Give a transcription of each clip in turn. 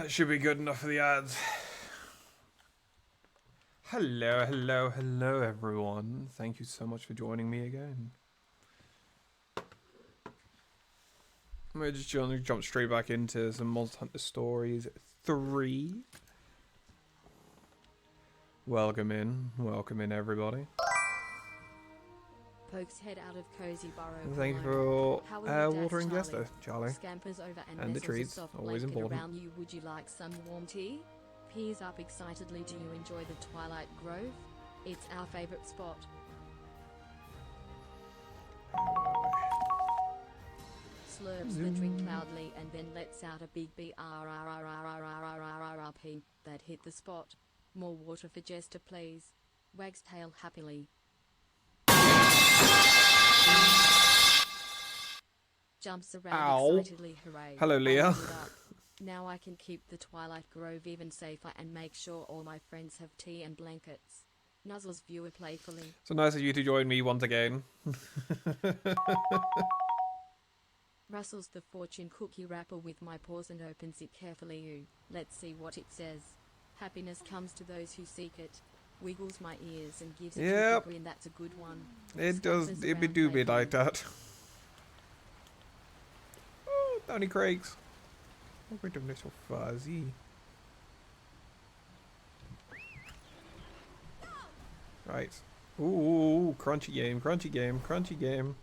That should be good enough for the ads. Hello, hello, hello, everyone. Thank you so much for joining me again. We're just going to jump straight back into some Monster Hunter Stories 3. Welcome in, everybody. Pokes head out of cozy burrow. Thank you for watering yesterday, Charlie. Scampers over And the treats, always important. Around you. Would you like some warm tea? Peers up excitedly. Do you enjoy the Twilight Grove? It's our favorite spot. Slurps the drink loudly and then lets out a big brrrr that hit the spot. More water for Jester, please. Wags tail happily. Jumps around excitedly, hooray. Hello, Leah. Now I can keep the Twilight Grove even safer and make sure all my friends have tea and blankets. Nuzzles viewer playfully. So nice of you to join me once again. Rustles the fortune cookie wrapper with my paws and opens it carefully. Let's see what it says. Happiness comes to those who seek it. Wiggles my ears and gives a grin. That's a good one. It does. It do be like that. Oh, Tony Craigs. Look at them little fuzzy. Right. Ooh, crunchy game, crunchy game, crunchy game.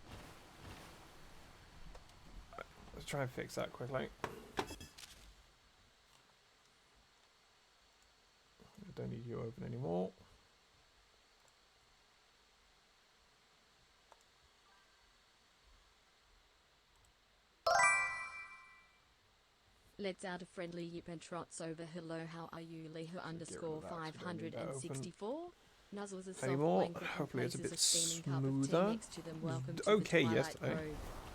Let's try and fix that quickly. I don't need you open anymore. Lets out a friendly yip and trots over. Hello, how are you, Leah _564? Nuzzles a soft blanket. Hopefully it's a bit smoother. Next to them. Welcome to okay, the yes. Grove.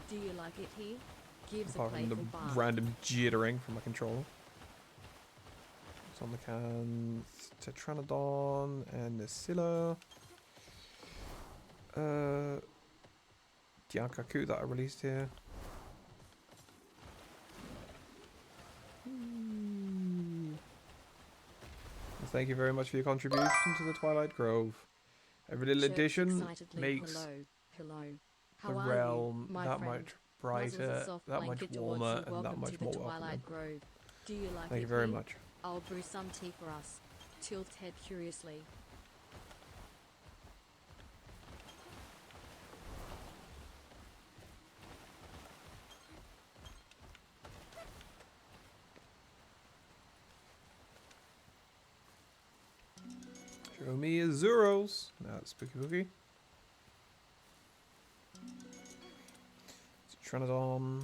Do you like it here? Gives Apart a from the playful bark. random jittering from my controller. It's on the can. Tetranodon and Nesilla. Diankaku that I released here. Thank you very much for your contribution to the Twilight Grove. Every little addition makes the realm that much brighter, that much warmer, and that much more welcoming. Do you like Thank it you very here? much. I'll brew some tea for us. Tilts head curiously. Show me Azuros. Now it's Spooky Boogie. It's Trinodon.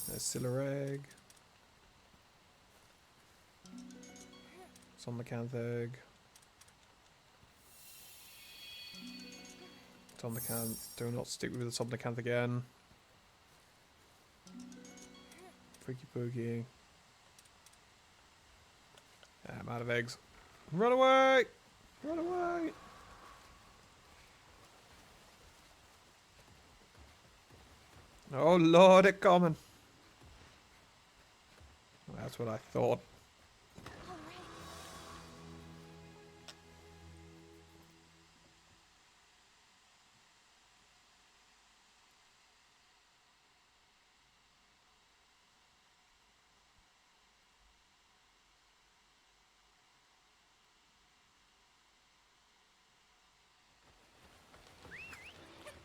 There's Sillareg. Somnicantheg. Somnicanth. Do not stick with the Somnicanth again. Freaky Pookie. I'm out of eggs. Run away! Run away! Oh Lord, they're coming. That's what I thought.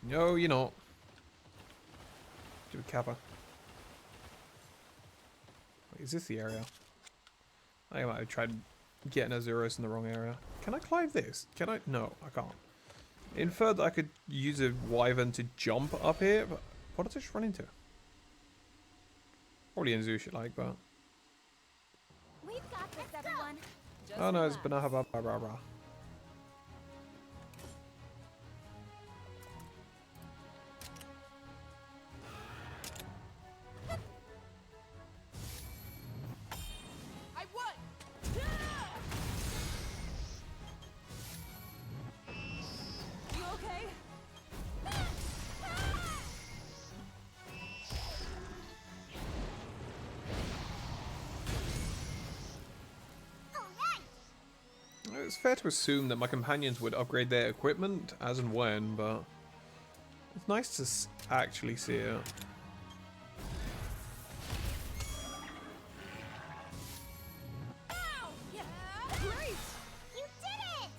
No, you're not. Do a kappa. Wait, is this the area? I might have tried getting Azuros in the wrong area. Can I climb this? Can I? No, I can't. Inferred that I could use a wyvern to jump up here, but what did I just run into? Probably in zoo shit like, but... We've got this, everyone. Oh no, it's Banaha Bra Bra Bra. It's fair to assume that my companions would upgrade their equipment as and when, but it's nice to actually see it. Ow! Yeah. Great! You did it!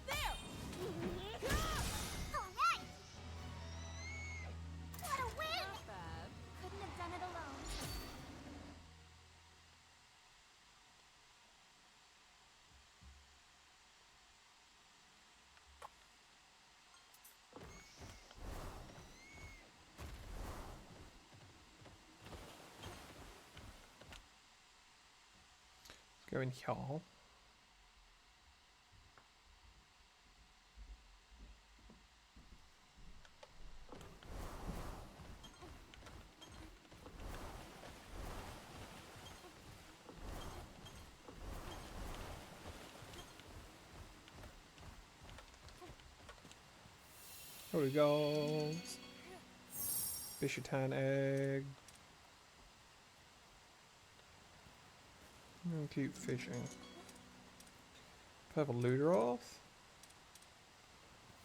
There! All right! What a win! Not bad. Couldn't have done it alone. Let's go in here. Here we go. Bishutan egg. Keep fishing. Purple looter off.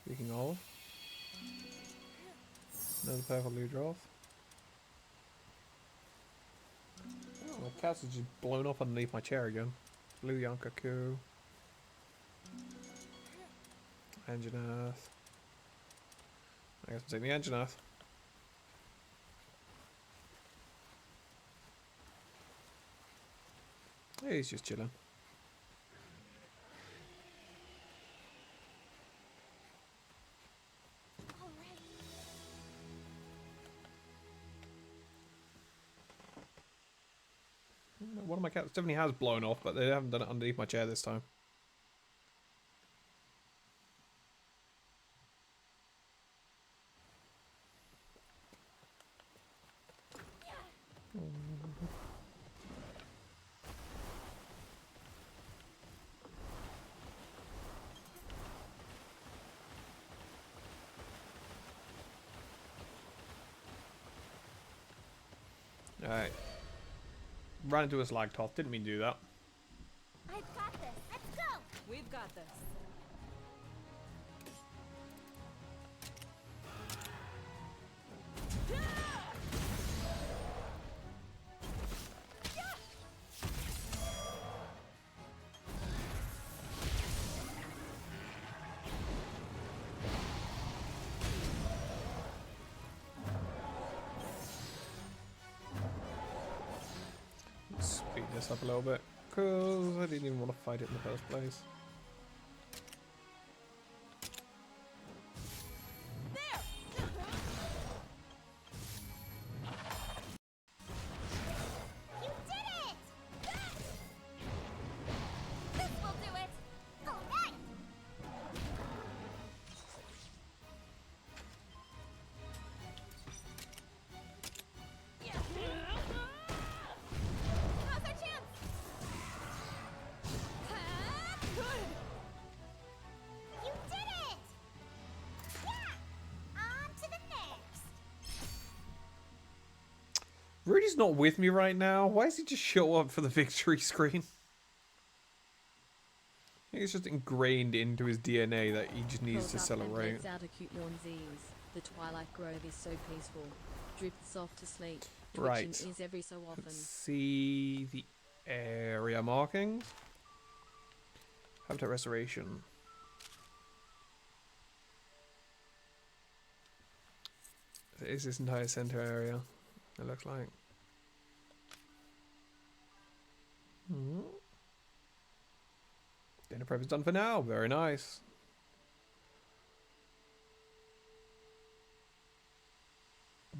Speaking of. Another purple looter off. Oh, my cat's just blown up underneath my chair again. Blue Yankaku. Engine Earth. I guess I'm taking the engine Earth. Hey, he's just chilling. All right. One of my cats definitely has blown off, but they haven't done it underneath my chair this time. Alright. Ran into a Slagtoth. Didn't mean to do that. I've got this. Let's go! We've got this. Speed this up a little bit. Because I didn't even want to fight it in the first place. You did it! This will do it! All right! How's our chance? Good! You did it! Yeah! On to the next! Rudy's not with me right now. Why does he just show up for the victory screen? I think it's just ingrained into his DNA that he just needs to Curls up and celebrate. lets out a cute Monsties. The Twilight Grove is so peaceful. Drifts off to sleep. Twitching Right. is every so often. Let's see the area markings. Habitat restoration. It is this entire center area, it looks like. Dinner prep is done for now. Very nice.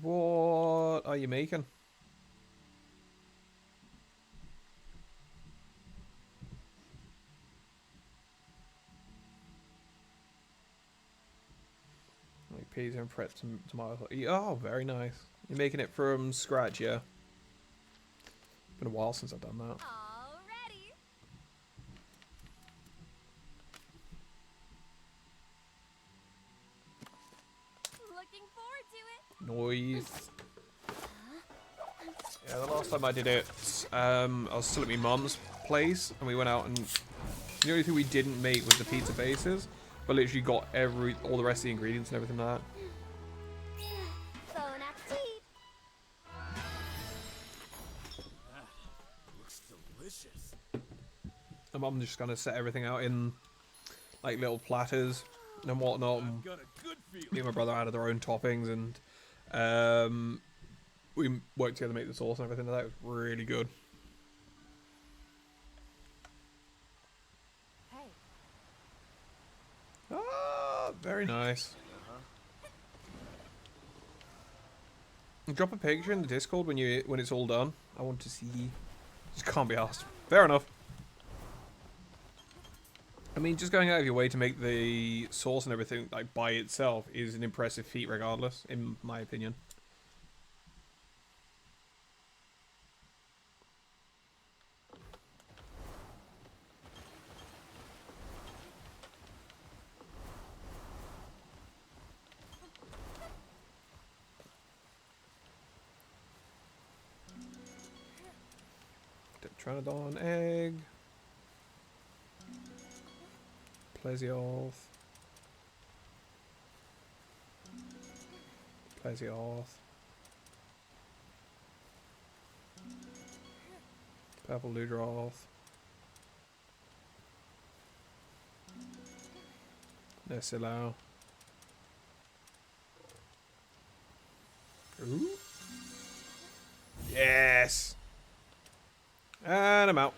What are you making? Like peas and prep tomatoes. Oh, very nice. You're making it from scratch, yeah? Been a while since I've done that. Alrighty! Looking forward to it! Noise. Yeah, the last time I did it, I was still at my mum's place and we went out and the only thing we didn't make was the pizza bases, but literally got all the rest of the ingredients and everything like that. Bon appetit. Looks delicious. And Mum just gonna set everything out in like little platters and whatnot. And Got a good feeling. me and my brother added their own toppings, and we worked together to make the sauce and everything. That was really good. Hey. Ah, very nice. Drop a picture in the Discord when it's all done. I want to see. Just can't be asked. Fair enough. I mean, just going out of your way to make the sauce and everything like by itself is an impressive feat, regardless, in my opinion. Trinidad egg. Plesioth. Plesioth. Purple Ludroth. Nessilao. Ooh. Yes! And I'm out.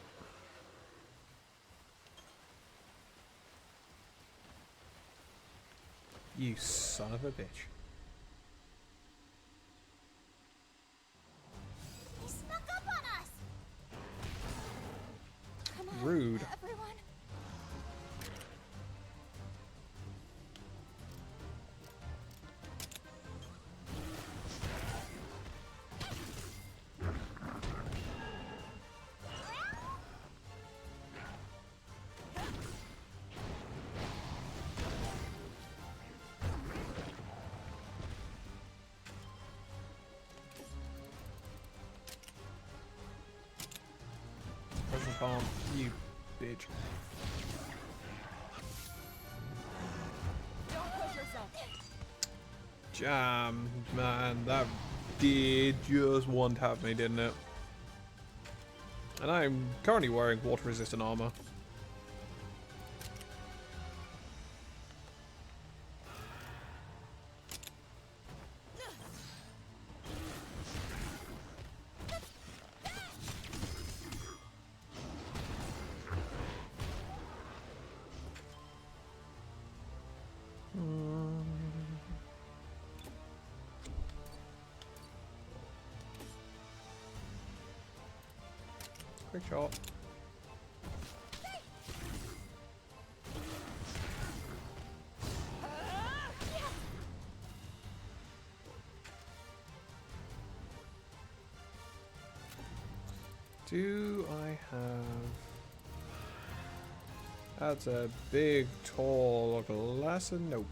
You son of a bitch. He snuck up on us. Come on, Rude. everyone. Potion palm, you bitch. Don't push yourself. Jam, man, that did just one tap me, didn't it? And I'm currently wearing water resistant armor. Quick shot. Do I have... That's a big, tall glass of nope.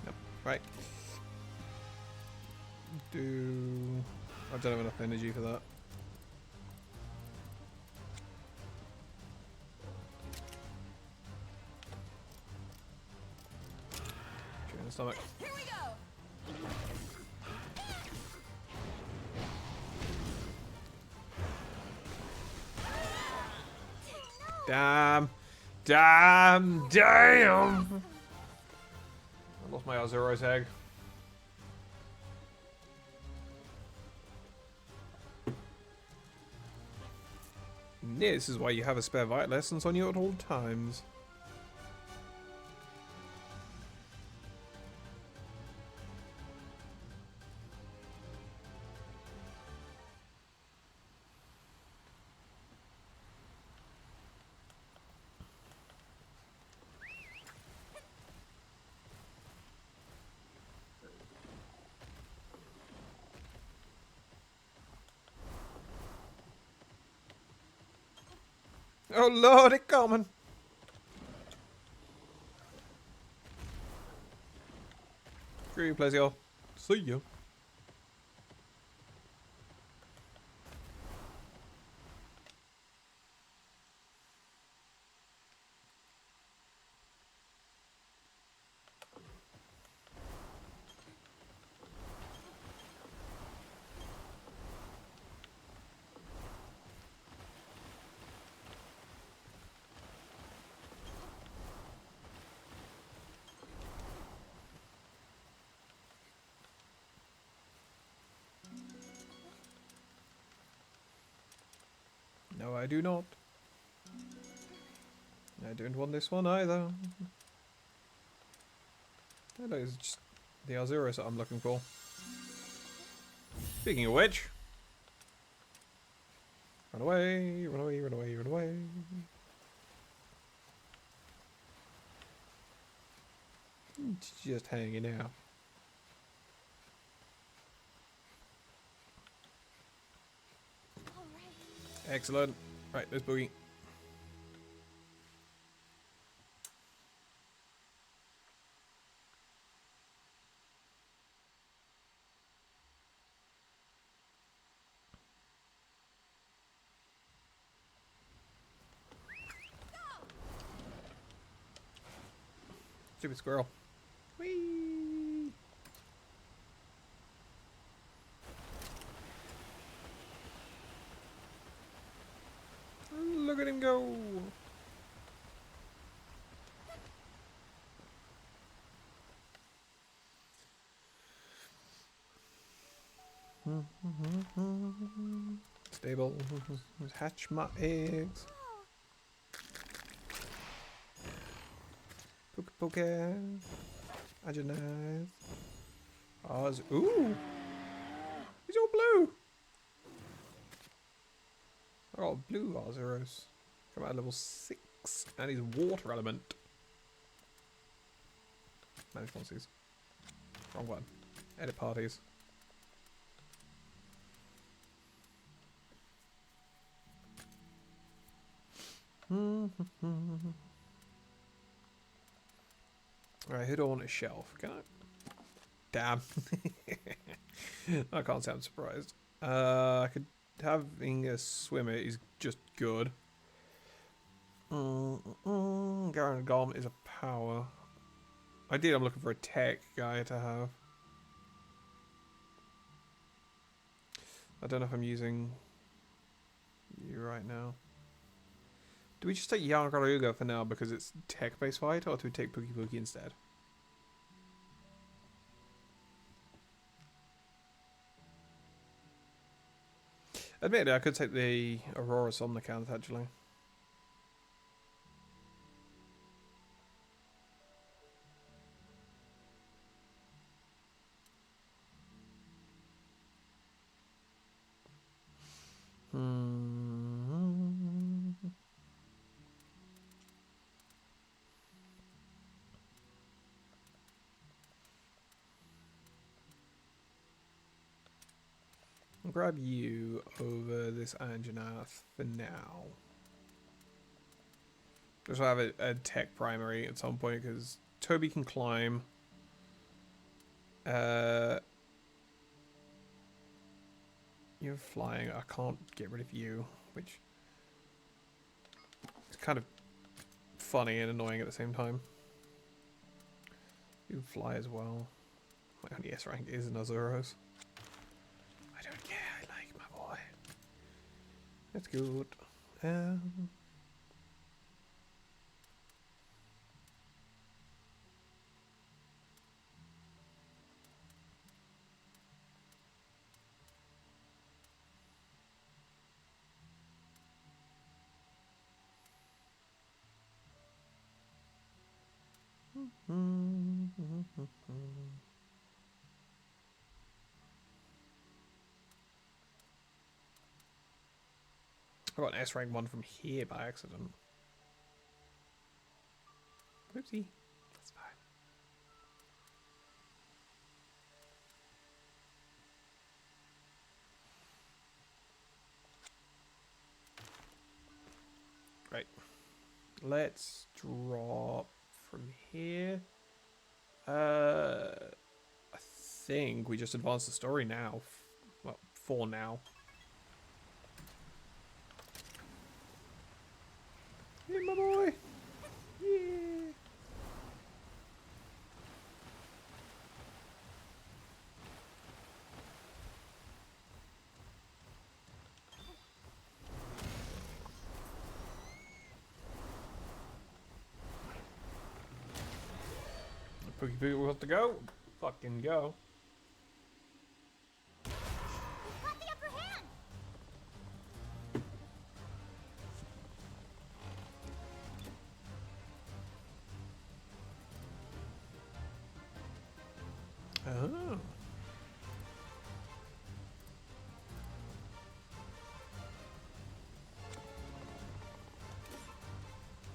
Nope. Right. I don't have enough energy for that. Okay, in the stomach. Here we go. Damn. Damn. Damn. I lost my Azuro's egg. This is why you have a spare Vita Essence on you at all times. Oh lord, it coming! Screw you, Plesio. See ya. No, I do not. I don't want this one either. That is just the Azuris that I'm looking for. Speaking of which, run away, run away, run away, run away. It's just hanging out. Alright. Excellent. Right, let's boogie. Stupid squirrel. Whee! Look at him go! Stable. Hatch my eggs. Poke poke. Agonize. Oz. Ooh! He's all blue! They're all blue Ozeros. Come out level 6. And he's water element. Manage Monsties. Wrong one. Edit parties. Alright, who do I want a shelf? Can I? Damn. I can't say I'm surprised. I could having a swimmer is just good. Garen Golem is a power. Ideally, I'm looking for a tech guy to have. I don't know if I'm using you right now. Do we just take Yagaruga for now because it's tech-based fight, or do we take Pookie Pookie instead? Admittedly, I could take the Aurora Somnicant actually. I'll grab you over this Anjanath for now. Just have a tech primary at some point because Toby can climb. You're flying. I can't get rid of you, which is kind of funny and annoying at the same time. You can fly as well. My only S rank is Nazuros. I don't care. I like my boy. That's good. I got an S rank 1 from here by accident. Oopsie. That's fine. Right. Let's drop from here. think we just advance the story now. Well, for now. Yeah, my boy. Yeah. Pookie Pookie wants to go. Fucking go. We've got the upper hand. Oh.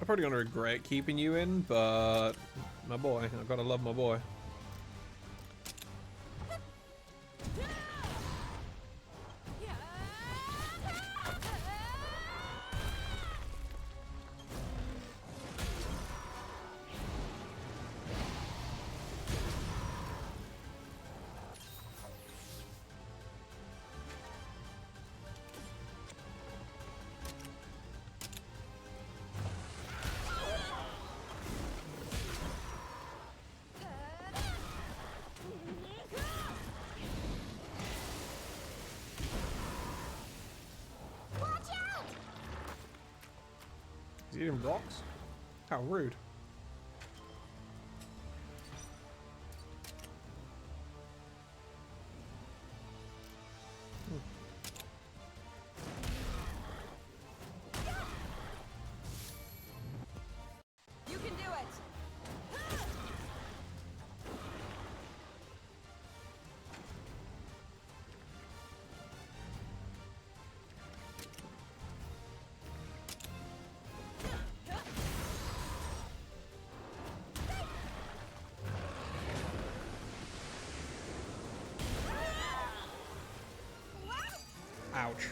I'm probably gonna regret keeping you in, but my boy, I've gotta love my boy. Watch out! Is he eating rocks? How rude. You can do it. Ouch.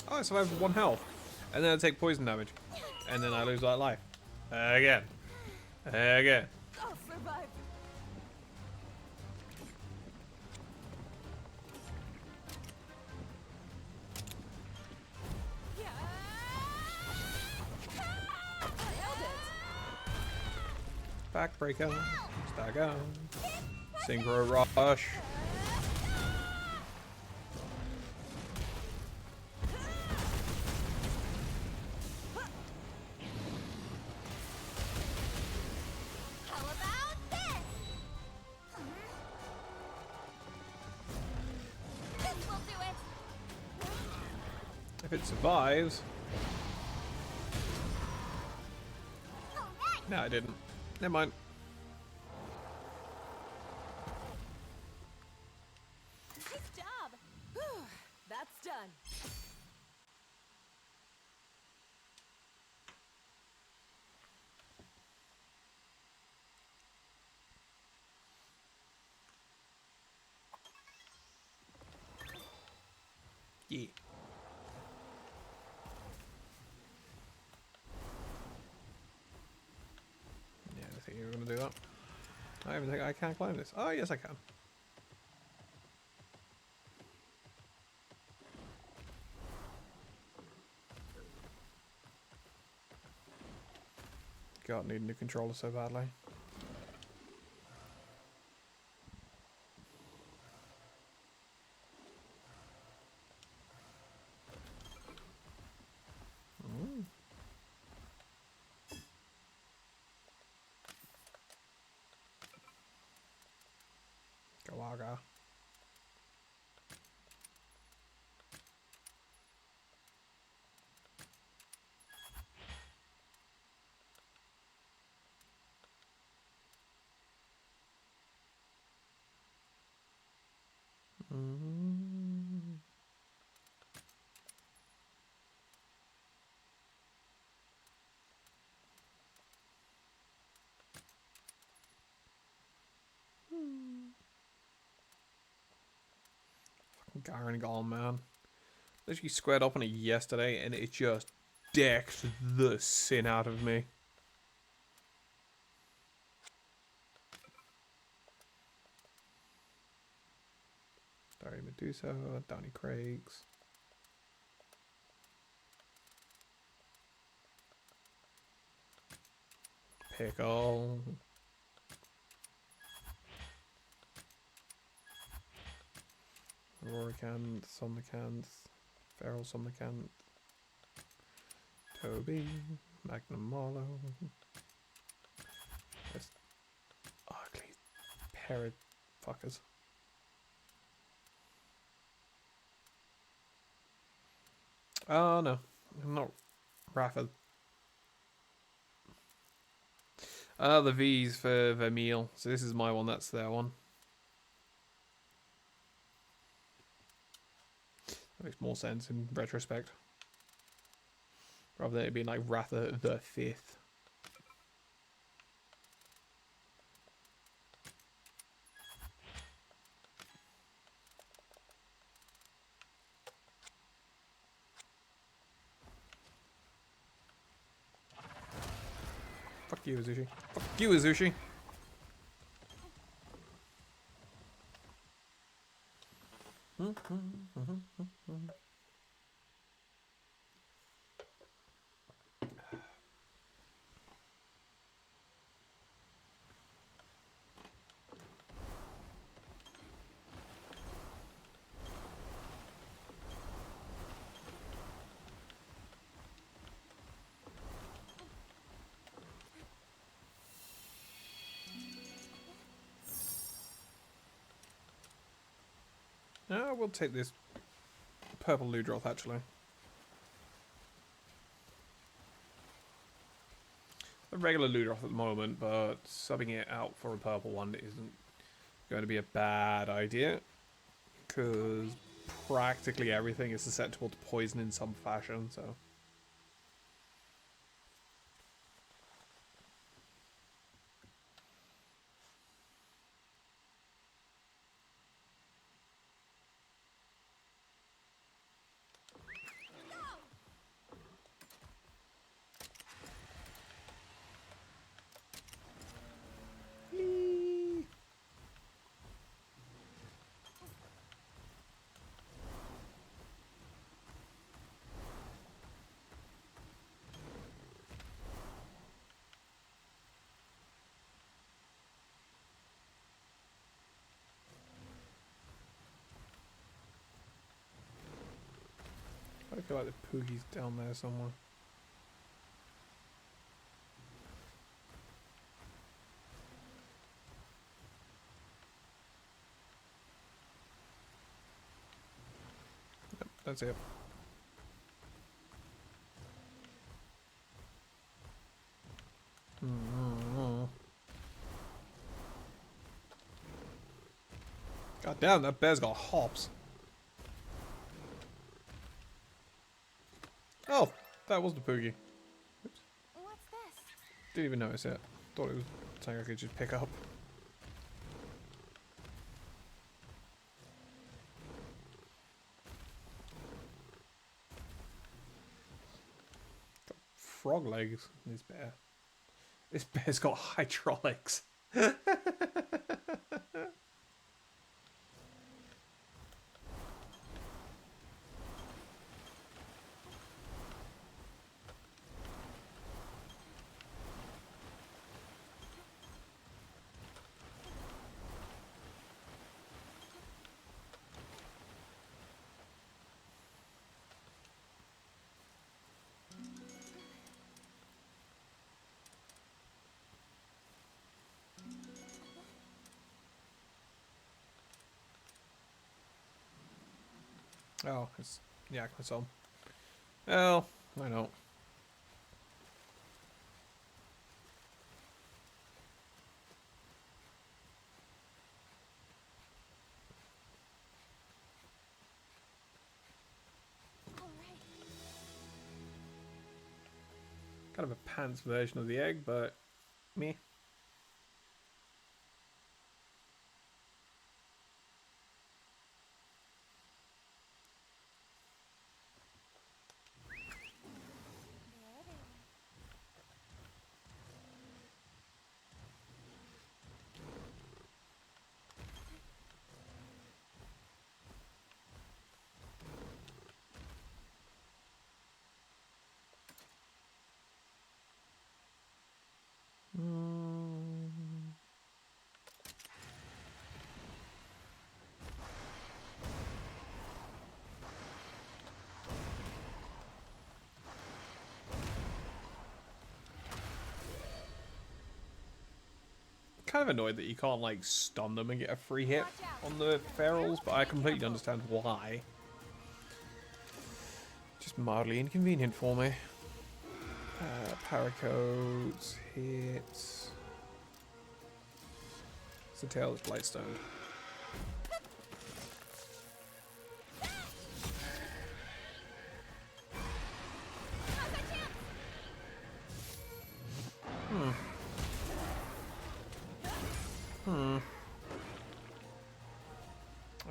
Oh, I survived with 1 health. And then I take poison damage. And then I lose that life. Again. Again. I'll survive. Backbreaker. Stagger. Synchro rush. How about this? This will do it. If it survives. All right. No, I didn't. Never mind. Nice job. Whew, that's done. Yeah. Yeah, I think you were gonna do that. I even think I can't climb this. Oh, yes, I can. God, need a new controller so badly. Mm. Go Aga. Mm. Fucking Garen Gone, man. Literally squared up on it yesterday and it just decked the sin out of me. Dari Medusa, Downy Craigs. Pickle. Auroricant, Somnicant, Feral Somnicant, Toby, Magnum Marlowe. This ugly parrot fuckers. Oh no, I'm not Rafa. The V's for Vermeil. So this is my one, that's their one. That makes more sense in retrospect. Rather than it being like Ratha the Fifth. Fuck you, Azushi. Fuck you, Azushi. We'll take this purple Ludroth actually. A regular Ludroth at the moment, but subbing it out for a purple one isn't going to be a bad idea. Because practically everything is susceptible to poison in some fashion, so... I feel like the Poogie's down there somewhere. Yep, that's it. God damn, that bear's got hops. Oh, that was the Poogie. Oops. What's this? Didn't even notice it. Thought it was something I could just pick up. Got frog legs, this bear. This bear's got hydraulics. Oh, it's Yakma's on. Well, I know. All right. Kind of a pants version of the egg, but meh. kind of annoyed that you can't like stun them and get a free hit on the ferals, but I completely understand why. Just mildly inconvenient for me. Paracoats, hits. It's the tail that's blightstoned.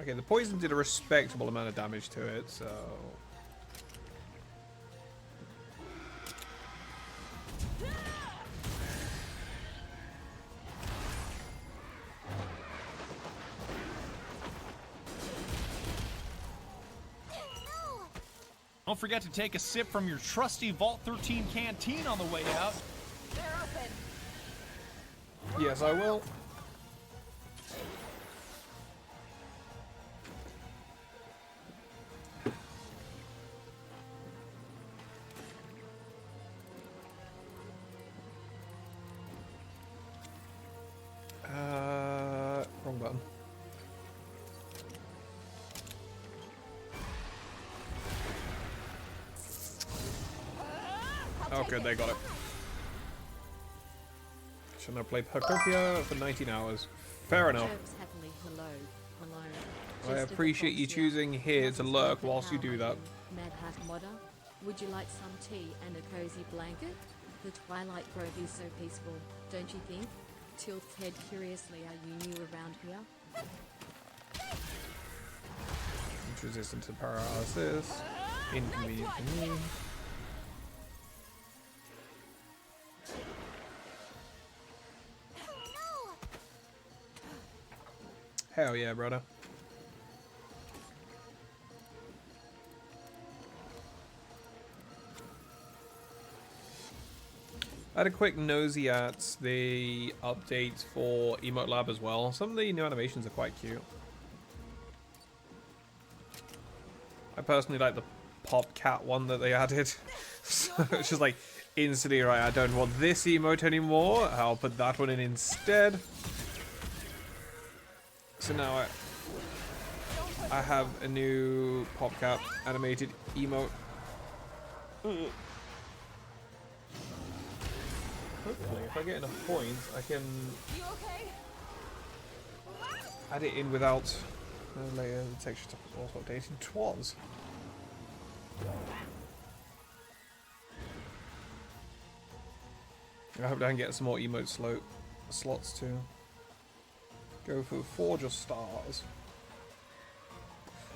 Okay, the poison did a respectable amount of damage to it, so... Don't forget to take a sip from your trusty Vault 13 canteen on the way out. They're open. Yes, I will. Wrong button. Oh, good, they got it. Shouldn't have played Pocopia for 19 hours. Fair enough. Chirps happily, hello, alone. I Just appreciate you the fox choosing here to Mrs. lurk Muppet whilst you Cow do that. Mad Hat Modder, would you like some tea and a cozy blanket? The Twilight Grove is so peaceful, don't you think? Tilts head curiously, are you new around here? It's resistant to paralysis. Inconvenient for me. Hell yeah, brother. I had a quick nosy at the updates for Emote Lab as well. Some of the new animations are quite cute. I personally like the pop cat one that they added. So it's just like instantly, right, I don't want this emote anymore. I'll put that one in instead. So now I have a new PopCap animated emote. Hopefully, if I get enough points, I can You okay? add it in without later the texture stuff is also updated. Twas. I hope I can get some more emote slots too. Go for Forge or Stars.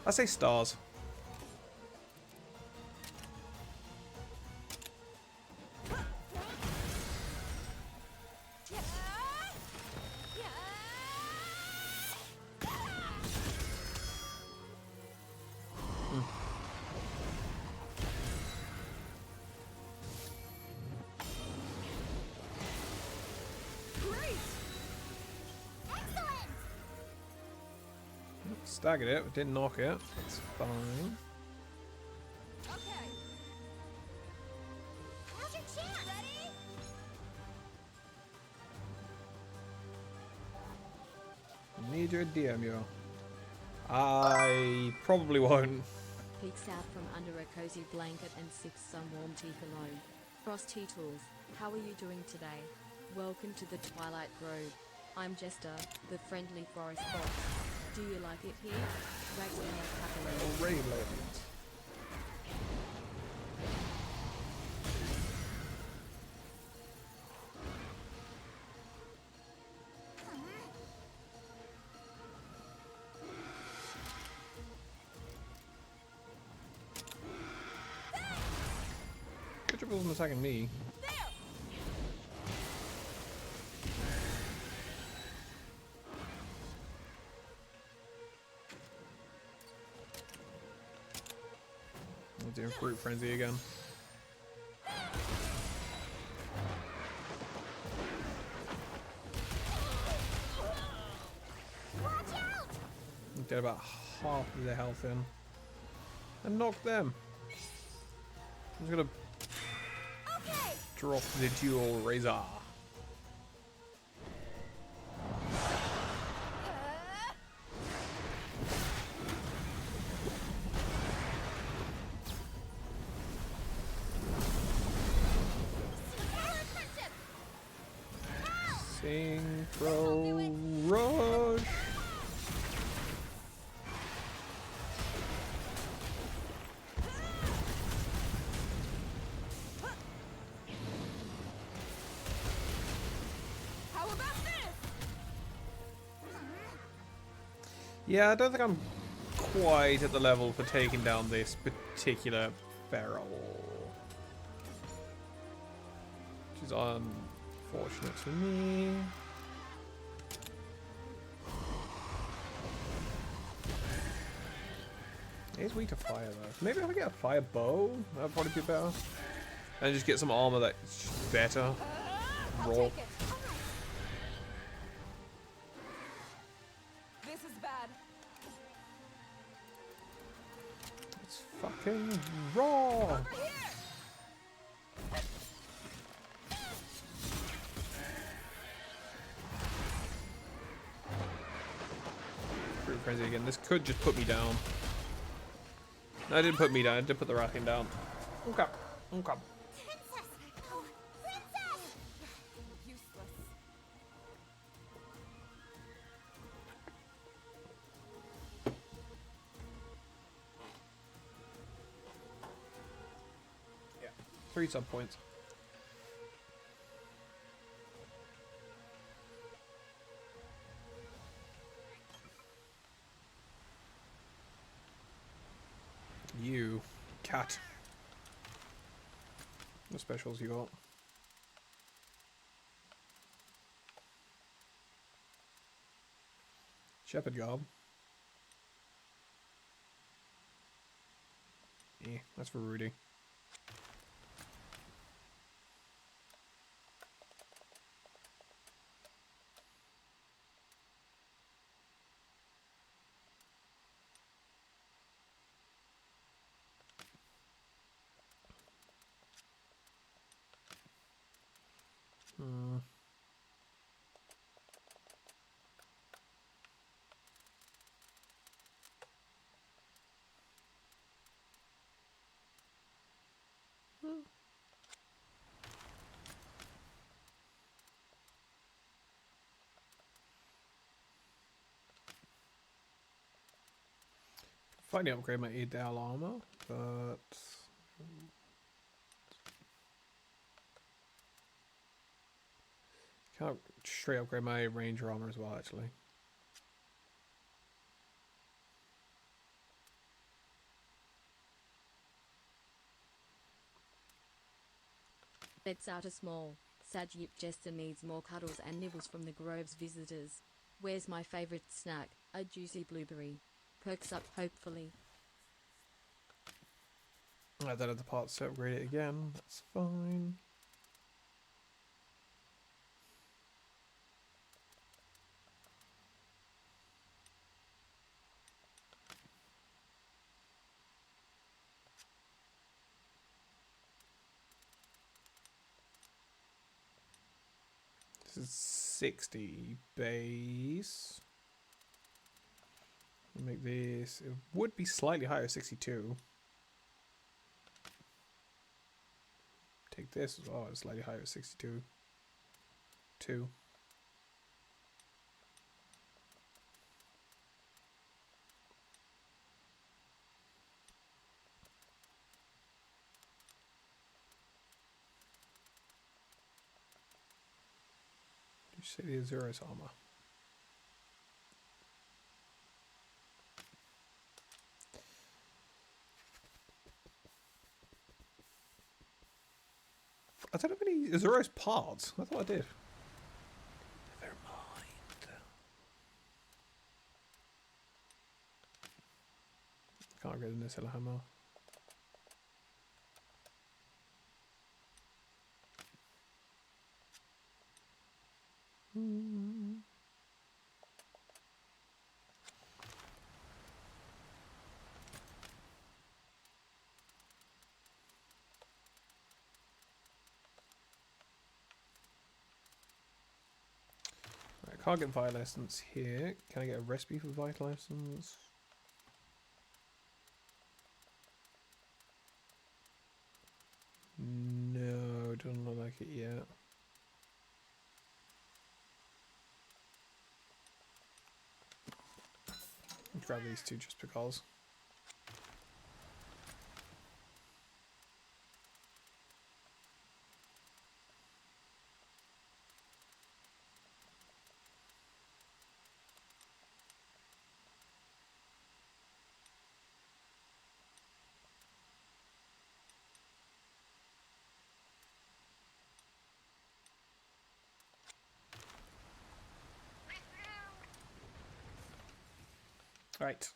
I say Stars. Great. Excellent. Staggered it, but didn't knock it. That's fine. Okay. Now's your chance. Ready? Need your DM, yo. I probably won't. Peeks out from under a cozy blanket and sips some warm tea below. Frosty Tools, how are you doing today? Welcome to the Twilight Grove. I'm Jester, the friendly forest fox. Do you like it here? Wags the neck happily. Already legend. Good job it wasn't attacking me. I'm doing Fruit Frenzy again. Watch out! Get about half of their health in. And knock them. I'm just gonna Okay. drop the dual razor. Synchro rush. How about this? Yeah, I don't think I'm quite at the level for taking down this particular feral. Which is unfortunate for me. He's weak to fire though. Maybe if I get a fire bow, that'd probably be better. And just get some armor that's better. I'll Raw. take it. This is bad. It's fucking raw. Over here. Brute frenzy again. This could just put me down. No, it didn't put me down. It did put the Rathian down. Okay. Okay. Princess. Oh, princess. Useless. Yeah. 3 sub points. You cat. What specials you got? Shepherd Garb. Eh, that's for Rudy. Hmm. Finally upgrade my Edal armor, but can't straight upgrade my ranger armor as well actually. Let's out a small. Sagyip Jester needs more cuddles and nibbles from the Grove's visitors. Where's my favorite snack? A juicy blueberry. Perks up, hopefully. I don't have the parts to upgrade it again. That's fine. This is 60 base. Make this. It would be slightly higher, 62. Take this as well. It's slightly higher, 62. 2. Did you say the Azuris armor? I don't have any Azuris parts. I thought I did. Never mind. Can't get in this hammer. Right, can't get Vital Essence here. Can I get a recipe for Vital Essence? No, doesn't look like it yet. Grab these two just because. Right,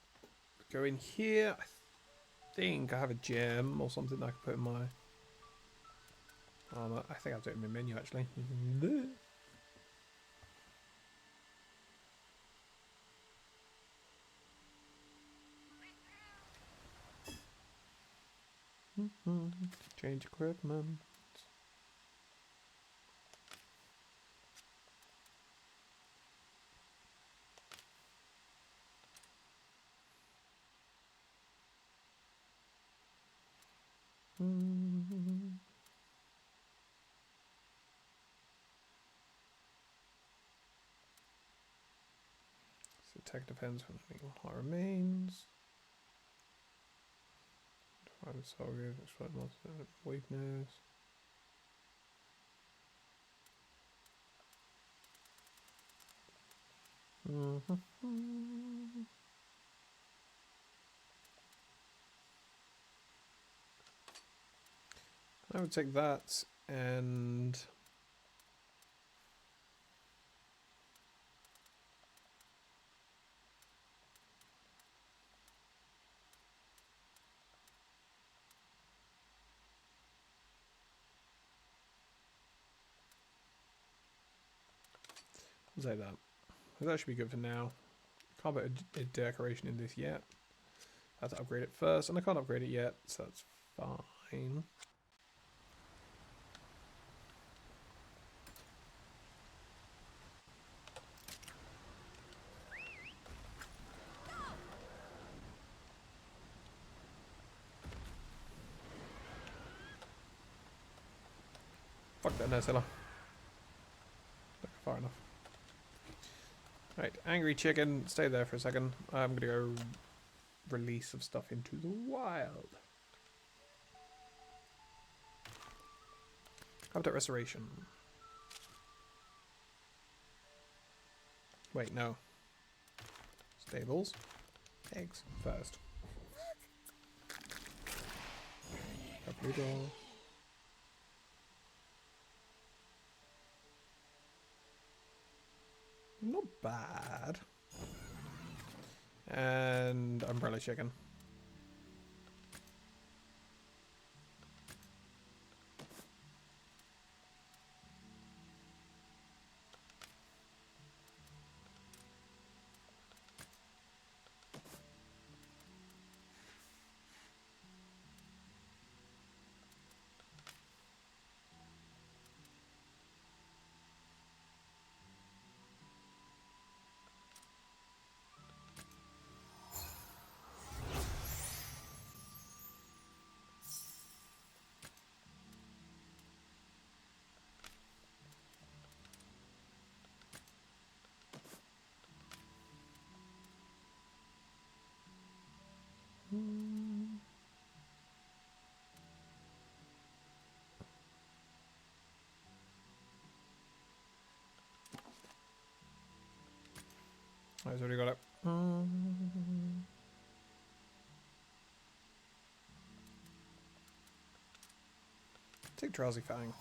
go in here. I think I have a gem or something I can put in my armor. I think I'll do it in my menu actually. Change equipment. So attack depends on what remains. Define soldiers, explode monster weakness. I would take that and I'll say that. That should be good for now. Can't put a decoration in this yet. I have to upgrade it first, and I can't upgrade it yet, so that's fine. Fuck that Nessilla. Far enough. Right, angry chicken, stay there for a second. I'm gonna go release some stuff into the wild. Habitat restoration. Wait, no. Stables. Eggs first. Blue doll. Not bad. And umbrella chicken. Oh, he's already got it. Take Drowsy Fang.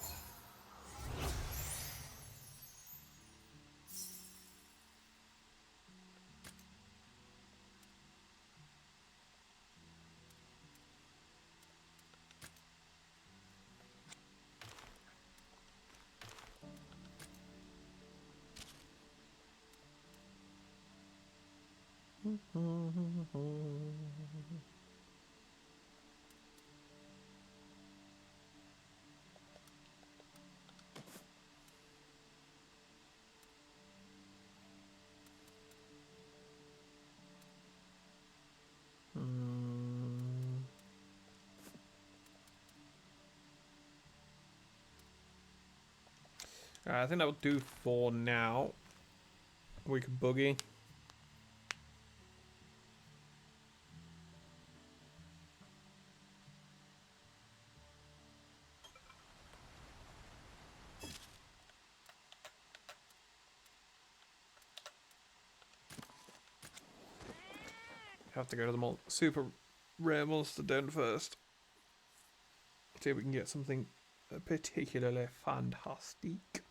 Alright, I think that will do for now. We can boogie. Have to go to the super rare monster den first. See if we can get something particularly fantastic.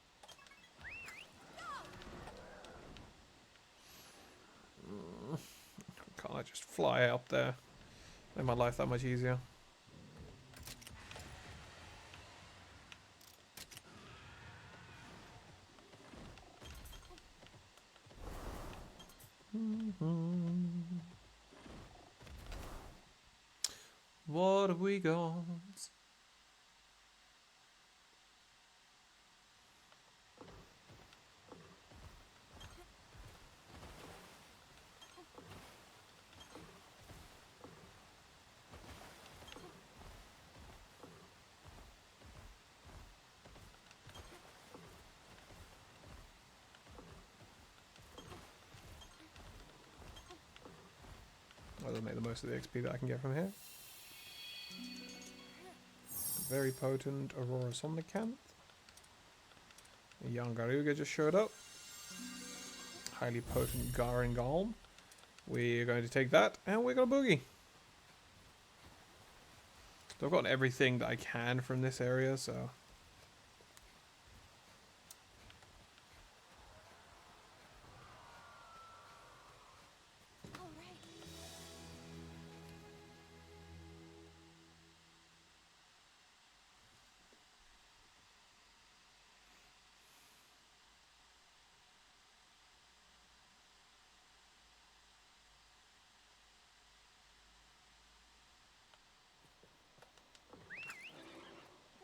Can't I just fly up there? Make my life that much easier. What have we got? I'll make the most of the XP that I can get from here. Very potent Aurora Somnicanth. A young Garuga just showed up. Highly potent Garingalm. We're going to take that and we're going to boogie. So I've gotten everything that I can from this area, so...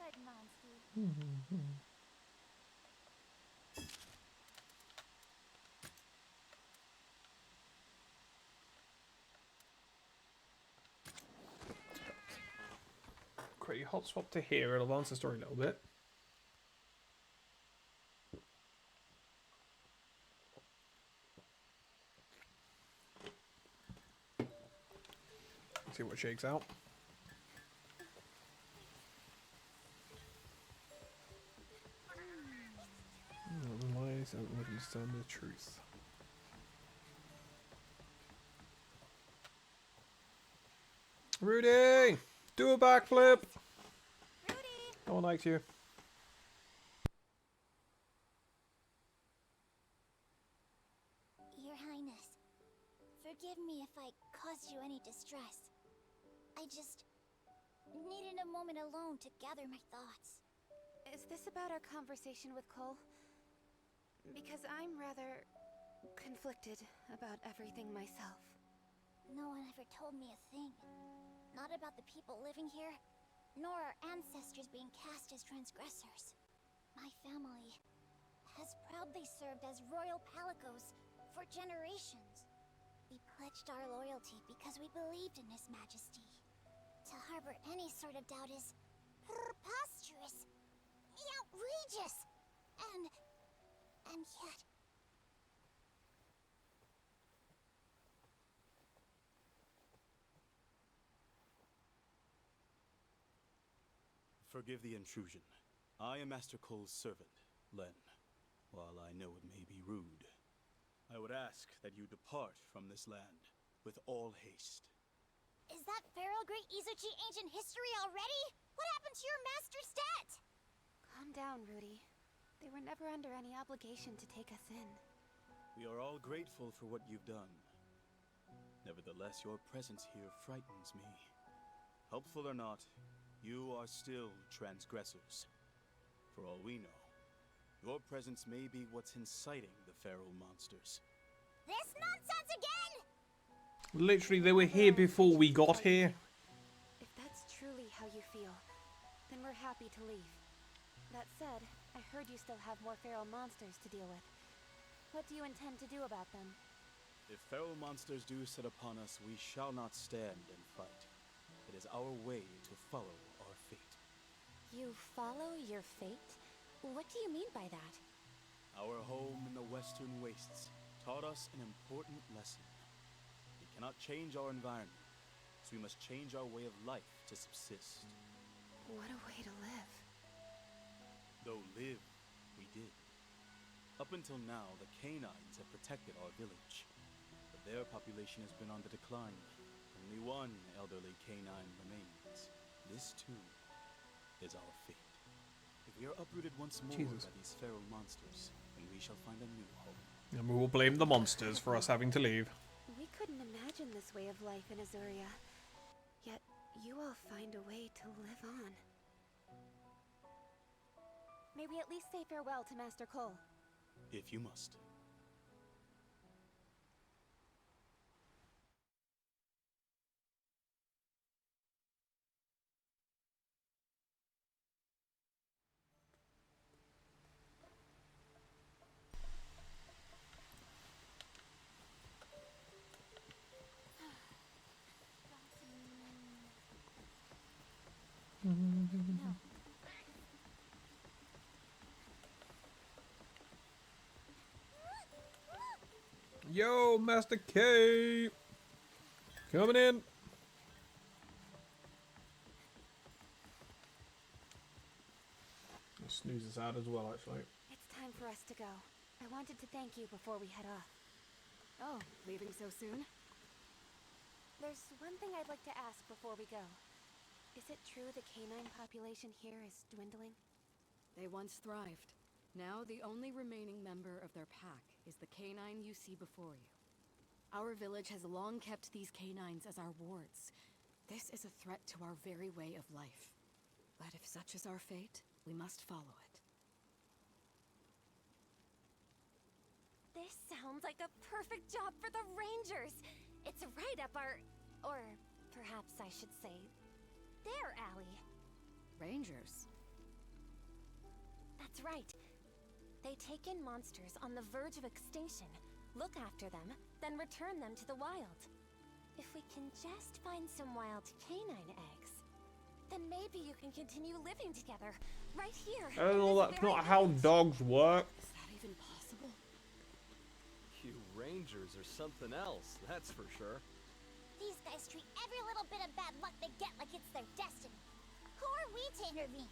Good, Monstie. Quickly hot swap to here, it'll advance the story a little bit. See what shakes out. Lies don't let you discern the truth. Rudy! Do a backflip! Rudy! No one likes you. Your Highness, forgive me if I caused you any distress. I just needed a moment alone to gather my thoughts. Is this about our conversation with Cole? Because I'm rather conflicted about everything myself. No one ever told me a thing. Not about the people living here, nor our ancestors being cast as transgressors. My family has proudly served as royal palicos for generations. We pledged our loyalty because we believed in His Majesty. To harbor any sort of doubt is preposterous, outrageous, and yet... Forgive the intrusion. I am Master Cole's servant, Len. While I know it may be rude, I would ask that you depart from this land with all haste. Is that Pharaoh Great Izuchi ancient history already? What happened to your master's debt? Calm down, Rudy. They were never under any obligation to take us in. We are all grateful for what you've done. Nevertheless, your presence here frightens me. Helpful or not, you are still transgressors. For all we know, your presence may be what's inciting the Pharaoh monsters. This nonsense again? Literally, they were here before we got here. If that's truly how you feel, then we're happy to leave. That said, I heard you still have more feral monsters to deal with. What do you intend to do about them? If feral monsters do set upon us, we shall not stand and fight. It is our way to follow our fate. You follow your fate? What do you mean by that? Our home in the Western Wastes taught us an important lesson. We cannot change our environment, so we must change our way of life to subsist. What a way to live. Though live, we did. Up until now, the canines have protected our village. But but their population has been on the decline. Only one elderly canine remains. This too is our fate. If we are uprooted once more Jesus. by these feral monsters, then we shall find a new home. And we will blame the monsters for us having to leave. We couldn't imagine this way of life in Azuria. Yet, you all find a way to live on. May we at least say farewell to Master Cole? If you must. Yo, Master K! Coming in! I'll snooze this out as well, actually. It's time for us to go. I wanted to thank you before we head off. Oh, leaving so soon? There's one thing I'd like to ask before we go. Is it true the canine population here is dwindling? They once thrived. Now the only remaining member of their pack is the canine you see before you. Our village has long kept these canines as our wards. This is a threat to our very way of life. But if such is our fate, we must follow it. This sounds like a perfect job for the Rangers! It's right up our... or perhaps I should say, their alley. Rangers? That's right. They take in monsters on the verge of extinction, look after them, then return them to the wild. If we can just find some wild canine eggs, then maybe you can continue living together, right here. Oh, that's not how dogs work. Is that even possible? You Rangers are something else, that's for sure. These guys treat every little bit of bad luck they get like it's their destiny. Who are we to intervene?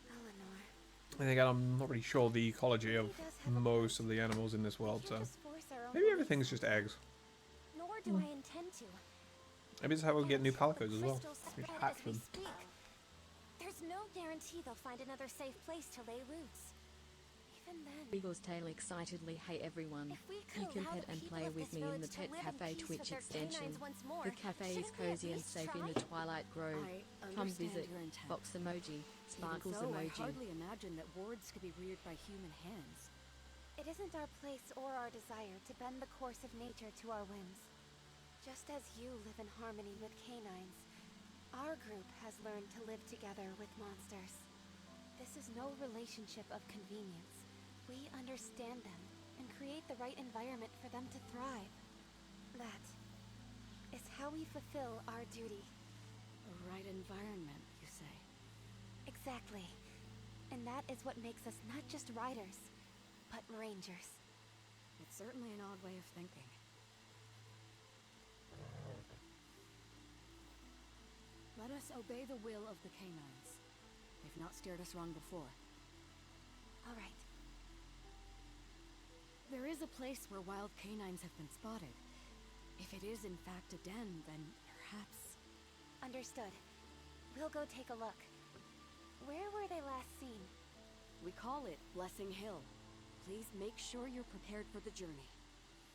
Eleanor. And again, I'm not really sure the ecology of most of the animals in this world, so maybe everything's just eggs. Nor do I intend to. Maybe it's how we'll get new palicos as well. Crystals We spread hatch as we them. speak. There's no guarantee they'll find another safe place to lay roots. Even then, Wiggles tail excitedly, hey everyone. if we You could can allow pet the and people play of with this me in village the to Pet live in Cafe peace Twitch with their extension. canines once more, The cafe is shouldn't we at cozy and least safe in try? the Twilight Grove. I Come understand visit. your intent. Fox emoji. Sparkles Even so, I emoji. hardly imagine that wards could be reared by human hands. It isn't our place or our desire to bend the course of nature to our whims. Just as you live in harmony with canines, our group has learned to live together with monsters. This is no relationship of convenience. We understand them and create the right environment for them to thrive. That is how we fulfill our duty. The right environment, you say? Exactly. And that is what makes us not just riders, but rangers. It's certainly an odd way of thinking. Let us obey the will of the canines. They've not steered us wrong before. All right. There is a place where wild canines have been spotted. If it is in fact a den, then perhaps... Understood. We'll go take a look. Where were they last seen? We call it Blessing Hill. Please make sure you're prepared for the journey.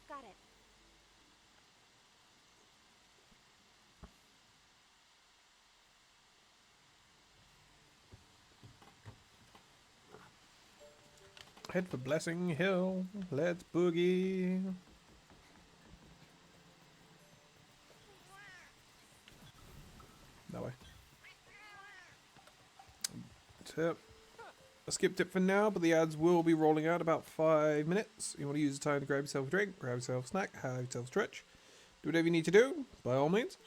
Got it. Head for Blessing Hill. Let's boogie. That way. Tip. A skip tip for now, but the ads will be rolling out in about 5 minutes. You want to use the time to grab yourself a drink, grab yourself a snack, have yourself a stretch. Do whatever you need to do, by all means.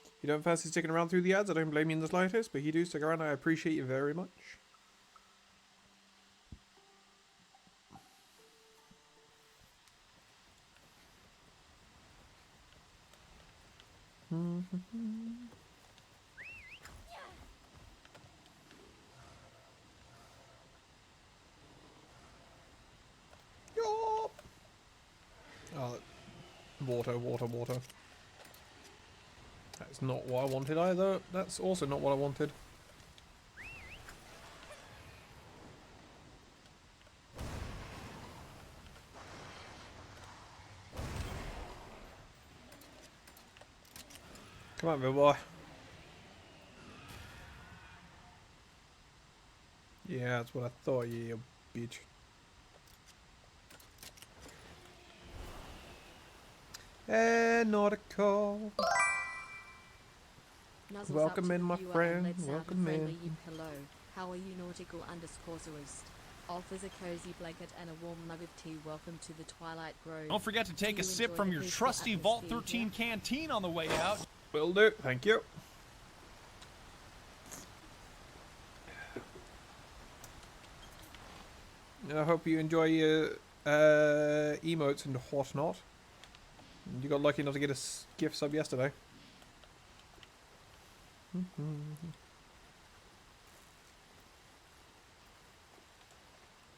If you don't fancy sticking around through the ads, I don't blame you in the slightest, but if you do stick around, I appreciate you very much. water, water, water. That's not what I wanted either. That's also not what I wanted. Come on, big boy. Yeah, that's what I thought, you bitch. Nautical. Nuzzles Welcome up to in, the my viewer and friend. lets out a Welcome friendly in. Hello, how are you nautical_roost? Offers a cozy blanket and a warm mug of tea. Welcome to the Twilight Grove. Don't forget to take Do a you sip enjoy from the your peaceful trusty Vault atmosphere 13 here? canteen on the way out. Will do. Thank you. I hope you enjoy your emotes and whatnot. You got lucky enough to get a gift sub yesterday.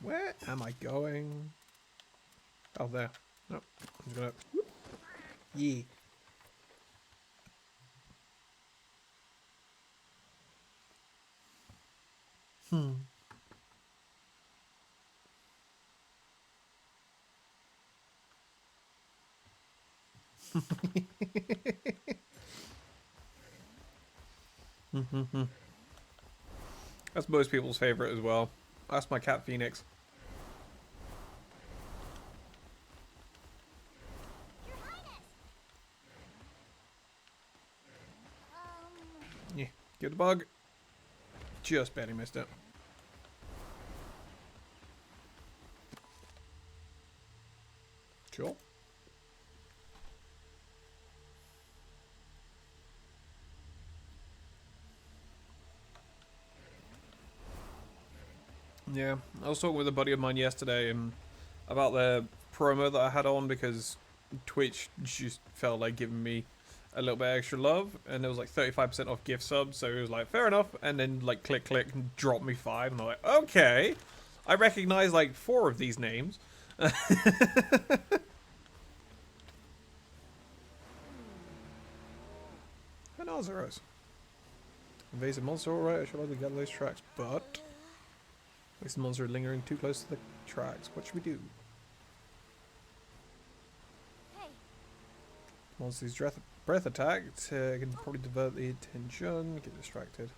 Where am I going? Oh, there. No, I'm just gonna. Yeah. That's most people's favorite as well. That's my cat Phoenix. Your Highness! Yeah, get the bug. Just barely missed it. Sure. Yeah, I was talking with a buddy of mine yesterday about the promo that I had on because Twitch just felt like giving me a little bit extra love, and it was like 35% off gift subs, so it was like fair enough, and then like click and drop me 5, and I'm like, okay, I recognize like 4 of these names. An Ozaros. Invasive monster, alright, I should likely gather those tracks, but this monster lingering too close to the tracks. What should we do? Hey, Monster's breath attack can probably divert the attention, get distracted.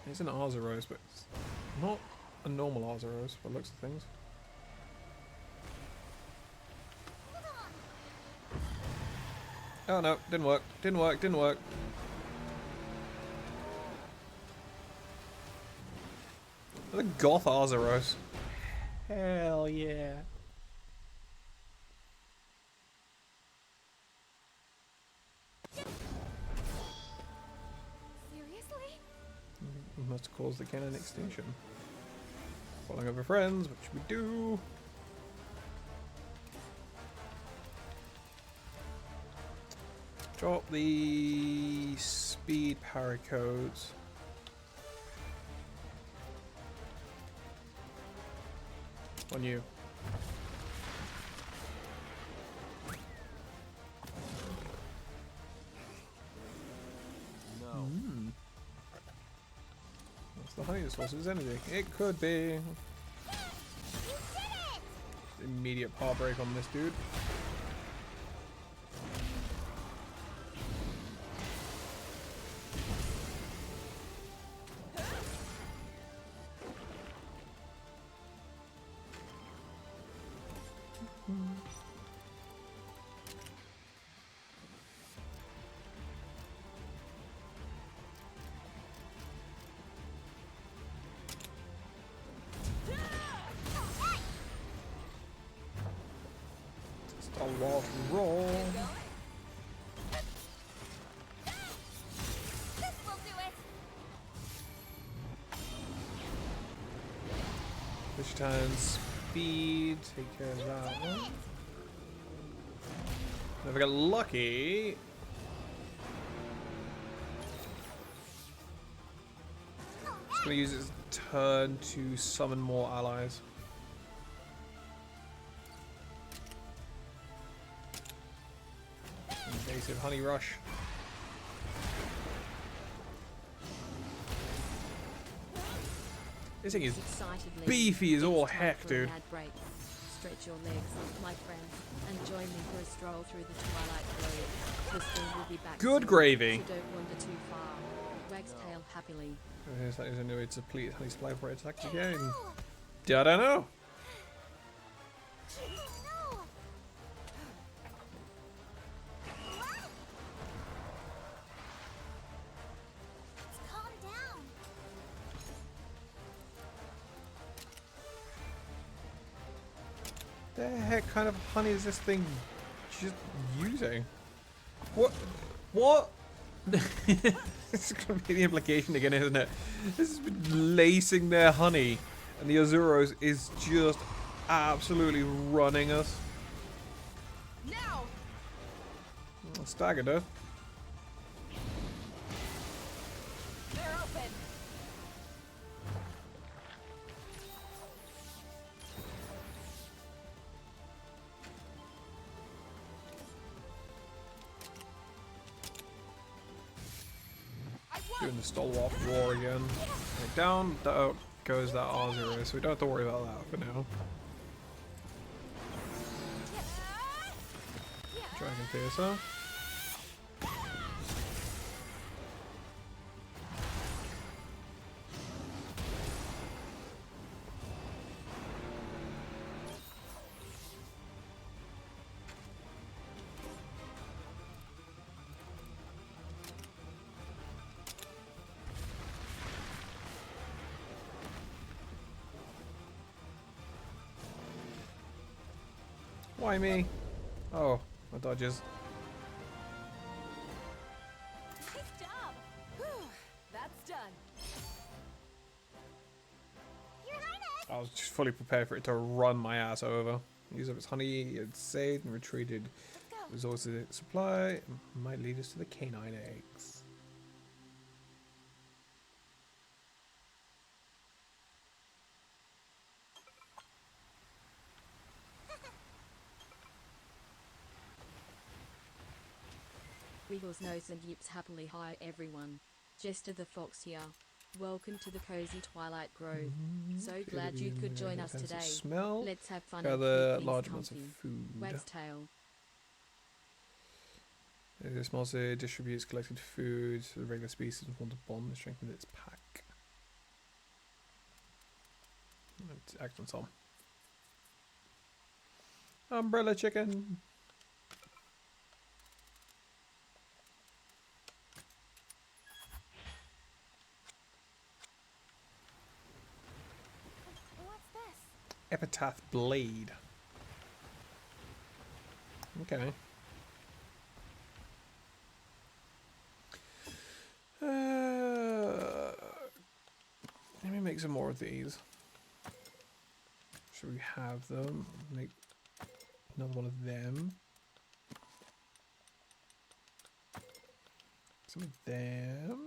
It's an Arzeros, but it's not a normal Arzeros by the looks of things. Oh no, didn't work, didn't work, didn't work. The Goth Arzeros. Hell yeah. Seriously? We must cause the cannon extinction. Falling over friends, what should we do? Drop the speed paracodes. On you. No. What's the highest source of his energy? It could be. you did it! Immediate power break on this dude. Just a lot of roll. This will do it! Which turns speed, take care of that one. If I get lucky. gonna use its turn to summon more allies. Invasive honey rush. This thing is Excitedly, beefy as it's all time heck, for an dude. ad break. Stretch your legs, my friends, and join me for a stroll through the twilight glade. The storm will be back Good soon, gravy. so don't wander too far. Wagtail happily. Here's that is a new way to deplete honey supply before it attacks again. I don't know. No! Let's calm down. The heck kind of honey is this thing just using? What? What? This is going to be the implication again, isn't it? This has been lacing their honey, and the Azuros is just absolutely running us. Now! Staggered her. They're open! Doing the stalwart roar again. Right, down goes that R0, so we don't have to worry about that for now. Dragon Piercer. Why me? Oh, my dodges. Nice job. That's done. Your Highness! I was just fully prepared for it to run my ass over. Use up its honey, it saved and retreated. Resources supply might lead us to the canine eggs. Wiggles nose and yips happily. Hi everyone. Jester the Fox here. Welcome to the cozy Twilight Grove. So glad you could join us today. Smell. Let's have fun Gather and keep large things amounts of comfy. food. Wagtail. This monster distributes collected food to the regular species and forms a bond that strengthens its pack. Excellent, Tom. Umbrella chicken. What's this? Epitaph blade. Okay. Let me make some more of these. Should we have them? Make another one of them. Some of them.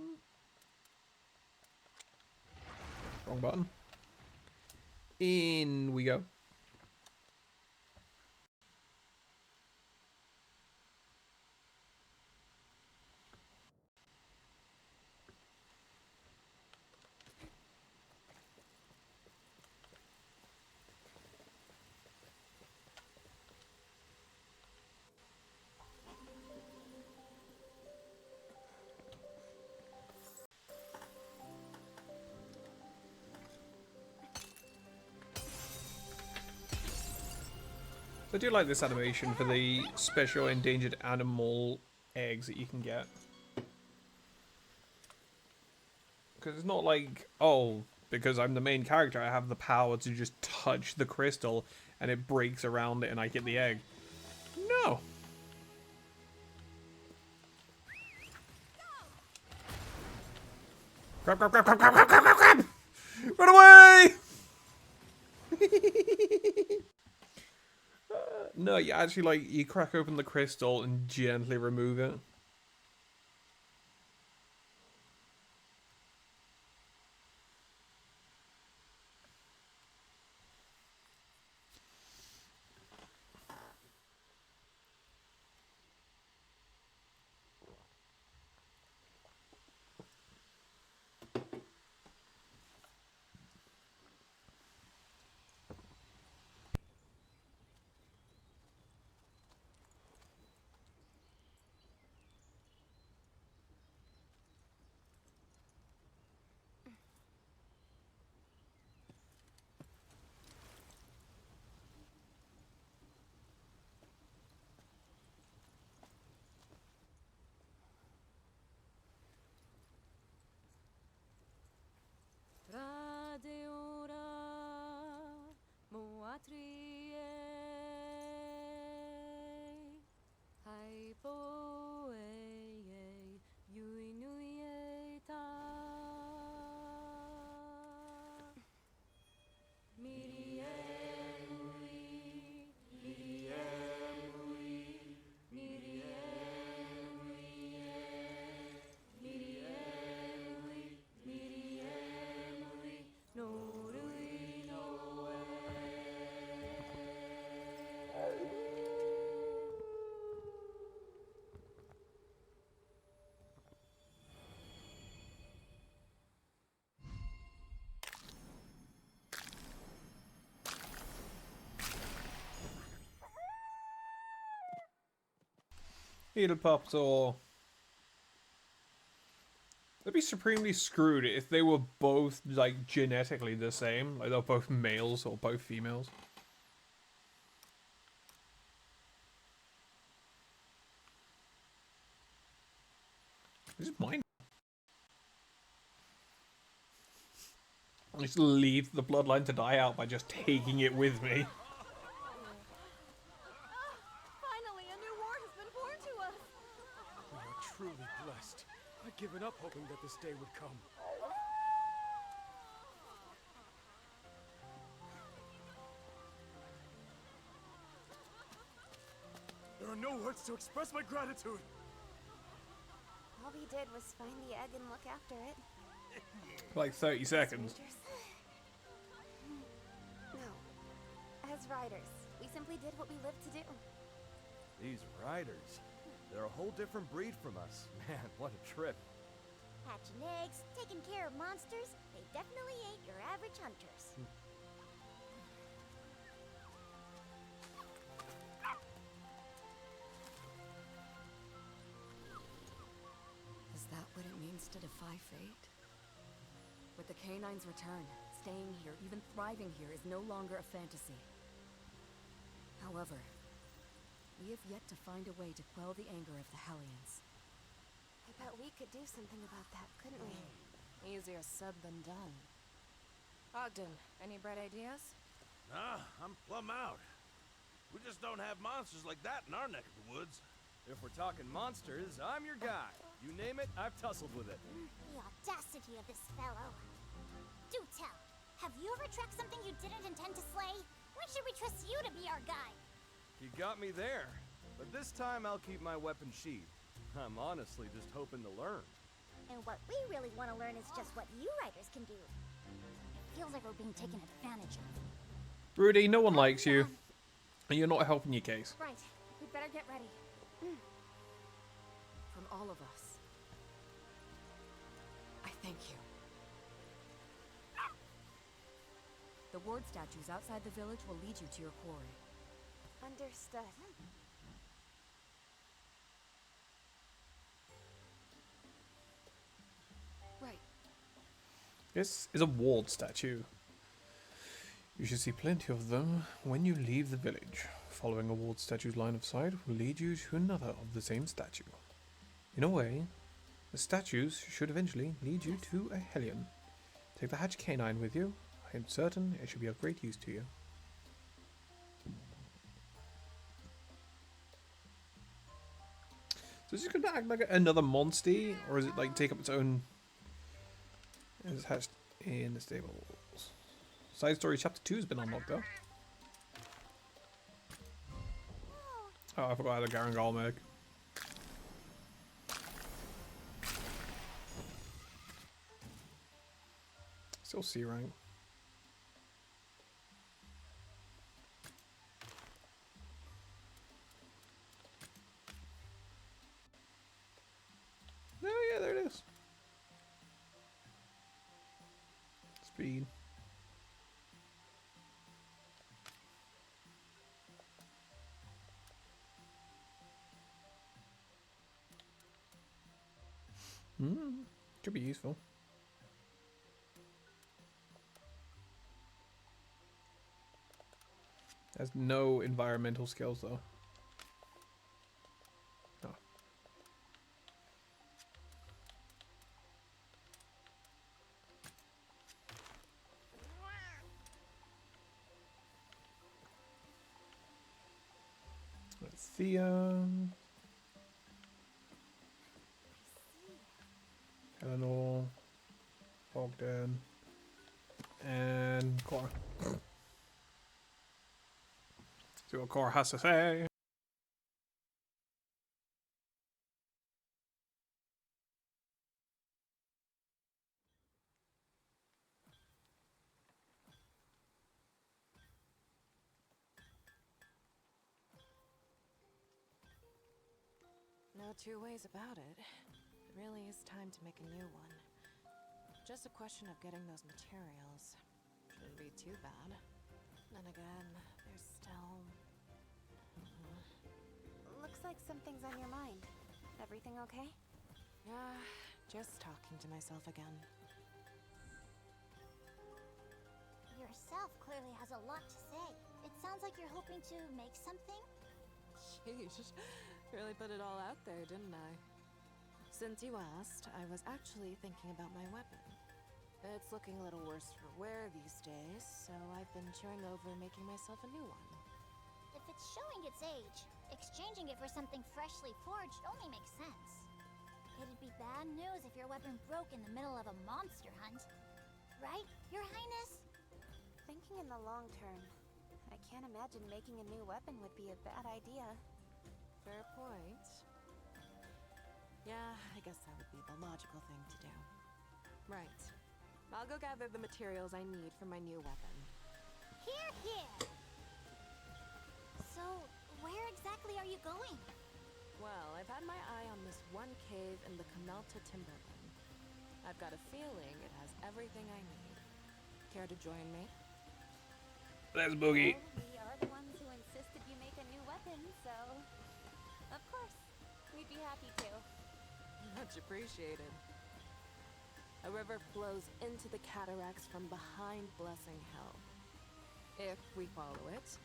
Wrong button. In we go. I do like this animation for the special endangered animal eggs that you can get. Because it's not like, oh, because I'm the main character, I have the power to just touch the crystal and it breaks around it and I get the egg. No. Grab, grab, grab, grab, grab, grab, grab, grab, grab! Run away! No, you actually, like, you crack open the crystal and gently remove it. Heal pups or... They'd be supremely screwed if they were both, like, genetically the same. Like, they're both males or both females. This is mine. I just leave the bloodline to die out by just taking it with me. Finally, a new war has been born to us! We are truly blessed. I'd given up hoping that this day would come. There are no words to express my gratitude. All we did was find the egg and look after it. Like 30 seconds. No. As riders, we simply did what we lived to do. These riders, they're a whole different breed from us. Man, what a trip. Hatching eggs, taking care of monsters, they definitely ain't your average hunters. Is that what it means to defy fate? With the Canine's return, staying here, even thriving here, is no longer a fantasy. However, we have yet to find a way to quell the anger of the Hellions. I bet we could do something about that, couldn't we? Easier said than done. Ogden, any bright ideas? Nah, I'm plumb out. We just don't have monsters like that in our neck of the woods. If we're talking monsters, I'm your guy. You name it, I've tussled with it. The audacity of this fellow. Do tell, have you ever tracked something you didn't intend to slay? When should we trust you to be our guide? You got me there. But this time I'll keep my weapon sheathed. I'm honestly just hoping to learn. And what we really want to learn is just what you riders can do. It feels like we're being taken advantage of. Rudy, no one likes you. And you're not helping your case. Right. We'd better get ready. From all of us, I thank you. The ward statues outside the village will lead you to your quarry. Understood. Right. This is a ward statue. You should see plenty of them when you leave the village. Following a ward statue's line of sight will lead you to another of the same statue. In a way, the statues should eventually lead you to a Hellion. Take the hatch canine with you. I am certain it should be of great use to you. So is this going to act like another Monstie, or is it like take up its own... It's hatched in the stables. Side story chapter 2 has been unlocked though. Oh, I forgot I had a Garangal meg. Still C rank. Oh yeah, there it is. Speed. Could be useful. Has no environmental skills though. Oh. Let's see. Eleanor, Ogden, and Cora. See what Cora has to say. No two ways about it. It really is time to make a new one. Just a question of getting those materials. Shouldn't be too bad. Then again, there's still... Look Looks like something's on your mind. Everything okay? Just talking to myself again. Yourself clearly has a lot to say. It sounds like you're hoping to make something? Sheesh, really put it all out there, didn't I? Since you asked, I was actually thinking about my weapon. It's looking a little worse for wear these days, so I've been chewing over making myself a new one. If it's showing its age, exchanging it for something freshly forged only makes sense. It'd be bad news if your weapon broke in the middle of a monster hunt. Right, Your Highness? Thinking in the long term, I can't imagine making a new weapon would be a bad idea. Fair point. Yeah, I guess that would be the logical thing to do. Right. I'll go gather the materials I need for my new weapon. Here, here! So, where exactly are you going? Well, I've had my eye on this one cave in the Camelta Timberline. I've got a feeling it has everything I need. Care to join me? Let's boogie. Well, we are the ones who insisted you make a new weapon, so... Of course, we'd be happy to. Much appreciated. A river flows into the cataracts from behind Blessing Hill. If we follow it,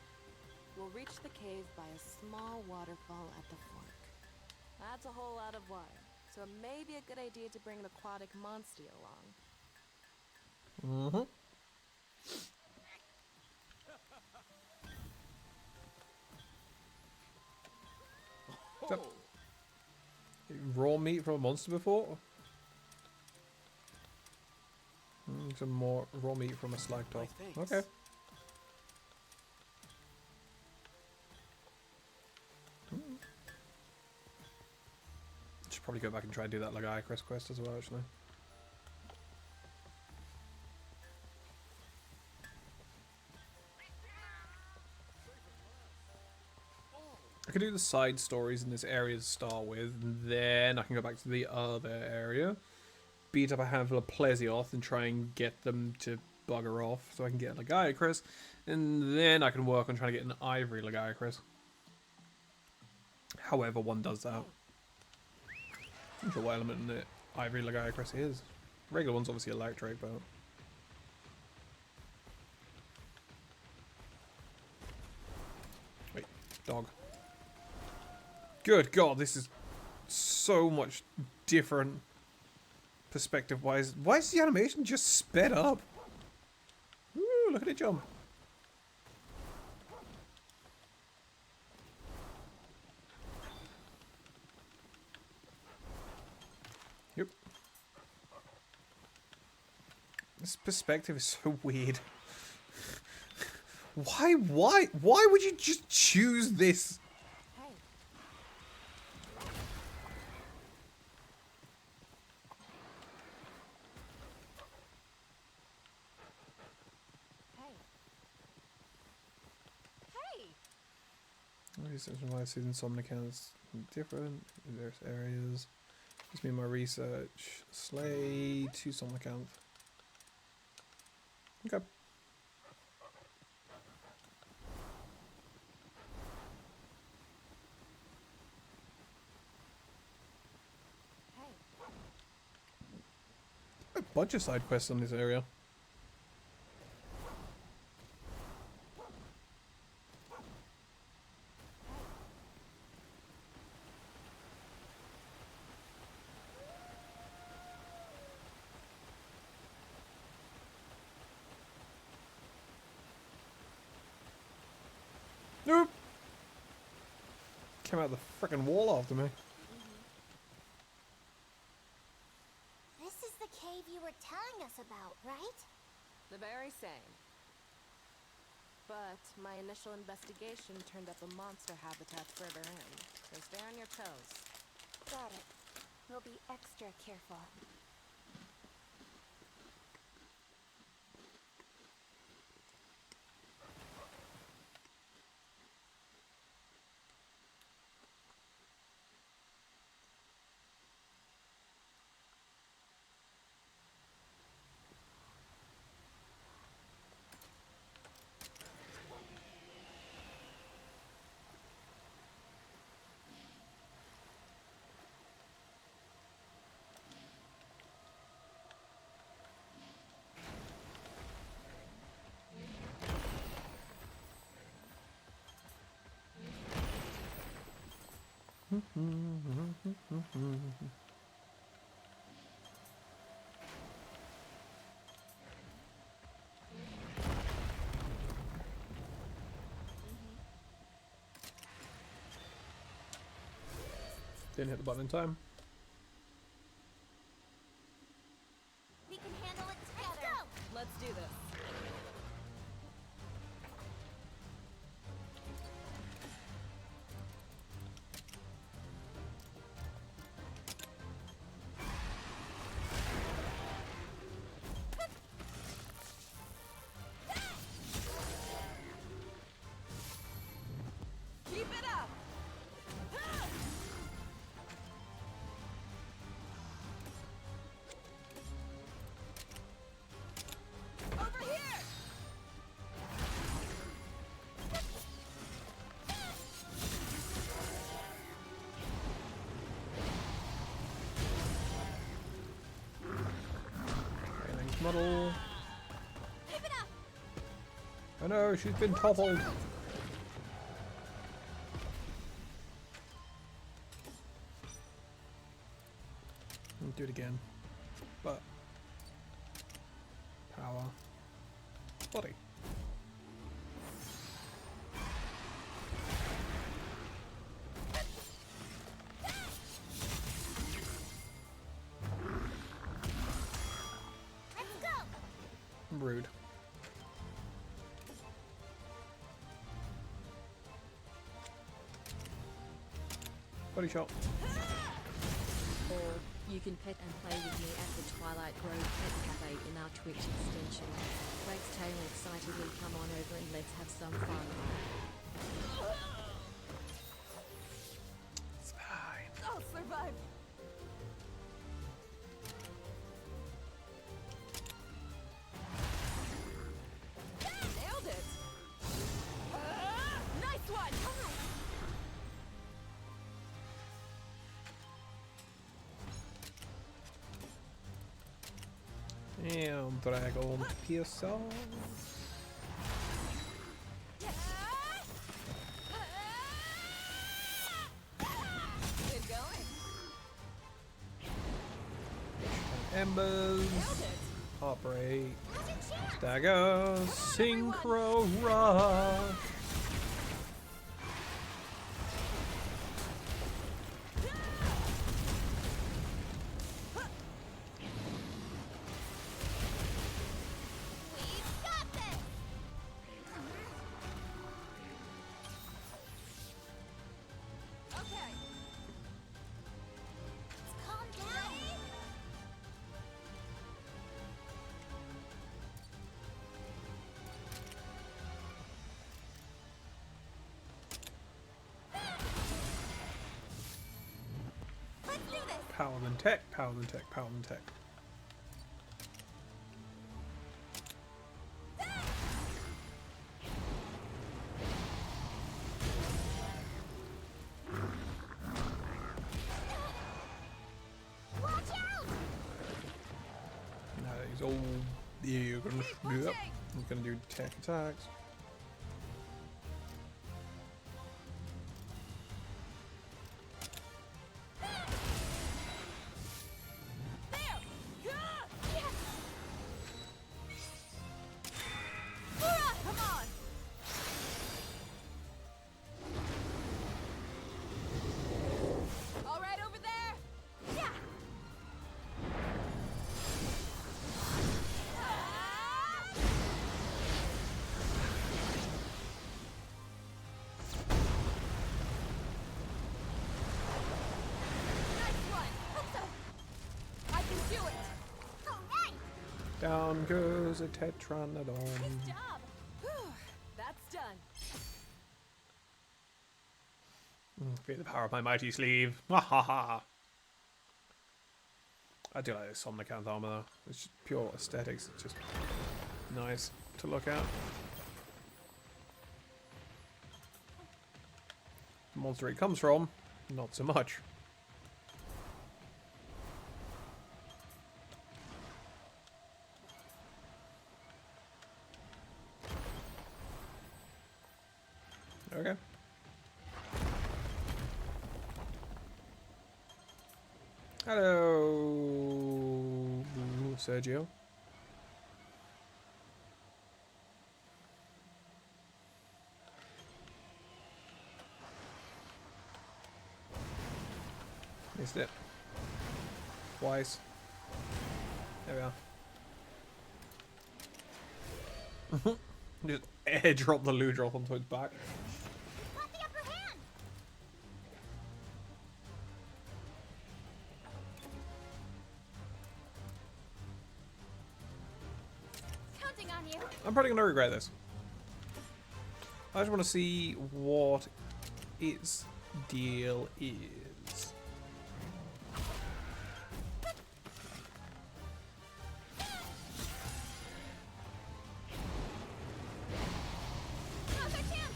we'll reach the cave by a small waterfall at the fork. That's a whole lot of water, so it may be a good idea to bring an aquatic Monstie along. Mm-hmm. Raw meat from a monster before? Some more raw meat from a slag top. Okay. Should probably go back and try and do that like Icarus quest as well, actually. I could do the side stories in this area to start with, and then I can go back to the other area, beat up a handful of Plesioth and try and get them to bugger off so I can get Lagiacrus, and then I can work on trying to get an Ivory Lagiacrus. However one does that. I'm not sure what element in the Ivory Lagiacrus is. Regular one's obviously electric, but... Wait, dog. Good God, this is so much different perspective-wise. Why is the animation just sped up? Woo, look at it jump. Yep. This perspective is so weird. Why would you just choose this? Why season summon accounts different in various areas. Just me and my research. Slay 2 summon accounts. Okay. A bunch of side quests on this area. Nope. Came out the frickin' wall after me. This is the cave you were telling us about, right? The very same. But my initial investigation turned up a monster habitat further in, so stay on your toes. Got it. We'll be extra careful. Didn't hit the button in time. We can handle it together. Let's do this. Keep it up. Over here. Railings model. Keep it up. Oh no, she's been toppled. Do it again. But power. Body. Let's go. Rude. Body shot. Or you can pet and play with me at the Twilight Grove Pet Cafe in our Twitch extension. Rex Tail excitedly come on over and let's have some fun. It's fine. I'll survive. Nailed it. Nice one. And Dragon Piercer. Good going. Embers. Nailed it. Heartbreak. Now's your chance. Dagger. Synchro Rush. We've got this. Okay. Let's calm down. Let's do this. Power than tech. Power than tech. Power than tech. Watch out. No, he's all. Yeah, you're gonna do that. He's gonna do tech attacks. There. Yes. Hoorah! Come on. All right over there. Yeah. Nice one. Hope so. I can do it. All right. Down goes a Tetranodon. Nice job. Whew. That's done. Feel the power of my mighty sleeve. Ha ha ha. I do like this Somnicanth armor though. It's just pure aesthetics. It's just nice to look at. The monster it comes from, not so much. Okay. Hello, Sergio. Missed it. Twice. There we are. Just airdrop the loot drop onto its back. Got the upper hand. Counting on you. I'm probably gonna regret this. I just want to see what its deal is. Now's our chance.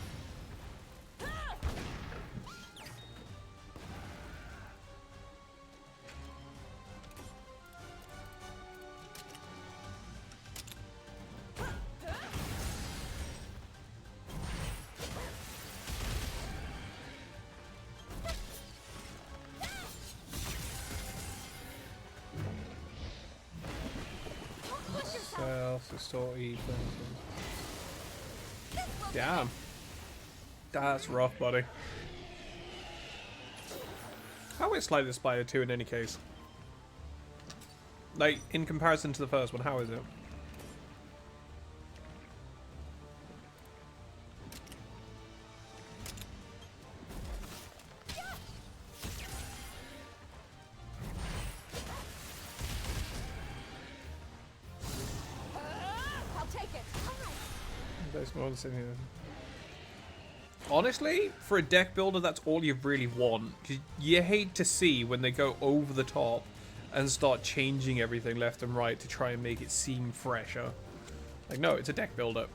Self-restore E. Damn. That's rough, buddy. How is Slay the Spire 2 in any case? Like, in comparison to the first one, how is it? I'll take it. There's more than here. Honestly, for a deck builder, that's all you really want. 'Cause you hate to see when they go over the top and start changing everything left and right to try and make it seem fresher. Like, no, it's a deck builder.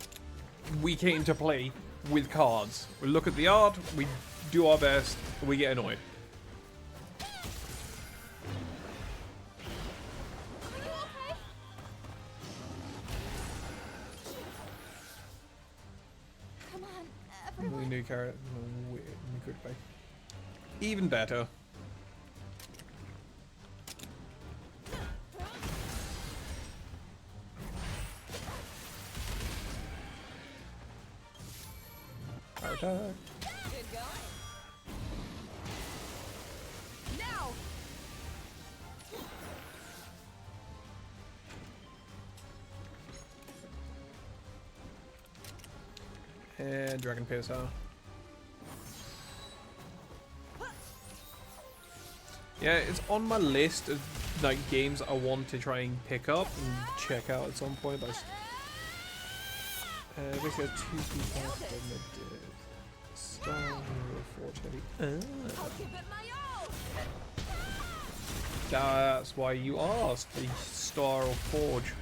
We came to play with cards. We look at the art, we do our best, we get annoyed. Come on, We everyone. new carrot in a good way. Even better. Power attack. Good going. Now. And Dragon Piercer. Yeah, it's on my list of like games I want to try and pick up and check out at some point. But basically, has 2 people from the Star Forge Heavy. I'll give it my all. That's why you asked the Star of Forge.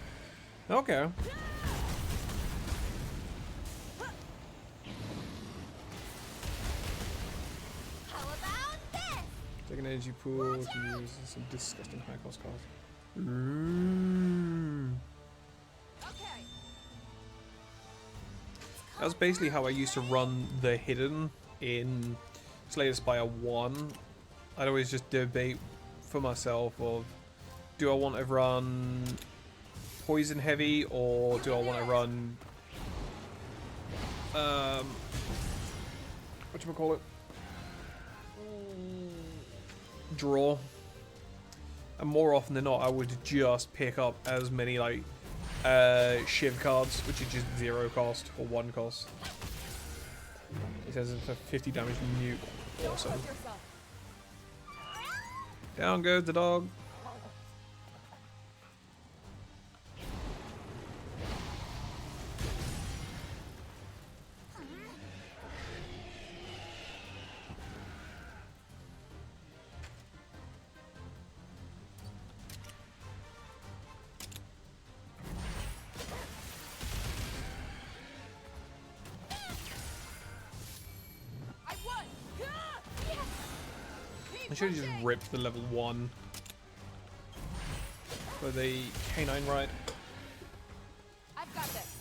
Okay. How about this? Take an energy pool to use some disgusting high cost cards. Okay. That's basically how I used to run the hidden in Slay the Spire 1. I'd always just debate for myself of, do I want to run poison heavy or do I want to run whatchamacallit? Draw. And more often than not I would just pick up as many like Shiv cards, which is just 0 cost or 1 cost. It says it's a 50 damage nuke. Awesome. Down goes the dog. I should have just ripped the level 1 for the canine ride. I've got this.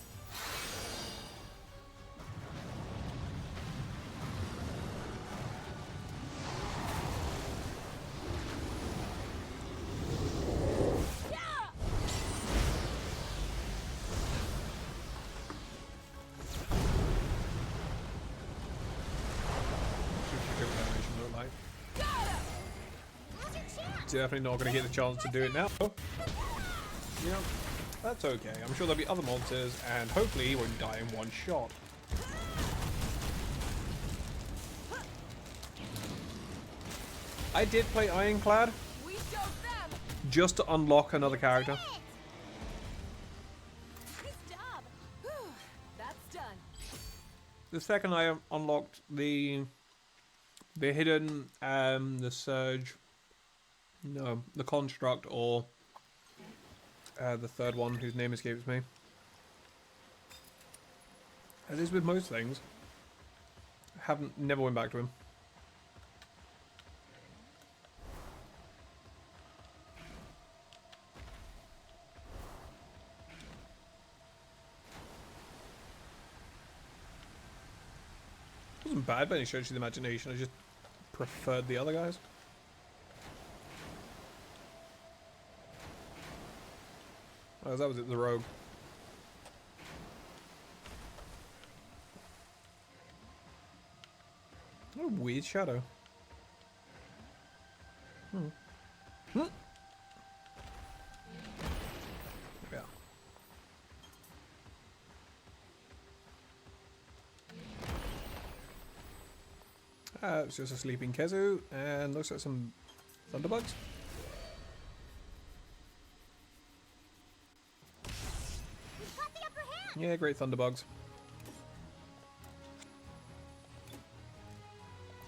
Definitely not going to get the chance to do it now. Yeah, that's okay. I'm sure there'll be other monsters, and hopefully he won't die in one shot. I did play Ironclad just to unlock another character. That's done. The second I unlocked the hidden, the surge, no, the construct, or the third one whose name escapes me. As is with most things, never went back to him. Wasn't bad by any stretch of the imagination. I just preferred the other guys. Oh, that was it, the rogue. What a weird shadow. Yeah. It's just a sleeping Kezu, and looks like some thunderbugs. Yeah, great thunderbugs.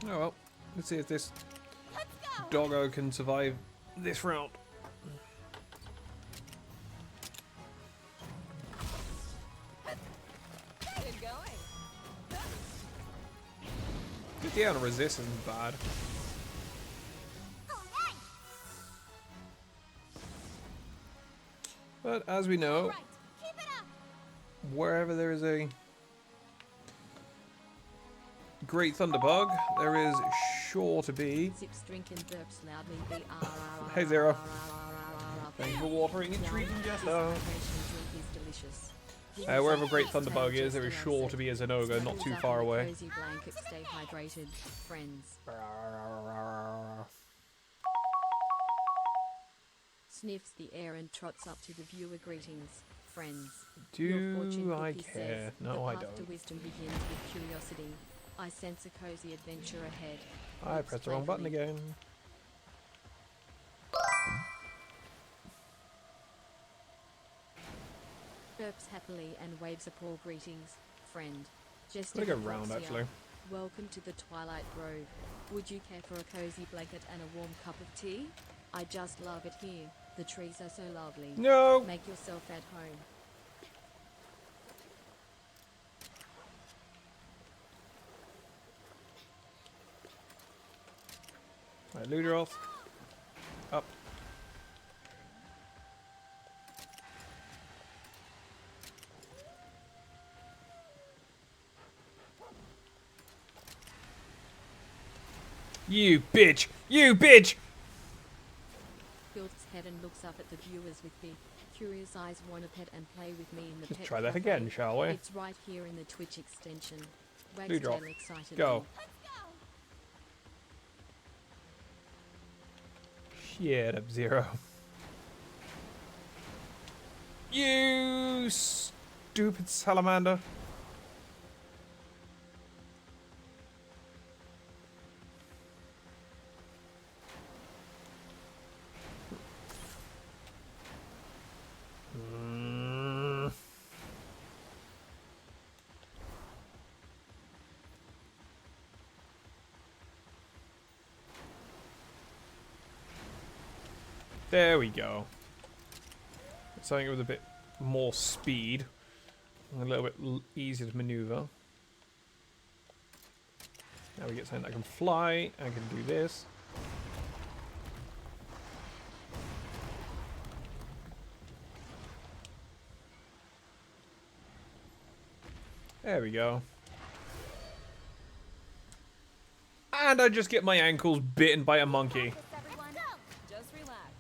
Oh well, let's see if this doggo can survive this round. Good going. The amount of resist isn't bad. But as we know, wherever there is a great thunderbug, there is sure to be. Sips, drink, and burps loudly. Hey Zero. Thank you for watering and treating Jester. Wherever great thunderbug is, there is sure to be a Zenoga not too far away. Cozy blanket, stay hydrated, friends. Sniffs the air and trots up to the viewer. Greetings, friends. Your fortune Do I cookie care? says, No, the I path to don't. wisdom begins with curiosity. I sense a cozy adventure ahead. I pressed the wrong button again. Burps happily and waves a paw. Greetings, friend. Just Let's go round, actually. Welcome to the Twilight Grove. Would you care for a cozy blanket and a warm cup of tea? I just love it here. The trees are so lovely. No! Make yourself at home. Right, Luderoth. Up. You bitch! You bitch! Tilts head and looks up at the viewers with big, curious eyes. Want to pet and play with me in the Let's pet try that cafe? again, shall we? It's right here in the Twitch extension. Wags Ludroth, tail excitedly. go. Shit, Up-Zero. You stupid salamander. There we go. Something with a bit more speed. A little bit easier to maneuver. Now we get something that can fly and can do this. There we go. And I just get my ankles bitten by a monkey. Just relax.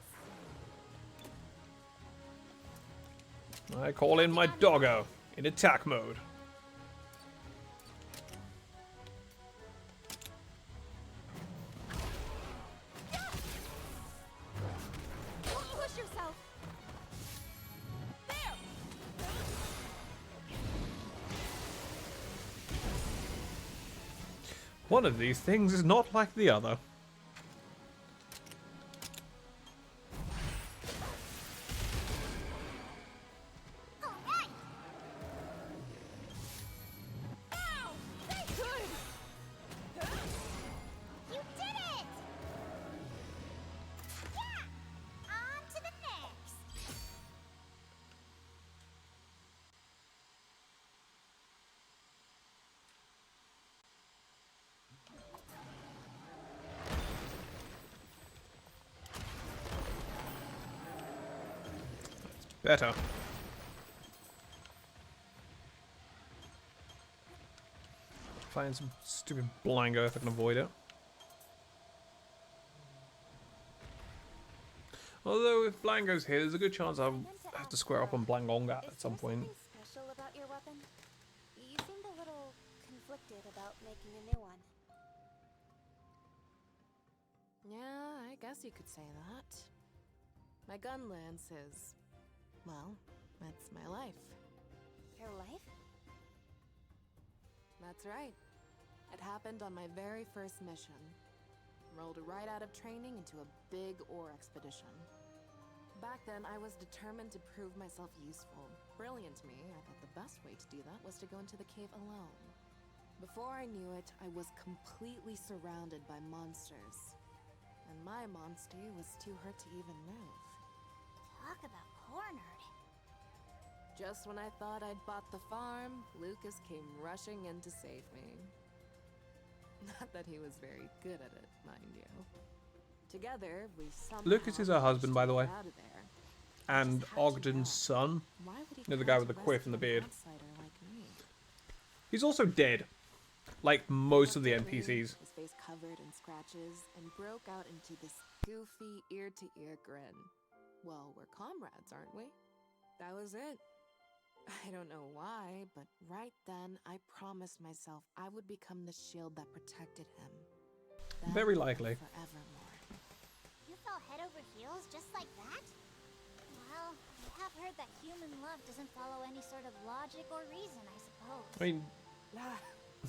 I call in my doggo in attack mode. yourself. One of these things is not like the other. Better. Find some stupid blango if I can avoid it. Although if Blango's here, there's a good chance I'll have to square up on Blangonga at some point. Is there something special about your weapon? You seemed a little conflicted about making a new one. Yeah, I guess you could say that. My gun lance is, well, that's my life. Your life? That's right. It happened on my very first mission. Rolled right out of training into a big ore expedition. Back then, I was determined to prove myself useful. Brilliant me, I thought the best way to do that was to go into the cave alone. Before I knew it, I was completely surrounded by monsters. And my Monstie was too hurt to even move. Talk about cornered. Just when I thought I'd bought the farm, Lucas came rushing in to save me. Not that he was very good at it, mind you. Together, we somehow Lucas is her husband, by the way. out of there. And Just how'd you Ogden's know? son. Why would he You know, the come guy to with the quiff and the rescue an beard. outsider like me? He's also dead. Like most of the Looked at me, NPCs. His face covered in scratches, and broke out into this goofy, ear-to-ear grin. Well, we're comrades, aren't we? That was it. I don't know why, but right then I promised myself I would become the shield that protected him. Then Very likely. Forevermore. You fell head over heels just like that? Well, I have heard that human love doesn't follow any sort of logic or reason, I suppose. I mean,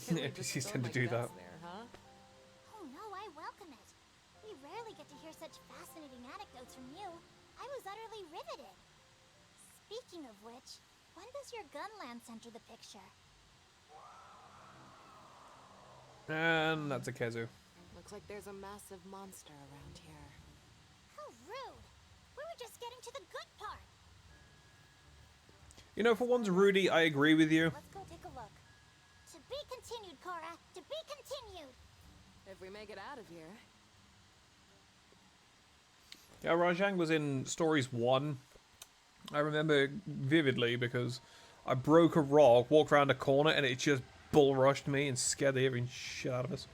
Really just NPCs spilled tend to my do that. guts there, huh? Oh no, I welcome it. We rarely get to hear such fascinating anecdotes from you. I was utterly riveted. Speaking of which, when does your gun lance enter the picture? and that's a Kezu. Looks like there's a massive monster around here. How rude! We were just getting to the good part. You know, for once, Rudy, I agree with you. Let's go take a look. To be continued, Cora. To be continued. If we make it out of here. Yeah, Rajang was in Stories 1. I remember vividly because I broke a rock, walked around a corner, and it just bull rushed me and scared the living shit out of us.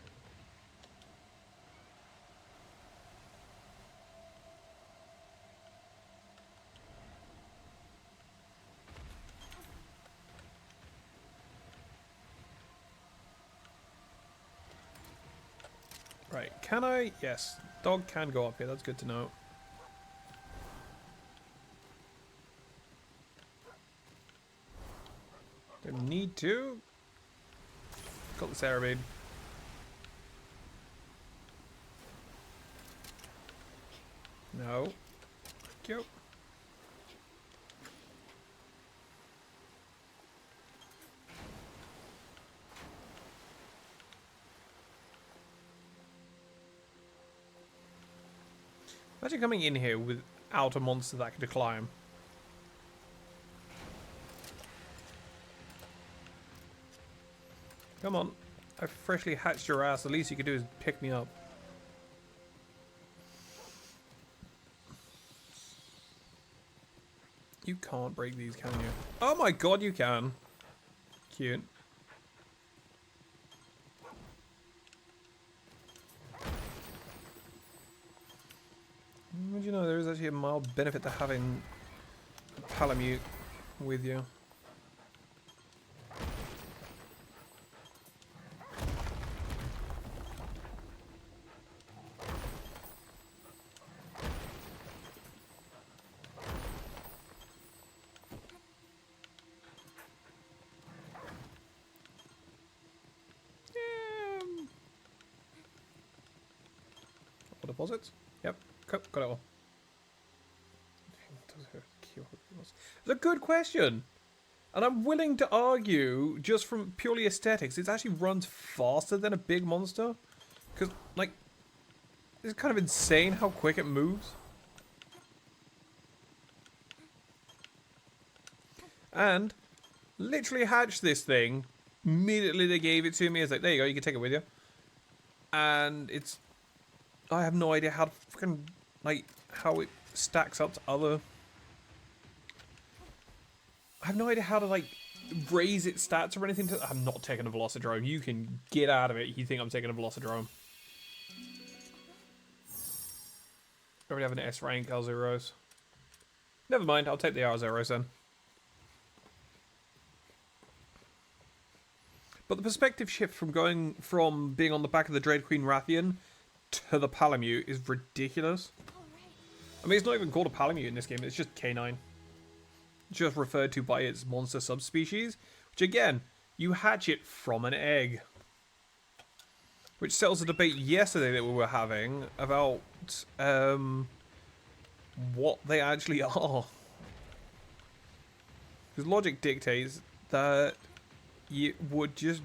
Right, can I? Yes, dog can go up here, that's good to know. Don't need to. Got this airblade. No. Thank you. Imagine coming in here without a monster that could climb. Come on. I freshly hatched your ass. The least you could do is pick me up. You can't break these, can you? Oh my god, you can. Cute. Would you know there is actually a mild benefit to having a Palamute with you? deposits? Yep, got it all. It's a good question. And I'm willing to argue, just from purely aesthetics, it actually runs faster than a big monster. Because, like, it's kind of insane how quick it moves. And literally hatched this thing. Immediately they gave it to me. It's like, there you go, you can take it with you. And it's... I have no idea how to fucking... like, how it stacks up to other... I have no idea how to, like, raise its stats or anything. I'm not taking a Velocidrome. You can get out of it. You think I'm taking a Velocidrome. I already have an S rank R0s. Never mind. I'll take the R0s then. But the perspective shift from going from being on the back of the Dread Queen Rathian to the Palamute is ridiculous. I mean, it's not even called a Palamute in this game. It's just Canine. Just referred to by its monster subspecies, which again, you hatch it from an egg. Which settles a debate yesterday that we were having about what they actually are. Because logic dictates that you would just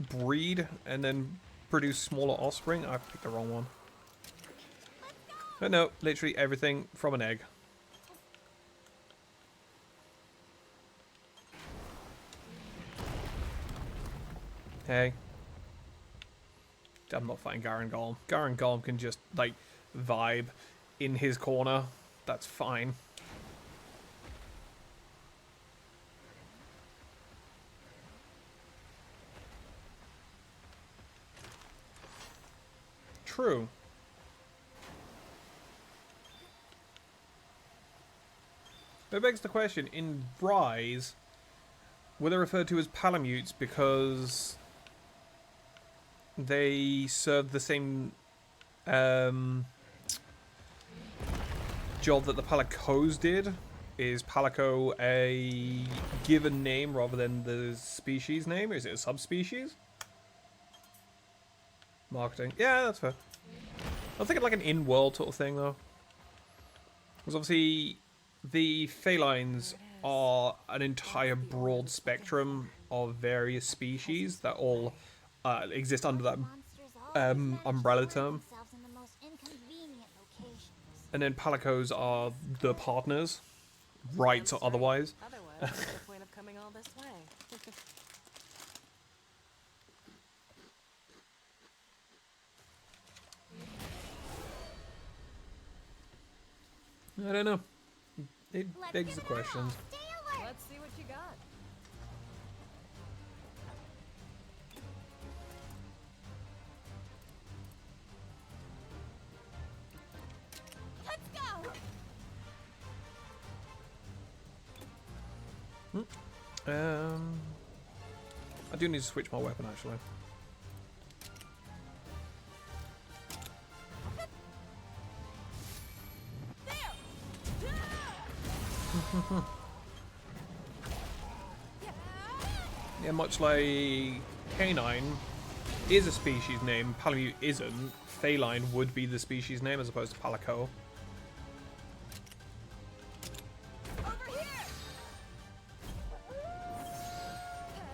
breed and then produce smaller offspring. I picked the wrong one. But no, literally everything from an egg. Hey. I'm not fighting Garen Golem. Garen Golem can just, like, vibe in his corner. That's fine. True. That begs the question, in Rise, were they referred to as Palamutes because they serve the same job that the Palicos did? Is Palico a given name rather than the species name? Or is it a subspecies? Marketing. Yeah, that's fair. I'm thinking like an in-world sort of thing, though. Because obviously, the felines are an entire broad spectrum of various species that all exist under that umbrella term. And then Palicos are the partners, rights or otherwise. Otherwise, what's the point of coming all this way? I don't know. It begs the questions. Let's see what you got. Let's go! I do need to switch my weapon, actually. Yeah, much like Canine is a species name, Palamute isn't. Feline would be the species name as opposed to Palico.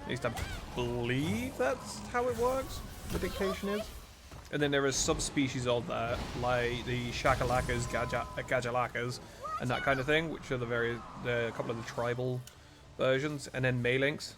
At least I believe that's how it works, the dictation is. And then there are subspecies of that, like the Shakalakas, Gajalakas, and that kind of thing, which are a couple of the tribal versions, and then Malinks.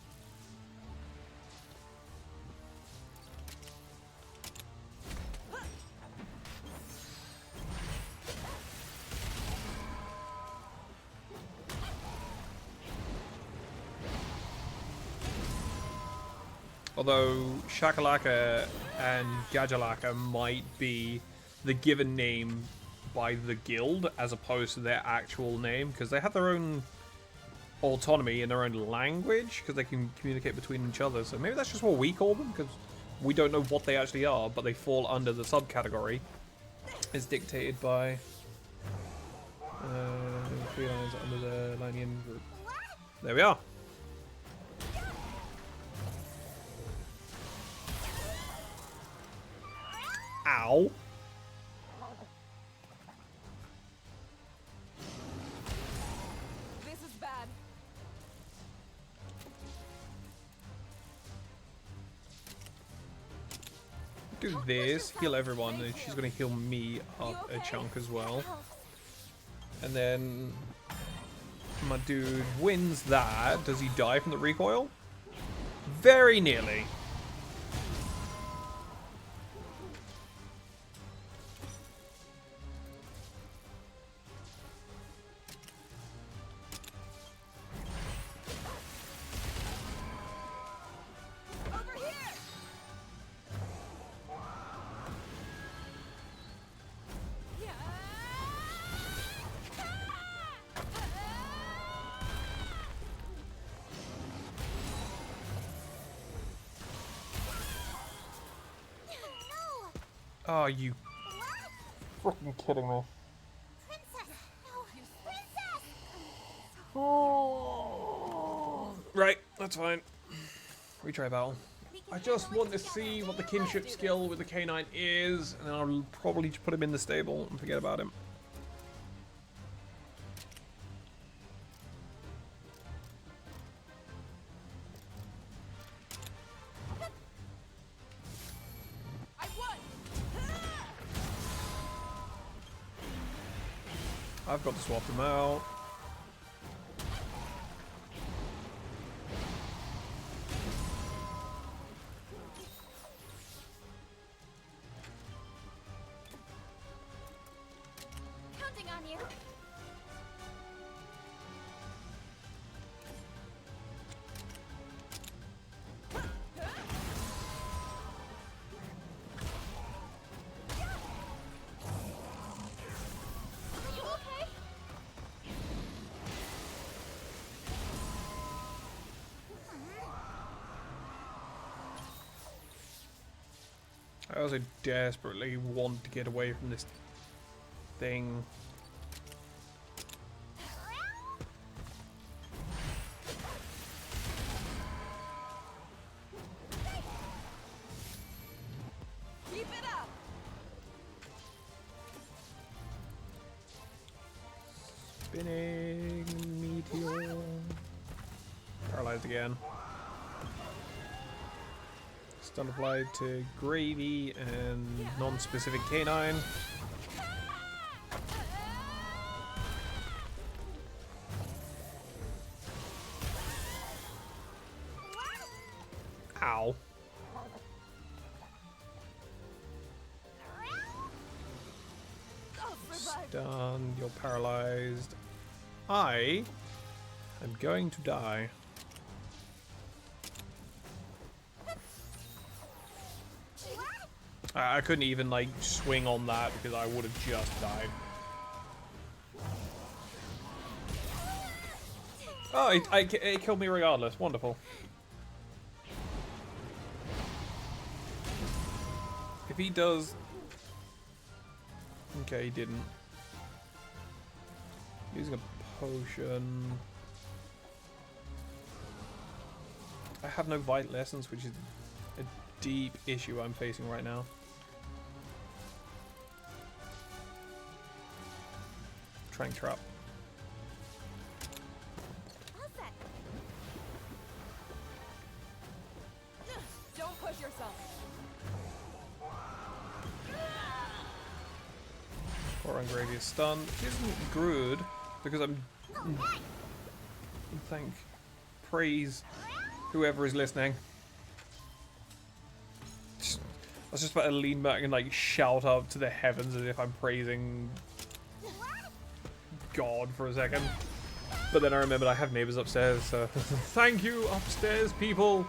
Although Shakalaka and Gajalaka might be the given name by the guild as opposed to their actual name, because they have their own autonomy in their own language, because they can communicate between each other. So maybe that's just what we call them, because we don't know what they actually are, but they fall under the subcategory as dictated by felines under the Lanian group. There we are. Ow. do this, heal everyone, and she's gonna heal me up a chunk as well. And then my dude wins that. Does he die from the recoil? Very nearly. Oh, you freaking kidding me. Princess! No! Princess! Oh. Right, that's fine. Retry battle. I just want to see what the kinship skill with the K9 is, and then I'll probably just put him in the stable and forget about him. I've got to swap them out. Counting on you. Are you okay? I also desperately want to get away from this thing. Keep it up. Spinning meteor. Paralyzed again. Stun applied to Gravy and non-specific K9. Ow. Stunned, you're paralyzed. I am going to die. I couldn't even like swing on that because I would have just died. Oh, it killed me regardless. Wonderful. If he does... Okay, he didn't. Using a potion. I have no Vital Essence, which is a deep issue I'm facing right now. Trank Trap. Don't push yourself. Or Gravy is stunned, which isn't good because I'm praise whoever is listening. I was just about to lean back and like shout up to the heavens as if I'm praising God for a second. But then I remembered I have neighbors upstairs, so thank you upstairs people.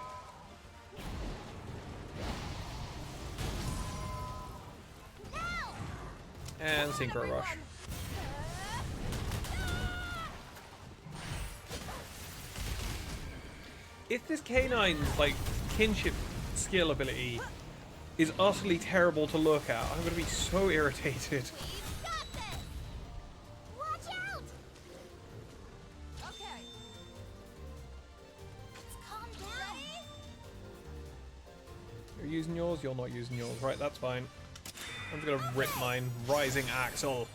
And Synchro Rush. If this K9's like kinship skill ability is utterly terrible to look at, I'm gonna be so irritated. Watch out! Okay. Let's calm down. You're using yours, you're not using yours. Right, that's fine. I'm just gonna rip mine. Rising Axle.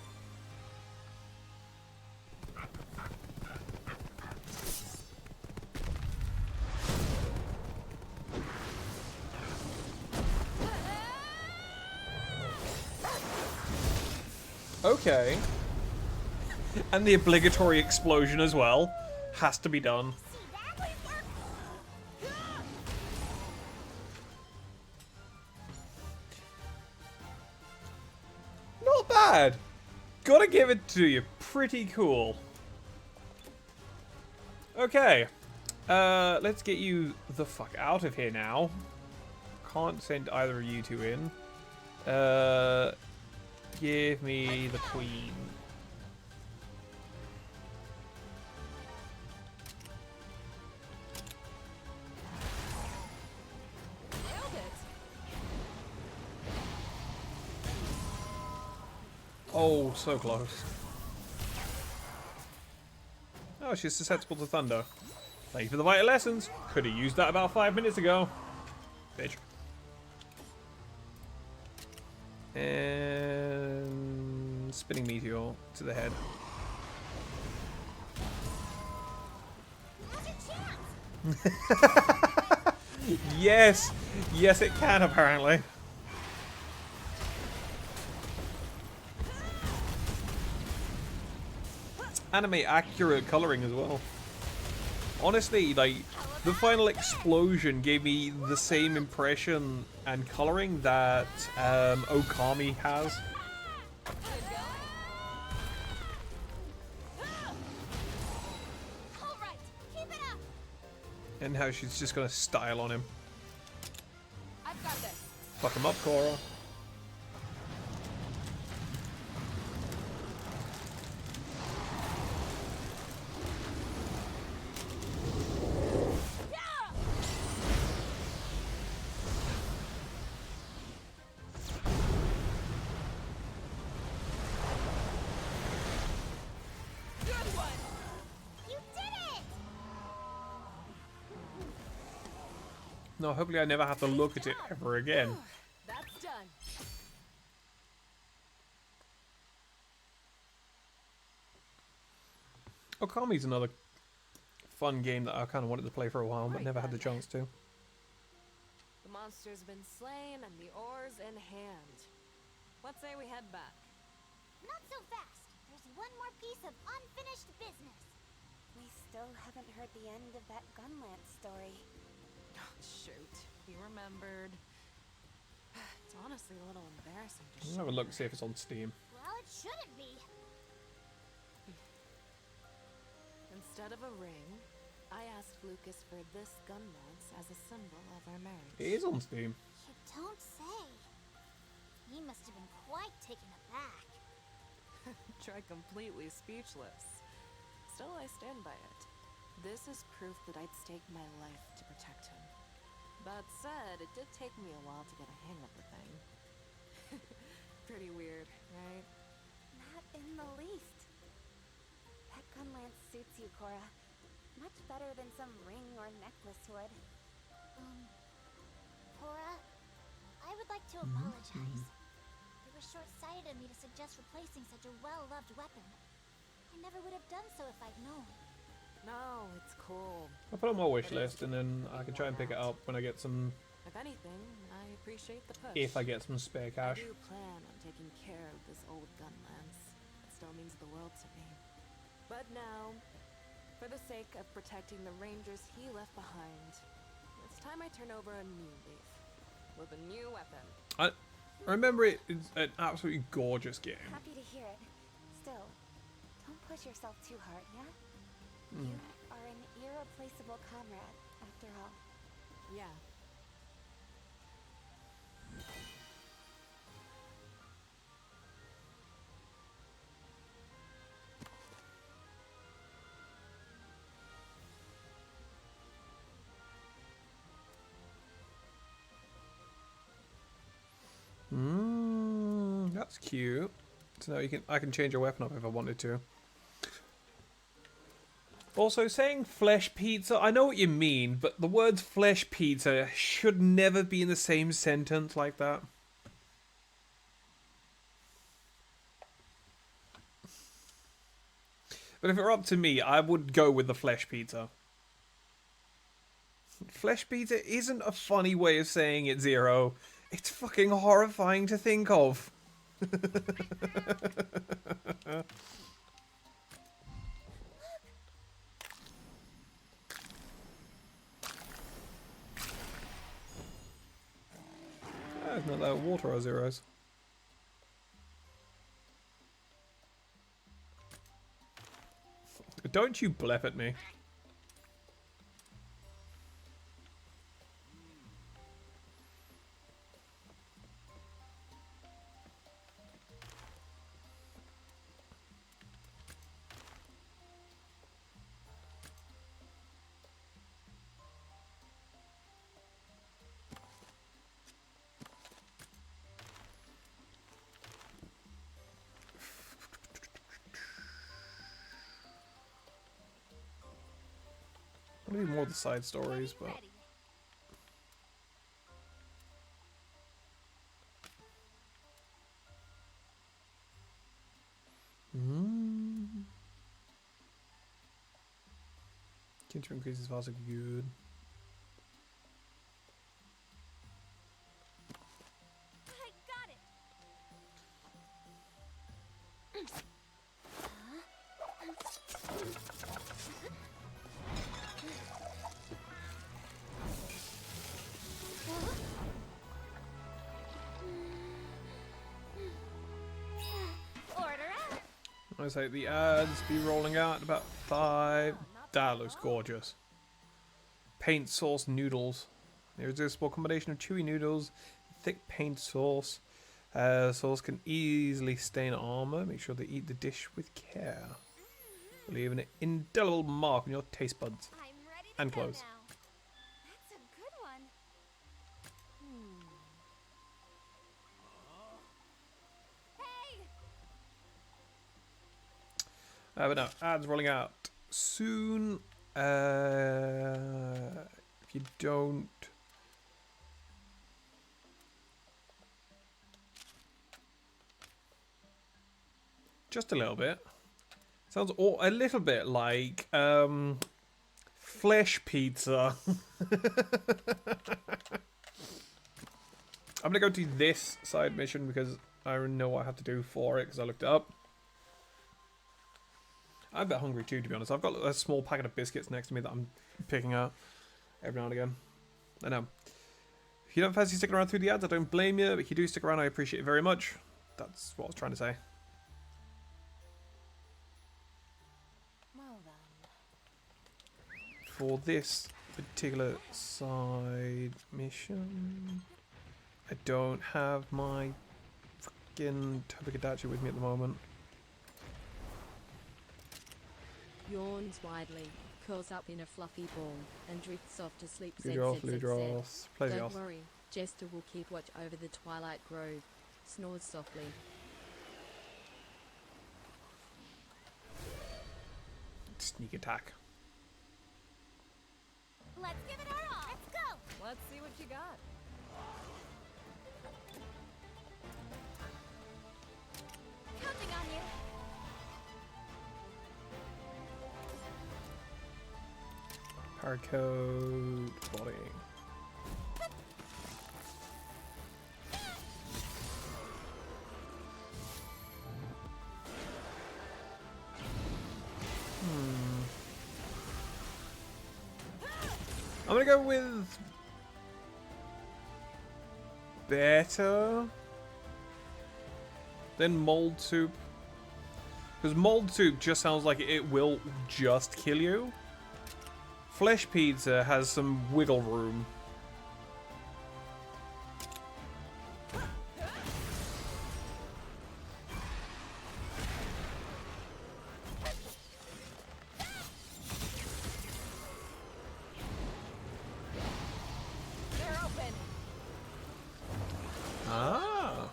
Okay. And the obligatory explosion as well. Has to be done. Not bad. Gotta give it to you. Pretty cool. Okay. Let's get you the fuck out of here now. Can't send either of you two in. Give me the queen. Oh, so close. Oh, she's susceptible to thunder. Thank you for the vital lessons. Could have used that about 5 minutes ago. Bitch. And spinning meteor to the head. Yes! Yes, it can, apparently. Anime accurate coloring as well. Honestly, like, the final explosion gave me the same impression and coloring that Okami has. And how she's just gonna style on him. I've got this. Fuck him up, Cora. No, hopefully I never have to look at it ever again. That's done. Okami's another fun game that I kind of wanted to play for a while, but never had the chance to. The monster's been slain and the oars in hand. What say we head back? Not so fast. There's one more piece of unfinished business. We still haven't heard the end of that Gunlance story. Shoot, you remembered. It's honestly a little embarrassing to Let's show. have a look, see if it's on Steam. Well, it shouldn't be. Instead of a ring, I asked Lucas for this Gunlance as a symbol of our marriage. It is on Steam. You don't say. He must have been quite taken aback. Try completely speechless. Still, I stand by it. This is proof that I'd stake my life to protect him. That said, it did take me a while to get a hang of the thing. Pretty weird, right? Not in the least. That Gunlance suits you, Cora. Much better than some ring or necklace would. Cora, I would like to apologize. It was short-sighted of me to suggest replacing such a well-loved weapon. I never would have done so if I'd known. No, it's cool. I'll put it on my wish list and then I can try and pick it up when I get some... If anything, I appreciate the push. If I get some spare cash. I do plan on taking care of this old Gunlance. It still means the world to me. But now, for the sake of protecting the rangers he left behind, it's time I turn over a new leaf. With a new weapon. I remember it's an absolutely gorgeous game. Happy to hear it. Still, don't push yourself too hard, yeah? You are an irreplaceable comrade, after all. Yeah. That's cute. So now I can change your weapon up if I wanted to. Also, saying flesh pizza, I know what you mean, but the words flesh pizza should never be in the same sentence like that. But if it were up to me, I would go with the flesh pizza. Flesh pizza isn't a funny way of saying it, Zero. It's fucking horrifying to think of. It's not that water or zeros. Don't you blep at me. I need more of the side stories, but... Continue to increase his velocity, good. I got it. Order out. I say the ads be rolling out in about 5. That looks gorgeous. Paint sauce noodles. The irresistible combination of chewy noodles, thick paint sauce. Sauce can easily stain armor. Make sure they eat the dish with care. Leave an indelible mark on your taste buds I'm ready to and go clothes. now. That's a good one. Hey! But no, ads rolling out soon. If you don't... Just a little bit. Sounds a little bit like flesh pizza. I'm gonna go do this side mission because I know what I have to do for it because I looked it up. I'm a bit hungry too, to be honest. I've got a small packet of biscuits next to me that I'm picking up every now and again. I know. If you don't fancy sticking around through the ads, I don't blame you. But if you do stick around, I appreciate it very much. That's what I was trying to say. Well then. For this particular side mission, I don't have my freaking Tobikadachi with me at the moment. Yawns widely, curls up in a fluffy ball, and drifts off to sleep. Ludros. Don't worry, Jester will keep watch over the Twilight Grove. Snores softly. Sneak attack. Let's give it our all. Let's go. Let's see what you got. Counting on you. Paracoat body. I'm gonna go with better than mold soup, because mold soup just sounds like it will just kill you. Flesh pizza has some wiggle room. They're open. Ah.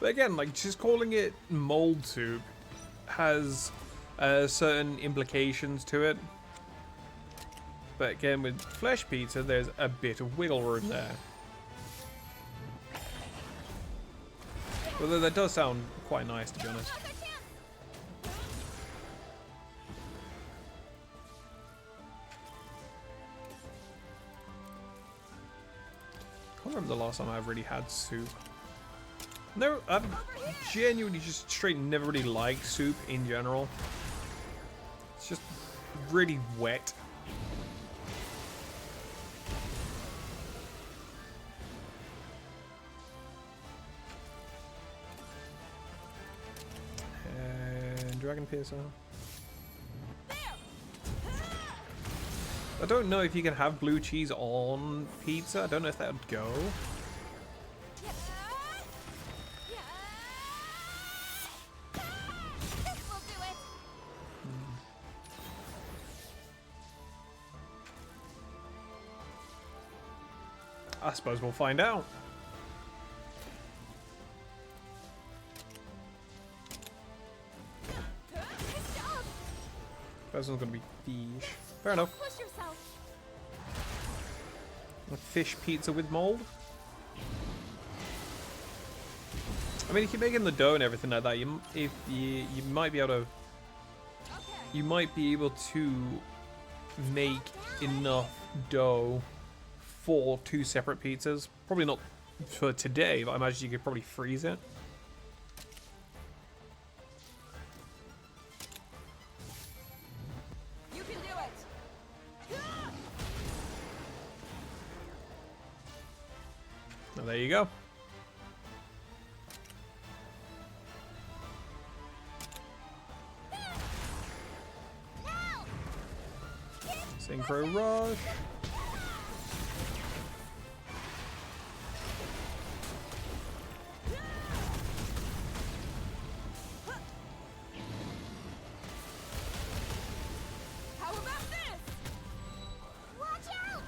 But again, like, just calling it mold soup has certain implications to it. But again, with flesh pizza, there's a bit of wiggle room there. Although that does sound quite nice, to be honest. remember the last time I really had soup. No, I've genuinely just straight never really liked soup in general. It's just really wet. And Dragon Piercer. I don't know if you can have blue cheese on pizza. I don't know if that would go. I suppose we'll find out. First one's gonna be fish. Fair enough. A fish pizza with mold. I mean, if you're making the dough and everything like that, you might be able to make enough dough for 2 separate pizzas. Probably not for today, but I imagine you could probably freeze it. You can do it. Well, there you go. Synchro rush. How about this? Watch out!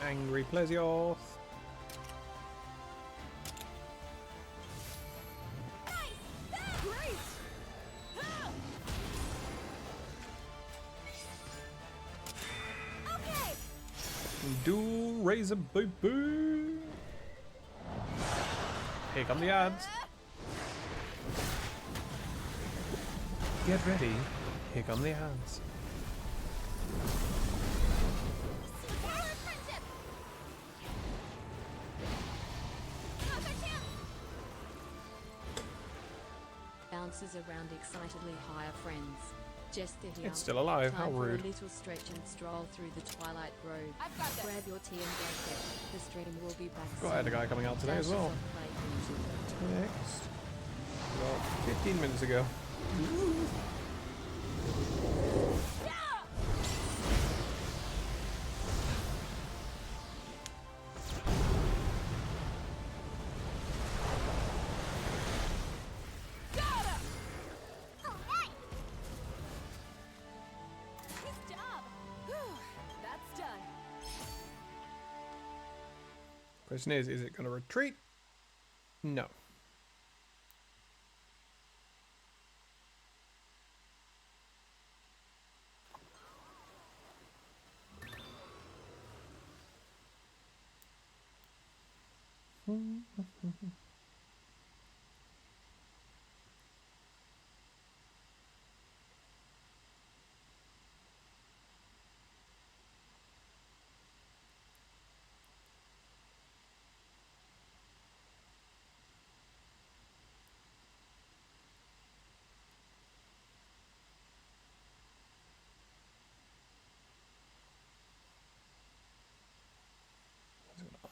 Angry Plesioth. Great! Okay! Dual Razor baby. Here come the ads. Get ready. Here come the ads. Power friendship! Now's our chance! Bounces around excitedly higher friends. Jester here. It's still alive. How Time for rude. a little stretch and stroll through the twilight grove. I've got this. Grab your tea and blanket. The stream will be back Oh, I had a guy coming out today as well. Next. Next. Well, 15 minutes ago. Alright! Good job. That's done. Question is it going to retreat? No.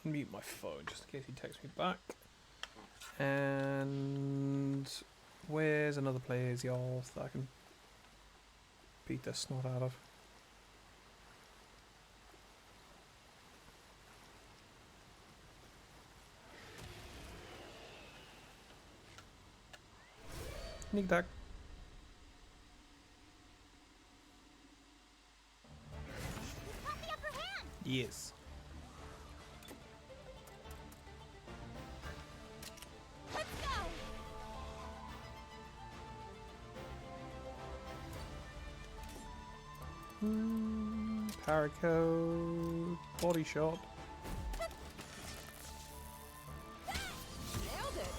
Unmute my phone just in case he texts me back. And where's another player's y'all that I can beat the snot out of? Sneak attack. Got the upper hand! Yes. Let's go! Paracode. Body shot. Nailed it.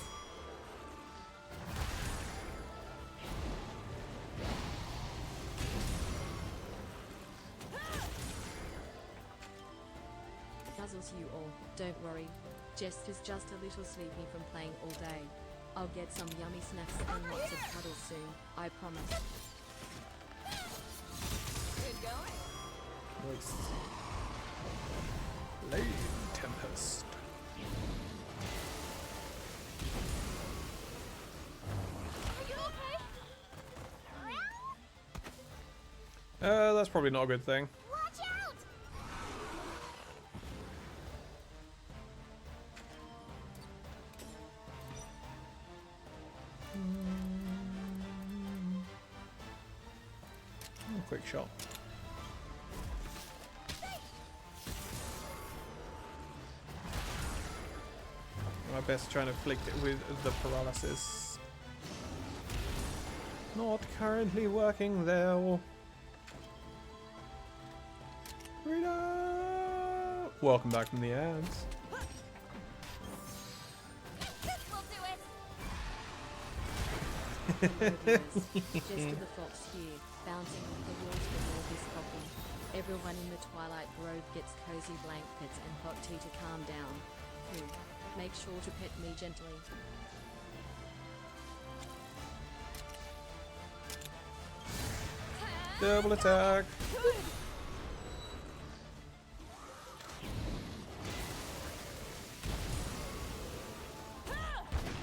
puzzles you all. Don't worry. Jess is just a little sleepy from playing all day. I'll get some yummy snacks and lots of cuddles soon. I promise. Good going. Nice. Flame Tempest. Are you okay? That's probably not a good thing. Watch out! Quick shot. My best trying to afflict it with the paralysis. Not currently working there. Rita! Welcome back from the ads. Just the fox here, bouncing off the walls with all his coffee. Everyone in the Twilight Grove gets cozy blankets and hot tea to calm down. Make sure to pet me gently. Double attack!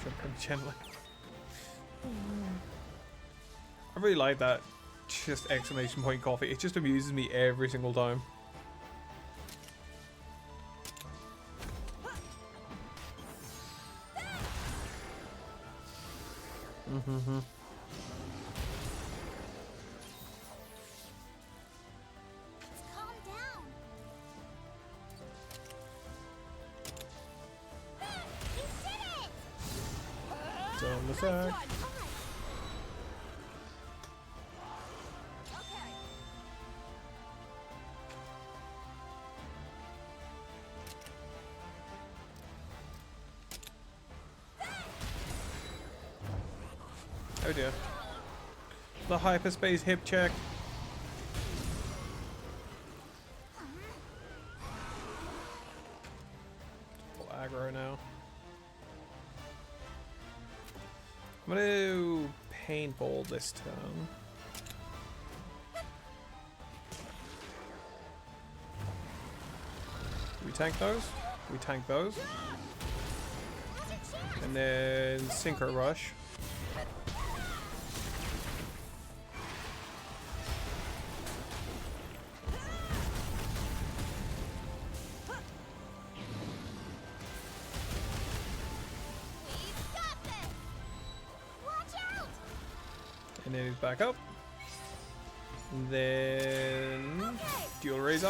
Jump him gently. I really like that. Just exclamation point coffee. It just amuses me every single time. Mm-hmm. Calm down. You did it! Double attack. Oh dear. The hyperspace hip check. Aggro now. I'm gonna do paintball this turn. We tank those. We tank those. And then Synchro Rush. And then he's back up. And then Dual Razor.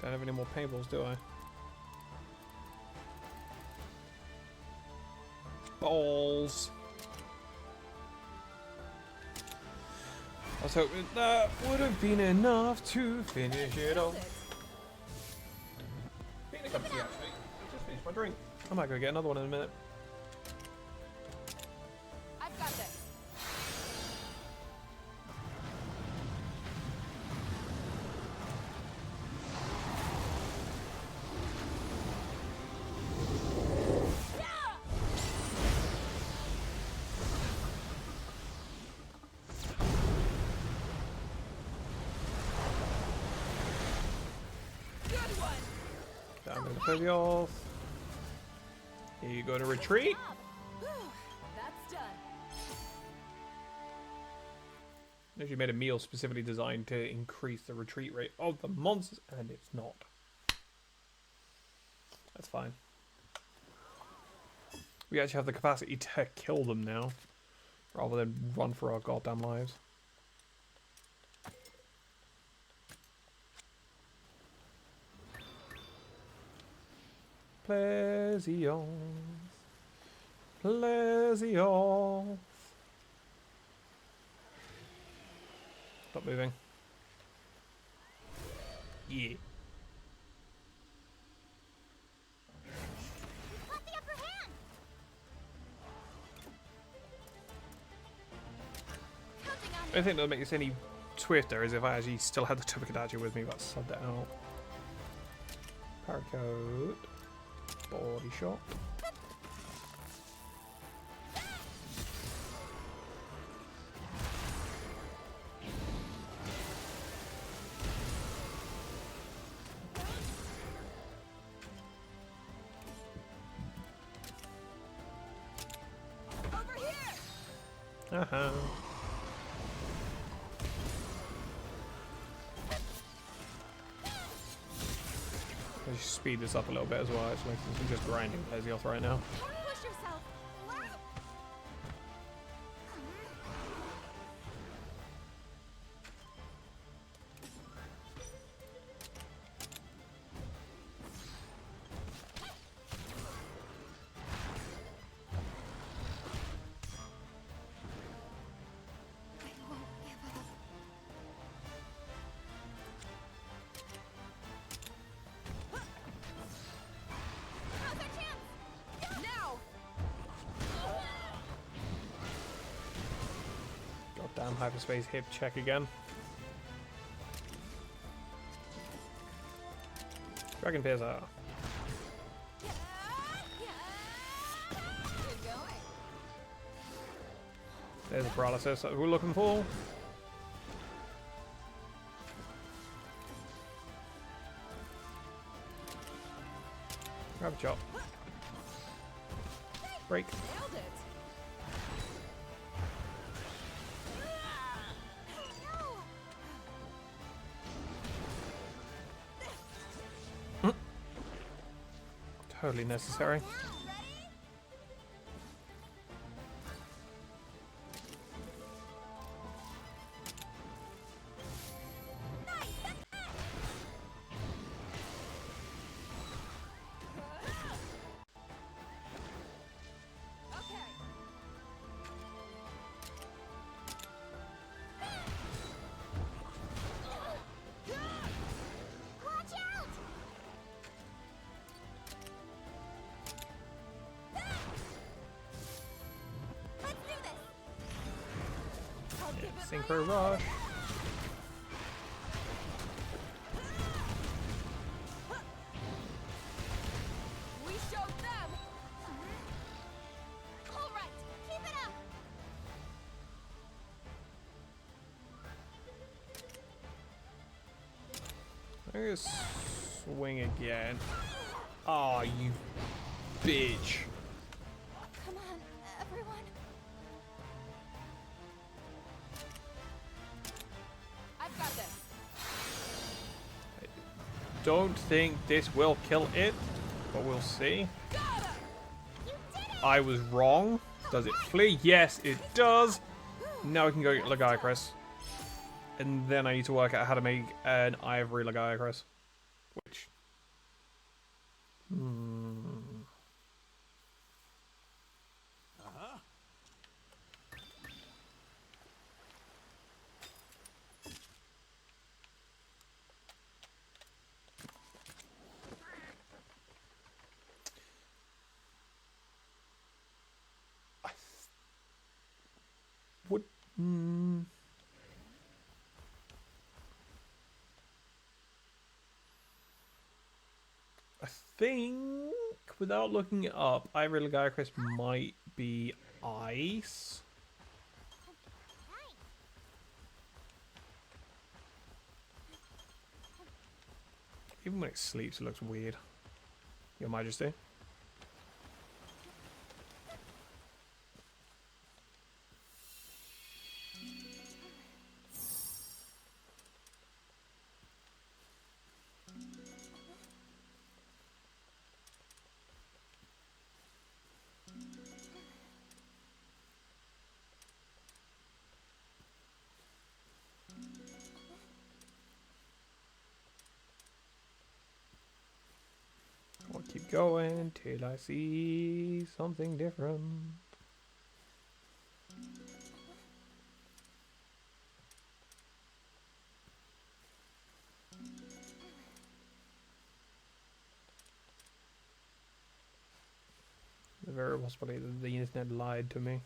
Don't have any more paintballs, do I? Balls. I was hoping that would have been enough to finish it off. Being a cup of tea, actually. I just finished my drink. I might go get another one in a minute. I've got this. I'm going to play the off. Here you go to retreat. That's done. Actually made a meal specifically designed to increase the retreat rate of the monsters, and it's not. That's fine. We actually have the capacity to kill them now, rather than run for our goddamn lives. Pleasure. Plesio. Stop moving. Yeah. You caught the upper hand. Counting on The only thing that makes this any swifter is if I actually still had the Tobakadachi with me, but subbed that out. Paracoat. Body shot. over here. Uh-huh. I should speed this up a little bit as well, actually, since I'm just grinding Plesioth right now. Push yourself. Goddamn hyperspace hip check again. Dragon Piercer. There's the paralysis that we're looking for. Grab a chop. Break. Nailed it. Totally necessary. Watch out! Let's do this. I'll give it my Synchro all. rush. We showed them. All right, keep it up. I'm gonna swing again. Aw, you bitch. Come on, everyone. I've got this. Don't think this will kill it, but we'll see. I was wrong. Does it flee? Yes, it does. Now we can go get Lagiacrus. And then I need to work out how to make an Ivory Lagiacrus. Which... Would... I think, without looking it up, Ivory Lagiacrus might be ice. Even when it sleeps, it looks weird. Your Majesty. I'll keep going till I see something different. The very possibility that the internet lied to me.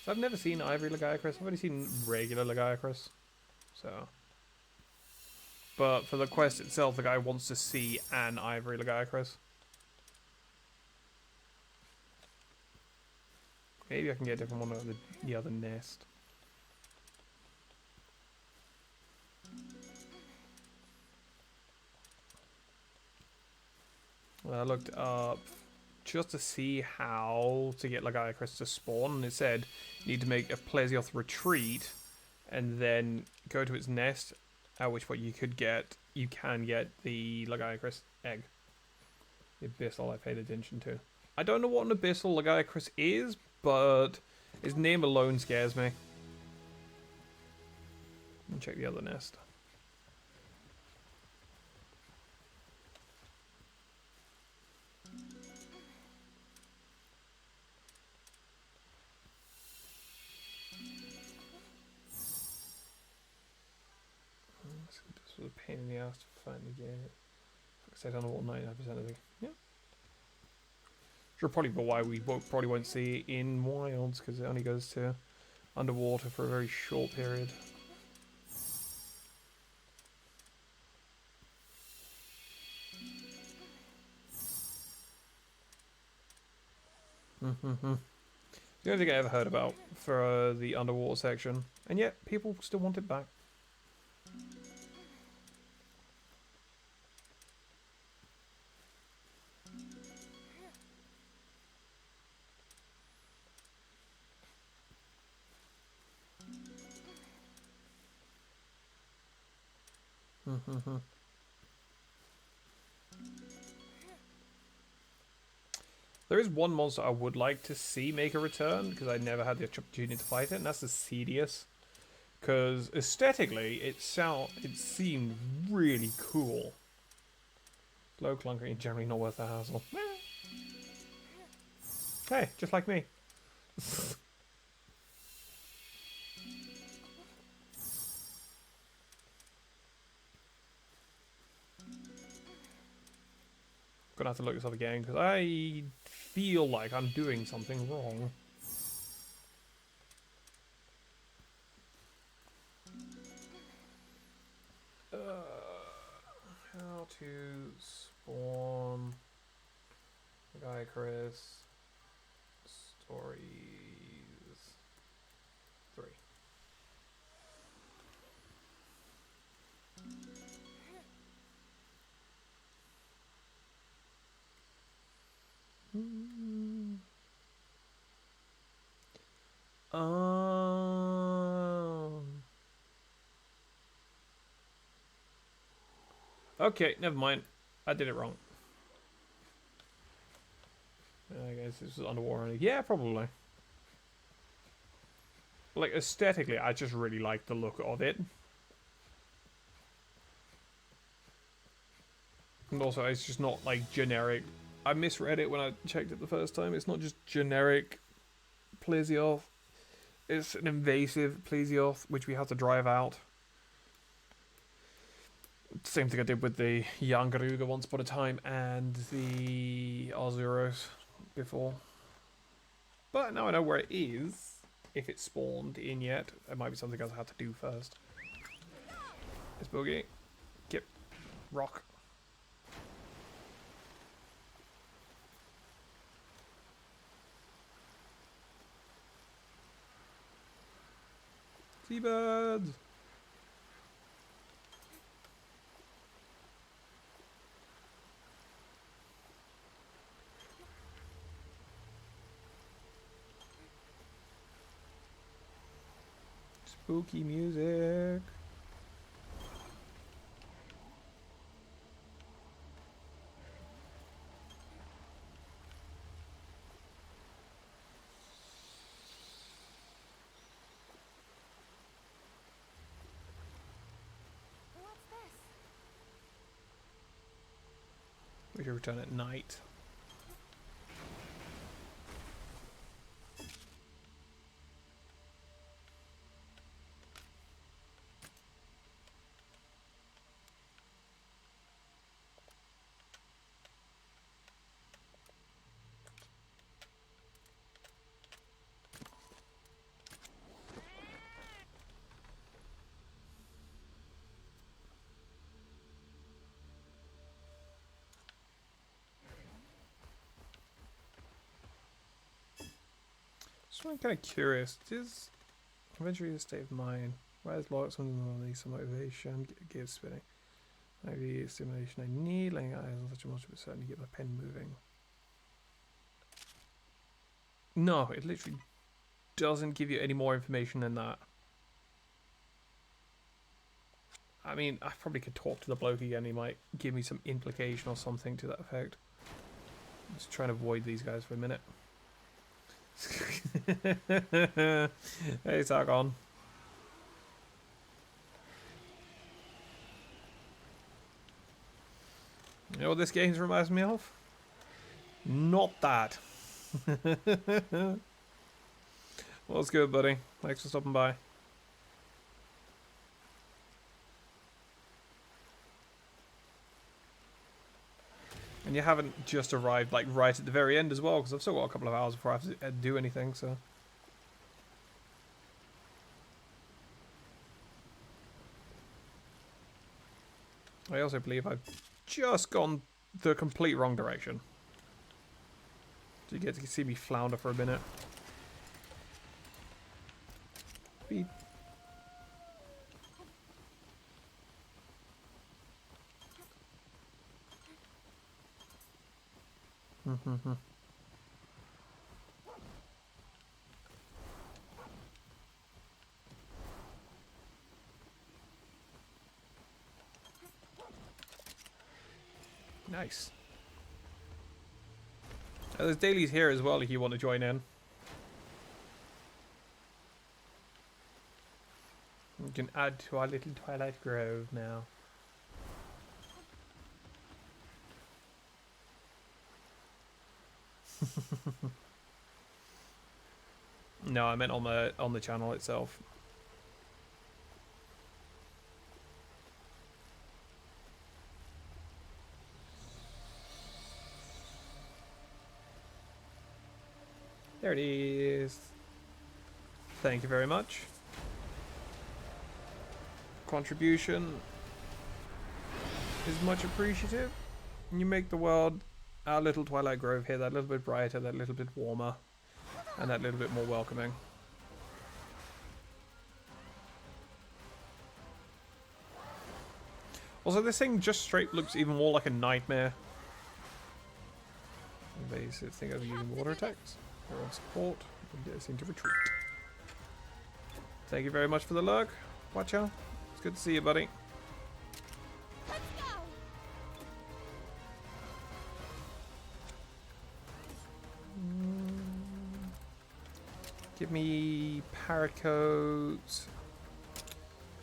So I've never seen Ivory Lagiacrus. I've only seen regular Lagiacrus. So, but for the quest itself, the guy wants to see an Ivory Lagiacrus. Maybe I can get a different one out of the other nest. Well, I looked up just to see how to get Lagiacrus to spawn, and it said you need to make a Plesioth retreat and then go to its nest, at which point you can get the Lagiacrus egg. The Abyssal I paid attention to. I don't know what an Abyssal Lagiacrus is, but his name alone scares me. Let me check the other nest. This was a pain in the ass to finally get it. Like I said, I don't know what 99% of the... Yeah. Sure, probably why we probably won't see it in Wilds, because it only goes to underwater for a very short period. The only thing I ever heard about for the underwater section, and yet people still want it back. There is one monster I would like to see make a return, because I never had the opportunity to fight it, and that's the Cedius. Because aesthetically, it seemed really cool. Slow clunking, generally not worth the hassle. Hey, just like me. Gonna have to look this up again, because I feel like I'm doing something wrong. How to spawn Lagiacrus stories 3. Okay, never mind. I did it wrong. I guess this is underwater. Yeah, probably. Like, aesthetically, I just really like the look of it. And also, it's just not, like, generic. I misread it when I checked it the first time. It's not just generic Plesioth. It's an invasive Plesioth, which we have to drive out. Same thing I did with the Yangaruga once upon a time and the Arzuros before. But now I know where it is. If it's spawned in yet, it might be something else I have to do first. It's Boogie. Get rock. Seabirds! Spooky music. We should return at night. So I'm kind of curious. Does eventually the state of mind? Why is locks on some motivation? Gears spinning. Maybe stimulation I need. Laying eyes on such a monster, but certainly get my pen moving. No, it literally doesn't give you any more information than that. I mean, I probably could talk to the bloke again. He might give me some implication or something to that effect. I'm just trying to avoid these guys for a minute. Hey, Sargon. You know what this game reminds me of? Not that. What's good, buddy? Thanks for stopping by. And you haven't just arrived like right at the very end as well, because I've still got a couple of hours before I have to do anything, so. I also believe I've just gone the complete wrong direction. So you get to see me flounder for a minute. Beep. Nice. There's dailies here as well if you want to join in. You can add to our little Twilight Grove now. No, I meant on the channel itself. There it is. Thank you very much. Contribution is much appreciative. You make the world, our little Twilight Grove here, that little bit brighter, that little bit warmer, and that little bit more welcoming. Also, this thing just straight looks even more like a nightmare. Invasive thing of using water attacks. We're on support. We get us into retreat. Thank you very much for the lurk. Watch out. It's good to see you, buddy. Let's go. Give me paracoat.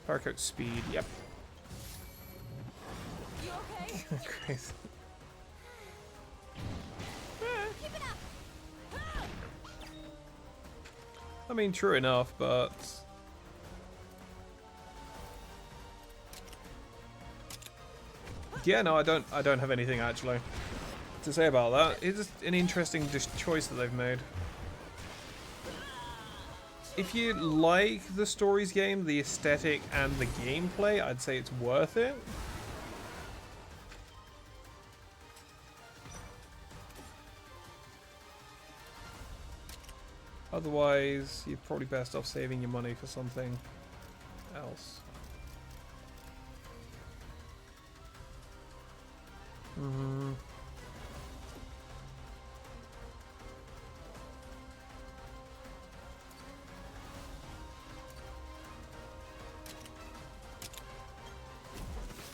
Paracoat speed. Yep. You okay? Crazy. Keep it up. I mean, true enough, but yeah, no, I don't have anything actually to say about that. It's just an interesting choice that they've made. If you like the stories game, the aesthetic, and the gameplay, I'd say it's worth it. Otherwise, you're probably best off saving your money for something else.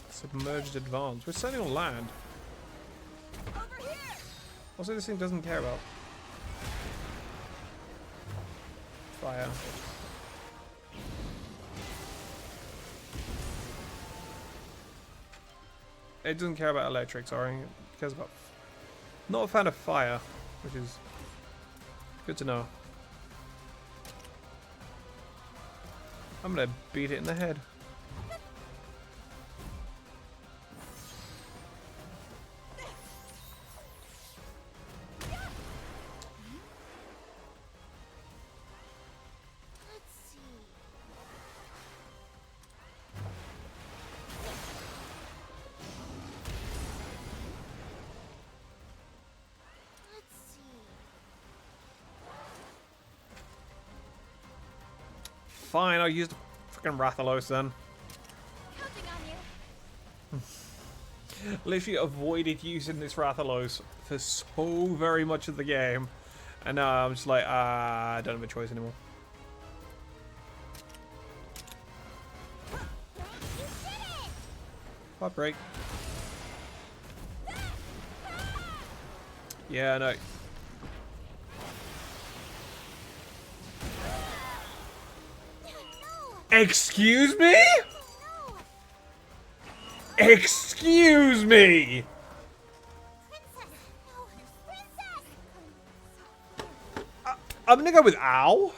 Submerged advance. We're standing on land. Over here. Also, this thing doesn't care about fire. It doesn't care about electric, sorry. It Cares about... Not a fan of fire, which is good to know. I'm gonna beat it in the head. Fine, I'll use the freaking Rathalos then. Literally avoided using this Rathalos for so very much of the game. And now I'm just like, I don't have a choice anymore. Pop break. Yeah, I know. Excuse me? Excuse me! I'm gonna go with ow.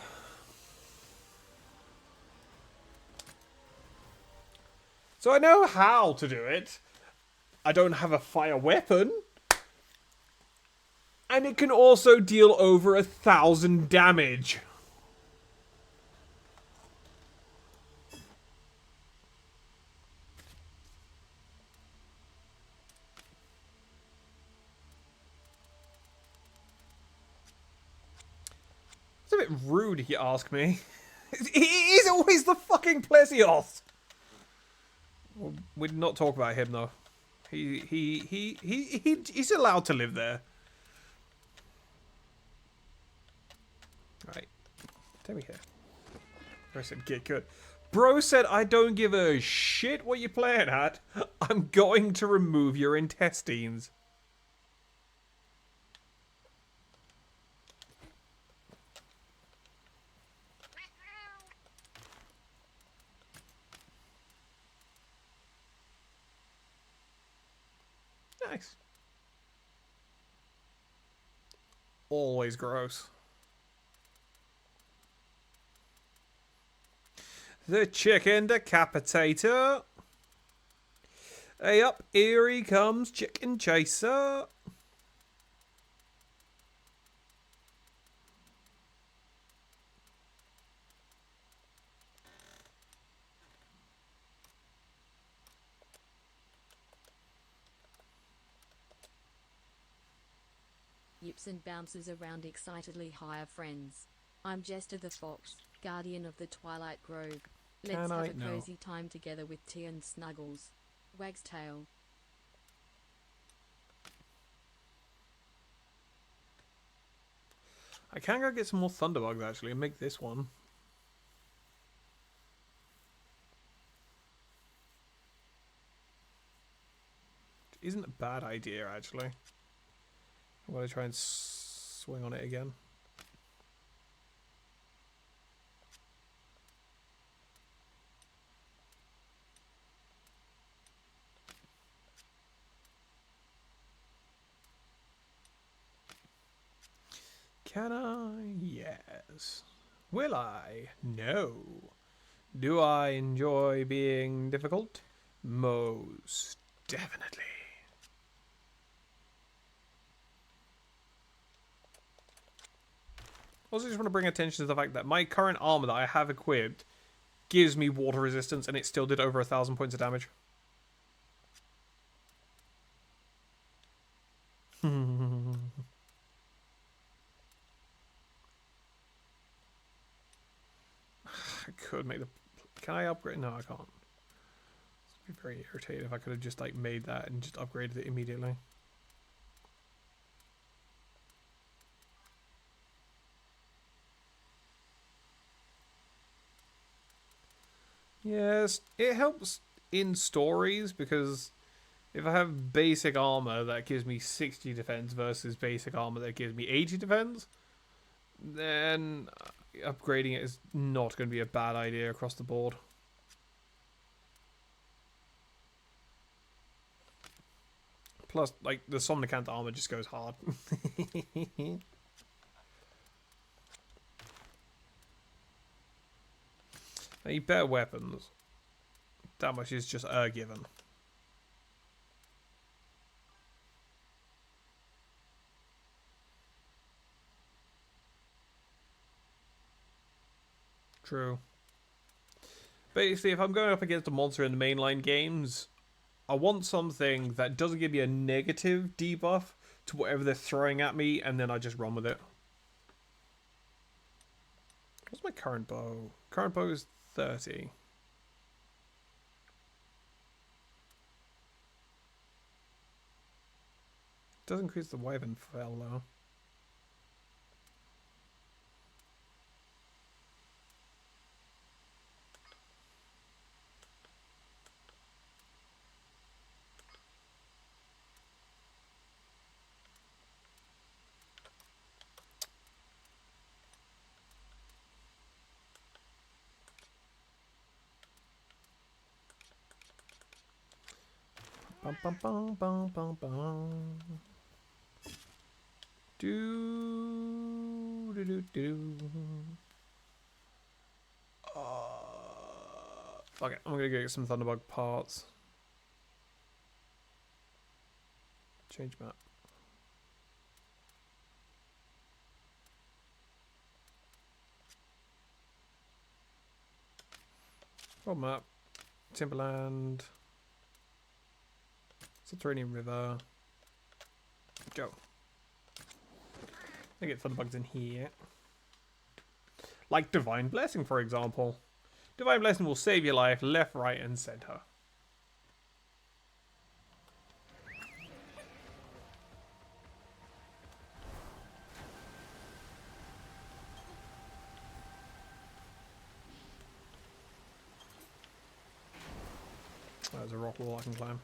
So I know how to do it. I don't have a fire weapon. And it can also deal over 1,000 damage. It's a bit rude, you ask me. He is always the fucking Plesioth. Well, we'd not talk about him though. He's allowed to live there. Right. There we go. Bro said get good. Bro said I don't give a shit what you're playing at. I'm going to remove your intestines. Nice. Always gross. The chicken decapitator. Hey up, here he comes, chicken chaser. Yipson bounces around excitedly. Hire friends. I'm Jester the Fox, guardian of the Twilight Grove. Let's have a cozy time together with tea and snuggles. Wag's tail. I can go get some more Thunderbugs actually and make this one. Isn't a bad idea actually. I'm going to try and swing on it again. Can I? Yes. Will I? No. Do I enjoy being difficult? Most definitely. Also just want to bring attention to the fact that my current armor that I have equipped gives me water resistance and it still did over 1,000 points of damage. I could make the... Can I upgrade? No, I can't. It'd be very irritating if I could have just like made that and just upgraded it immediately. Yes, it helps in stories because if I have basic armor that gives me 60 defense versus basic armor that gives me 80 defense, then upgrading it is not going to be a bad idea across the board. Plus, like, the Somnicant armor just goes hard. I need better weapons. That much is just a given. True. Basically, if I'm going up against a monster in the mainline games, I want something that doesn't give me a negative debuff to whatever they're throwing at me, and then I just run with it. What's my current bow? Current bow is 30. Does increase the wyvern fell though. Bum bum bum bum bum bum. Do do do do. Fuck it, I'm gonna go get some Thunderbug parts. Change map. World map. Timberland. Subterranean River. Go. I get Thunderbugs in here. Like Divine Blessing, for example. Divine Blessing will save your life left, right, and center. There's a rock wall I can climb.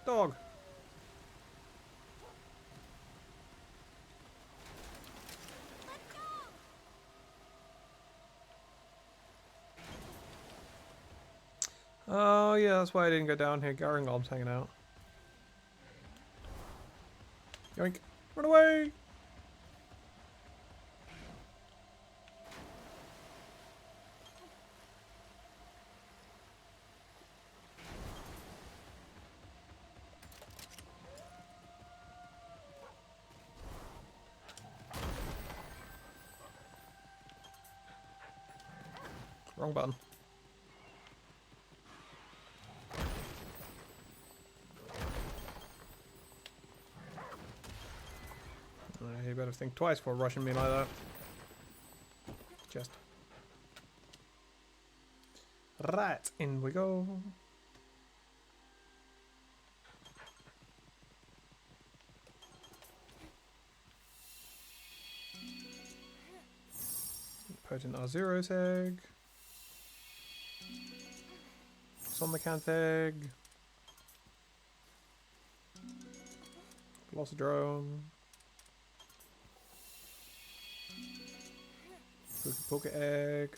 Dog! Oh yeah, that's why I didn't go down here. Garangolm's hanging out. Yoink! Run away! Wrong button. You better think twice before rushing me like that. Just. Right, in we go. Potent R0's egg. Somnicant egg. Velocidrome. Poke egg.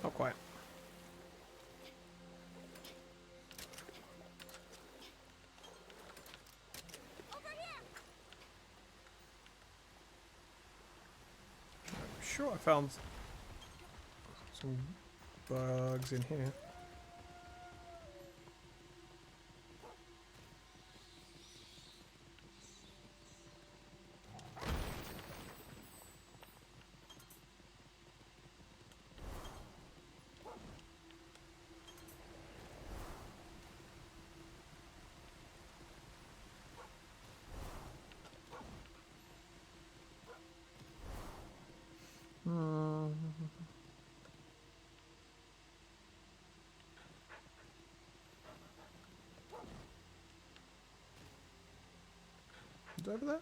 Not quite. I'm sure I found some bugs in here. Is it over there?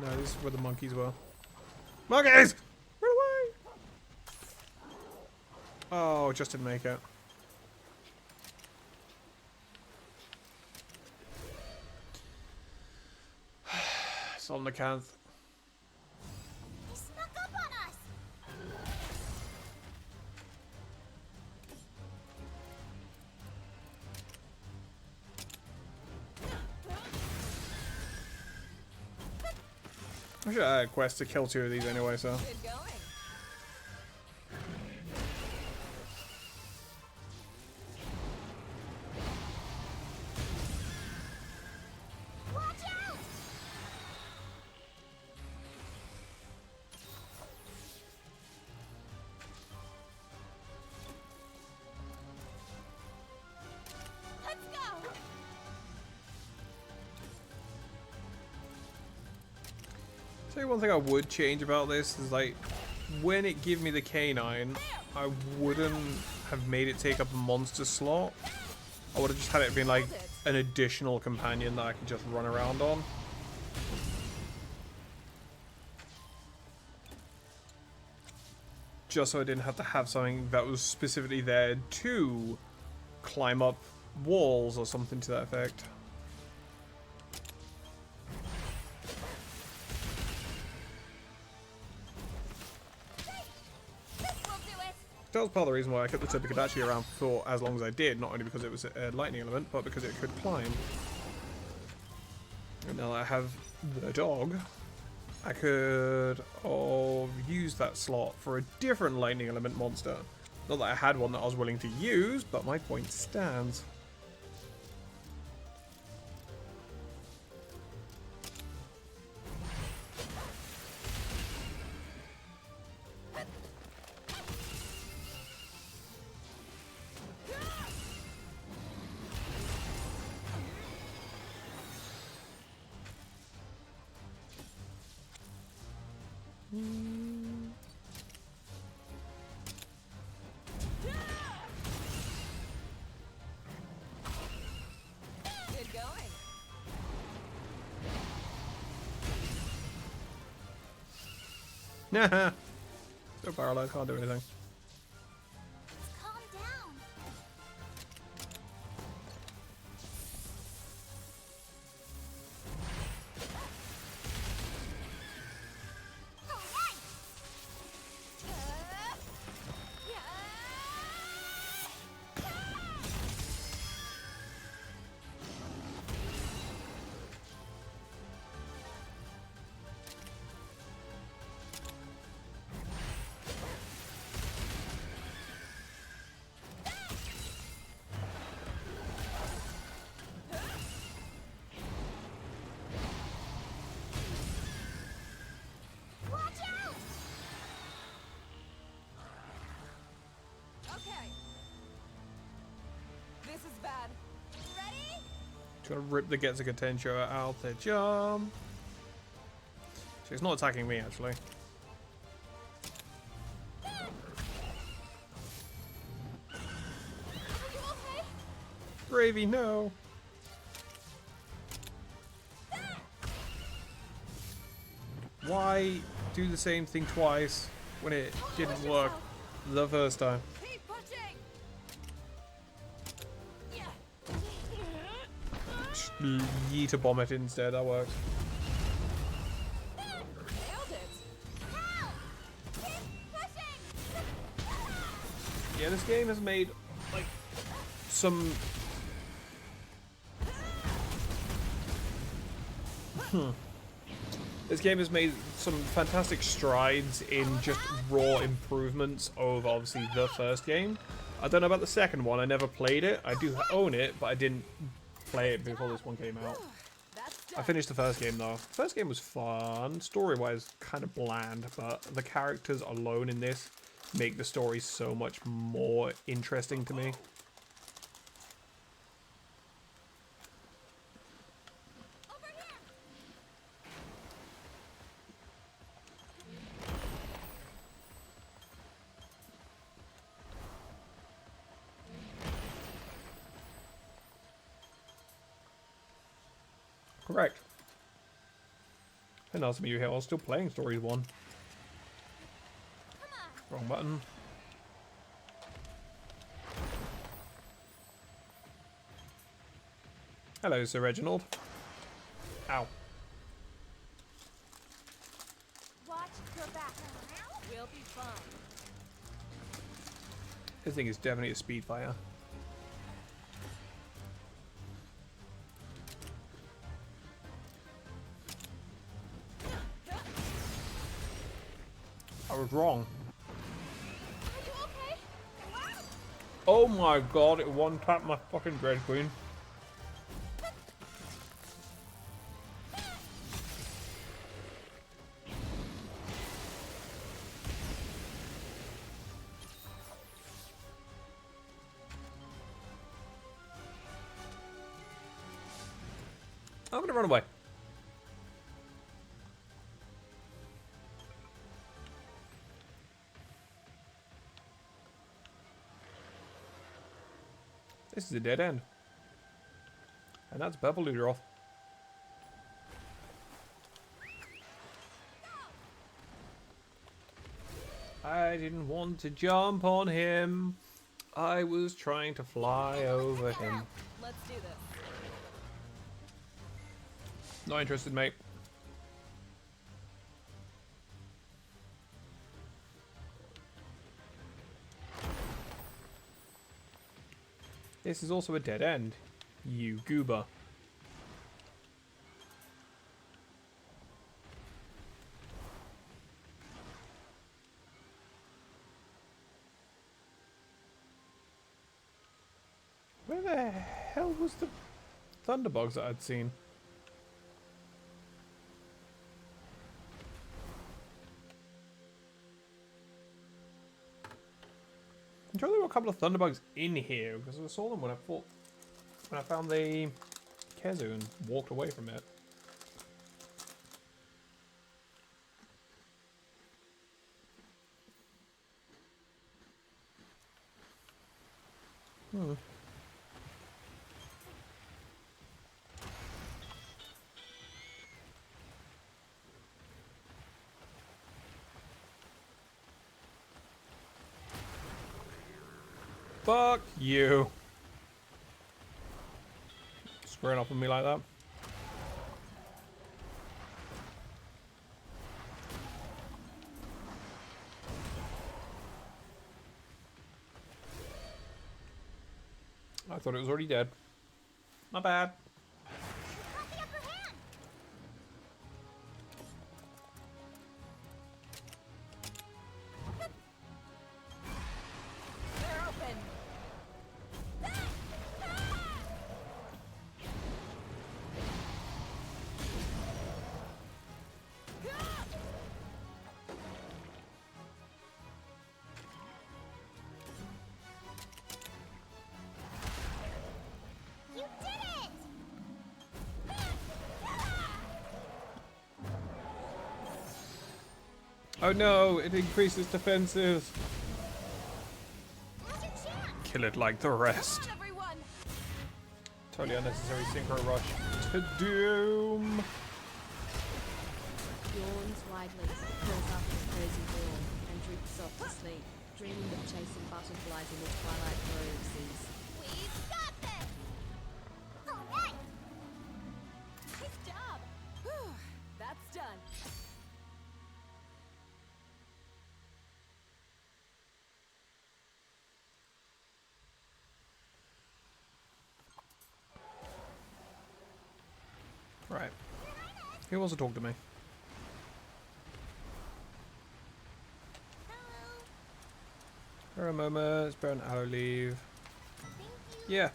No, this is where the monkeys were. Monkeys! Run away! Oh, just didn't make it. It's on the count. They snuck up on us! I should add a quest to kill 2 of these anyway, so. Good going. Watch out! Let's go! Tell you one thing I would change about this is like when it gave me the canine, I wouldn't have made it take up a monster slot. I would have just had it being like an additional companion that I could just run around on. Just so I didn't have to have something that was specifically there to climb up walls or something to that effect. That was part of the reason why I kept the Tobikadachi around for as long as I did, not only because it was a lightning element, but because it could climb. And now that I have the dog, I could use that slot for a different lightning element monster. Not that I had one that I was willing to use, but my point stands. Good going. Nah. Still paralyzed, can't do anything. Calm down. Alright. Watch out! Okay. This is bad. Ready? Trying to rip the Getsuga Tensho out there. Jump! So it's not attacking me, actually. Are you okay? Gravy, no! Why do the same thing twice when it didn't work the first time? Keep pushing. Just yeet a bomb it instead, that works. Nailed it. Help! Keep pushing! Yeah, this game has made like some This game has made some fantastic strides in just raw improvements over obviously the first game. I don't know about the second one, I never played it. I do own it, but I didn't play it before this one came out. I finished the first game though. The first game was fun, story-wise kind of bland, but the characters alone in this make the story so much more interesting to me. Correct. And ask me here, I was still playing Stories 1. Wrong button. Hello, Sir Reginald. Ow. Watch your back. We'll be fine. This thing is definitely a speedfire. I was wrong. Are you okay? Oh my god, it one-tapped my fucking Dread Queen. I'm gonna run away. This is a dead end. And that's Purple Ludroth. I didn't want to jump on him. I was trying to fly over him. Let's do this. Not interested, mate. This is also a dead end, you goober. Where the hell was the thunderbugs that I'd seen? I'm sure there were a couple of thunderbugs in here because I saw them when I found the Kezu and walked away from it. Hmm. Fuck you. Squaring off with me like that. I thought it was already dead. My bad. They're open. You did it! Oh no, it increases defenses. Now's your chance! Kill it like the rest. Come on, everyone. Totally unnecessary synchro rush to doom. Yawns widely, curls up his cozy ball, and drifts off to sleep, dreaming of chasing butterflies in the twilight glow of seas. We've got this! Alright! Nice job. Whew, that's done. Right. Who wants to talk to me? For a moment, spare an aloe leaf. Yeah.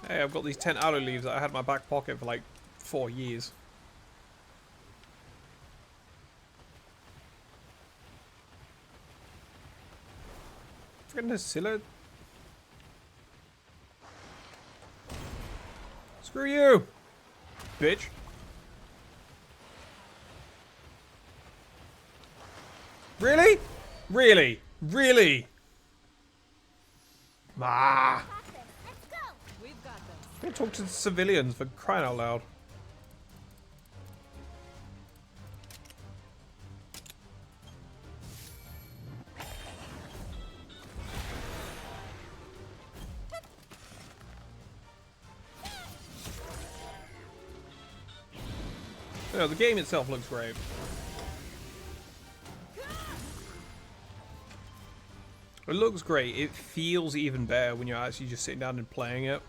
Hey, I've got these 10 aloe leaves that I had in my back pocket for like 4 years. Freaking Hesilla. Screw you, bitch. Really? Really? Really? Ah. Let's go! We've got this. Don't talk to civilians for crying out loud. You know, the game itself looks great. It looks great. It feels even better when you're actually just sitting down and playing it.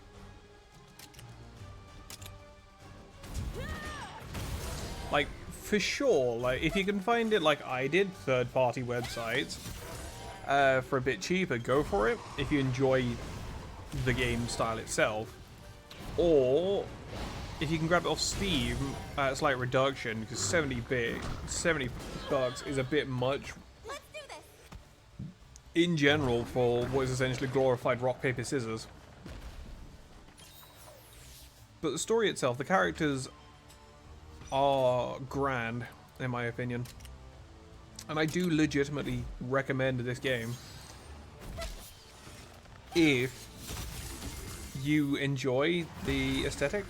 Like, for sure, like, if you can find it like I did, third-party websites, for a bit cheaper, go for it, if you enjoy the game style itself. Or, if you can grab it off Steam at a slight reduction, because 70 bucks is a bit much in general for what is essentially glorified rock, paper, scissors. But the story itself, the characters are grand, in my opinion. And I do legitimately recommend this game if you enjoy the aesthetic.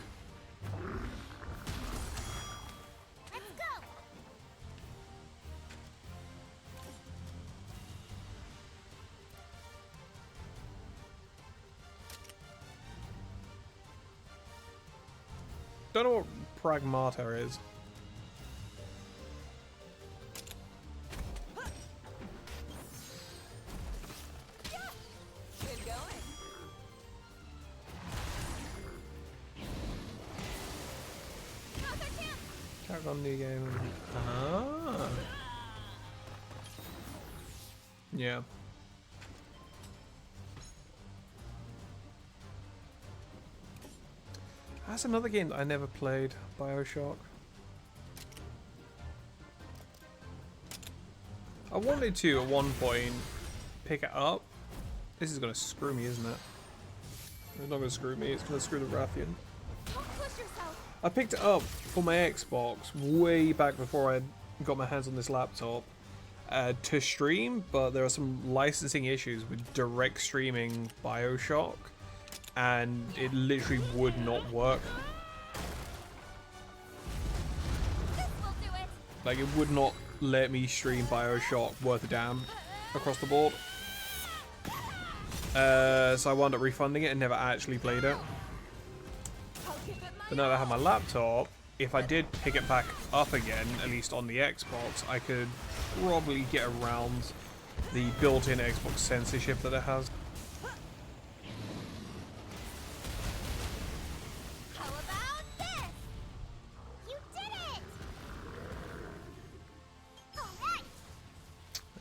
Don't know what pragmata is. Good going. Carry on, new game. Ah. Yeah. That's another game that I never played, BioShock. I wanted to, at one point, pick it up. This is going to screw me, isn't it? It's not going to screw me, it's going to screw the Rathian. I picked it up for my Xbox way back before I got my hands on this laptop to stream, but there are some licensing issues with direct streaming BioShock. And it literally would not work. Like, it would not let me stream BioShock worth a damn across the board. So I wound up refunding it and never actually played it. But now that I have my laptop, if I did pick it back up again, at least on the Xbox, I could probably get around the built-in Xbox censorship that it has.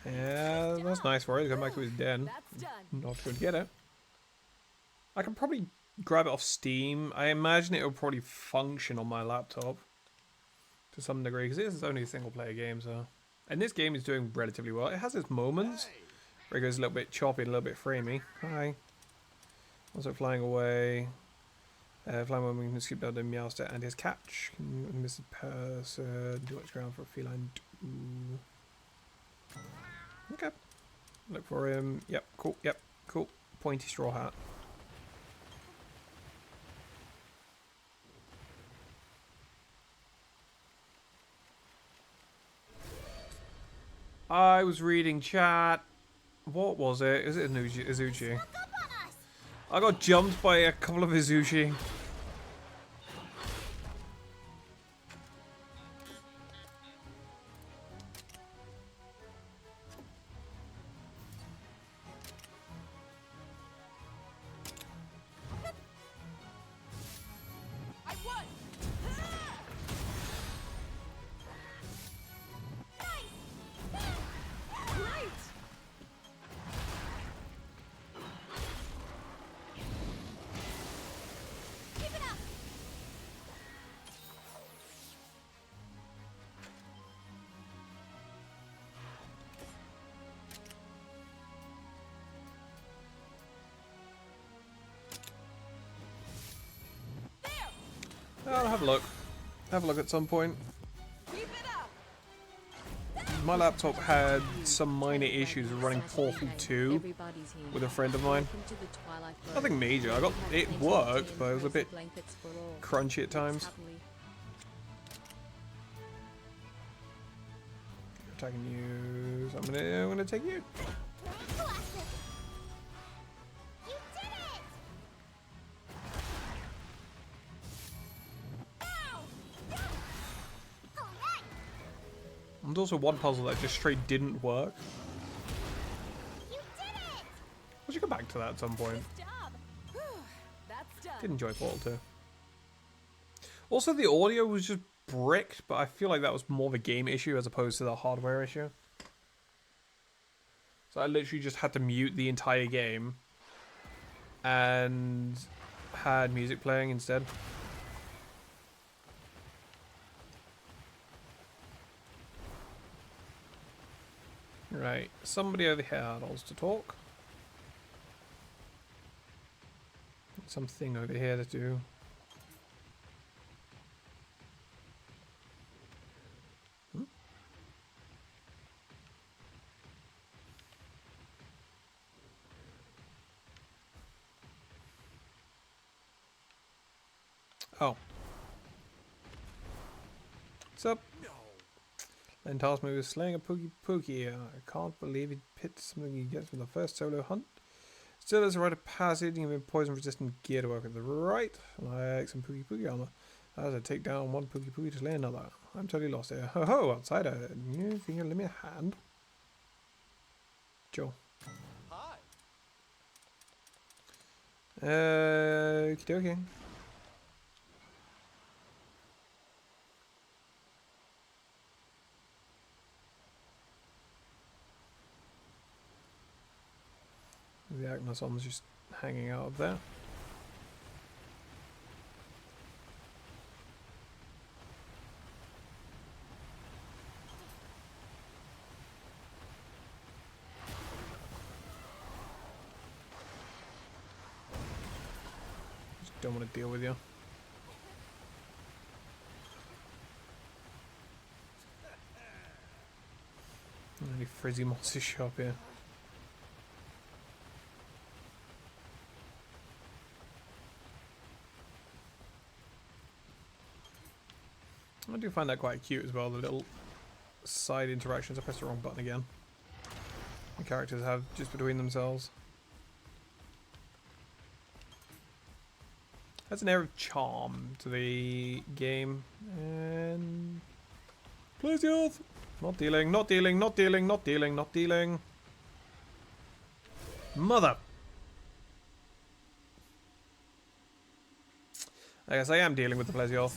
Yeah, that's nice for it. Go back to his den. Not going to get it. I can probably grab it off Steam. I imagine it will probably function on my laptop to some degree, because this is only a single player game, so. And this game is doing relatively well. It has its moments where it goes a little bit choppy and a little bit framey. Hi. Also flying away. Flying away, we can skip down the Meowster and his catch. Mrs. Person. Do much ground for a feline. Okay. Look for him. Yep, cool. Yep, cool. Pointy straw hat. I was reading chat. What was it? Is it Izuchi? I got jumped by a couple of Izuchi. I'll have a look. Have a look at some point. my laptop had some minor issues with running Portal 2 with a friend of mine. Nothing major. It worked, but it was a bit crunchy at times. Attacking you, so I'm gonna take you. There's also one puzzle that just straight didn't work. We should go back to that at some point. Did enjoy Portal 2. Also, the audio was just bricked, but I feel like that was more of a game issue as opposed to the hardware issue. So I literally just had to mute the entire game and had music playing instead. Right, somebody over here wants to talk. Something over here to do. Oh. What's up? Then tasked me with slaying a Pookie. I can't believe he picked something he gets from the first solo hunt. Still has a rite of passage and even poison resistant gear to work at the right. Like some Pookie armor. As I take down one Pookie to slay another. I'm totally lost here. Ho ho, outsider. You think you'll lend me a hand? Joe. Hi. Okie dokie. The Agneson's just hanging out up there. Just don't want to deal with you. Any frizzy monsters show up here? I do find that quite cute as well, the little side interactions. I pressed the wrong button again. The characters have just between themselves. That's an air of charm to the game. And plays the earth. Not dealing, not dealing, not dealing, not dealing, not dealing. Mother. I guess I am dealing with the Plesioth.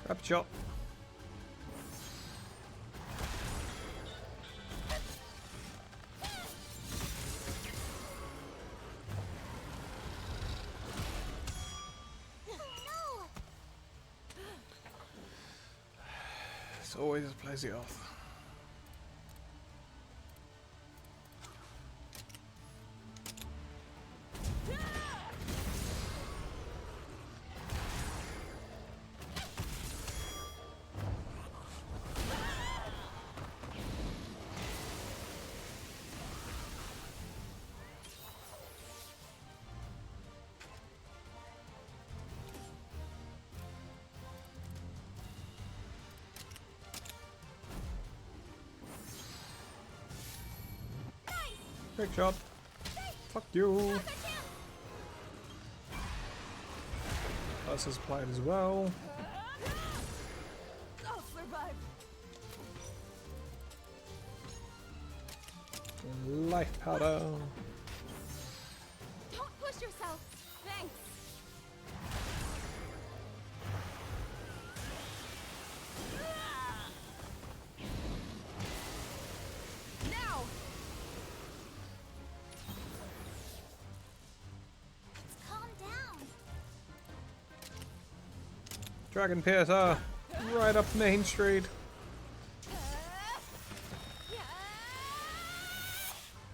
Rapid shot. It's always a Plesioth. Great job. Fuck you. Plus is applied as well. I'll survive. Life powder. Don't push yourself. Thanks. Now. Calm down. Dragon Piercer, right up Main Street.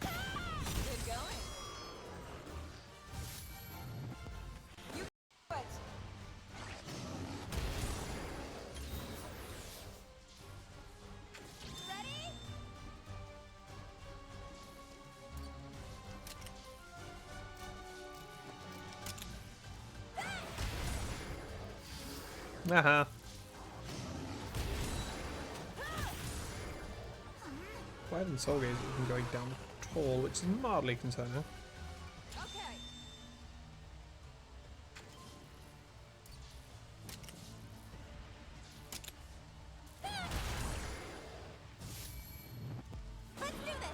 Good going. You do it. Ready? Uh-huh. Why didn't Soul Gaze even going down at all, which is mildly concerning. Okay. Let's do this.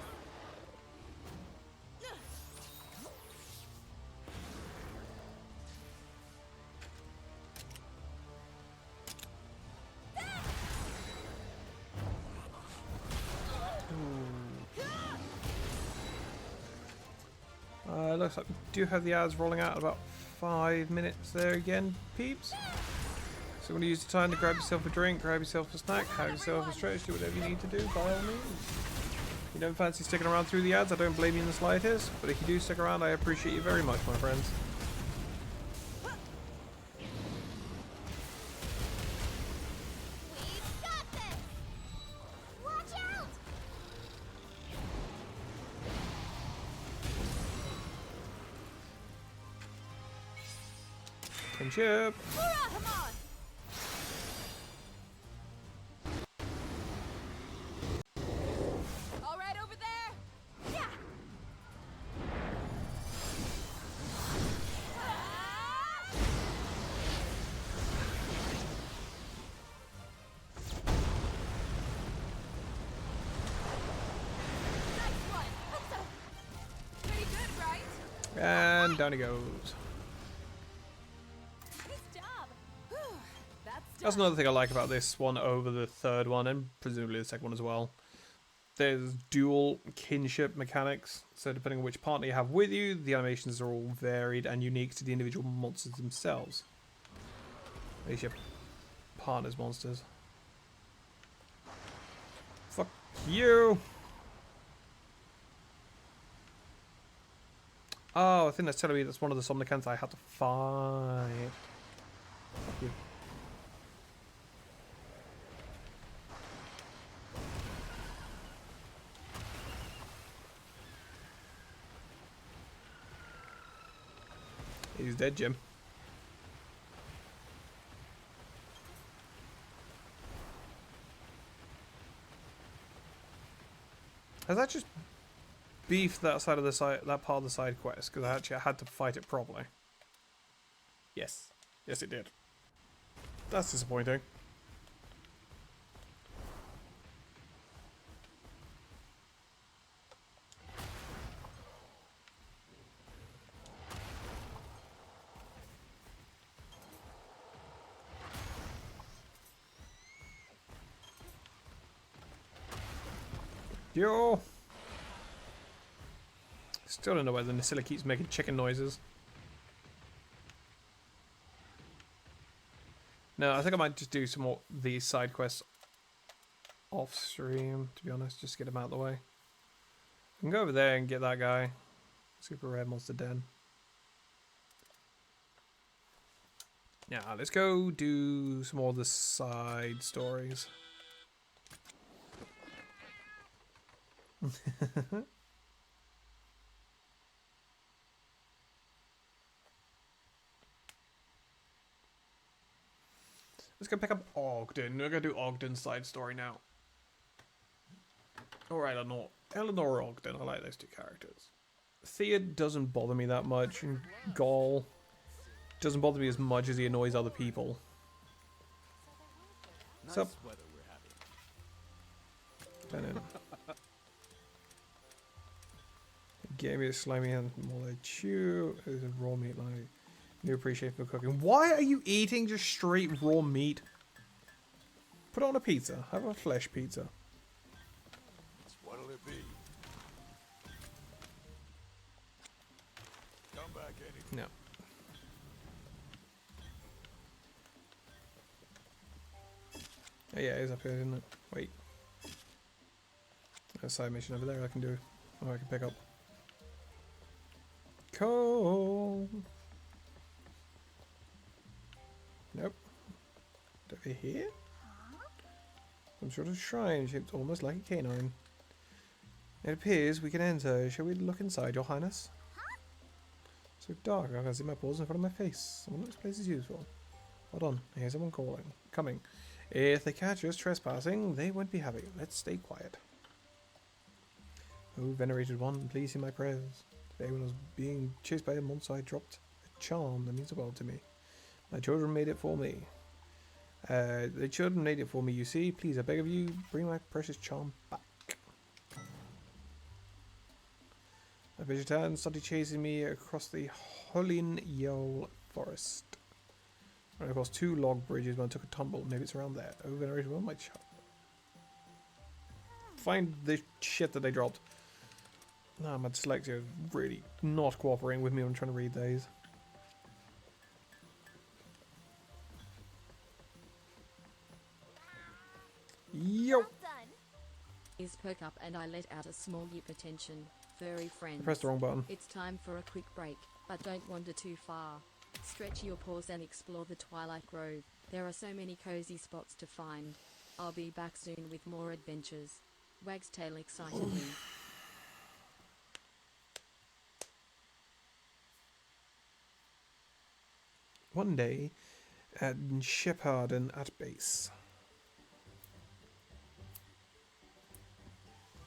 Looks like we do have the ads rolling out in about 5 minutes there again, peeps. So when you use the time to grab yourself a drink, grab yourself a snack, have yourself a stretch, do whatever you need to do, by all means. If you don't fancy sticking around through the ads, I don't blame you in the slightest, but if you do stick around, I appreciate you very much, my friends. We've got this. Watch out. Kinship! Hurrah, come on. All right over there. Yeah. Nice one. Hope so. Pretty good, right? And down he goes. Nice job. Whew. That's another thing I like about this one over the third one, and presumably the second one as well. There's dual kinship mechanics, so depending on which partner you have with you, the animations are all varied and unique to the individual monsters themselves. At least your partner's monsters. Fuck you! Oh, I think that's telling me that's one of the Somnicants I had to fight. Fuck you. He's dead, Jim. Has that just beefed that side of the side, that part of the side quest? Because I actually had to fight it properly. Yes, yes, it did. That's disappointing. Yo! Still don't know why the Nacilla keeps making chicken noises. No, I think I might just do some more these side quests off stream, to be honest, just to get them out of the way. I can go over there and get that guy. Super Rare Monster Den. Yeah, let's go do some more of the side stories. Let's go pick up Ogden. We're going to do Ogden's side story now. Or Eleanor. Eleanor or Ogden. I like those two characters. Thea doesn't bother me that much. And Gaul doesn't bother me as much as he annoys other people. Nice Sup? weather we're having. Gave me a slimy hand more like chew. It was a raw meat like new appreciation for cooking. Why are you eating just straight raw meat? Put on a pizza. Have a flesh pizza. What'll it be? Come back any. No. Oh yeah, it's up here, isn't it? Wait. There's a side mission over there I can do. Or I can pick up. Cool. Nope. Over here? Some sort of shrine shaped almost like a canine. It appears we can enter. Shall we look inside, Your Highness? So dark, I can see my paws in front of my face. I wonder what this place is used for. Hold on, I hear someone calling. Coming. If they catch us trespassing, they won't be happy. Let's stay quiet. Oh, venerated one, please hear my prayers. Today when I was being chased by a monster, I dropped a charm that means the world to me. My children made it for me. The children made it for me, you see. Please, I beg of you, bring my precious charm back. A vegetan started chasing me across the Holin Yol forest. Ran across 2 log bridges when I took a tumble. Maybe it's around there. Oh, venerated one, my child. Find the shit that they dropped. Nah, my dyslexia is really not cooperating with me when I'm trying to read these. Yo! Is perk up and I let out a small yip attention. Furry friends. I pressed the wrong button. It's time for a quick break, but don't wander too far. Stretch your paws and explore the Twilight Grove. There are so many cozy spots to find. I'll be back soon with more adventures. Wags tail excitedly. One day, at Shepard and at base.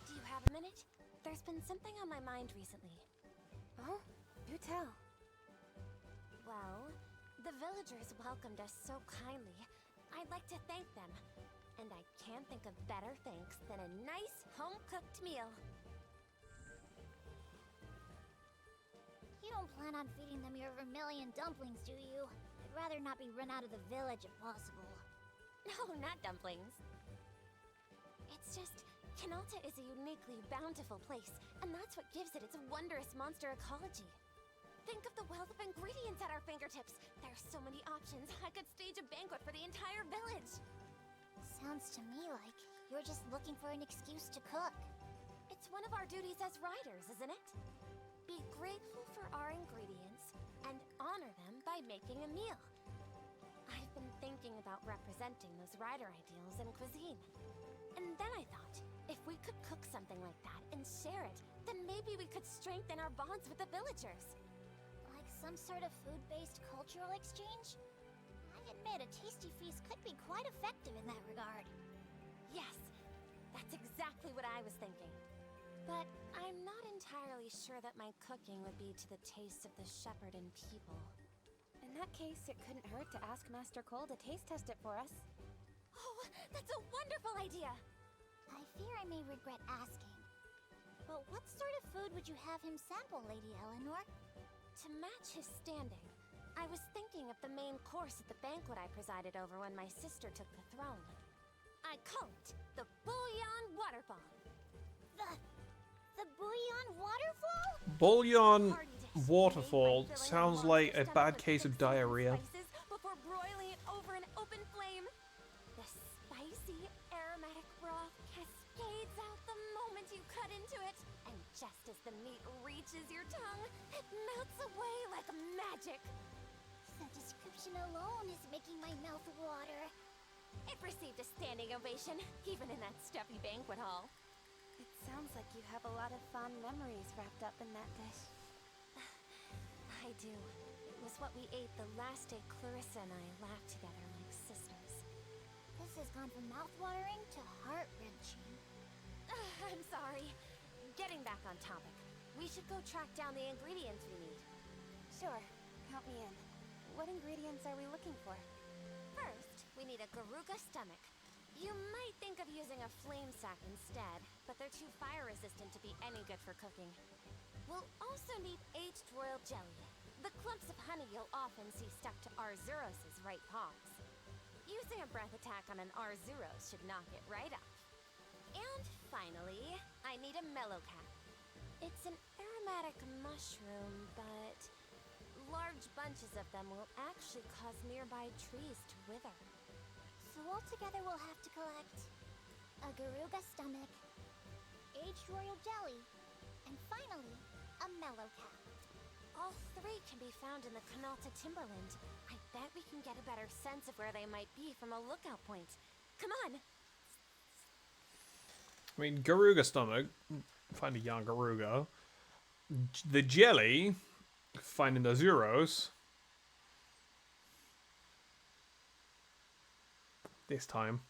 Do you have a minute? There's been something on my mind recently. Oh, do tell. Well, the villagers welcomed us so kindly. I'd like to thank them. And I can't think of better thanks than a nice home-cooked meal. You don't plan on feeding them your vermilion dumplings, do you? I'd rather not be run out of the village if possible. No, not dumplings. It's just, Kanata is a uniquely bountiful place, and that's what gives it its wondrous monster ecology. Think of the wealth of ingredients at our fingertips. There's so many options, I could stage a banquet for the entire village. Sounds to me like you're just looking for an excuse to cook. It's one of our duties as riders, isn't it? Be grateful for our ingredients and honor them by making a meal. I've been thinking about representing those rider ideals in cuisine. And then I thought, if we could cook something like that and share it, then maybe we could strengthen our bonds with the villagers. Like some sort of food-based cultural exchange? I admit a tasty feast could be quite effective in that regard. Yes, that's exactly what I was thinking. But I'm not entirely sure that my cooking would be to the taste of the shepherd and people. In that case, it couldn't hurt to ask Master Cole to taste test it for us. Oh, that's a wonderful idea! I fear I may regret asking. But what sort of food would you have him sample, Lady Eleanor? To match his standing, I was thinking of the main course at the banquet I presided over when my sister took the throne. I call it the Bouillon Waterfall. The Bouillon Waterfall? Bouillon Waterfall sounds like a bad case of diarrhea. Before broiling it over an open flame. The spicy, aromatic broth cascades out the moment you cut into it. And just as the meat reaches your tongue, it melts away like magic. The description alone is making my mouth water. It received a standing ovation, even in that stuffy banquet hall. It sounds like you have a lot of fond memories wrapped up in that dish. I do. It was what we ate the last day Clarissa and I laughed together like sisters. This has gone from mouth-watering to heart-wrenching. I'm sorry. Getting back on topic, we should go track down the ingredients we need. Sure. Count me in. What ingredients are we looking for? First, we need a Garuga stomach. You might think of using a flame sack instead, but they're too fire resistant to be any good for cooking. We'll also need aged royal jelly. The clumps of honey you'll often see stuck to Arzuros' right paws. Using a breath attack on an Arzuros should knock it right off. And finally, I need a mellow cap. It's an aromatic mushroom, but large bunches of them will actually cause nearby trees to wither. So altogether we'll have to collect a Garuga stomach, aged royal jelly, and finally, a mellow cap. All three can be found in the Kanata Timberland. I bet we can get a better sense of where they might be from a lookout point. Come on! I mean, Garuga stomach, find a young Garuga. The jelly, finding the Zeros. This time.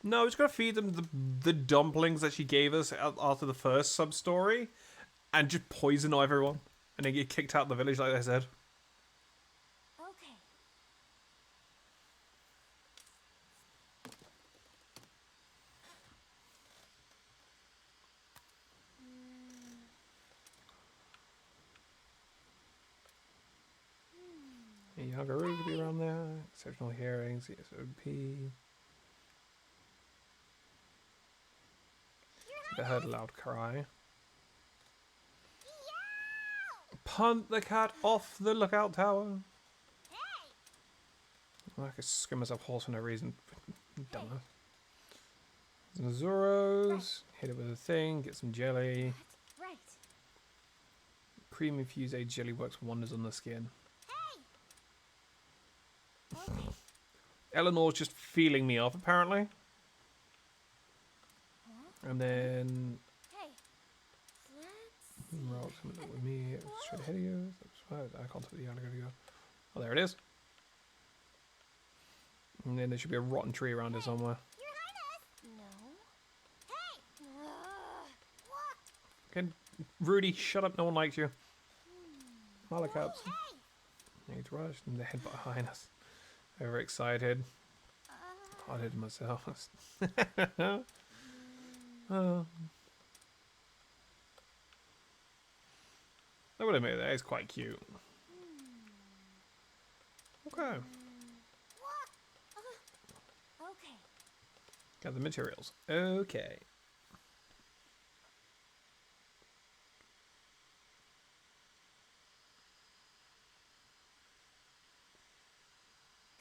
No, we're just gonna feed them the dumplings that she gave us after the first sub-story, and just poison everyone, and then get kicked out of the village, like I said. Okay. Yangaroo could be around there. Exceptional hearings, ESOP. I heard a loud cry. Punt the cat off the lookout tower. I could scream myself hoarse for no reason. Dumbass. Zoros. Hit it with a thing. Get some jelly. Right. Cream infused aged jelly works wonders on the skin. Eleanor's just feeling me off, apparently. And then... Hey, roll something with me. Straight ahead of you. I can't tell the other to go. Oh, there it is. And then there should be a rotten tree around it somewhere. no. Hey! What? Okay, Rudy, shut up. No one likes you. Malacaps. Need to rush. And the headbutt behind us. Overexcited. Hearted myself. Oh. I would admit that is quite cute. Okay. Okay. Got the materials. Okay.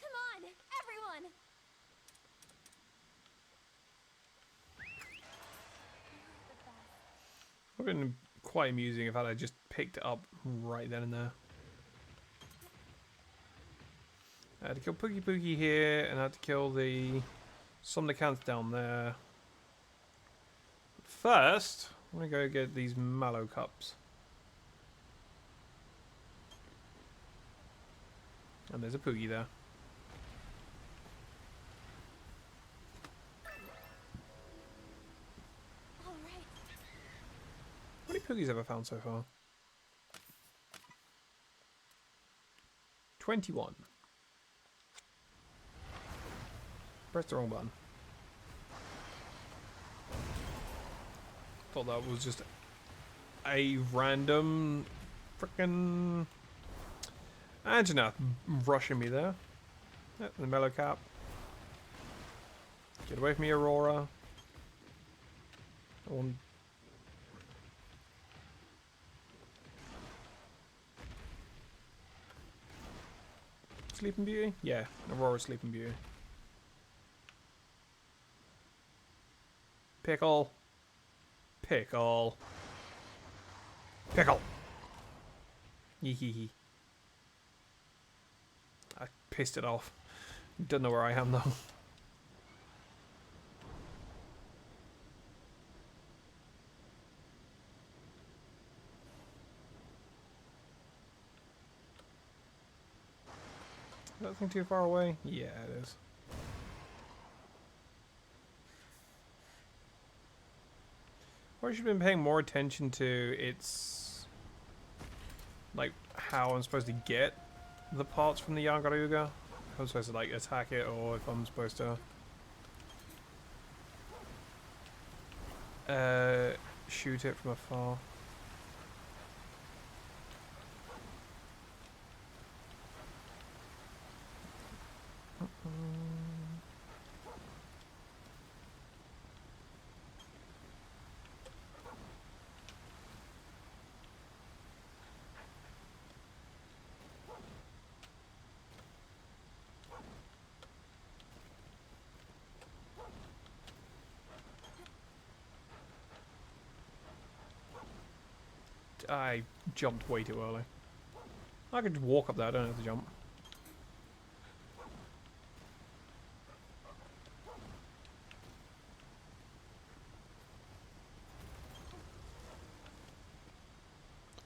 Come on, everyone! Would have been quite amusing if I had just picked it up right then and there. I had to kill Pookie Pookie here, and I had to kill some of the cans down there. First, I'm going to go get these mallow cups. And there's a Pookie there. How many Pookies have I found so far? 21. Press the wrong button. Thought that was just a random frickin' Angina rushing me there. Yep, the mellow cap. Get away from me, Aurora. I want... Sleeping Beauty? Yeah, Aurora Sleeping Beauty. Pickle. Pickle. Pickle. Yee. I pissed it off. Don't know where I am though. Is that thing too far away? Yeah, it is. I should have been paying more attention to its, like, how I'm supposed to get the parts from the Yangaruga. If I'm supposed to, like, attack it, or if I'm supposed to shoot it from afar. I jumped way too early. I could walk up there, I don't have to jump.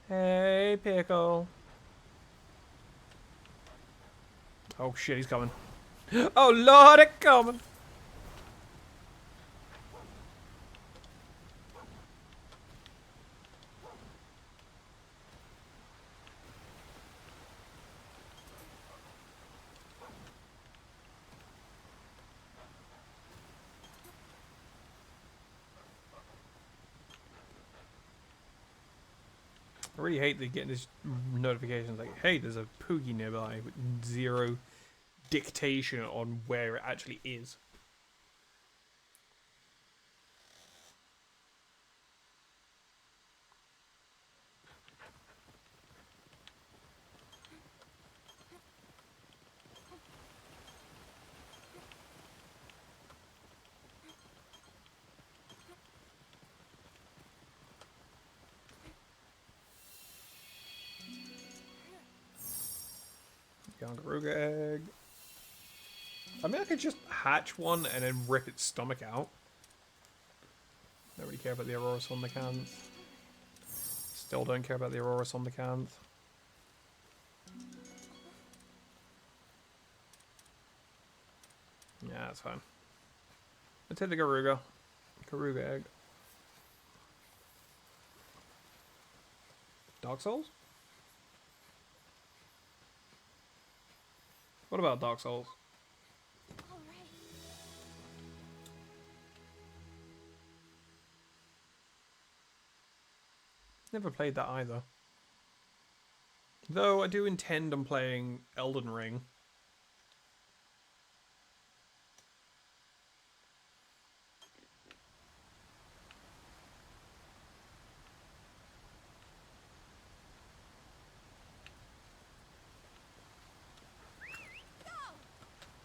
Hey, Pickle. Oh shit, he's coming. Oh lord, it's coming! I really hate that getting this notifications like, hey, there's a Poogie nearby with zero dictation on where it actually is. Young egg. I mean, I could just hatch one and then rip its stomach out. Don't really care about the Aurora Somnicanth. Still don't care about the Aurora Somnicanth. Yeah, that's fine. Let's hit the Garuga. Garuga egg. Dark Souls? What about Dark Souls? Never played that either. Though I do intend on playing Elden Ring.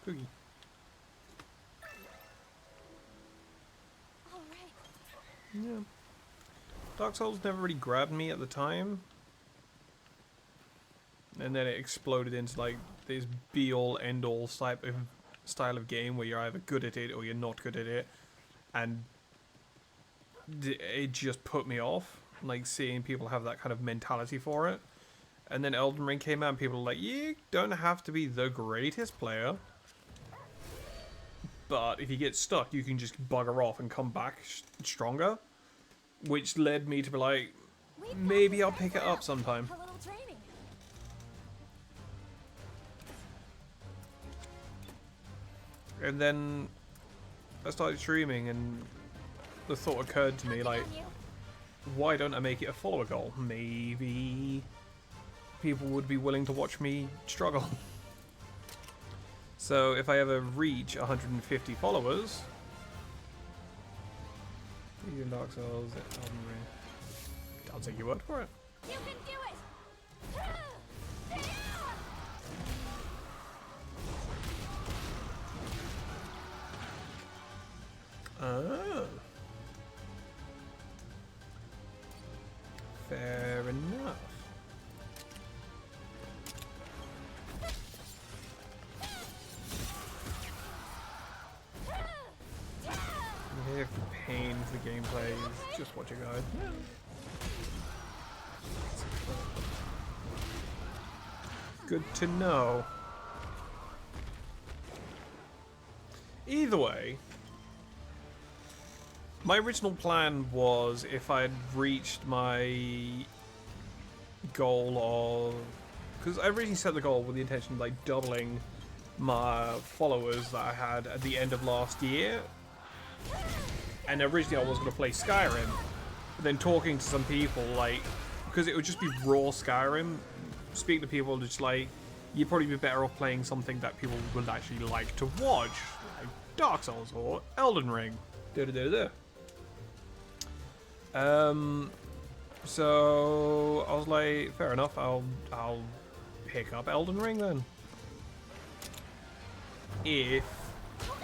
Poogie. Yeah. Dark Souls never really grabbed me at the time. And then it exploded into like this be-all end-all style of game where you're either good at it or you're not good at it. And it just put me off, like seeing people have that kind of mentality for it. And then Elden Ring came out and people were like, you don't have to be the greatest player. But if you get stuck, you can just bugger off and come back stronger. Which led me to be like, maybe I'll pick it up sometime. And then I started streaming and the thought occurred to me, like, why don't I make it a follower goal? Maybe people would be willing to watch me struggle. So if I ever reach 150 followers, even Dark Souls, I'll take your word for it. You can do it! Oh. Fair enough. If the pain of the gameplay is just what you go. Good to know. Either way, my original plan was if I'd reached my goal of... Because I originally set the goal with the intention of like doubling my followers that I had at the end of last year. And originally I was going to play Skyrim, but then talking to some people, like, because it would just be raw Skyrim, speaking to people just like, you'd probably be better off playing something that people would actually like to watch, like Dark Souls or Elden Ring. So I was like, fair enough, I'll pick up Elden Ring then. If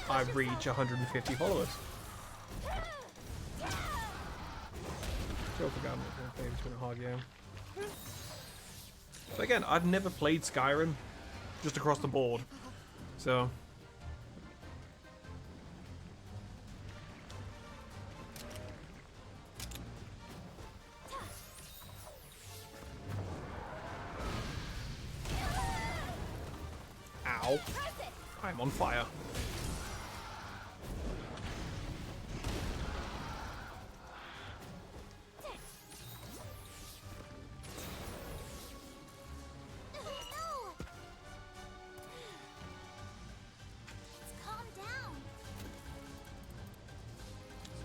I reach 150 followers. Still forgot I'm not going to play between a hard game. But again, I've never played Skyrim, just across the board. So ow. I'm on fire.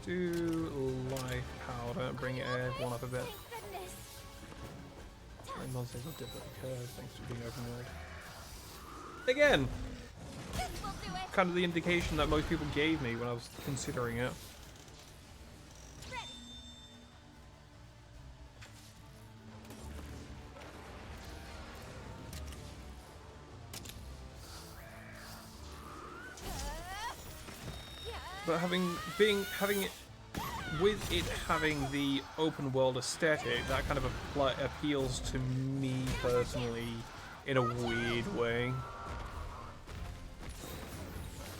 Do life powder, bring everyone up a bit. My monsters are different curves, thanks for being open world. Again, kind of the indication that most people gave me when I was considering it. But having it with it having the open world aesthetic, that kind of appeals to me personally in a weird way.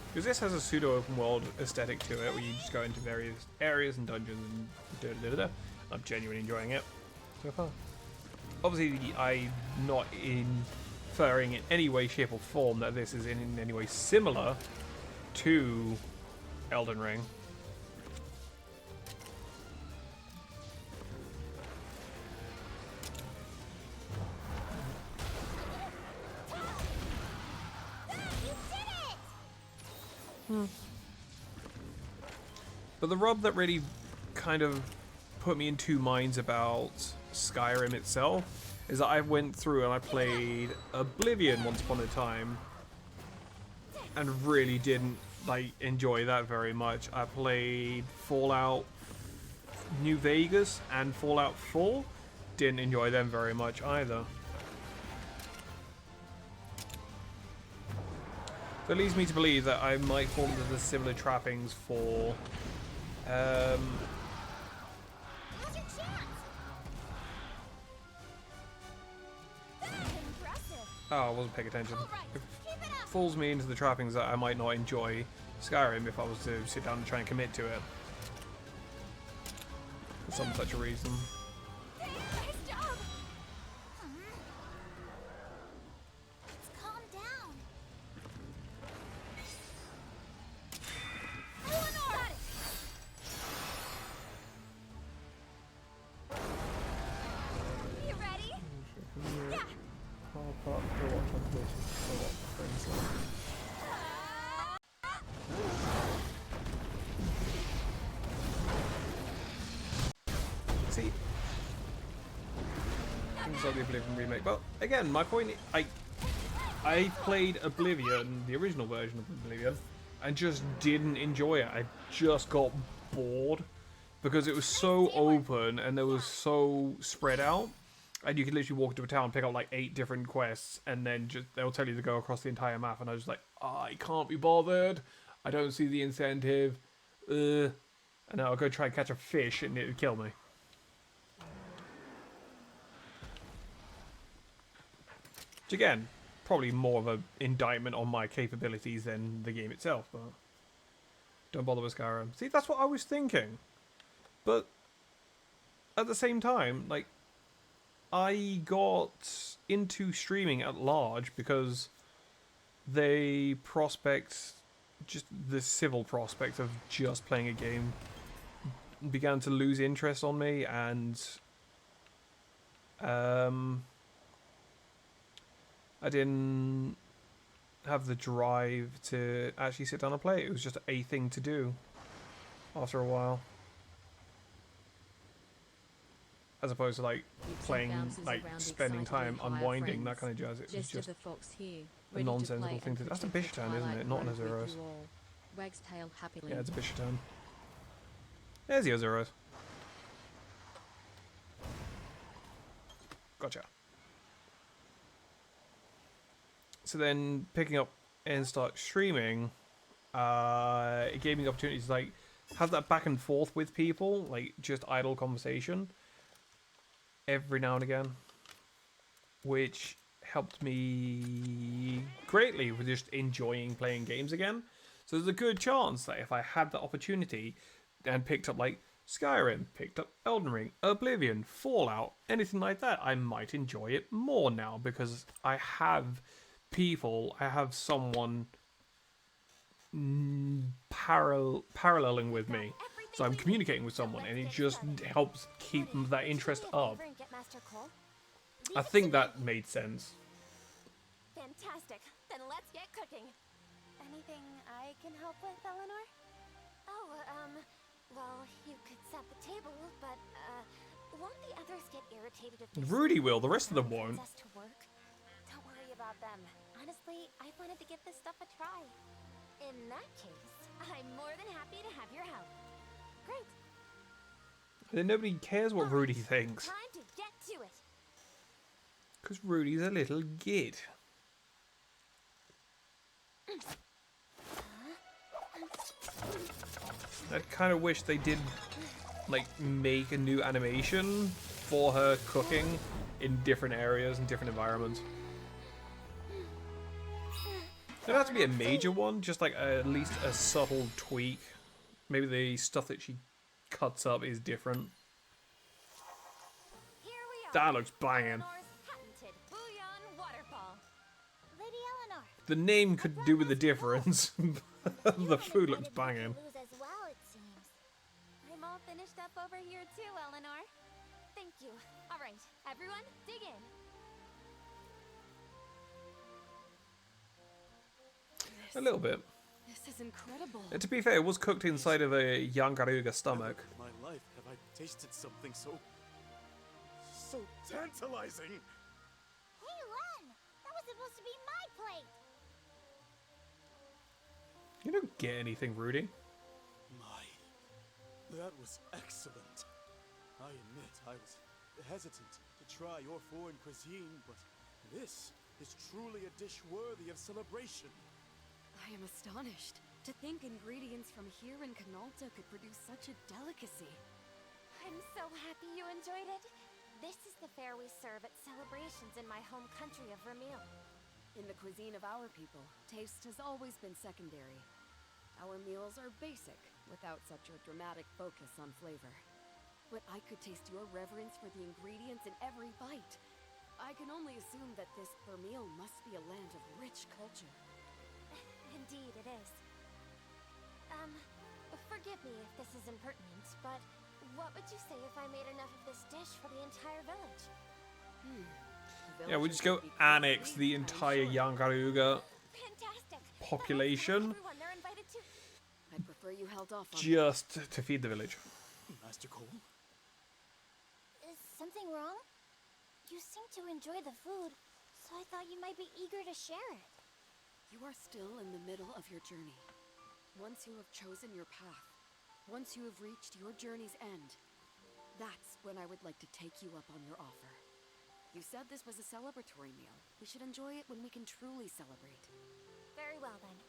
Because this has a pseudo open world aesthetic to it, where you just go into various areas and dungeons and da-da-da-da. I'm genuinely enjoying it so far. Obviously, I'm not inferring in any way, shape, or form that this is in any way similar to Elden Ring. But the rub that really kind of put me in two minds about Skyrim itself is that I went through and I played Oblivion once upon a time and really didn't like enjoy that very much. I played Fallout New Vegas and Fallout 4, didn't enjoy them very much either. So it leads me to believe that I might fall into the similar trappings for oh, I wasn't paying attention. It falls me into the trappings that I might not enjoy Skyrim if I was to sit down and try and commit to it. For some such a reason. See, things like the Oblivion remake. But again, my point, I played Oblivion, the original version of Oblivion, and just didn't enjoy it. I just got bored because it was so open and it was so spread out. And you could literally walk into a town, pick up like 8 different quests, and then just they'll tell you to go across the entire map. And I was like, I can't be bothered. I don't see the incentive. And I'll go try and catch a fish, and it would kill me. Which again, probably more of an indictment on my capabilities than the game itself. But don't bother with Skyrim. See, that's what I was thinking. But at the same time, like, I got into streaming at large because the prospect, just the civil prospect of just playing a game began to lose interest on me, and I didn't have the drive to actually sit down and play it. It was just a thing to do. after a while. As opposed to like playing, like spending time unwinding, that kind of jazz. It was just the fox here, a nonsensical thing to do. That's a Bishop turn, isn't it? Not an Azuros. Wagstail happily. Yeah, it's a Bishop turn. There's the Azuros. Gotcha. So then picking up and start streaming, it gave me the opportunity to like have that back and forth with people, like just idle conversation every now and again, which helped me greatly with just enjoying playing games again. So there's a good chance that if I had the opportunity and picked up like Skyrim, picked up Elden Ring, Oblivion, Fallout, anything like that, I might enjoy it more now because I have people, I have someone paralleling with me. So I'm communicating with someone and it just helps keep that interest up. I think that made sense. Fantastic. Then let's get cooking. Anything I can help with, Eleanor? Oh, well, you could set the table, but, won't the others get irritated if they Rudy will, the rest of them won't. us to work? Don't worry about them. Honestly, I wanted to give this stuff a try. In that case, I'm more than happy to have your help. Great. Then nobody cares what Rudy thinks. Time to get to it. Because Rudy's a little git. I kind of wish they did, like, make a new animation for her cooking in different areas and different environments. It doesn't have to be a major one, just like at least a subtle tweak. Maybe the stuff that she cuts up is different. Here we are. That looks banging. Patented bouillon waterfall. Lady Eleanor. The name could do with the difference. The food looks banging. Lose as well, it seems. I'm all finished up over here too, Eleanor. Thank you. All right, everyone, dig in. A little bit. This is incredible. And to be fair, it was cooked inside of a Yangaruga stomach. Never in my life have I tasted something so tantalizing. Hey, Len! That was supposed to be my plate! You don't get anything, Rudy. That was excellent. I admit I was hesitant to try your foreign cuisine, but this is truly a dish worthy of celebration. I am astonished. To think ingredients from here in Canalta could produce such a delicacy. I'm so happy you enjoyed it. This is the fare we serve at celebrations in my home country of Vermeil. In the cuisine of our people, taste has always been secondary. Our meals are basic, without such a dramatic focus on flavor. But I could taste your reverence for the ingredients in every bite. I can only assume that this Vermeil must be a land of rich culture. Indeed, it is. Forgive me if this is impertinent, but what would you say if I made enough of this dish for the entire village? Yeah, we just go annex the entire Yangaruga population I'd prefer you held off on just to feed the village. Master Cole? Is something wrong? You seem to enjoy the food, so I thought you might be eager to share it. You are still in the middle of your journey. Once you have chosen your path, once you have reached your journey's end, that's when I would like to take you up on your offer. You said this was a celebratory meal. We should enjoy it when we can truly celebrate. Very well then.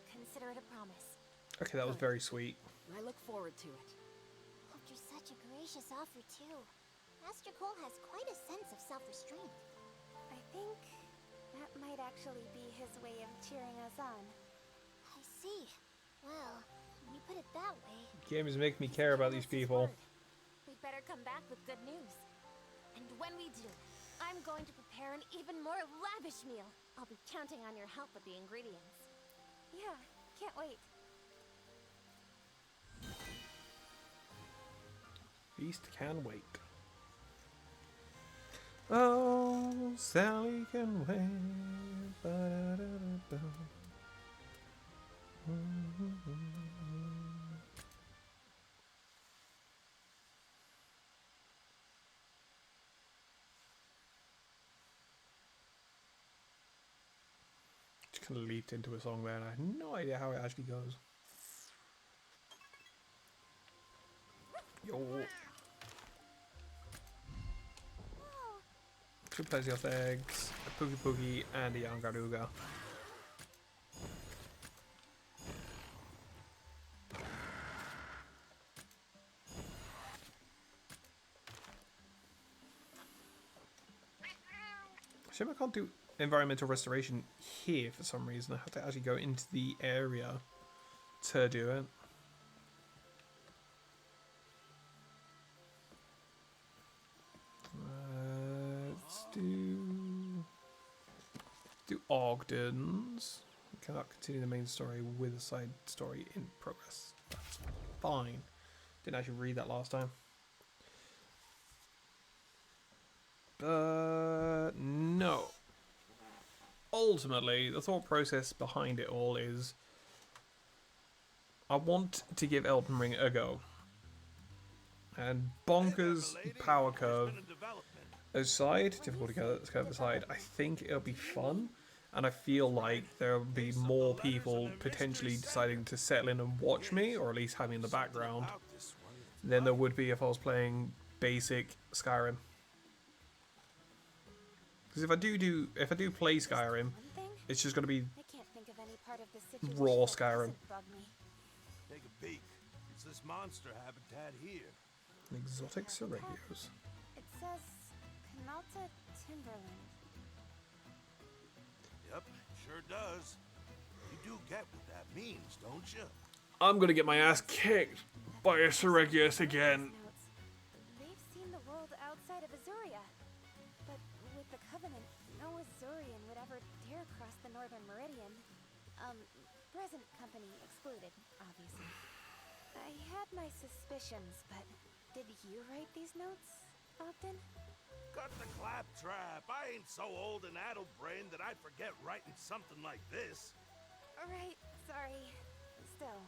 Consider it a promise. Okay, that was very sweet. I look forward to it. After such a gracious offer too, Master Cole has quite a sense of self-restraint. I think that might actually be his way of cheering us on. I see. Well, when you put it that way... Game is making me care about these people. We'd better come back with good news. And when we do, I'm going to prepare an even more lavish meal. I'll be counting on your help with the ingredients. Yeah, can't wait. Beast can wait. Oh, Sally can wait. Ba-da-da-da-da. Just kind of leaped into a song there, and I have no idea how it actually goes. Yo. Two Plesioth eggs, a Poogie Poogie, and a Yangaruga. Shame I can't do environmental restoration here for some reason. I have to actually go into the area to do it. Let's do Ogden's. We cannot continue the main story with a side story in progress. That's fine. Didn't actually read that last time. But no. Ultimately, the thought process behind it all is I want to give Elden Ring a go. And bonkers power curve aside, difficult to get curve aside, I think it'll be fun. And I feel like there'll be more people potentially deciding to settle in and watch me, or at least have me in the background, than there would be if I was playing basic Skyrim. Because if I do play Skyrim, it's just going to be raw Skyrim. Take a peek. It's this monster habitat here. Exotic Seragios. It says Canalta Timberland. Yep, sure does. You do get what that means, don't you? I'm going to get my ass kicked by a Seragios again. They've seen the world outside of Azuria. But with the Covenant, no Azurian would ever dare cross the Northern Meridian. Present company excluded, obviously. I had my suspicions, but did you write these notes, Ogden? Cut the claptrap. I ain't so old and addle-brained that I'd forget writing something like this. Alright, sorry. Still,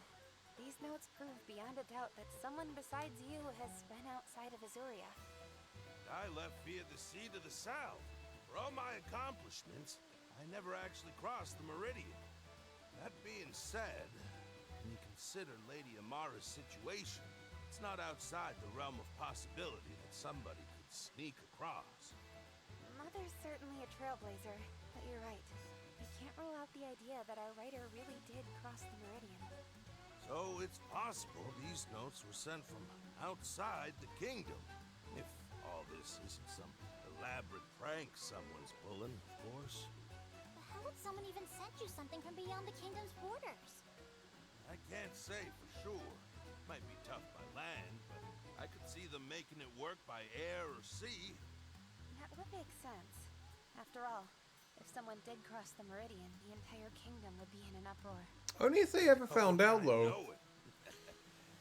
these notes prove beyond a doubt that someone besides you has been outside of Azuria. I left via the sea to the south. For all my accomplishments, I never actually crossed the Meridian. That being said, when you consider Lady Amara's situation, it's not outside the realm of possibility that somebody could sneak across. Mother's certainly a trailblazer, but you're right. We can't rule out the idea that our writer really did cross the Meridian. So it's possible these notes were sent from outside the kingdom. If all this isn't some elaborate prank someone's pulling, of course. How would someone even send you something from beyond the kingdom's borders? I can't say for sure. Might be tough by land, but I could see them making it work by air or sea. That would make sense. After all, if someone did cross the Meridian, the entire kingdom would be in an uproar. Only if they ever found out, I though. know it.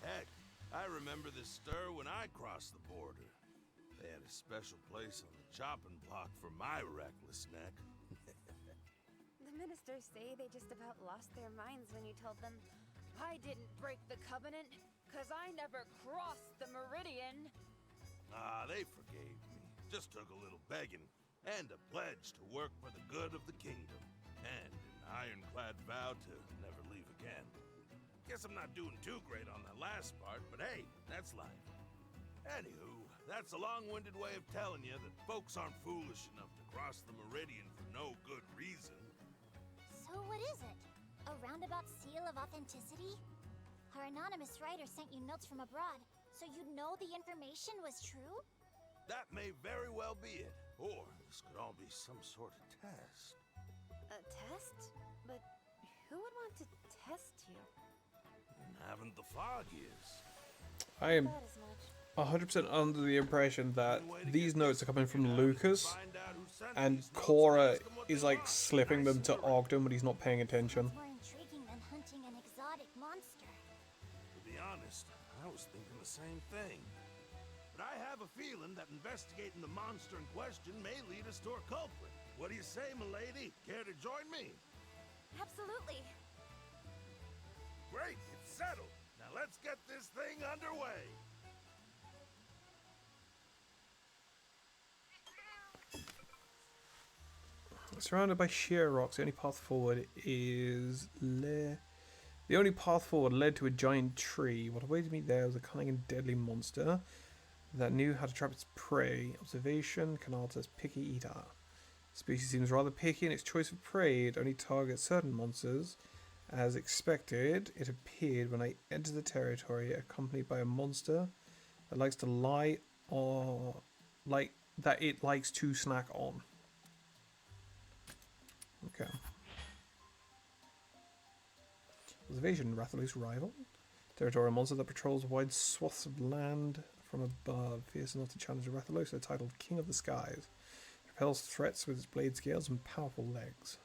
Heck, I remember the stir when I crossed the border. They had a special place on the chopping block for my reckless neck. The ministers say they just about lost their minds when you told them, I didn't break the covenant, 'cause I never crossed the Meridian. Ah, they forgave me. Just took a little begging, and a pledge to work for the good of the kingdom, and an ironclad vow to never leave again. Guess I'm not doing too great on that last part, but hey, that's life. Anywho, that's a long-winded way of telling you that folks aren't foolish enough to cross the Meridian for no good reason. So what is it? A roundabout seal of authenticity? Our anonymous writer sent you notes from abroad, so you know the information was true? That may very well be it. Or this could all be some sort of test. A test? But who would want to test you? And haven't the foggiest. I am Thought as much. 100% under the impression that these notes are coming from Lucas, and Cora is like slipping them to Ogden when he's not paying attention. More intriguing than hunting an exotic monster. To be honest, I was thinking the same thing. But I have a feeling that investigating the monster in question may lead us to our culprit. What do you say, milady? Care to join me? Absolutely. Great, it's settled. Now let's get this thing underway. Surrounded by sheer rocks, the only path forward is the only path forward led to a giant tree. What awaited me there was a cunning and deadly monster that knew how to trap its prey. Observation, Canal says picky eater. The species seems rather picky in its choice of prey. It only targets certain monsters. As expected, it appeared when I entered the territory, accompanied by a monster that likes to lie or that it likes to snack on. Okay. Observation, Rathalos rival. Territorial monster that patrols wide swaths of land from above. Fierce enough to challenge Rathalos, titled King of the Skies. Repels threats with its blade scales and powerful legs.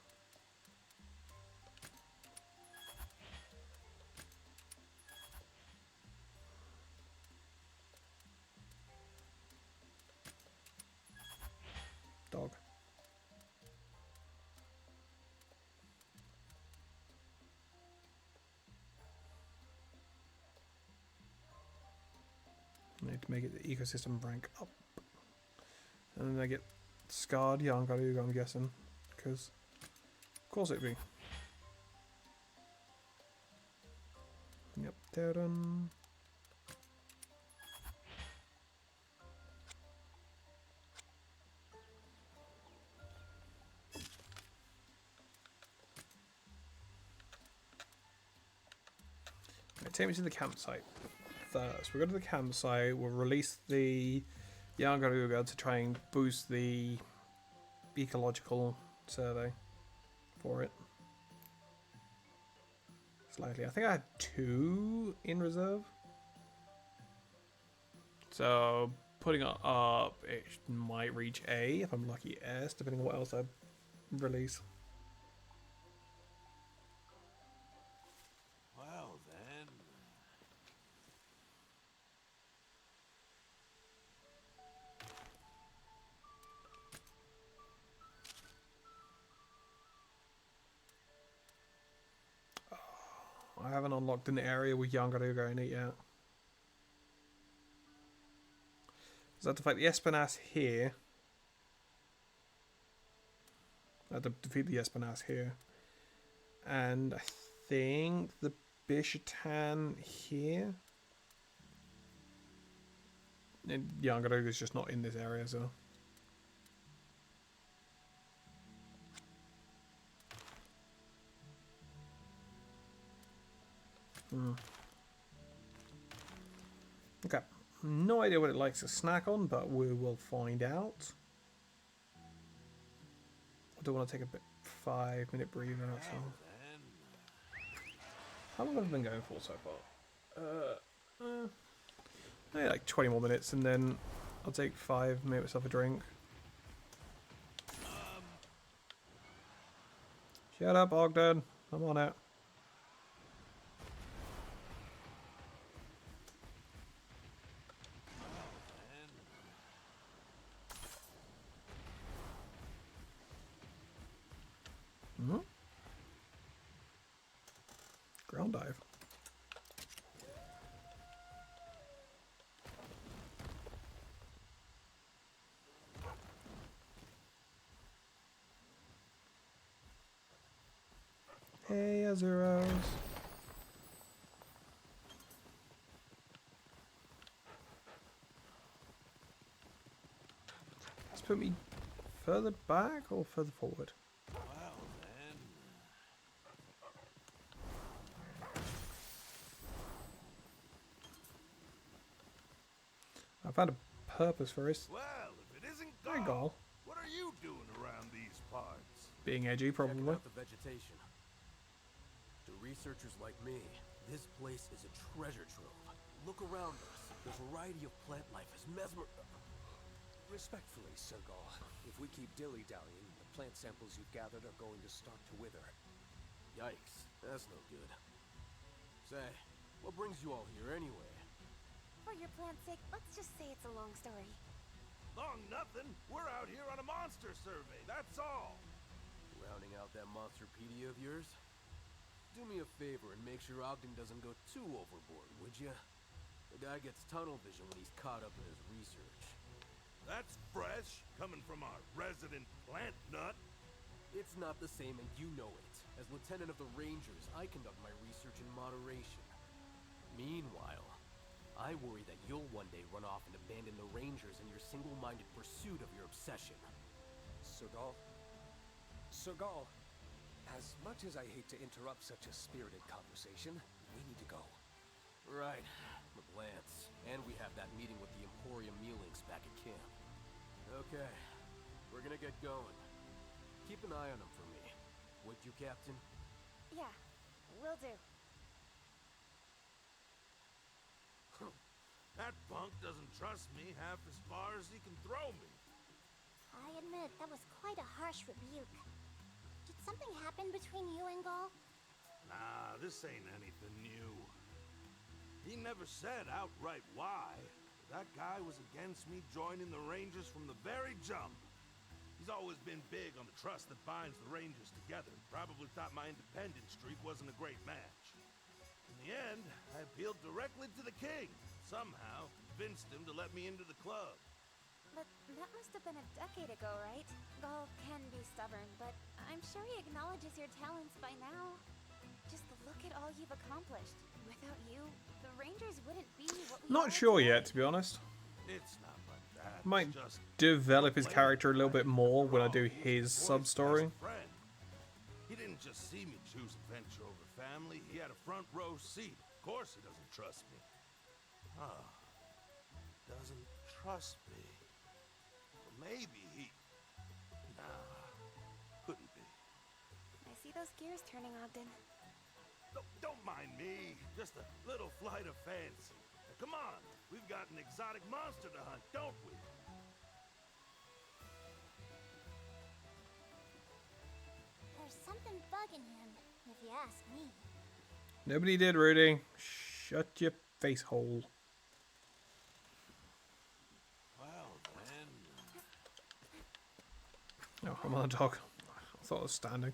Dog. I need to make it the ecosystem rank up. And then I get scarred young Garuga, I'm guessing. Because, of course it'd be. Yep, they're done. Take me to the campsite first. We'll go to the campsite. We'll release the Yangaruga to try and boost the ecological survey for it. Slightly. I think I had 2 in reserve. So putting it up, it might reach A if I'm lucky, S, depending on what else I release. Well then. I haven't unlocked an area with Yangaruga in it yet. So I have to fight the Espinasse here. I have to defeat the Espinasse here. And I think the Bishatan here. And Yangaruga is just not in this area, so. Okay. No idea what it likes to snack on, but we will find out. I do want to take a 5-minute breather. So. How long have I been going for so far? Maybe like 20 more minutes, and then I'll take 5, make myself a drink. Shut up, Ogden. I'm on it. Ground dive. Hey, Azuros. Let's put me further back or further forward? I found a purpose for this. Well, if it isn't Goal. Gaul, what are you doing around these parts? Being edgy, probably. Checking out the vegetation. To researchers like me, this place is a treasure trove. Look around us. The variety of plant life is Respectfully, Sir Gaul, if we keep dilly-dallying, the plant samples you've gathered are going to start to wither. Yikes, that's no good. Say, what brings you all here anyway? For your plant's sake, let's just say it's a long story. Long nothing. We're out here on a monster survey, that's all. Rounding out that monsterpedia of yours? Do me a favor and make sure Ogden doesn't go too overboard, would ya? The guy gets tunnel vision when he's caught up in his research. That's fresh, coming from our resident plant nut. It's not the same, and you know it. As Lieutenant of the Rangers, I conduct my research in moderation. Meanwhile, I worry that you'll one day run off and abandon the Rangers in your single-minded pursuit of your obsession. Sergal, as much as I hate to interrupt such a spirited conversation, we need to go. Right, with Lance. And we have that meeting with the Emporium Mealings back at camp. Okay, we're gonna get going. Keep an eye on him for me. Would you, Captain? Yeah, will do. That punk doesn't trust me half as far as he can throw me. I admit, that was quite a harsh rebuke. Did something happen between you and Gall? Nah, this ain't anything new. He never said outright why. That guy was against me joining the Rangers from the very jump. He's always been big on the trust that binds the Rangers together. Probably thought my independent streak wasn't a great match. In the end, I appealed directly to the king. Somehow, convinced him to let me into the club. But that must have been a decade ago, right? Gall can be stubborn, but I'm sure he acknowledges your talents by now. Just look at all you've accomplished. Without you, the Rangers wouldn't be what we Not are sure today. yet, to be honest. It's not like that. Might It's just develop his playing character a little bit more when I do He was his the boy's sub-story. best friend. He didn't just see me choose adventure over family. He had a front row seat. Of course he doesn't trust me. Ah, doesn't trust me. Well, maybe he... Nah, couldn't be. I see those gears turning, Ogden. Don't mind me. Just a little flight of fancy. Now, come on, we've got an exotic monster to hunt, don't we? There's something bugging him, if you ask me. Nobody did, Rudy. Shut your face hole. Well, then... Oh, I'm on a dog. I thought I was standing.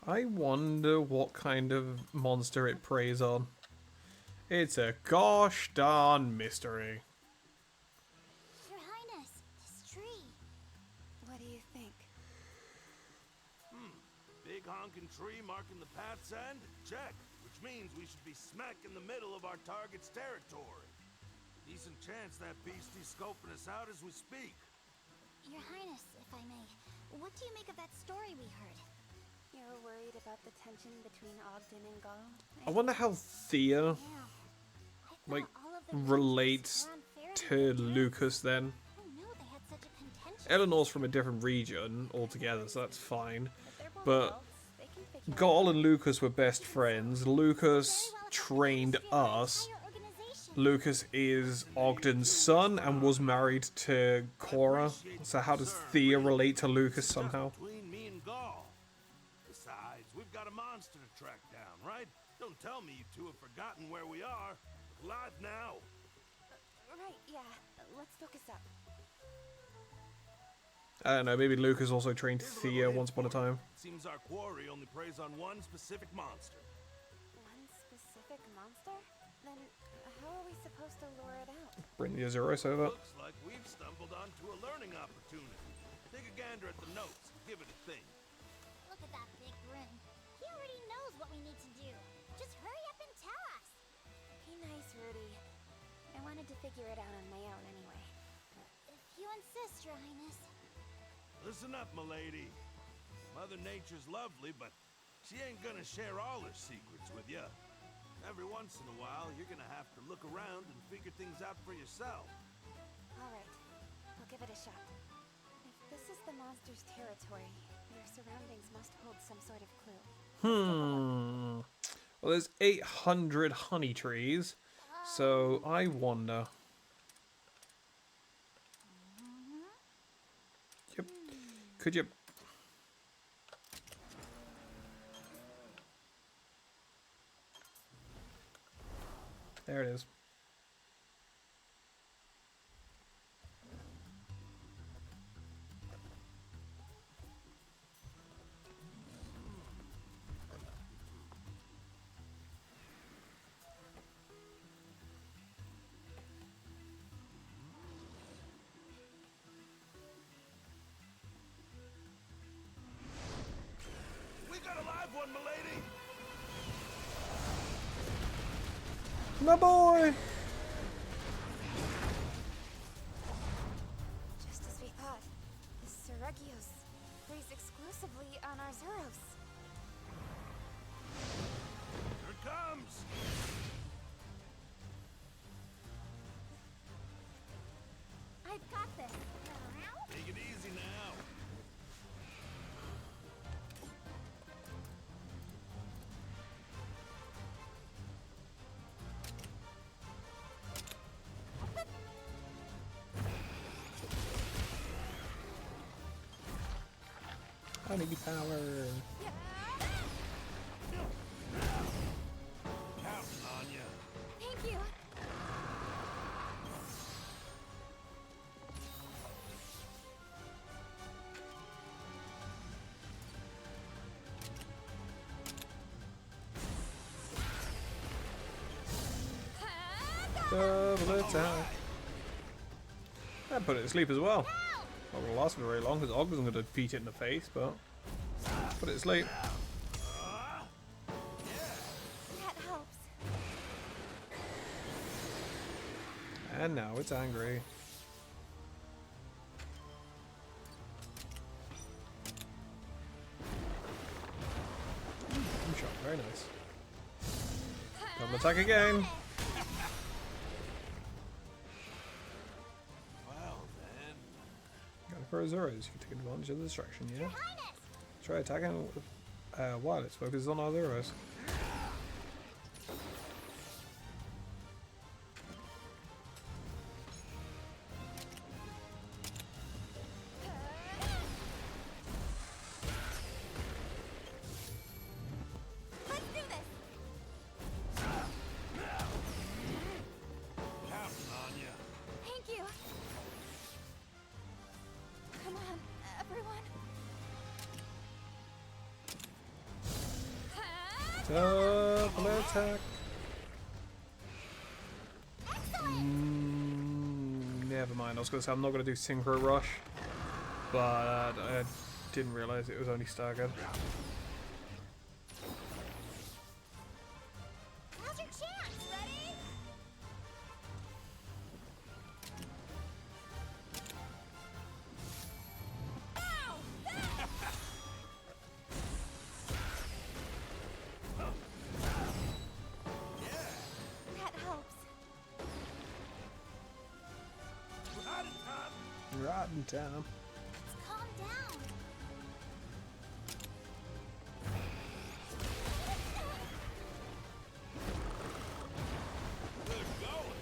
I wonder what kind of monster it preys on. It's a gosh darn mystery. Your Highness, this tree. What do you think? Big honking tree marking the path's end? Check. Which means we should be smack in the middle of our target's territory. Decent chance that beastie's scoping us out as we speak. Your Highness, if I may, what do you make of that story we heard? You're worried about the tension between Ogden and Gall? I wonder how Thea like relates to Lucas then. Eleanor's from a different region altogether, so that's fine. But Gall and Lucas were best friends. Lucas trained us. Lucas is Ogden's son and was married to Cora. So how does Thea relate to Lucas somehow? Between me and Gall. Besides, we've got a monster to track down, right? Don't tell me you two have forgotten where we are. Alive now. Right, yeah. Let's focus up. I don't know, maybe Lucas also trained Thea once upon a time. Seems our quarry only preys on one specific monster. One specific monster? Then how are we supposed to lure it out? Bring the Azuros over. Looks like we've stumbled onto a learning opportunity. Take a gander at the notes and give it a think. Look at that big grin. He already knows what we need to do. Just hurry up and tell us. Be nice, Rudy. I wanted to figure it out on my own anyway. If you insist, Your Highness. Listen up, milady. Mother Nature's lovely, but she ain't gonna share all her secrets with you. Every once in a while, you're gonna have to look around and figure things out for yourself. All right. I'll give it a shot. If this is the monster's territory, their surroundings must hold some sort of clue. Well, there's 800 honey trees, so I wonder. Yep. Could you... There it is. My boy! Just as we thought, the Seregios plays exclusively on Arzuros. Here it comes! I've got this. Around? Take it easy now. I need power. Counting on ya. Thank you. Double attack. I put it to sleep as well. Not gonna last for very long because Og isn't gonna beat it in the face, but put it to sleep. That helps. And now it's angry. Good shot, very nice. Double attack again. Well then. Going for Azuros, you can take advantage of the distraction, yeah? Try attacking with wireless, focus on Azuros. Let's do this. Counting on ya. Thank you. Come on, everyone. Double attack. Never mind, I was going to say I'm not going to do Synchro Rush, but I didn't realise it was only staggered. Now's your chance. Ready? That helps. Right in time. Right in time. Calm down. Good going.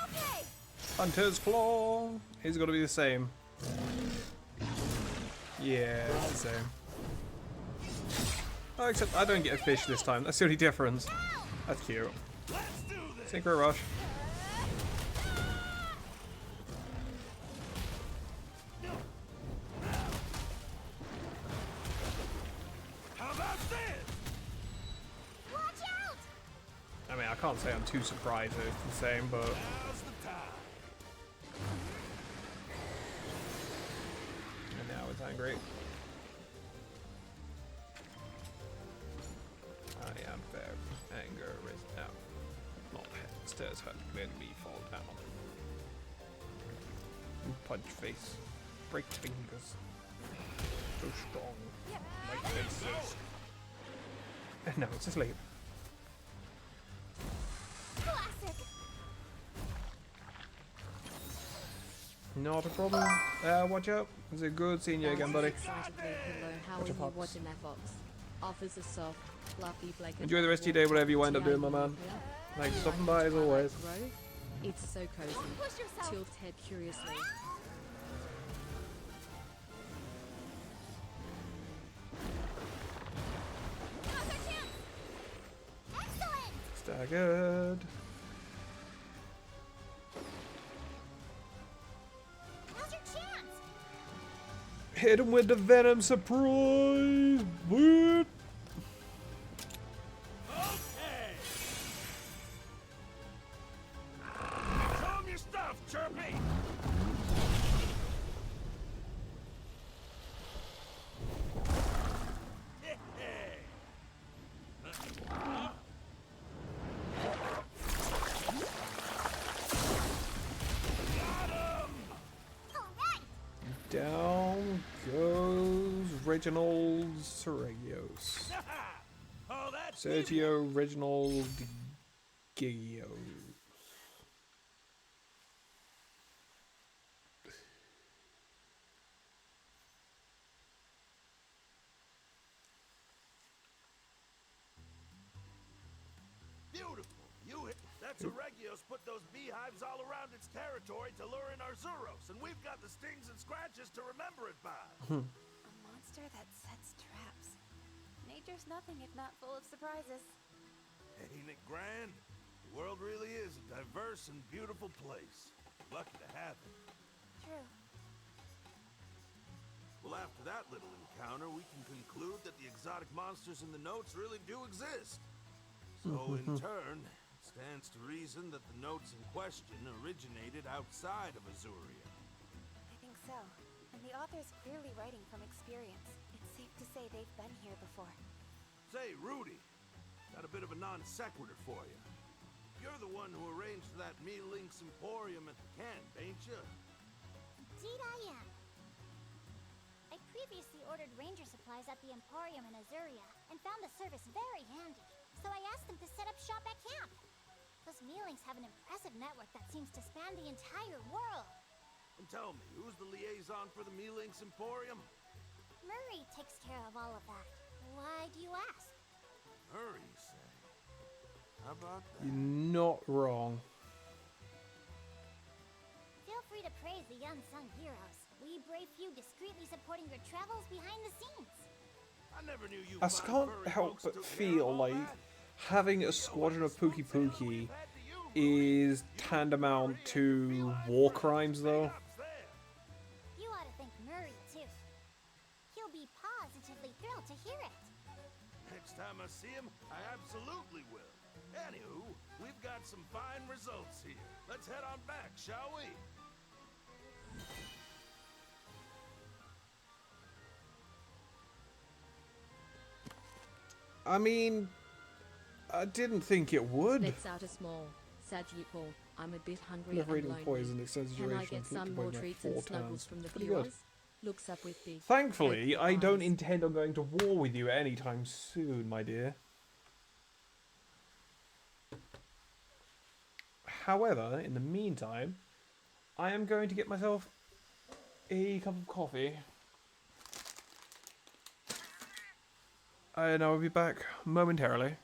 Okay. Hunter's Claw is going to be the same. Yeah, it's the same. Oh, except I don't get a fish this time. That's the only difference. That's cute. Let's do this. Synchro Rush. How about this? Watch out. I mean, I can't say I'm too surprised that it's the same, but Now's the time. and now it's angry. I am very anger is now. Not stairs had made me fall down. Punch face. Break fingers. So strong. Like faces. And now it's asleep. Classic. Not a problem. Watch out. It's a good seeing you again, buddy. Excitedly, hello, how Watch are your you fox. watching that fox? Offers a soft, fluffy blanket. Enjoy the rest of your day, whatever you wind up doing, my man. Thanks for stopping by as always. It's so cozy. Push yourself. Tilts head curiously. Now's our chance. Excellent. Staggered. Now's your chance. Hit him with the venom surprise. What? Okay. Show 'em your stuff, Chirpy. Reginald Sergios. Oh, that's Sergio Reginald Gigios. beautiful. That's Regios put those beehives all around its territory to lure in Arzuros, and we've got the stings and scratches to remember it by. A monster that sets traps. Nature's nothing if not full of surprises. Ain't it grand? The world really is a diverse and beautiful place. Lucky to have it. True. Well, after that little encounter, we can conclude that the exotic monsters in the notes really do exist. So, in turn, it stands to reason that the notes in question originated outside of Azuria. I think so. And the author's clearly writing from experience. It's safe to say they've been here before. Say, Rudy, got a bit of a non sequitur for you. You're the one who arranged that Me-Link's Emporium at the camp, ain't you? Indeed I am. I previously ordered ranger supplies at the Emporium in Azuria, and found the service very handy. So I asked them to set up shop at camp. Those Me-Links have an impressive network that seems to span the entire world. And tell me, who's the liaison for the Me-Link's Emporium? Murray takes care of all of that. Why do you ask? Murray, you say? How about that? You're not wrong. Feel free to praise the unsung heroes. We brave few discreetly supporting your travels behind the scenes. I never knew you I can't help but feel like having a squadron of Pookie Pookie is tantamount to war crimes, though. You ought to thank Murray, too. He'll be positively thrilled to hear it. Next time I see him, I absolutely will. Anywho, we've got some fine results here. Let's head on back, shall we? I mean, I didn't think it would. Let's out a small. Sagittal, I'm a bit hungry Never and eating lonely. poison extends Can I duration get inflicted some by more about treats 4 and snuggles times. from the Pretty good. viewers? Looks up with big. Thankfully, I don't eyes. intend on going to war with you anytime soon, my dear. However, in the meantime, I am going to get myself a cup of coffee. And I will be back momentarily.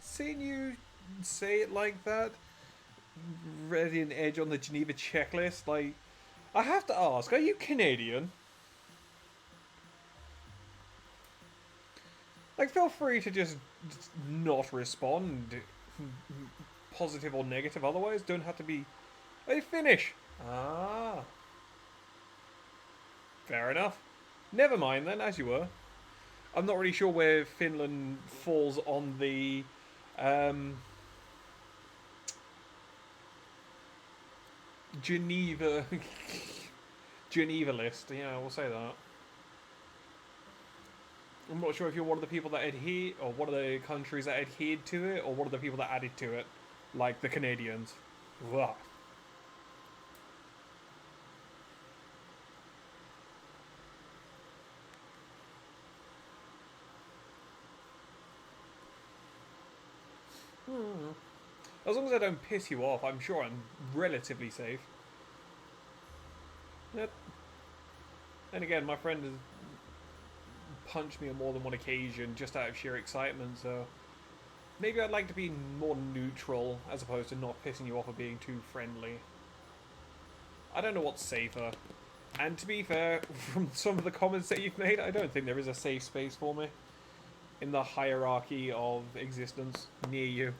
seeing you say it like that, ready and edge on the Geneva checklist, like, I have to ask, are you Canadian? Like, feel free to just not respond, positive or negative, otherwise. Don't have to be, are you Finnish? Ah. Fair enough. Never mind then, as you were. I'm not really sure where Finland falls on the Geneva Geneva list. Yeah, we'll say that. I'm not sure if you're one of the people that adhere, or one of the countries that adhered to it, or one of the people that added to it, like the Canadians. Ugh. As long as I don't piss you off, I'm sure I'm relatively safe. Yep. And again, my friend has punched me on more than one occasion just out of sheer excitement, so maybe I'd like to be more neutral as opposed to not pissing you off or being too friendly. I don't know what's safer. And to be fair, from some of the comments that you've made, I don't think there is a safe space for me in the hierarchy of existence near you.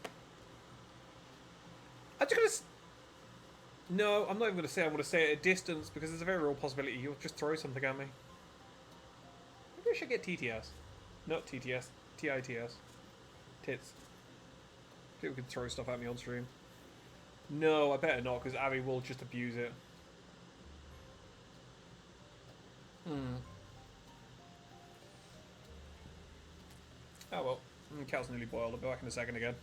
I'm just gonna... No, I'm not even gonna say I'm gonna stay at a distance because there's a very real possibility you'll just throw something at me. Maybe I should get TTS. Not TTS. TITS. Tits. People can throw stuff at me on stream. No, I better not because Abby will just abuse it. Oh well. Cow's nearly boiled. I'll be back in a second again.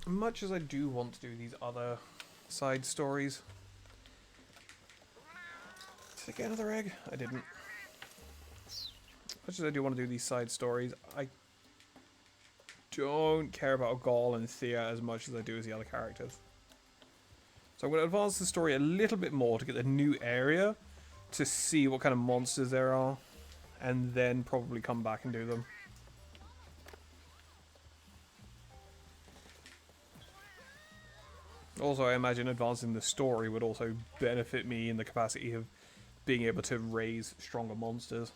Much as I do want to do these other side stories. Did I get another egg? I didn't. Much as I do want to do these side stories, I don't care about Gaul and Thea as much as I do as the other characters. So I'm going to advance the story a little bit more to get the new area, to see what kind of monsters there are, and then probably come back and do them. Also, I imagine advancing the story would also benefit me in the capacity of being able to raise stronger monsters.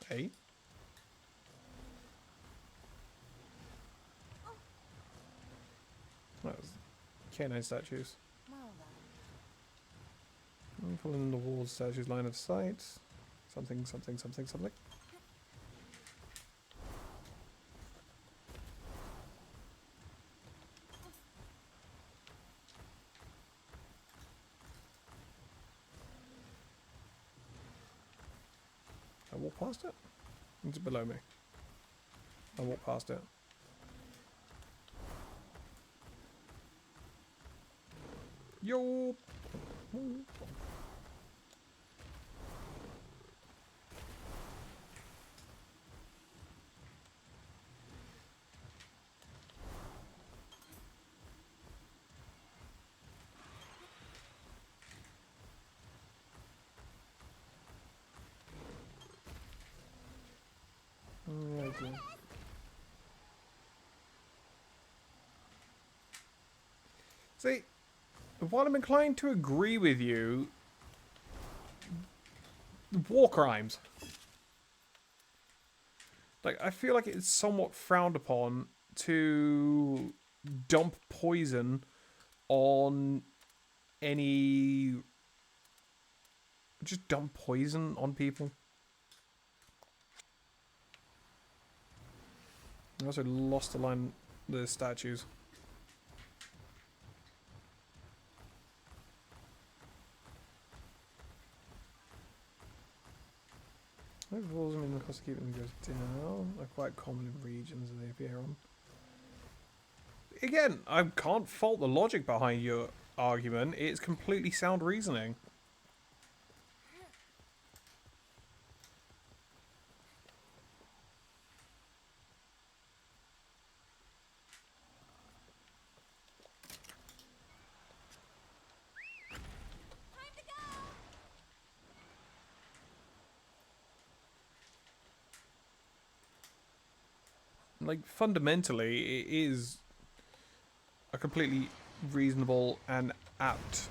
Hey. That was canine statues. I'm pulling in the walls, statues, line of sight. Something, something, something, something. I walk past it? It's below me. I walk past it. Yo! Okay. See, while I'm inclined to agree with you, war crimes. Like, I feel like it's somewhat frowned upon to dump poison on any... Just dump poison on people. I also lost the line, the statues. Those walls, I mean, the cost of keeping them goes down. They're quite common in regions that they appear on. Again, I can't fault the logic behind your argument. It's completely sound reasoning. Like, fundamentally, it is a completely reasonable and apt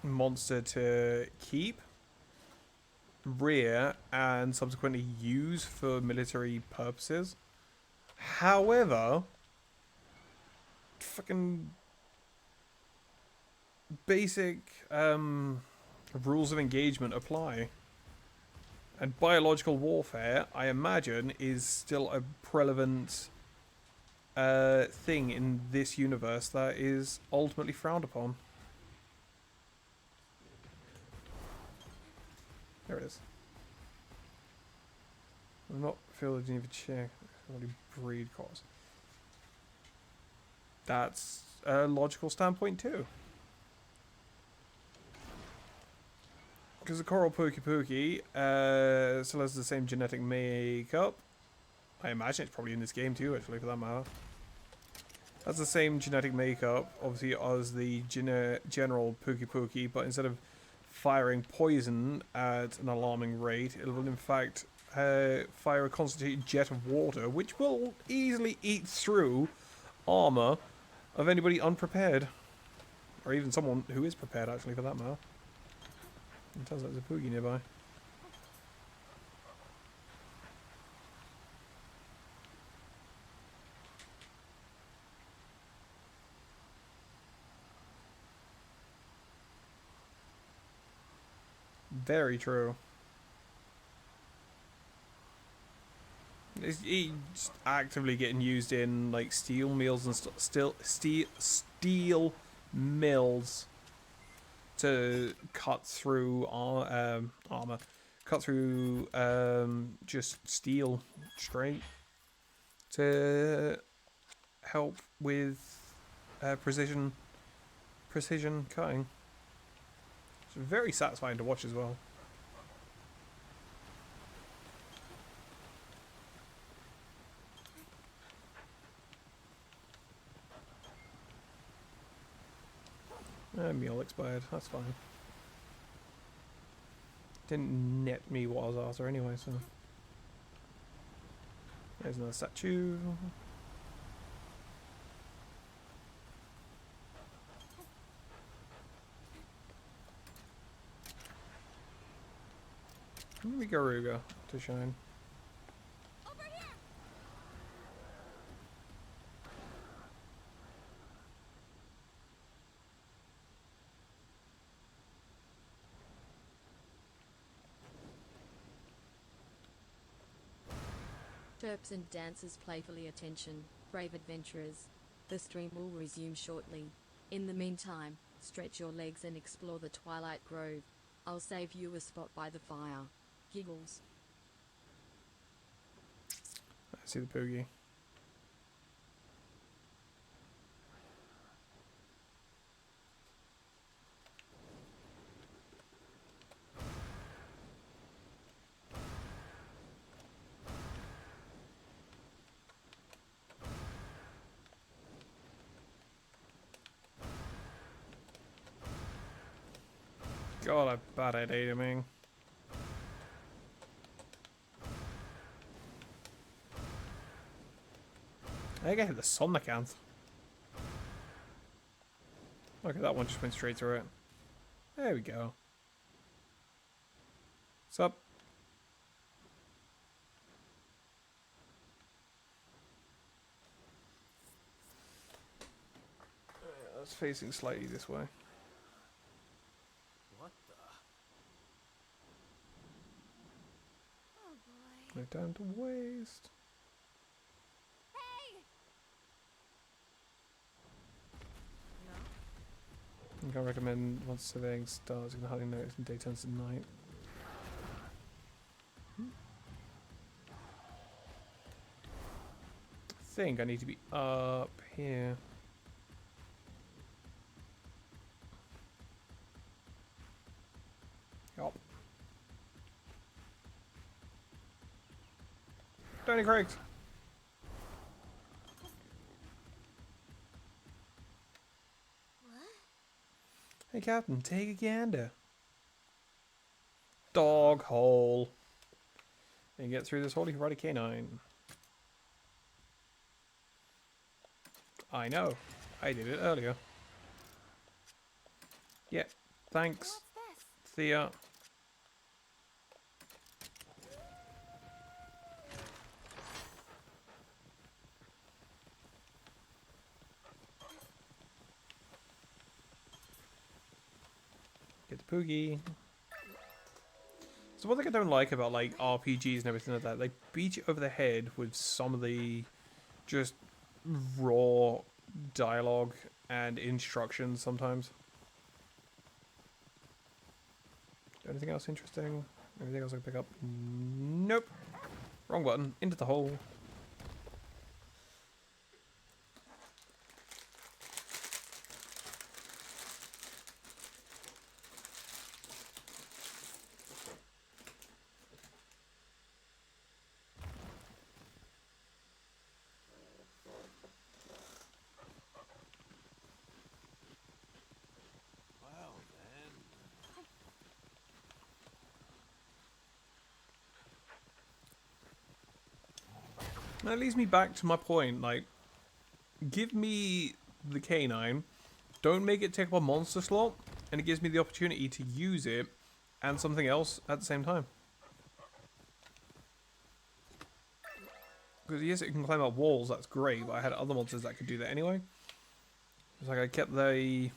monster to keep, rear, and subsequently use for military purposes. However, fucking basic rules of engagement apply. And biological warfare, I imagine, is still a relevant thing in this universe that is ultimately frowned upon. There it is. I'm not feel the need to check. Already breed cause. That's a logical standpoint too. Because the coral Pookie Pookie still has the same genetic makeup. I imagine it's probably in this game too, actually, for that matter. Has the same genetic makeup, obviously, as the general Pookie Pookie, but instead of firing poison at an alarming rate, it will in fact fire a concentrated jet of water, which will easily eat through armor of anybody unprepared. Or even someone who is prepared, actually, for that matter. It turns out there's a Poogie nearby. Very true. He's actively getting used in like steel mills and steel mills to cut through armor, cut through just steel straight to help with precision cutting. It's very satisfying to watch as well. Mule expired. That's fine. Didn't net me what I was after anyway, so. There's another statue. Maybe Garuga to shine. Over here! Chirps and dances playfully. Attention, brave adventurers. The stream will resume shortly. In the meantime, stretch your legs and explore the Twilight Grove. I'll save you a spot by the fire. Giggles. I see the Poogie. God, I'm bad at aiming. I think I hit the Sonic Ant. Okay, that one just went straight through it. There we go. What's up? I was facing slightly this way. What the? Oh boy. No time to waste. Hey! I can recommend once surveying stars, you can hardly notice in daytime to night. I think I need to be up here. Yup. Tony Craigs. Hey Captain, take a gander. Dog hole. And get through this holy Friday canine. I know. I did it earlier. Yeah. Thanks. What's this? Thea. Get the Poogie. So one thing I don't like about like RPGs and everything like that, they beat you over the head with some of the just raw dialogue and instructions sometimes. Anything else interesting? Anything else I can pick up? Nope. Wrong button. Into the hole. Well then. That leads me back to my point, like, give me the canine, don't make it take up a monster slot, and it gives me the opportunity to use it and something else at the same time. Because yes, it can climb up walls, that's great, but I had other monsters that could do that anyway. It's like I kept the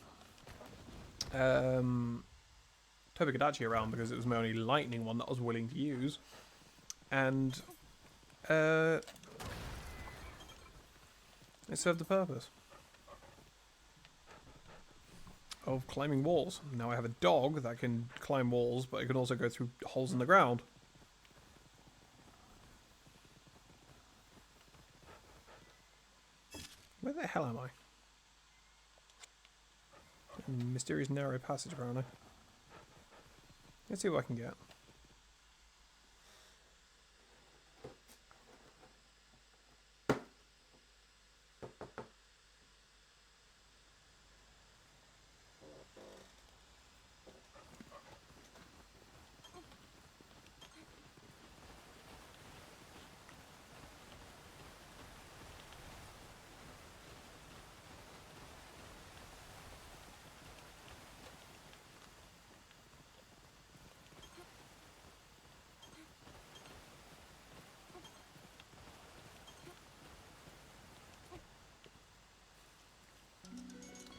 Tobikadachi around because it was my only lightning one that I was willing to use. And it served the purpose of climbing walls. Now I have a dog that can climb walls, but it can also go through holes in the ground. Where the hell am I? Mysterious narrow passage, apparently. Let's see what I can get.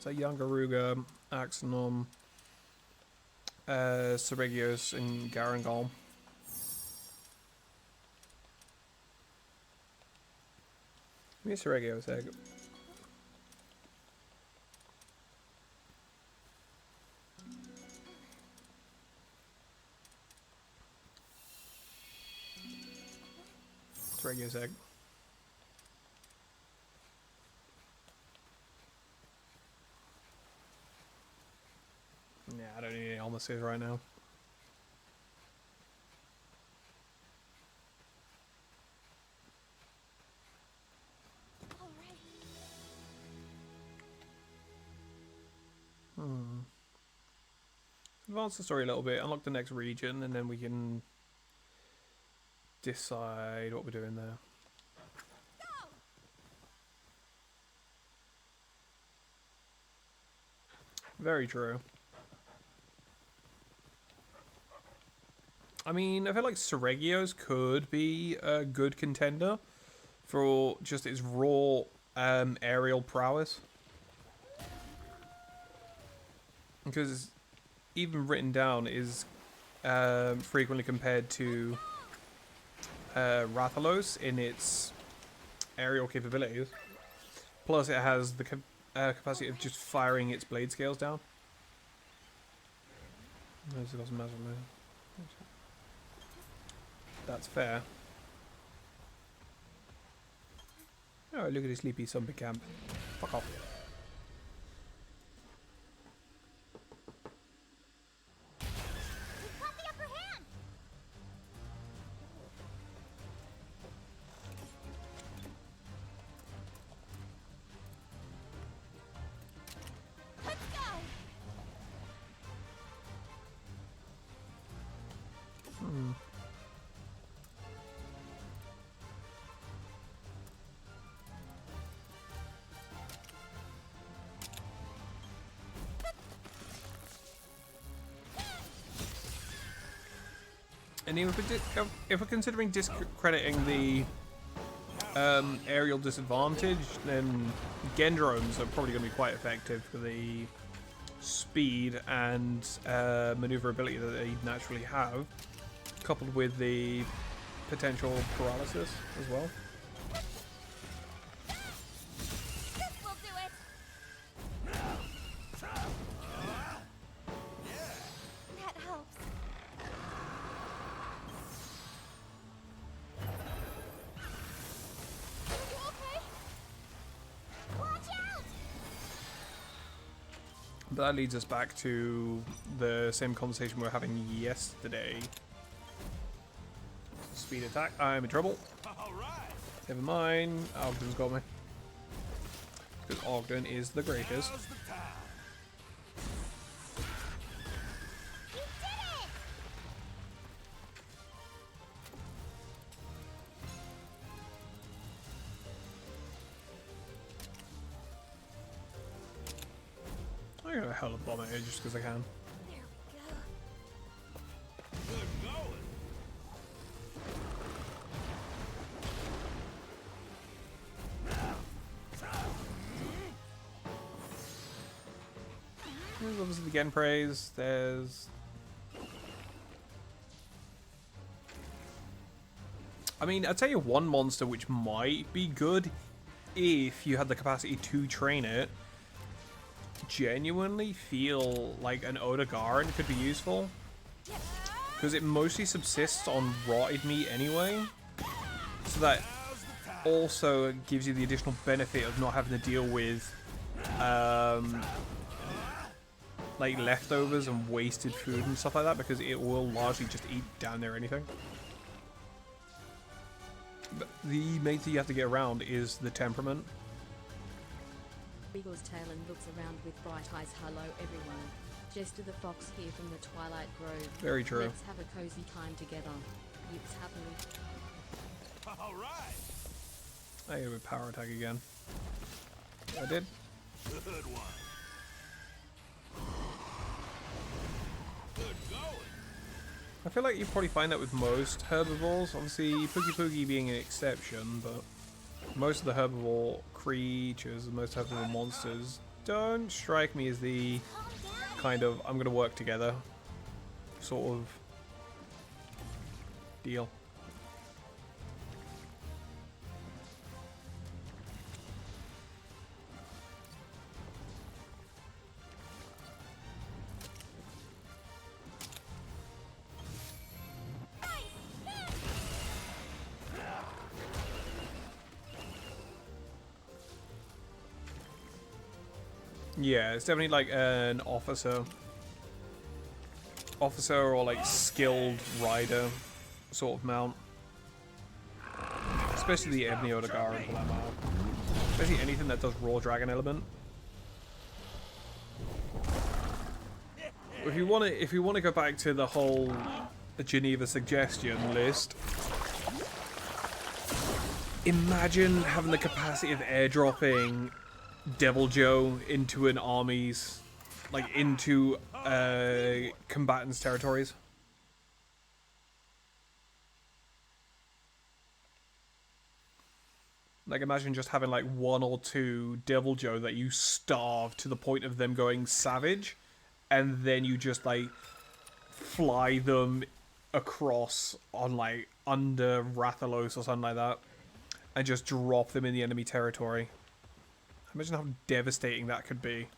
So Yangaruga, Axonom, Seregios, and Garangal. Give me a Seregios egg. Seregios egg. Yeah, I don't need any Almases right now. Advance the story a little bit, unlock the next region, and then we can decide what we're doing there. Very true. I mean, I feel like Seregios could be a good contender for just its raw aerial prowess. Because even written down is frequently compared to Rathalos in its aerial capabilities. Plus it has the capacity of just firing its blade scales down. That's fair. Oh, look at this sleepy zombie camp. Fuck off. And if we're considering discrediting the aerial disadvantage, then Gendromes are probably going to be quite effective for the speed and maneuverability that they naturally have, coupled with the potential paralysis as well. But that leads us back to the same conversation we were having yesterday. Speed attack. I'm in trouble. Never mind. Ogden's got me. Because Ogden is the greatest. I'm gonna hell of bomb it just because I can. There we go. Good going. There's obviously the Gen praise. There's. I mean, I'd tell you one monster which might be good if you had the capacity to train it. Genuinely feel like an Odogaron could be useful. Because it mostly subsists on rotted meat anyway. So that also gives you the additional benefit of not having to deal with like leftovers and wasted food and stuff like that, because it will largely just eat down there anything. But the main thing you have to get around is the temperament. Eagle's tail and looks around with bright eyes. Hello everyone. Jester the Fox here from the Twilight Grove. Very true. Let's have a cozy time together. Yips happily. Alright. I hit with power attack again. I did. Good one. Good going. I feel like you probably find that with most herbivores. Obviously, Poogie being an exception, but most of the herbivore creatures, most herbivore monsters, don't strike me as the kind of I'm gonna work together sort of deal. Yeah, it's definitely like an officer or like skilled rider sort of mount. Especially the Ebony Odagaran for that matter. Basically anything that does raw dragon element. If you want to go back to the whole Geneva suggestion list, imagine having the capacity of airdropping Devil Joe into an army's, like into combatants' territories. Like imagine just having like 1 or 2 Devil Joe that you starve to the point of them going savage, and then you just like fly them across on like under Rathalos or something like that, and just drop them in the enemy territory. Imagine how devastating that could be.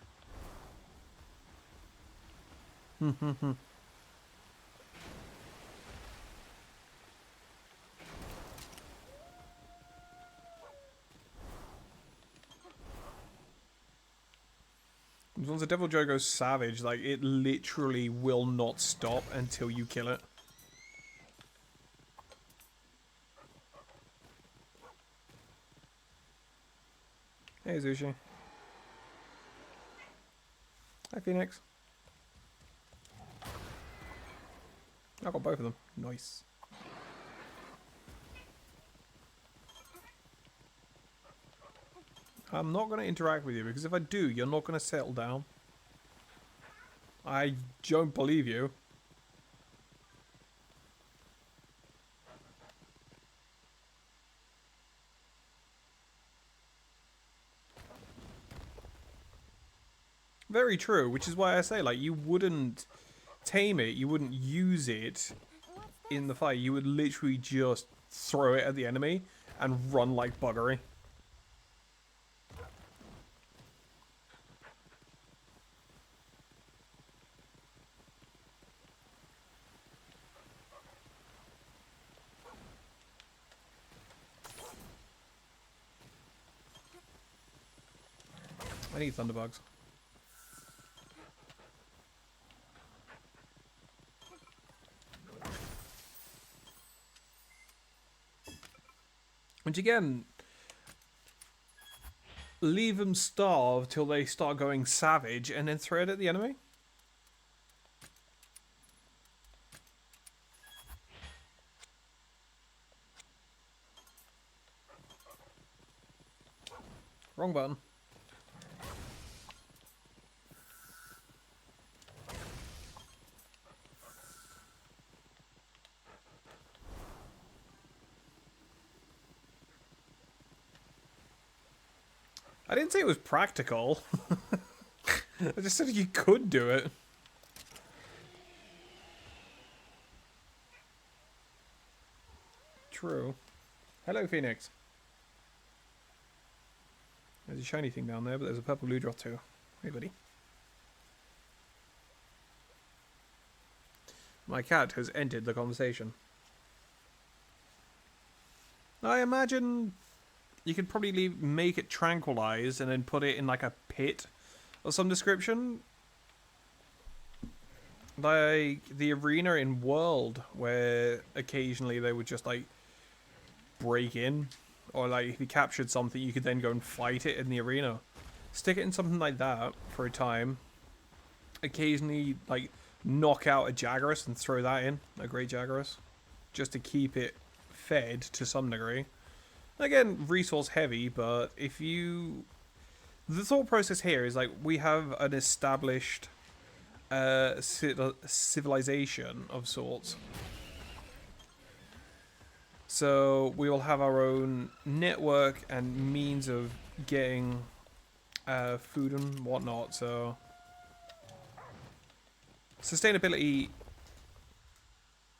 Once a Devil Joe goes savage, like it literally will not stop until you kill it. Hey Zushi. Hi Phoenix. I got both of them. Nice. I'm not going to interact with you because if I do, you're not going to settle down. I don't believe you. Very true, which is why I say, like, you wouldn't tame it, you wouldn't use it in the fight. You would literally just throw it at the enemy and run like buggery. I need thunderbugs. Which again, leave them starve till they start going savage and then throw it at the enemy. Wrong button. I didn't say it was practical. I just said you could do it. True. Hello, Phoenix. There's a shiny thing down there, but there's a purple blue drop too. Hey, buddy. My cat has entered the conversation. I imagine you could probably make it tranquilized and then put it in like a pit of some description. Like the arena in World, where occasionally they would just like break in. Or like if you captured something, you could then go and fight it in the arena. Stick it in something like that for a time. Occasionally like knock out a Jagras and throw that in, a Great Jagras. Just to keep it fed to some degree. Again, resource heavy, but if you... The thought process here is like we have an established civilization of sorts. So we will have our own network and means of getting food and whatnot, so sustainability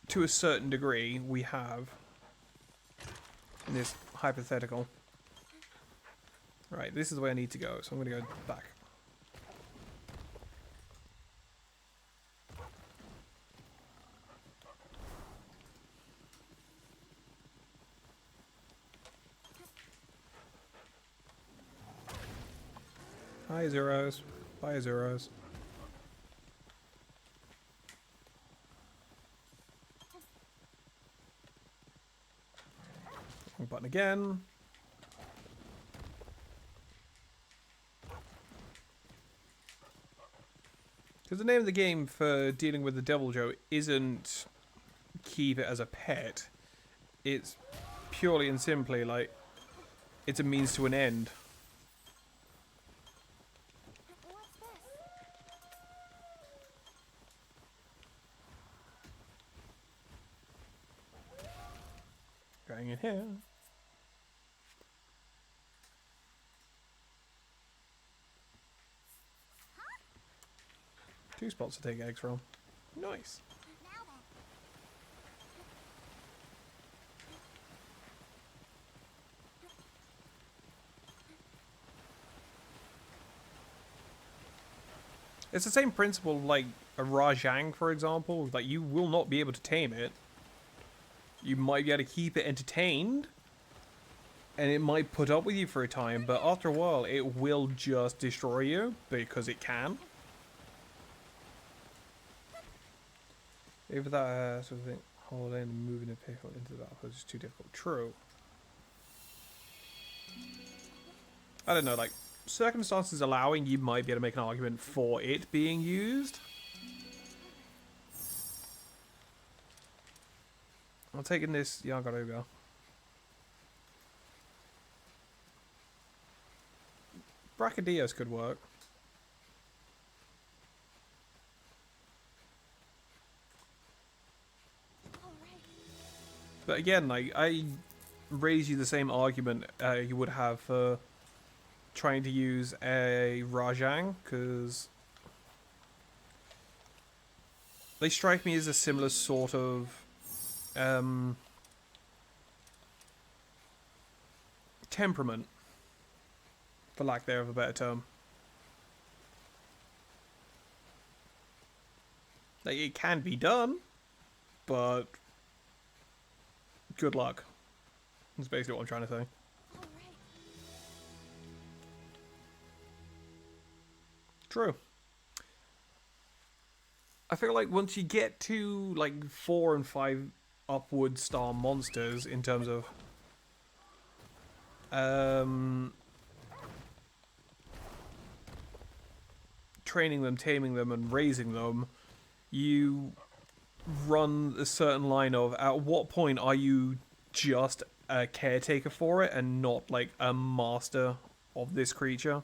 to a certain degree we have in this hypothetical. Right, this is the way I need to go, so I'm gonna go back. Hi, Zeros. Bye, Zeros. Wrong button again. Because the name of the game for dealing with the Devil Joe isn't keep it as a pet. It's purely and simply like it's a means to an end. Going in here. Two spots to take eggs from. Nice. It's the same principle like a Rajang, for example. Like, you will not be able to tame it. You might be able to keep it entertained, and it might put up with you for a time, but after a while, it will just destroy you, because it can. If that sort of thing, holding and moving the vehicle into the battle is too difficult. True. I don't know, like, circumstances allowing, you might be able to make an argument for it being used. I'm taking this Yagaruga. Brachydios could work. But again, like, I raise you the same argument you would have for trying to use a Rajang, because they strike me as a similar sort of temperament, for lack there of a better term. Like, it can be done, but good luck. That's basically what I'm trying to say. True. I feel like once you get to like 4 and 5 upward star monsters in terms of training them, taming them, and raising them, you run a certain line of at what point are you just a caretaker for it and not like a master of this creature.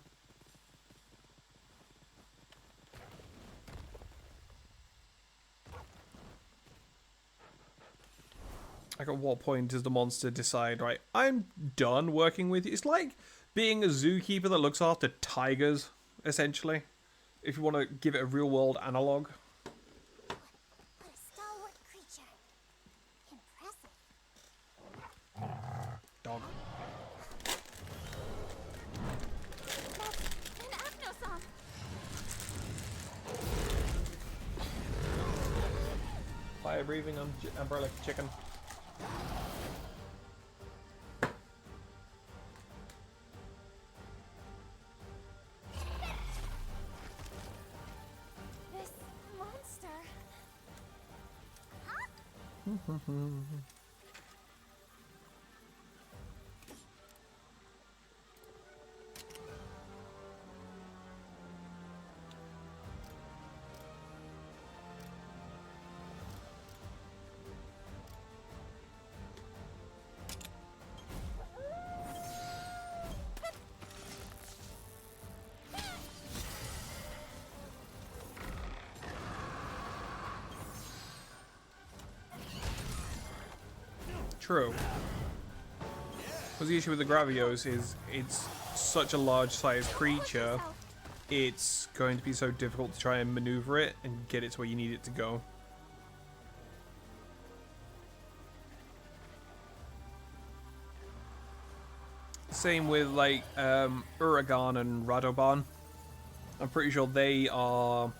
Like, at what point does the monster decide, right, I'm done working with you? It's like being a zookeeper that looks after tigers, essentially. If you want to give it a real world analog. What a stalwart creature. Impressive. Dog. That's an Apnosom. Fire breathing umbrella chicken. This monster. Huh? True. Because the issue with the Gravios is it's such a large-sized creature, it's going to be so difficult to try and maneuver it and get it to where you need it to go. Same with like Uragan and Radoban. I'm pretty sure they are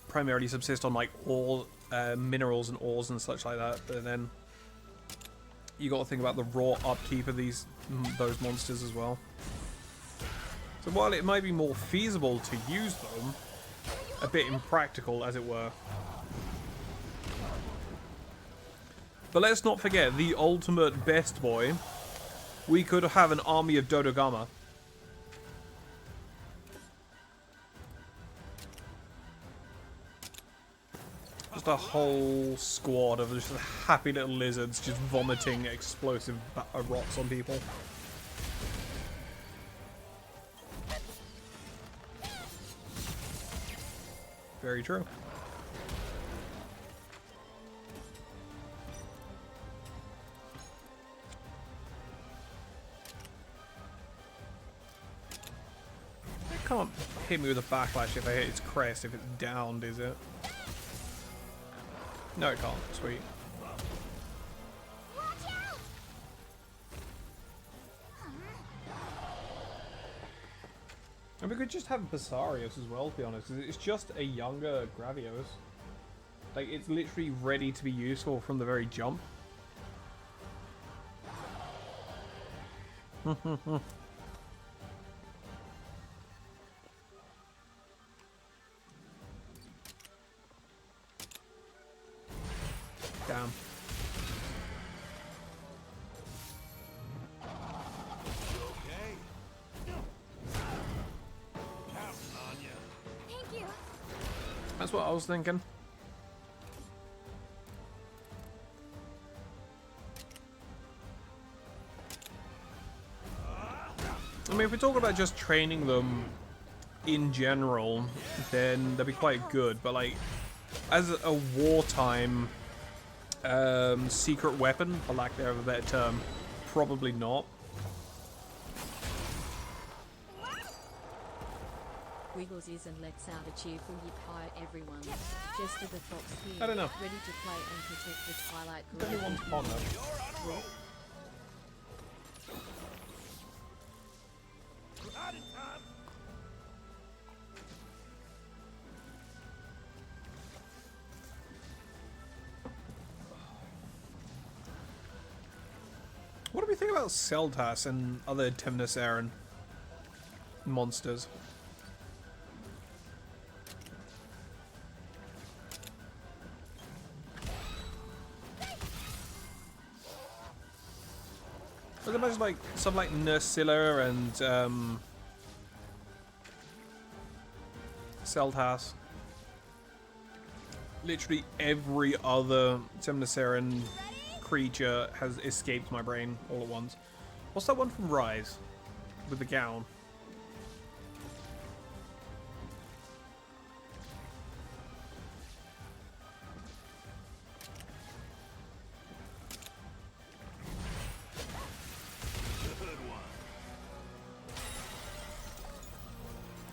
primarily subsist on like ore, minerals and ores and such like that. But then you got to think about the raw upkeep of those monsters as well. So while it might be more feasible to use them, a bit impractical as it were. But let's not forget the ultimate best boy. We could have an army of Dodogama. Just a whole squad of just happy little lizards just vomiting explosive rocks on people. Very true. It can't hit me with a backlash if I hit its crest, if it's downed, is it? No, it can't. Sweet. And we could just have Basarius as well, to be honest. It's just a younger Gravios. Like, it's literally ready to be useful from the very jump. Damn. Thank you. That's what I was thinking. I mean, if we talk about just training them in general, then they'll be quite good. But like, as a wartime secret weapon, for lack of a better term, probably not. Wiggles is and lets out a cheerful yippee everyone. Jester the Fox here, I don't know. ready to play and protect the Twilight If anyone's on them. What do we think about Seltas and other Temnos Aaron monsters? I'd imagine like some like Nursilla and Seltas. Literally every other Temnoceran creature has escaped my brain all at once. What's that one from Rise? With the gown.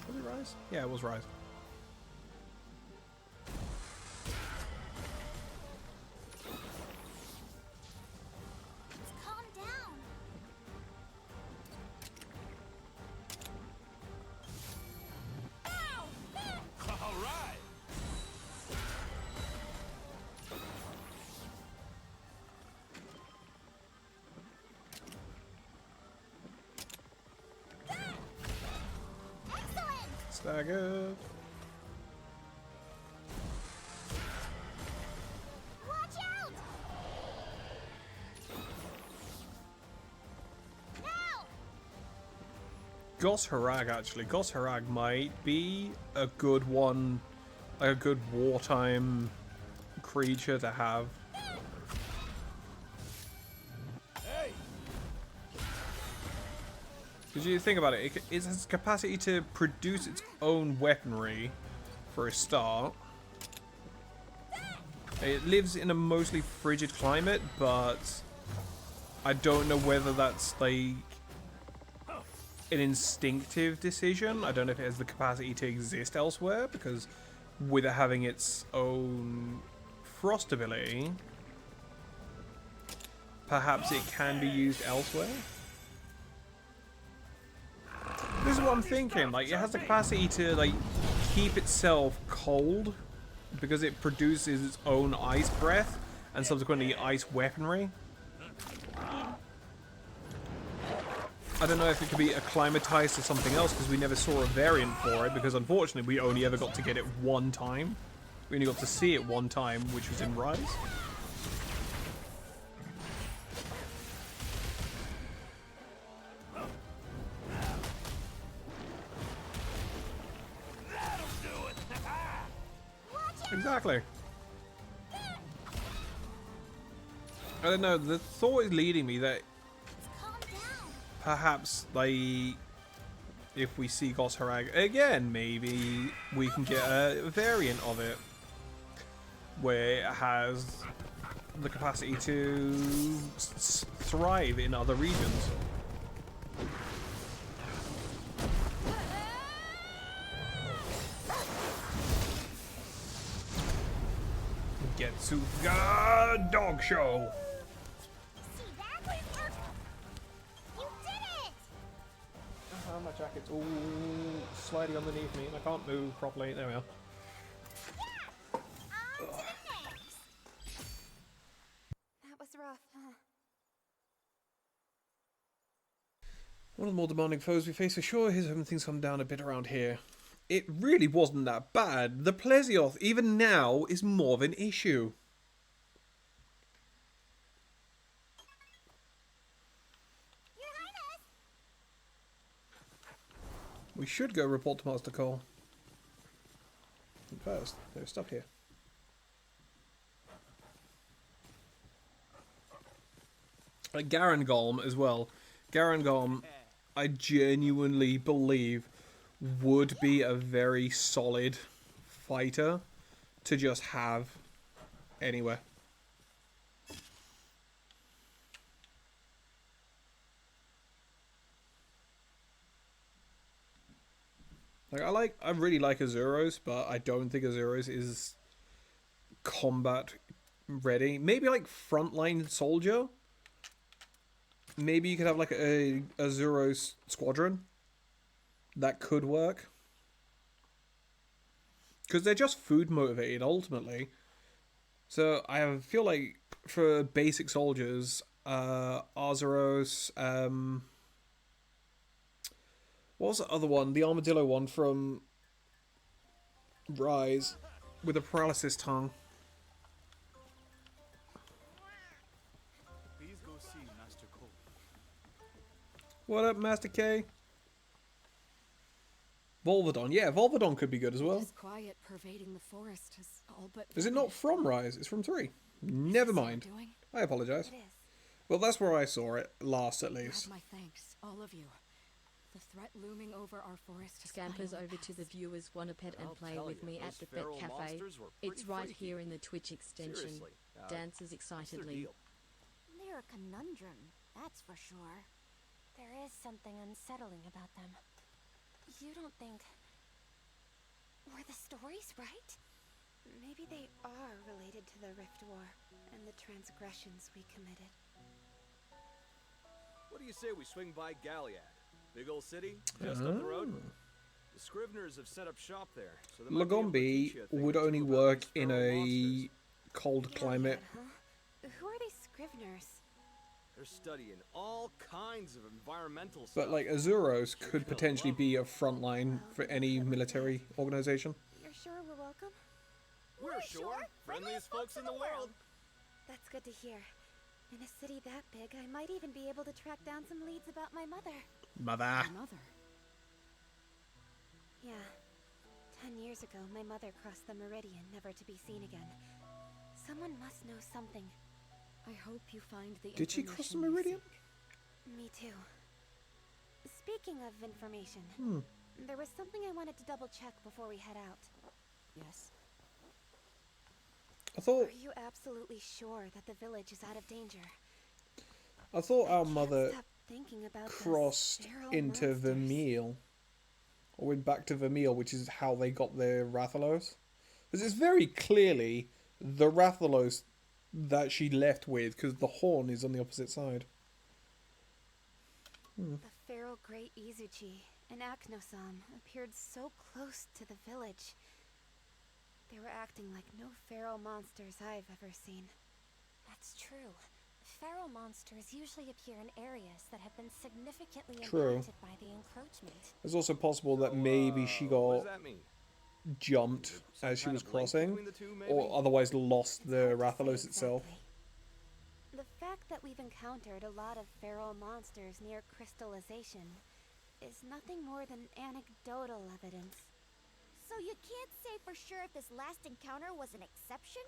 Was it Rise? Yeah, it was Rise. Calm down. All right. Staggered. Watch out! Now! Gos Harag, actually. Gos Harag might be a good one, a good wartime creature to have. Because you think about it, it has capacity to produce its own weaponry, for a start. It lives in a mostly frigid climate, but I don't know whether that's like an instinctive decision. I don't know if it has the capacity to exist elsewhere, because with it having its own frost ability, perhaps it can be used elsewhere. This is what I'm thinking. Like, it has the capacity to like keep itself cold because it produces its own ice breath and subsequently ice weaponry. I don't know if it could be acclimatized to something else, because we never saw a variant for it, because unfortunately we only ever got to get it one time. We only got to see it one time, which was in Rise. Exactly. I don't know, the thought is leading me that perhaps, like, if we see Gosharag again, maybe we can get a variant of it where it has the capacity to thrive in other regions. Getsuga Dog Show. My jacket's all sliding underneath me and I can't move properly. There we are. That was rough, huh? One of the more demanding foes we face for sure. Here's hoping things come down a bit around here. It really wasn't that bad. The Plesioth, even now, is more of an issue. We should go report to Master Cole. But first, there's stuff here. Like Garangolm as well. Garangolm, I genuinely believe, would be a very solid fighter to just have anywhere. Like I really like Azuros, but I don't think Azuros is combat ready. Maybe like frontline soldier. Maybe you could have like a Azuros squadron. That could work. Because they're just food motivated ultimately. So I feel like for basic soldiers, Azuros, what was the other one? The armadillo one from Rise with a paralysis tongue. Please go see Master Cole. What up, Master K? Volvodon. Yeah, Volvodon could be good as well. This quiet pervading the forest is all but Is it not from Rise? It's from 3. Never mind. I apologize. Well, that's where I saw it last, at least. My thanks, all of you. The threat looming over our forest has Scampers over to the viewers wanna pet and play with me at the Pet Cafe. It's right here in the Twitch extension. Dances excitedly. They're a conundrum, that's for sure. There is something unsettling about them. You don't think... Were the stories right? Maybe they are related to the Rift War and the transgressions we committed. What do you say we swing by Galliad? Big old city, just up the road. The Scriveners have set up shop there. So Lagombi would only work in a cold climate. Who are these Scriveners? They're studying all kinds of environmental stuff. But like Azuros could potentially be a frontline for any military organization. You're sure we're welcome? We're sure. Friendliest folks in the world. That's good to hear. In a city that big, I might even be able to track down some leads about my mother. Mother. Yeah. 10 years ago, my mother crossed the Meridian, never to be seen again. Someone must know something. I hope you find the Did she cross the Meridian? Me too. Speaking of information, there was something I wanted to double check before we head out. Yes. I thought... Are you absolutely sure that the village is out of danger? I thought our mother thinking about crossed those feral into monsters. Vermeil. Or went back to Vermeil, which is how they got their Rathalos. Because it's very clearly the Rathalos that she left with, because the horn is on the opposite side. The feral Great Izuchi and Aknosam appeared so close to the village. They were acting like no feral monsters I've ever seen. That's true. Feral monsters usually appear in areas that have been significantly True. impacted by the encroachment. It's also possible that So, maybe she what got does that mean? jumped Some as she kind was of link crossing, between the two, maybe? or otherwise lost It's the hard to say Rathalos itself. exactly. The fact that we've encountered a lot of feral monsters near crystallization is nothing more than anecdotal evidence. So you can't say for sure if this last encounter was an exception?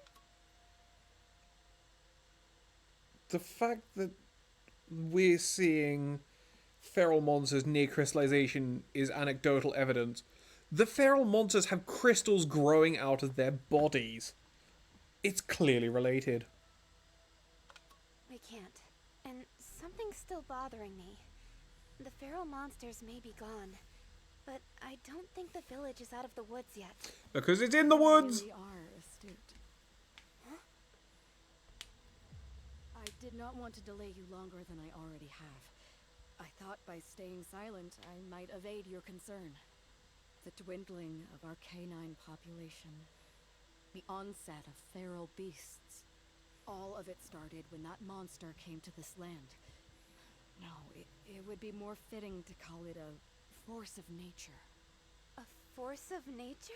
The fact that we're seeing feral monsters near crystallization is anecdotal evidence. The feral monsters have crystals growing out of their bodies. It's clearly related. We can't. And something's still bothering me. The feral monsters may be gone, but I don't think the village is out of the woods yet. Because it's in the woods! You really are astute. I did not want to delay you longer than I already have. I thought by staying silent, I might evade your concern. The dwindling of our canine population. The onset of feral beasts. All of it started when that monster came to this land. No, it would be more fitting to call it a force of nature. A force of nature?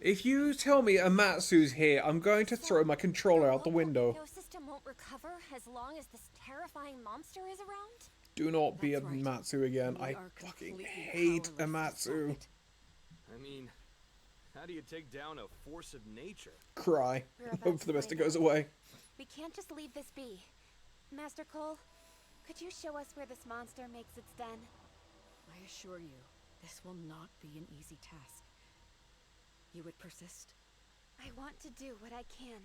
If you tell me Amatsu's here, I'm going to throw my controller out the window. The ecosystem won't recover as long as this terrifying monster is around? Do not be That's right. Amatsu again. We I are fucking completely hate powerless to stop Amatsu. it. I mean, how do you take down a force of nature? Cry. We're about Hope to for the best it find goes out. away. We can't just leave this be. Master Cole, could you show us where this monster makes its den? I assure you, this will not be an easy task. You would persist? I want to do what I can.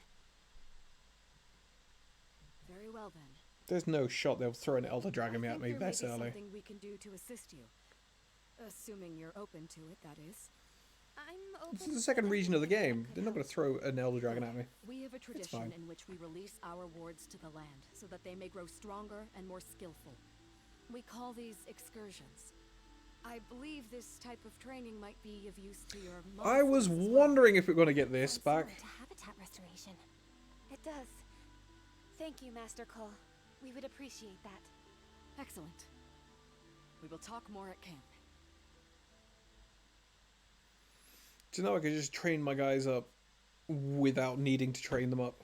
Very well then. There's no shot they'll throw an Elder I Dragon at think me there may this be early. something we can do to assist you. Assuming you're open to it, that is. I'm open This is the to second region of the anything that game. could They're not going help. to throw an Elder Dragon at me. We have a tradition fine. in which we release our wards to the land so that they may grow stronger and more skillful. We call these excursions. I believe this type of training might be of use to your I was Monsties as well. wondering if we're going to get this Sounds back. similar to habitat restoration. It does. Thank you, Master Cole. We would appreciate that. Excellent. We will talk more at camp. Do you know I could just train my guys up without needing to train them up?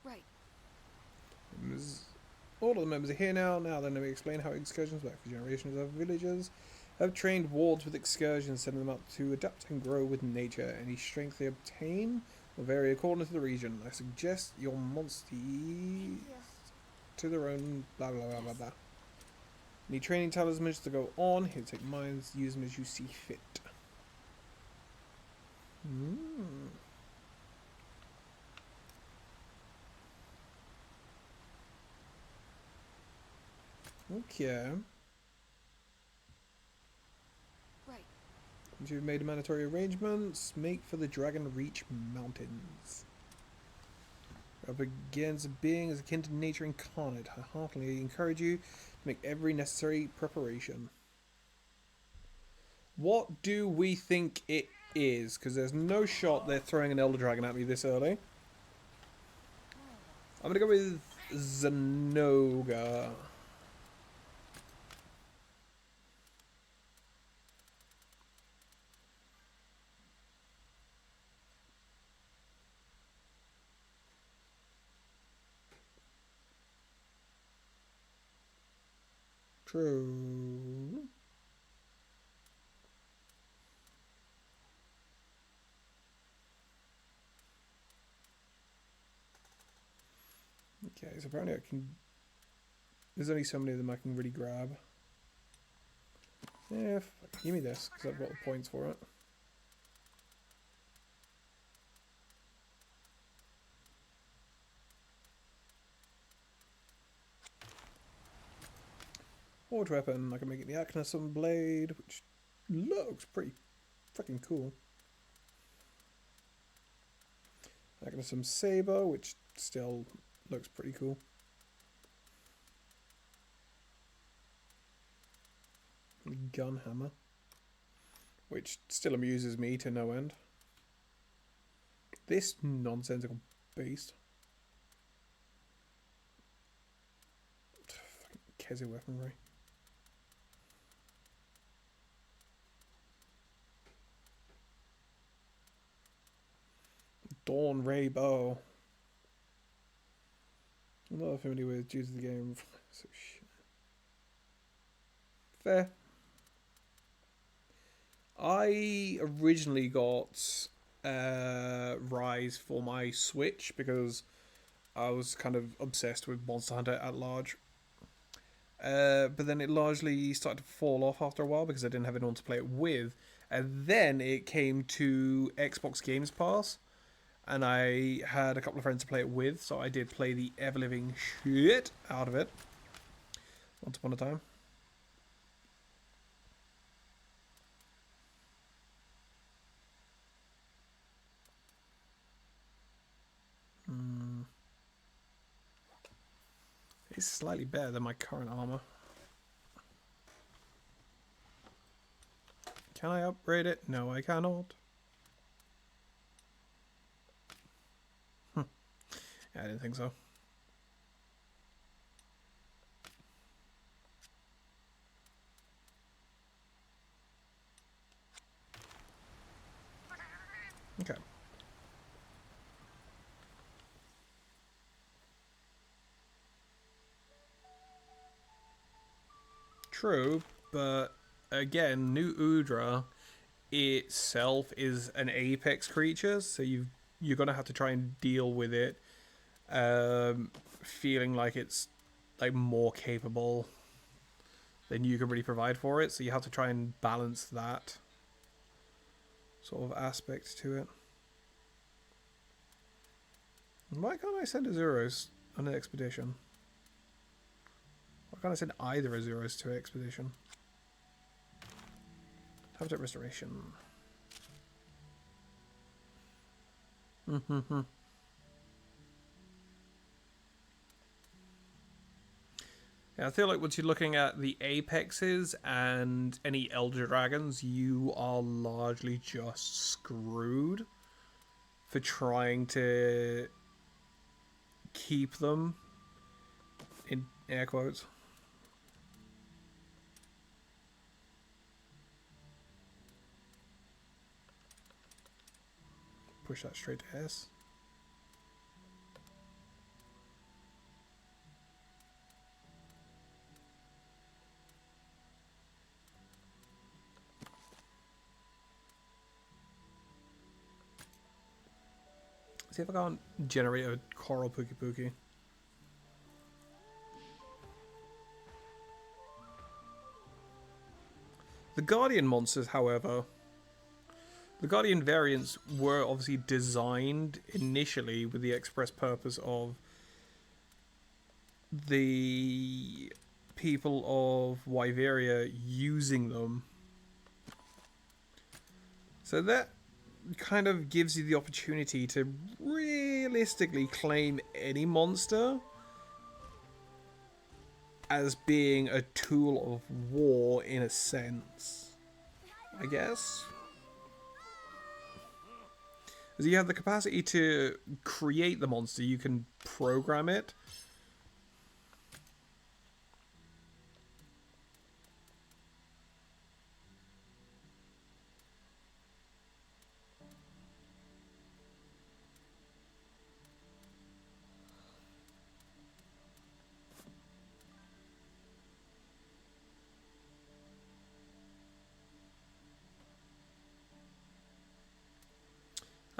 Right. All of the members are here now. Now then, let me explain how excursions work. For generations of villagers have trained wards with excursions, setting them up to adapt and grow with nature. Any strength they obtain will vary according to the region. I suggest your Monsties to their own blah blah blah blah blah. Need training talismans to go on. Here, take mine. Use them as you see fit. Okay. Right. Once you've made mandatory arrangements, make for the Dragon Reach Mountains. Up against beings akin to nature incarnate. I heartily encourage you to make every necessary preparation. What do we think it is? Because there's no shot they're throwing an Elder Dragon at me this early. I'm going to go with Zenoga. True. Okay, so apparently I can... There's only so many of them I can really grab. Yeah, give me this, because I've got the points for it. Forge weapon, I can make it the Achnasum blade, which looks pretty freaking cool. Achnasum saber, which still looks pretty cool. Gun hammer, which still amuses me to no end. This nonsensical beast. Fucking Kezi weaponry. Dawn Ray Bow. I'm not familiar with due to the game. So shit. Fair. I originally got Rise for my Switch because I was kind of obsessed with Monster Hunter at large. But then it largely started to fall off after a while because I didn't have anyone to play it with. And then it came to Xbox Games Pass. And I had a couple of friends to play it with, so I did play the ever-living shit out of it. Once upon a time. It's slightly better than my current armor. Can I upgrade it? No, I cannot. Yeah, I didn't think so. Okay. True, but again, New Udra itself is an apex creature, so you're gonna have to try and deal with it, feeling like it's like more capable than you can really provide for it. So you have to try and balance that sort of aspect to it. Why can't I send Azuros on an expedition? Why can't I send either Azuros to an expedition? Habitat restoration. Yeah, I feel like once you're looking at the apexes and any elder dragons, you are largely just screwed for trying to keep them in air quotes. Push that straight to S. See if I can't generate a coral Pookie Pookie. The Guardian monsters, however, the Guardian variants were obviously designed initially with the express purpose of the people of Wyveria using them. So that kind of gives you the opportunity to realistically claim any monster as being a tool of war in a sense, I guess. As you have the capacity to create the monster, you can program it.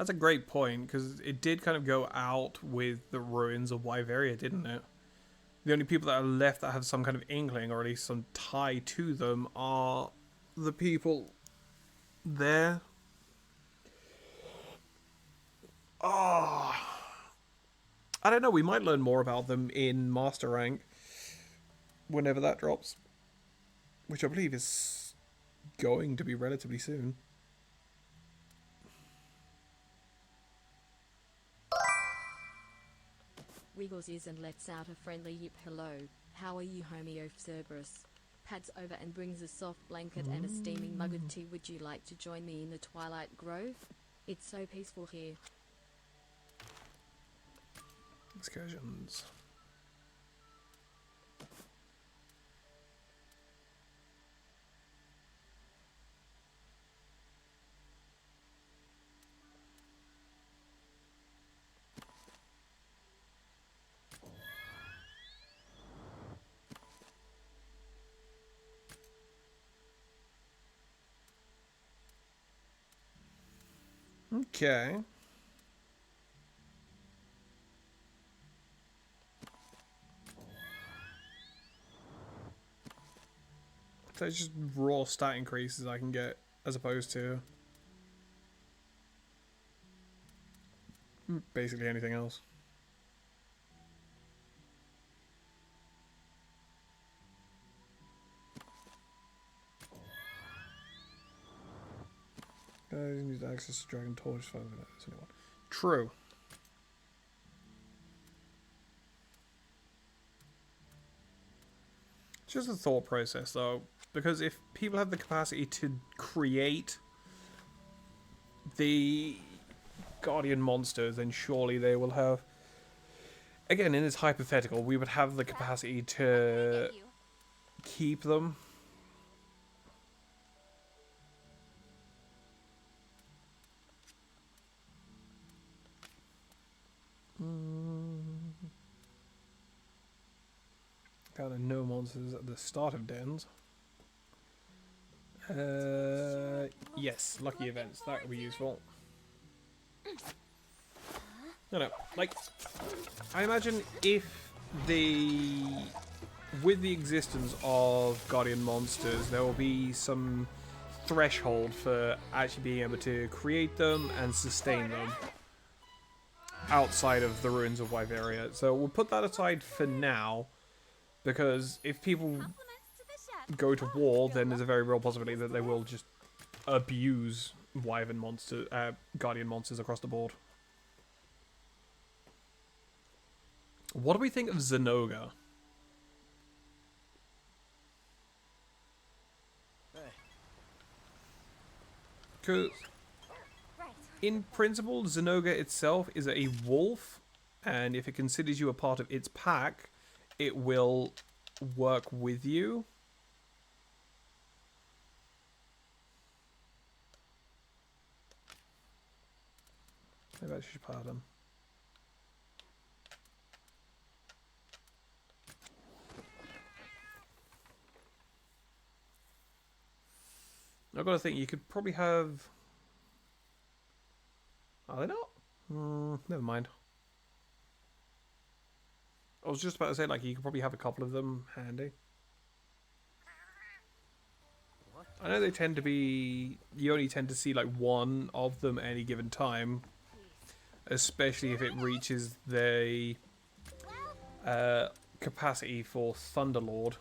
That's a great point, because it did kind of go out with the ruins of Wyveria, didn't it? The only people that are left that have some kind of inkling, or at least some tie to them, are the people there. Oh, I don't know, we might learn more about them in Master Rank whenever that drops, which I believe is going to be relatively soon. Wiggles ears and lets out a friendly yip. Hello, how are you, homie? Of Cerberus pads over and brings a soft blanket and a steaming mug of tea. Would you like to join me in the Twilight Grove? It's so peaceful here. Excursions. Okay. So it's just raw stat increases I can get, as opposed to basically anything else. Guys need access to Dragon Torch 5 minutes. Anyone? True. Just a thought process though, because if people have the capacity to create the Guardian monsters, then surely they will have. Again, in this hypothetical, we would have the capacity to keep them. Kind of no monsters at the start of dens. Yes, lucky events. That would be useful. No, like, I imagine if with the existence of Guardian monsters, there will be some threshold for actually being able to create them and sustain them outside of the ruins of Wyveria. So we'll put that aside for now, because if people go to war, then there's a very real possibility that they will just abuse Wyvern monster, Guardian monsters across the board. What do we think of Zenoga? Because in principle, Zenoga itself is a wolf, and if it considers you a part of its pack, it will work with you. Maybe I should pardon. I've got to think, you could probably have... Are they not? Never mind. I was just about to say, like, you could probably have a couple of them handy. I know they tend to be... You only tend to see, like, one of them at any given time. Especially if it reaches the capacity for Thunderlord.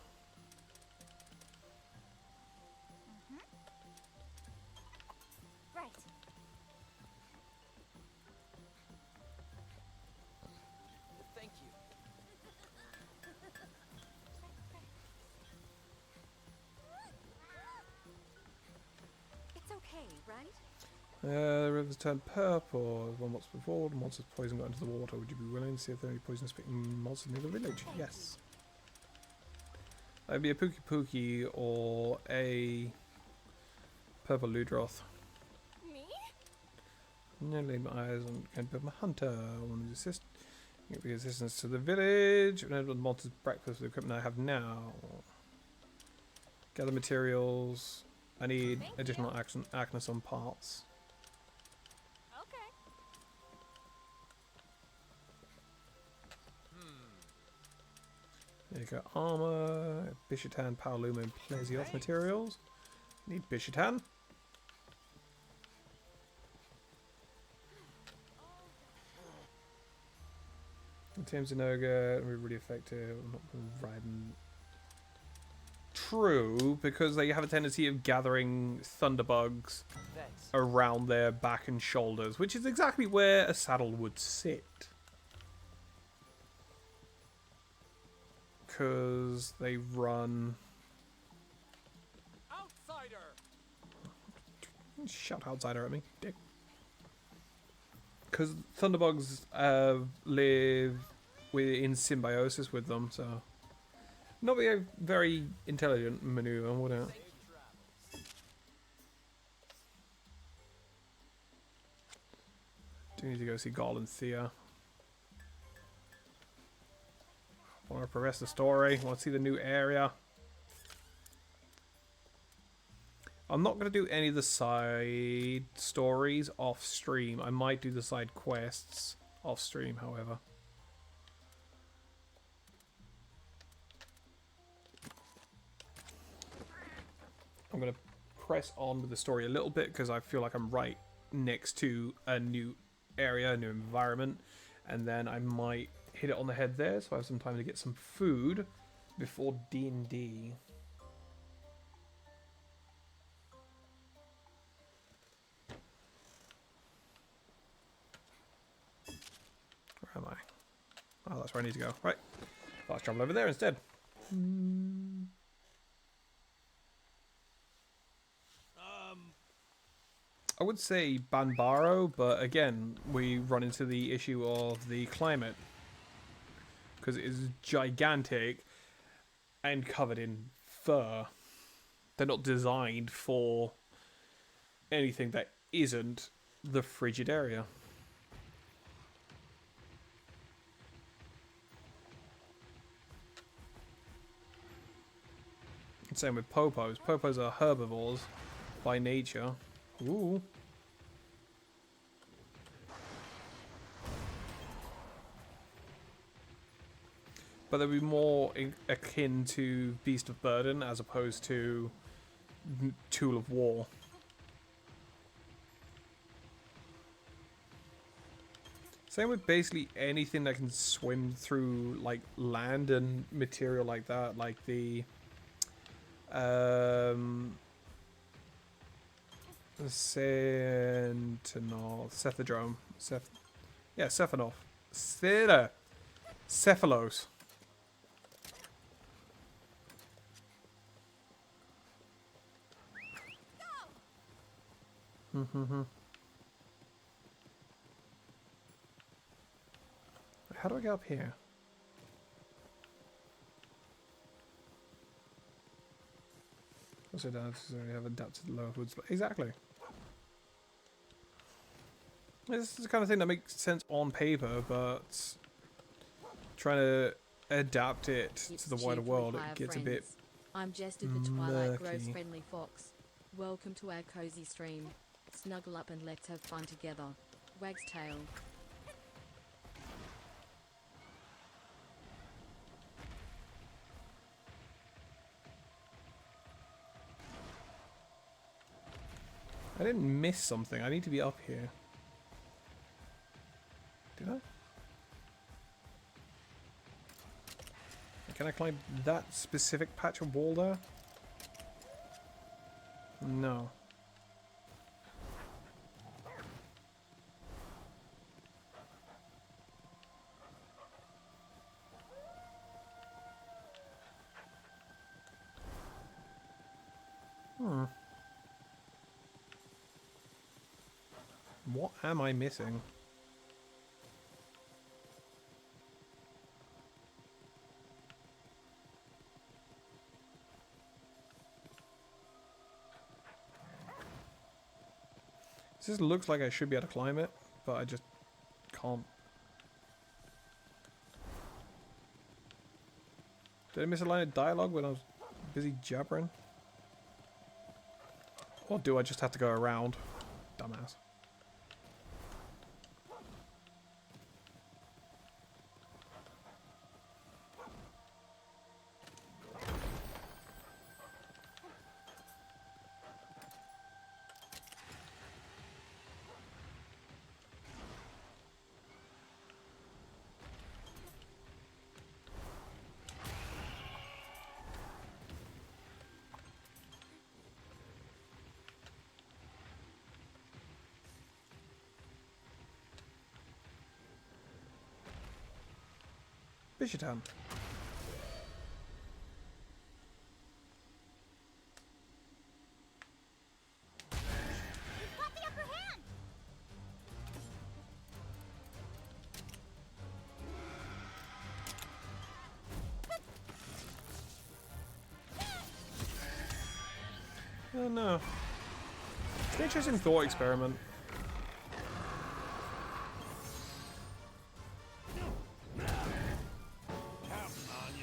The river's turned purple. One monster before, the monster's poison got into the water. Would you be willing to see if there are any poisonous monsters near the village? Yes. That'd be a Pookie Pookie or a purple Ludroth. Me? Nearly my eyes on can build my hunter. I want to assist. Give me assistance to the village. Enable the monster's breakfast with the equipment I have now. Gather materials. I need additional Achnus on parts. There you go. Armor, Bishitan, Power Loom, and Plesioth materials. Need Bishitan. Tames Inoga, really effective. I'm not riding. True, because they have a tendency of gathering thunderbugs around their back and shoulders, which is exactly where a saddle would sit. Because they run. Outsider. Shout outsider at me, dick. Because thunderbugs live in symbiosis with them, so not be a very intelligent maneuver, would it? Do need to go see Gall and Thea. Want to progress the story. Want to see the new area. I'm not going to do any of the side stories off stream. I might do the side quests off stream, however. I'm going to press on with the story a little bit because I feel like I'm right next to a new area, a new environment. And then I might hit it on the head there, so I have some time to get some food before D&D. Where am I? Oh, that's where I need to go. Right. Fast travel over there instead. I would say Banbaro, but again, we run into the issue of the climate. Because it is gigantic and covered in fur. They're not designed for anything that isn't the frigid area. Same with popos. Popos are herbivores by nature. Ooh. But they'll be more akin to Beast of Burden as opposed to Tool of War. Same with basically anything that can swim through like land and material like that, like the Sentinel, Cephadrome, Cephanov, Cephalos. How do I get up here? Also, don't necessarily have adapted to lower woods, but exactly. This is the kind of thing that makes sense on paper, but trying to adapt it to the wider world, it gets a bit I'm Jester the Twilight Grove's murky. friendly fox. Welcome to our cozy stream. Snuggle up and let's have fun together. Wag's tail. I didn't miss something. I need to be up here. Did I? Can I climb that specific patch of wall there? No. What am I missing? This looks like I should be able to climb it, but I just can't. Did I miss a line of dialogue when I was busy jabbering? Or do I just have to go around? Dumbass. Bishitan. You've got the upper hand! Oh no. It's an interesting thought experiment.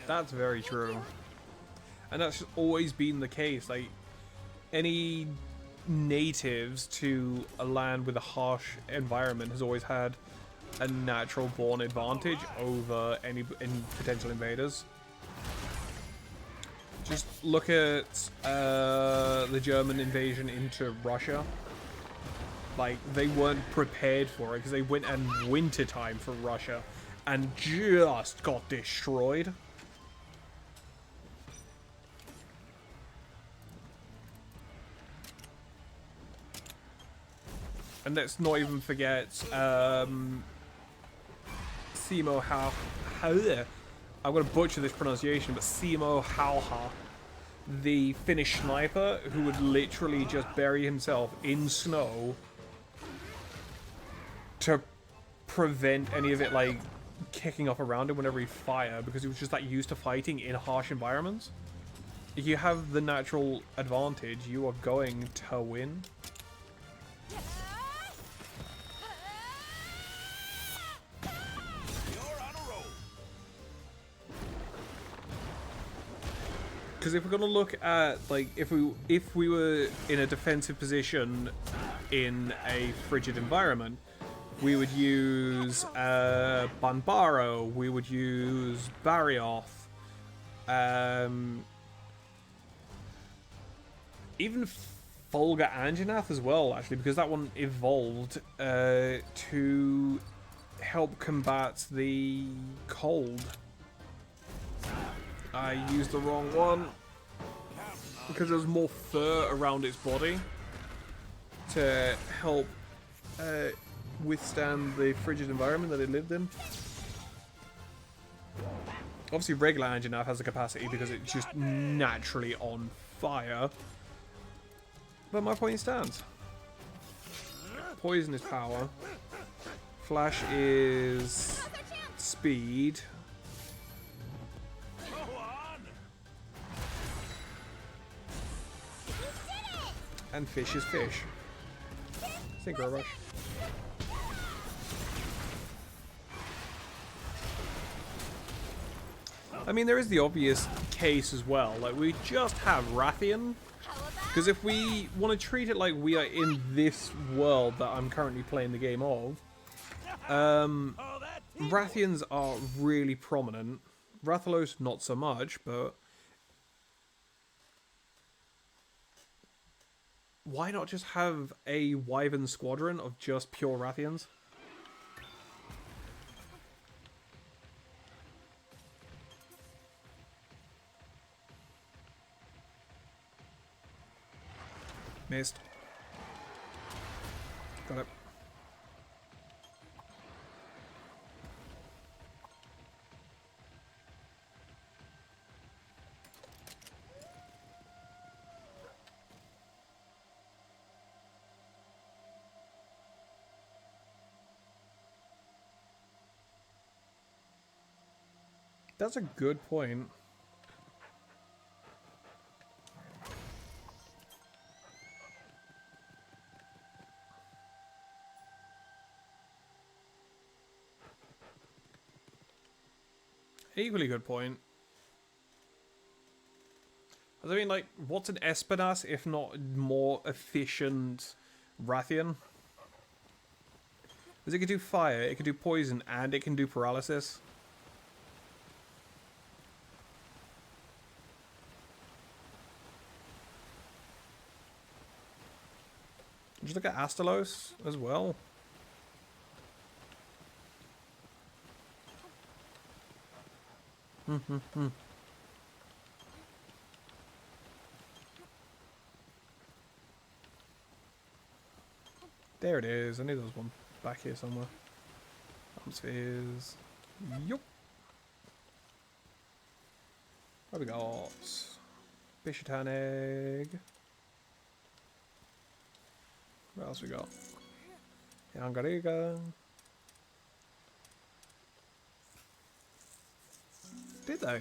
That's very true. And that's always been the case. Like, any natives to a land with a harsh environment has always had a natural born advantage over any potential invaders. Just look at the German invasion into Russia. Like, they weren't prepared for it because they went in wintertime for Russia and just got destroyed. And let's not even forget Simo How I'm gonna butcher this pronunciation, but Simo Halha, the Finnish sniper who would literally just bury himself in snow to prevent any of it like kicking up around him whenever he fired, because he was just that used to fighting in harsh environments. If you have the natural advantage, you are going to win. Because if we're gonna look at, like, if we were in a defensive position in a frigid environment, we would use Banbaro, we would use Barioth, even Folga Anjanath as well, actually, because that one evolved to help combat the cold. I used the wrong one because there's more fur around its body to help withstand the frigid environment that it lived in. Obviously, regular Anjanath has the capacity because it's just naturally on fire. But my point stands. Poison is power. Flash is speed. And fish is fish. Synchro rush. I mean, there is the obvious case as well. Like, we just have Rathian. Because if we want to treat it like we are in this world that I'm currently playing the game of, Rathians are really prominent. Rathalos, not so much, but why not just have a Wyvern squadron of just pure Rathians? Missed. Got it. That's a good point. Equally good point. I mean, like, what's an Espinas if not more efficient Rathian? Because it can do fire, it can do poison, and it can do paralysis. Just look at Astalos as well. There it is. I knew there was one back here somewhere. Spheres. Yup. What have we got? Bishotan egg. What else we got? Yangariga. Did they?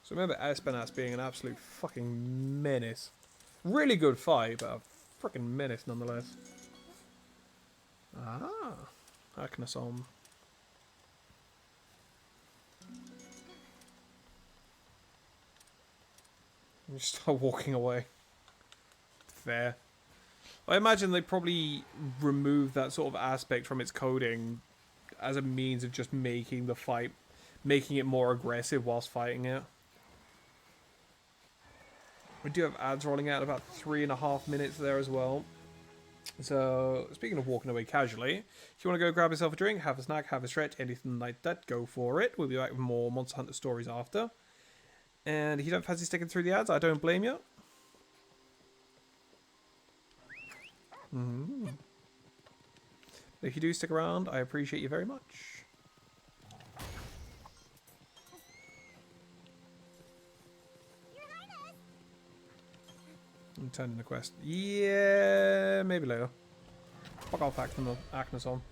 So remember Aspenas being an absolute fucking menace. Really good fight, but a freaking menace nonetheless. Ah, Aknasom. You start walking away. Fair. I imagine they probably removed that sort of aspect from its coding as a means of just making the fight, making it more aggressive whilst fighting it. We do have ads rolling out about 3.5 minutes there as well. So, speaking of walking away casually, if you want to go grab yourself a drink, have a snack, have a stretch, anything like that, go for it. We'll be back with more Monster Hunter stories after. And if you don't fancy sticking through the ads, I don't blame you. But if you do stick around, I appreciate you very much. I'm turning the quest. Yeah, maybe later. Fuck off, Aknasom.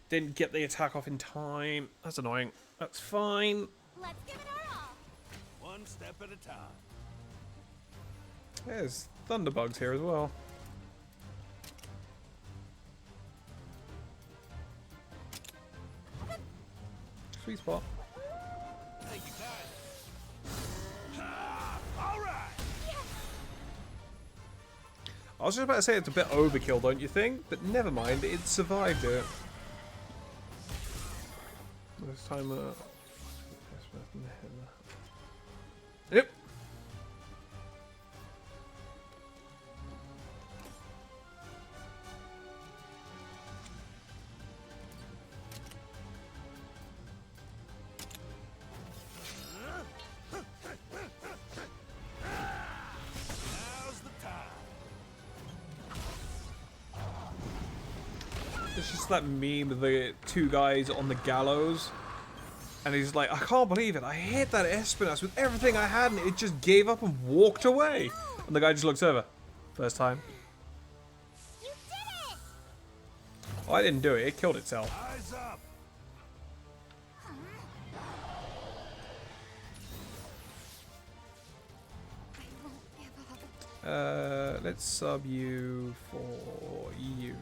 Didn't get the attack off in time. That's annoying. That's fine. Let's give it our all. One step at a time. There's thunderbugs here as well. Sweet spot. Thank you, guys. All right. I was just about to say it's a bit overkill, don't you think? But never mind, it survived it. This time, yep. Now's the time. It's just that meme of the two guys on the gallows. And he's like, I can't believe it. I hit that Espinas with everything I had and it just gave up and walked away. And the guy just looks over. First time. You did it! Oh, I didn't do it. It killed itself. Eyes up. Let's sub you for you.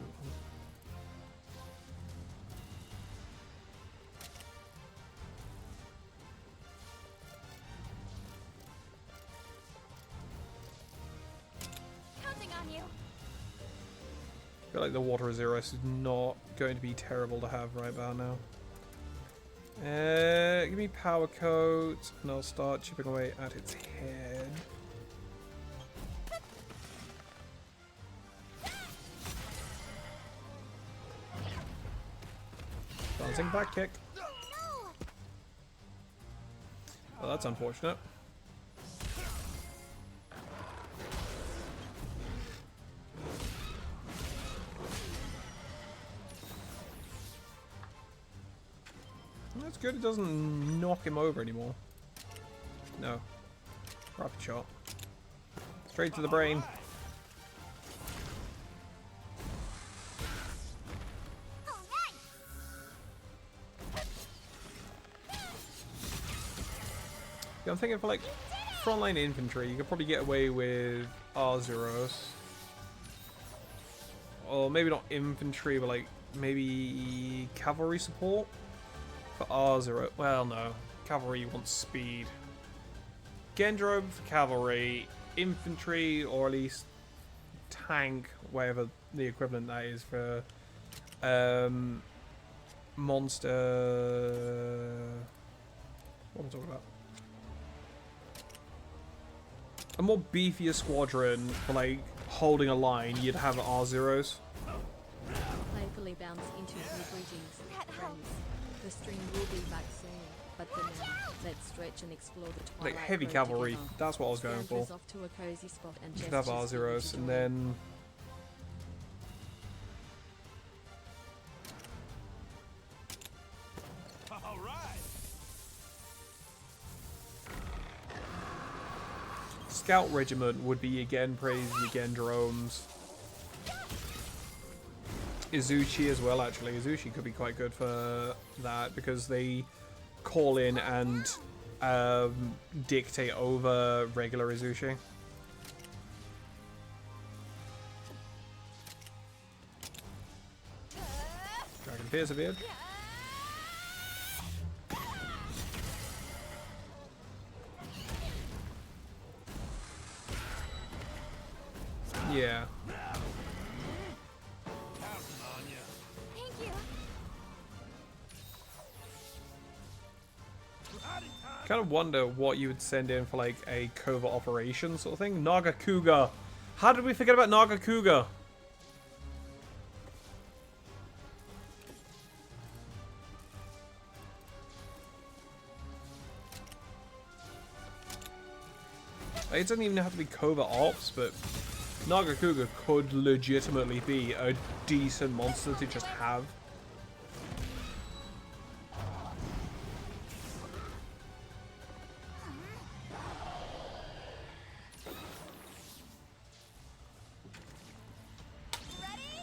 Counting on you. I feel like the Water Azuros is not going to be terrible to have right about now. Give me Power Coat, and I'll start chipping away at its head. Bouncing back kick. Oh, that's unfortunate. That's good, it doesn't knock him over anymore. No. Rocket shot. Straight to the brain. Yeah, I'm thinking for like frontline infantry, you could probably get away with Arzuros. Or maybe not infantry, but like maybe cavalry support for Arzuro. Well, no. Cavalry wants speed. Gendrobe for cavalry, infantry, or at least tank, whatever the equivalent that is for monster. What am I talking about? A more beefier squadron for like holding a line, you'd have Arzuros. Playfully bounce into new greetings, friends. The stream will be back soon, but for now, let's stretch and explore the Twilight Like heavy Road cavalry, together. that's what I was going for. Scoundrels off to a cozy spot and Should have gestures for you Arzuros, to and join. then All right. Scout Regiment would be Yigen Praise, Yigen Drones. Izuchi as well, actually. Izuchi could be quite good for that because they call in and dictate over regular Izuchi. Dragon persevered. Yeah. Thank you. Kind of wonder what you would send in for like a covert operation sort of thing. Nagakuga. How did we forget about Nagakuga? It doesn't even have to be covert ops, but Nagakuga could legitimately be a decent monster to just have.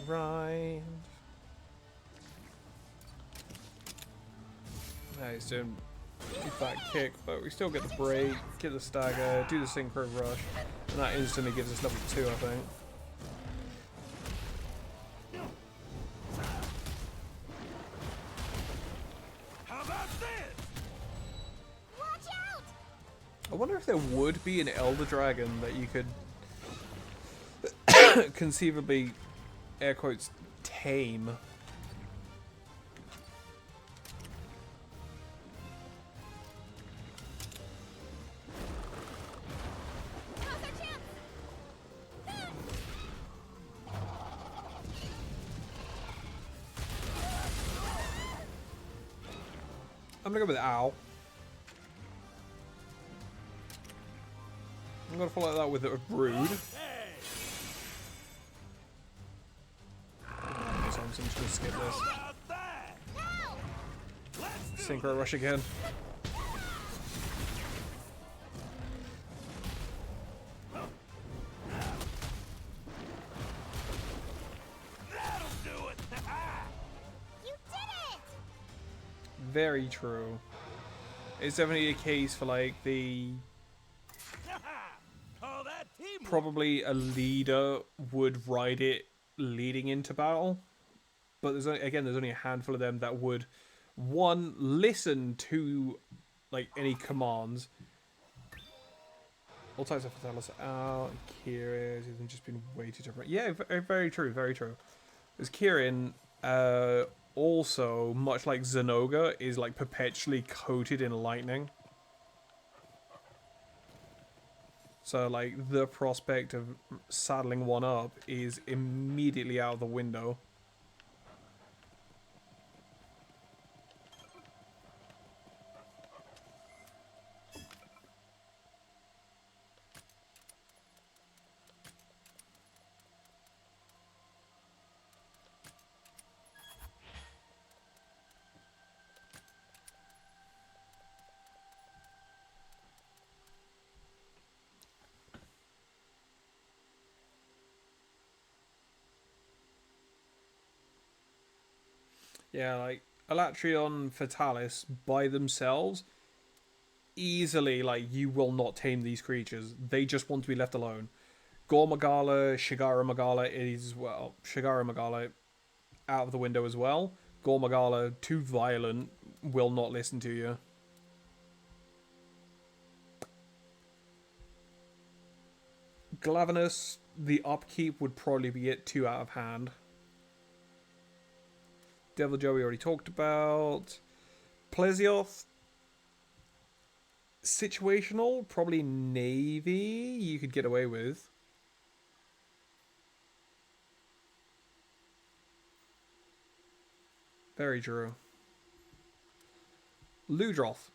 Right. Nice, doing back kick, but we still get the break, get the stagger, do the synchro rush, and that instantly gives us level 2, I think. How about this? Watch out! I wonder if there would be an Elder Dragon that you could conceivably, air quotes, tame. I'm gonna go with Owl. I'm gonna follow that with a Brood. So I'm just gonna skip this. Synchro rush again. Very true. It's definitely a case for like the probably a leader would ride it leading into battle, but there's only, again there's only a handful of them that would one listen to like any commands. All types of Fatalis out. Kira has just been way too different. Yeah, very true, very true. Because Kirin, also, much like Zenoga, is like perpetually coated in lightning. So like the prospect of saddling one up is immediately out of the window. Yeah, like Alatreon Fatalis by themselves, easily, like, you will not tame these creatures. They just want to be left alone. Gore Magala, Shigara Magala is, well, Shigara Magala out of the window as well. Gore Magala, too violent, will not listen to you. Glavenus, the upkeep would probably be it, too out of hand. Devil Joe we already talked about. Plesioth, situational, probably Navy you could get away with. Very true. Ludroth.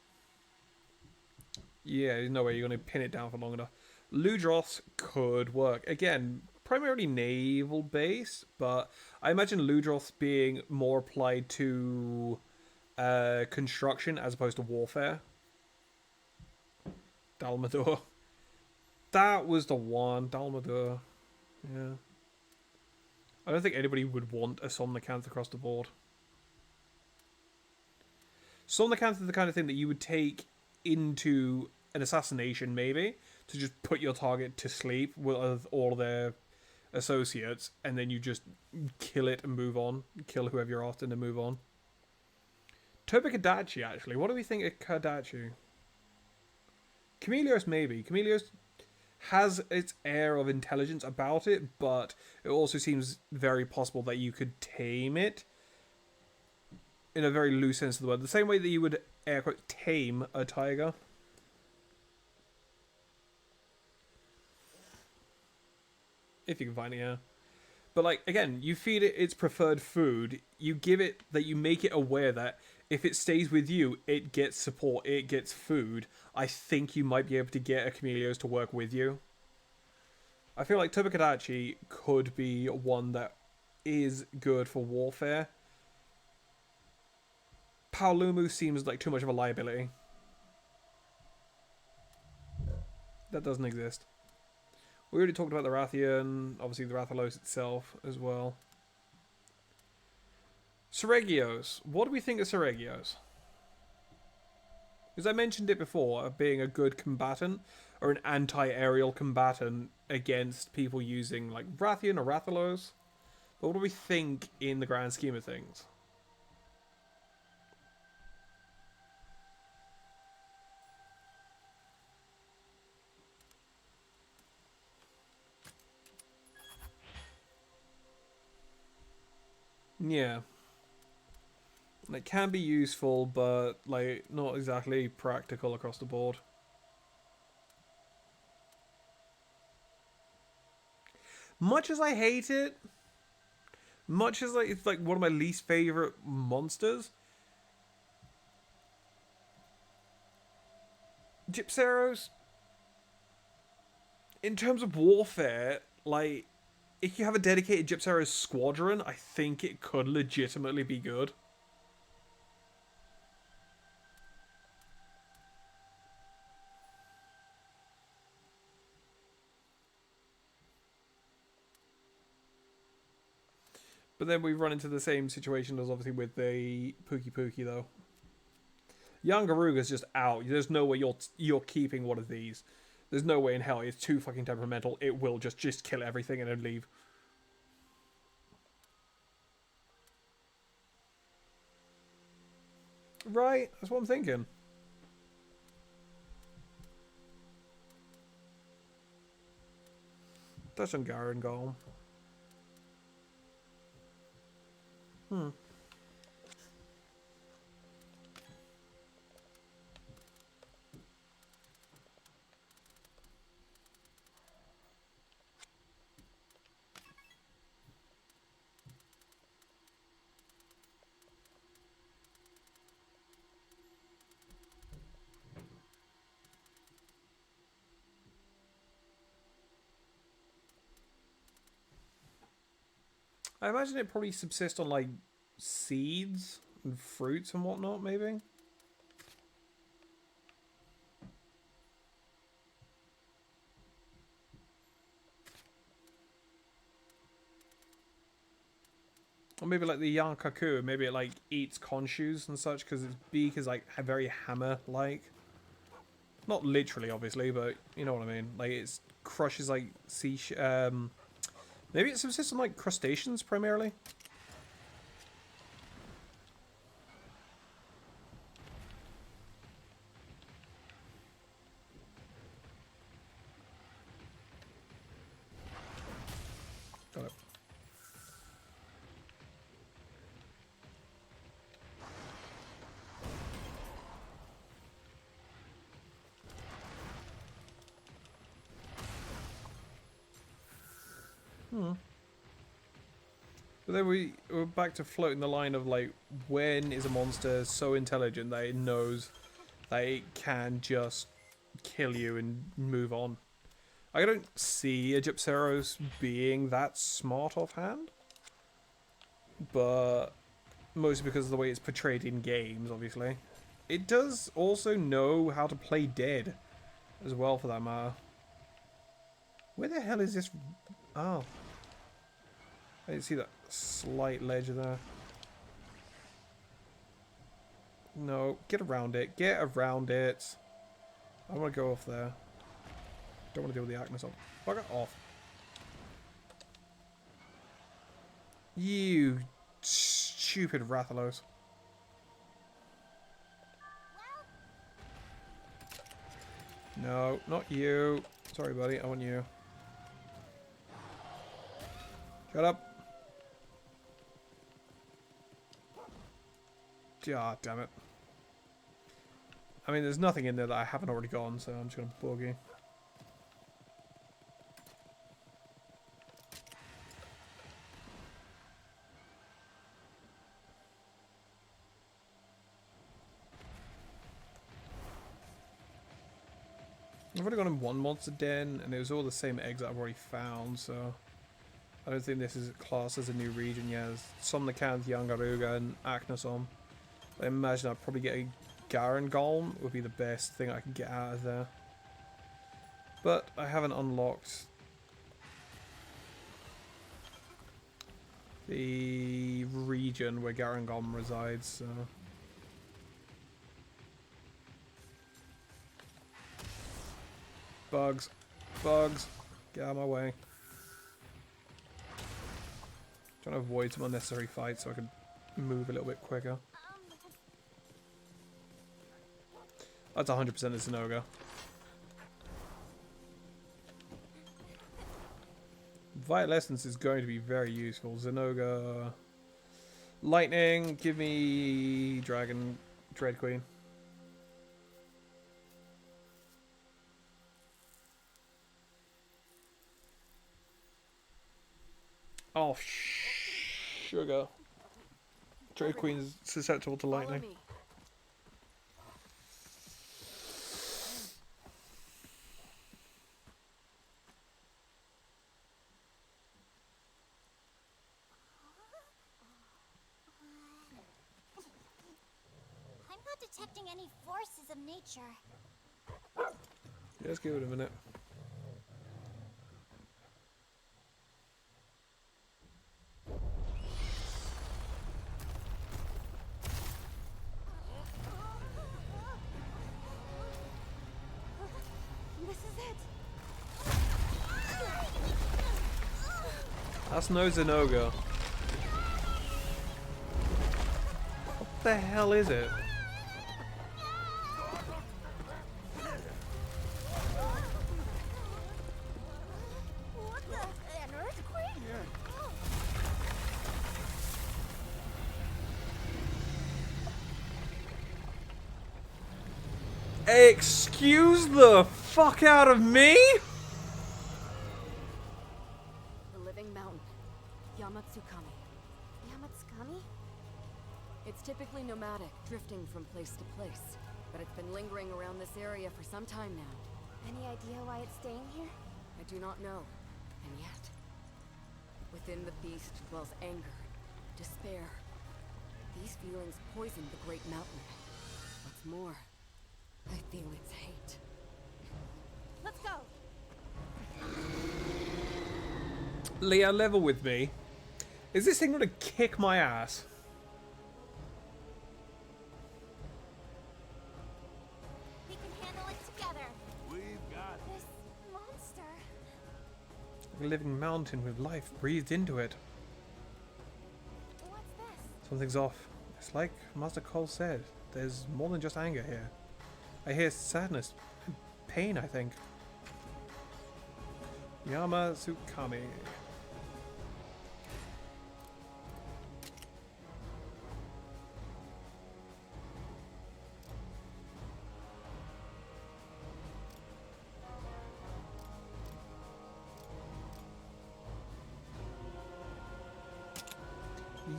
Yeah, there's no way you're going to pin it down for long enough. Ludroth could work. Again, primarily naval base, but I imagine Ludroth being more applied to construction as opposed to warfare. Dalmador. That was the one. Dalmadur. Yeah. I don't think anybody would want a Somnicanth across the board. Somnicanth is the kind of thing that you would take into an assassination, maybe, to just put your target to sleep with all their associates, and then you just kill it and move on. Kill whoever you're after and then move on. Tobikadachi, actually. What do we think of Kadachi? Chameleos, maybe. Chameleos has its air of intelligence about it, but it also seems very possible that you could tame it in a very loose sense of the word. The same way that you would, air quote, tame a tiger. If you can find it, yeah. But, like, again, you feed it its preferred food. You give it that you make it aware that if it stays with you, it gets support, it gets food. I think you might be able to get a Chameleos to work with you. I feel like Tobikadachi could be one that is good for warfare. Paolumu seems like too much of a liability. That doesn't exist. We already talked about the Rathian, obviously the Rathalos itself as well. Seregios. What do we think of Seregios? Because I mentioned it before, being a good combatant, or an anti-aerial combatant against people using like Rathian or Rathalos. But what do we think in the grand scheme of things? Yeah. It can be useful, but like not exactly practical across the board. Much as I hate it, much as like it's like one of my least favorite monsters, Gypceros, in terms of warfare, like if you have a dedicated Gypceros squadron, I think it could legitimately be good. But then we run into the same situation as obviously with the Pookie Pookie though. Yangaruga's just out. There's no way you're keeping one of these. There's no way in hell. It's too fucking temperamental. It will just kill everything and then leave. Right, that's what I'm thinking. That's on Garen Golem. I imagine it probably subsists on like seeds and fruits and whatnot, maybe. Or maybe like the Yankaku, maybe it like eats conshoes and such because its beak is like very hammer-like. Not literally, obviously, but you know what I mean. Like it crushes like maybe it subsists on like crustaceans primarily. Got it. But then we're back to floating the line of like, when is a monster so intelligent that it knows that it can just kill you and move on? I don't see a Gypceros being that smart offhand, but mostly because of the way it's portrayed in games, obviously. It does also know how to play dead as well, for that matter. Where the hell is this? Oh. I didn't see that slight ledge there. No, get around it. Get around it. I want to go off there. Don't want to deal with the Agnes on. Bugger off. You stupid Rathalos. No, not you. Sorry, buddy. I want you. Shut up. Ah, damn it. I mean, there's nothing in there that I haven't already gone, so I'm just going to boogie. I've already gone in one monster den, and it was all the same eggs that I've already found, so I don't think this is classed as a new region yet. There's Somnicanth, Yangaruga, and Aknosom. I imagine I'd probably get a Garangolm would be the best thing I can get out of there. But I haven't unlocked the region where Garangolm resides, so... Bugs. Bugs. Get out of my way. Trying to avoid some unnecessary fights so I can move a little bit quicker. That's 100% a Zinogre. Vital Essence is going to be very useful. Zinogre. Lightning. Give me Dragon. Dread Queen. Oh, sugar. Dread Queen's susceptible to lightning. I'm not detecting any forces of nature. Yeah, let's give it a minute. This is it. That's no Zinogre. What the hell is it? What the? An earthquake? Excuse the fuck out of me? The living mountain. Yamatsukami. Yamatsukami? It's typically nomadic, drifting from place to place. But it's been lingering around this area for some time now. Any idea why it's staying here? I do not know. And yet, within the beast dwells anger, despair. These feelings poison the great mountain. What's more, I feel its hate. Let's go. Leah, level with me. Is this thing gonna kick my ass? We can handle it together. We've got This monster. A living mountain with life breathed into it. What's this? Something's off. It's like Master Cole said. There's more than just anger here. I hear sadness and pain, I think. Yamatsukami.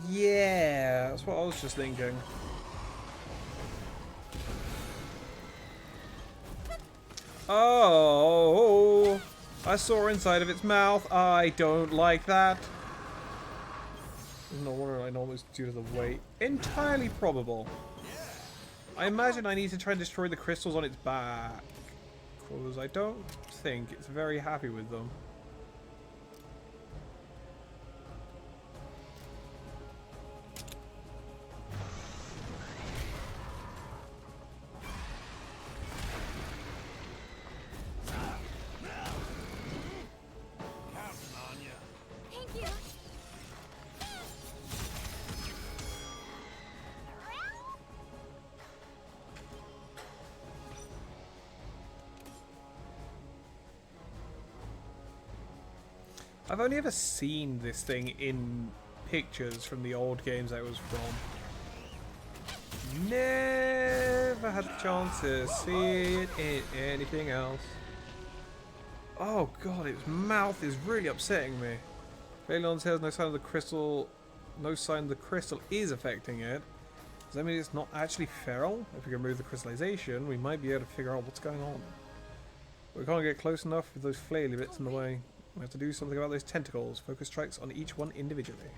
Yeah, that's what I was just thinking. Oh, I saw inside of its mouth. I don't like that. No wonder I know it's due to the weight. Entirely probable. I imagine I need to try and destroy the crystals on its back, because I don't think it's very happy with them. I've only ever seen this thing in pictures from the old games I was from. Never had the chance to see it in anything else. Oh god, its mouth is really upsetting me. Phelan's has no sign of the crystal. No sign the crystal is affecting it. Does that mean it's not actually feral? If we can remove the crystallization, we might be able to figure out what's going on. But we can't get close enough with those flaily bits in the way. We have to do something about those tentacles. Focus strikes on each one individually.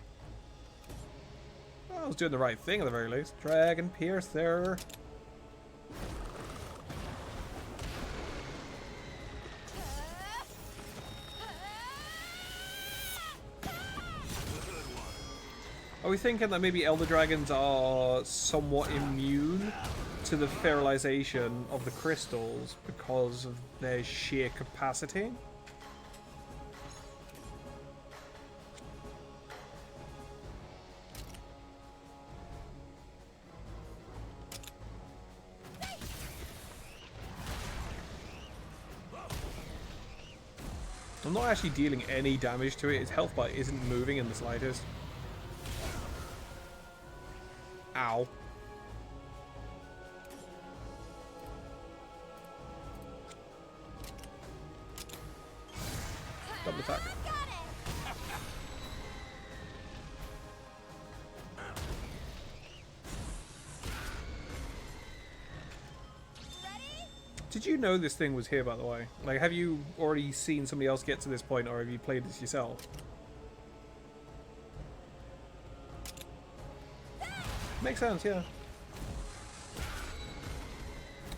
Well, I was doing the right thing at the very least. Dragon Piercer. Are we thinking that maybe Elder Dragons are somewhat immune to the feralization of the crystals because of their sheer capacity? I'm not actually dealing any damage to it. Its health bar isn't moving in the slightest. Ow. Double attack. Did you know this thing was here, by the way? Like, have you already seen somebody else get to this point, or have you played this yourself? Makes sense, yeah.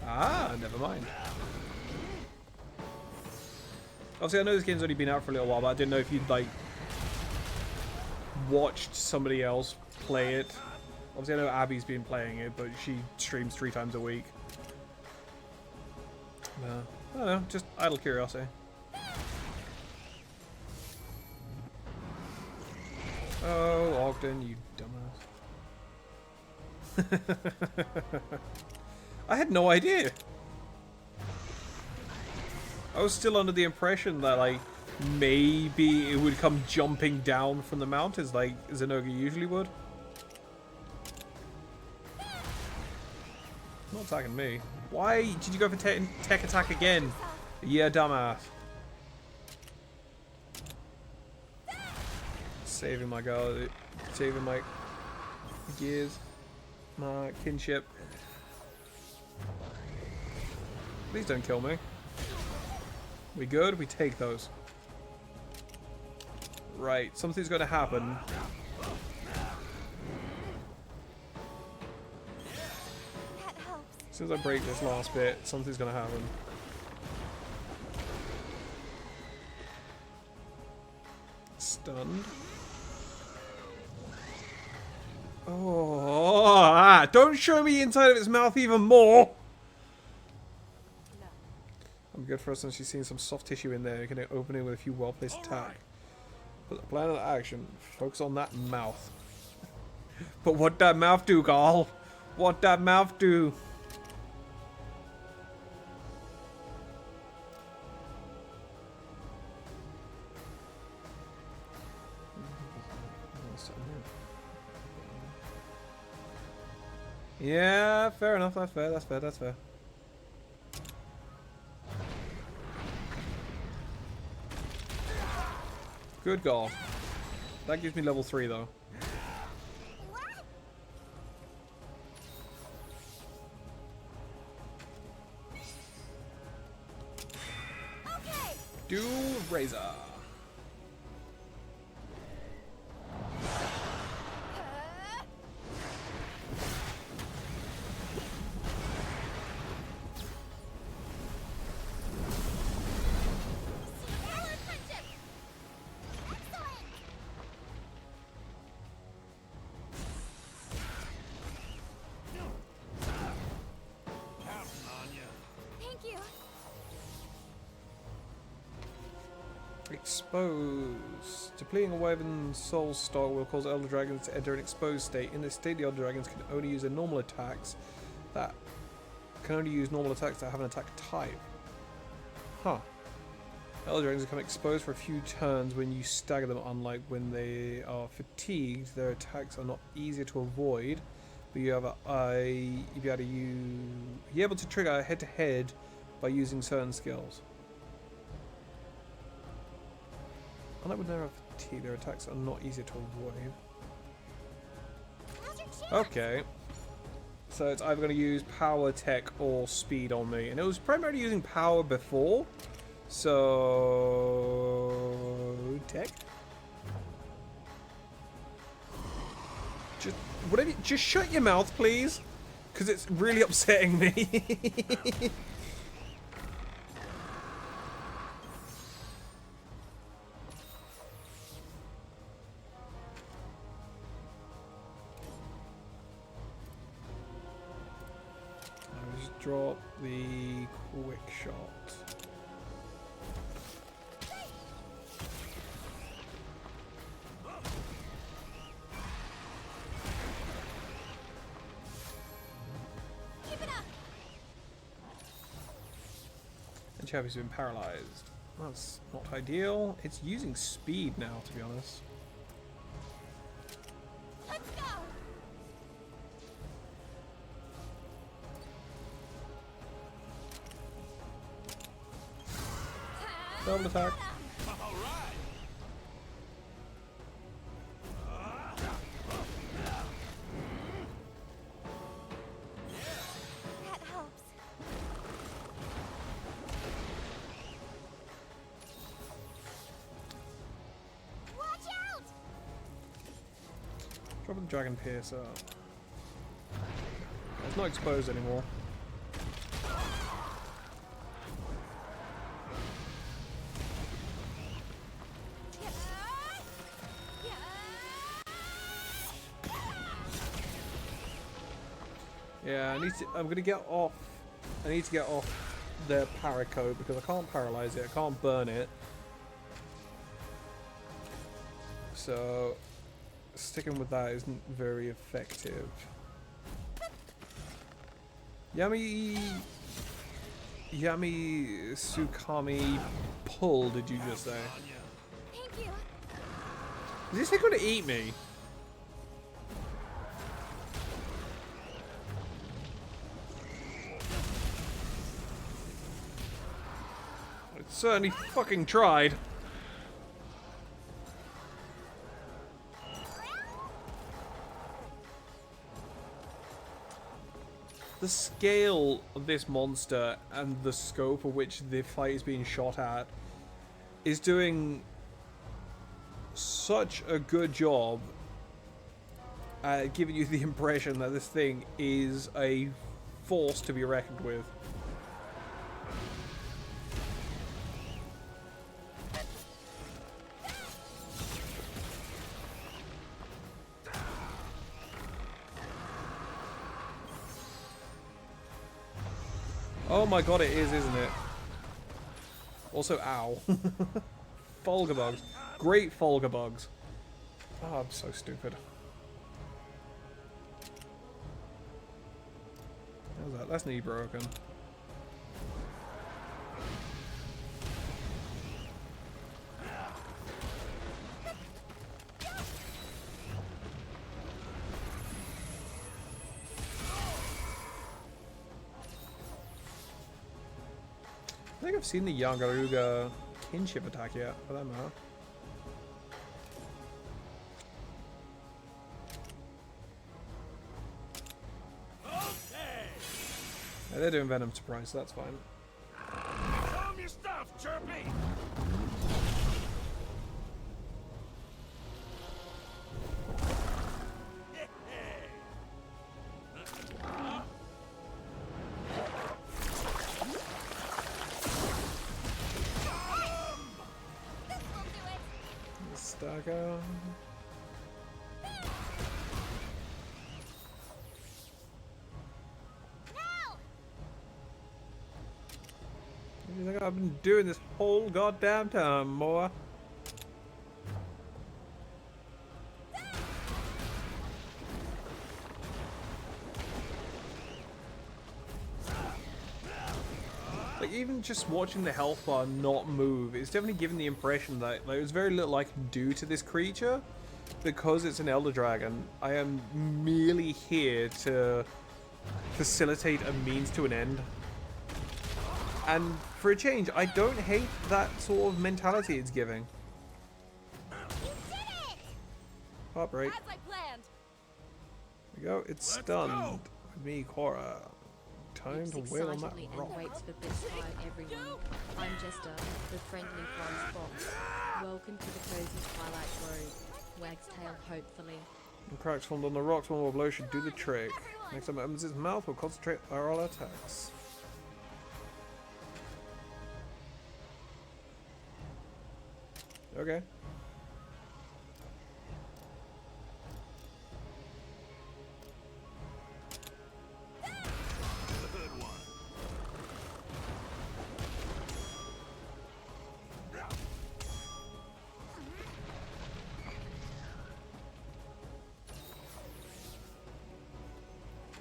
Ah, never mind. Obviously, I know this game's only been out for a little while, but I didn't know if you'd, like, watched somebody else play it. Obviously, I know Abby's been playing it, but she streams 3 times a week. I don't know, just idle curiosity. Oh, Ogden, you dumbass. I had no idea. I was still under the impression that, like, maybe it would come jumping down from the mountains like Zenogre usually would. Not attacking me. Why did you go for tech attack again? Yeah, dumbass. Saving my god, saving my gears, my kinship. Please don't kill me. We good? We take those. Right, something's going to happen. As soon as I break this last bit, something's going to happen. Stunned. Oh, don't show me inside of its mouth even more. I'm good for us since she's seen some soft tissue in there. You can open it with a few well-placed attack. Put the plan into action. Focus on that mouth. But what that mouth do, Carl? What that mouth do? Yeah, fair enough. That's fair. That's fair. That's fair. Good God. That gives me level 3 though. Okay. Do Razor. Expose. Depleting a Wyvern Soul stock will cause Elder Dragons to enter an exposed state. In this state, the Elder Dragons can only use their normal attacks that have an attack type. Huh. Elder Dragons become exposed for a few turns when you stagger them, unlike when they are fatigued. Their attacks are not easier to avoid, but you're able to trigger head-to-head by using certain skills. Unlike when they're fatigued, their attacks are not easier to avoid. Okay. So it's either going to use power, tech, or speed on me. And it was primarily using power before. So... tech? Just, whatever, just shut your mouth, please. Because it's really upsetting me. Drop the quick shot. Keep it up. And Chappie's been paralyzed. That's not ideal. It's using speed now, to be honest. Let's go. Double attack. That helps. Watch out! Drop the Dragon Piercer. It's not exposed anymore. Yeah, I'm gonna get off. I need to get off their paracoat because I can't paralyze it. I can't burn it. So sticking with that isn't very effective. Yami Tsukami pull, did you just say? Thank you. Is this thing gonna eat me? It certainly fucking tried. The scale of this monster and the scope of which the fight is being shot at is doing such a good job at giving you the impression that this thing is a force to be reckoned with. Oh my god, it is, isn't it? Also, ow. Folgabugs. Great Folgabugs. Oh, I'm so stupid. How's that? That's knee broken. I think I've seen the Yagaruga kinship attack yet, for that matter. Yeah, they're doing Venom Surprise, so that's fine. Show 'em your stuff, Chirpy! Stagger. You think I've been doing this whole goddamn time, boy? Like, even just watching the health bar not move, it's definitely giving the impression that there's very little I can do to this creature. Because it's an Elder Dragon, I am merely here to facilitate a means to an end. And for a change, I don't hate that sort of mentality it's giving. You did it! Heartbreak. As I planned. There we go. It's stunned. With me, Cora. Time to wail on that excitedly rock. and waits for best by everyone. I'm Jester, the friendly forest fox. Welcome to the cozy Twilight Grove. Wagtail hopefully. The cracks formed on the rocks, one more blow should do the trick. Next time it opens its mouth, we'll concentrate our all attacks. Okay.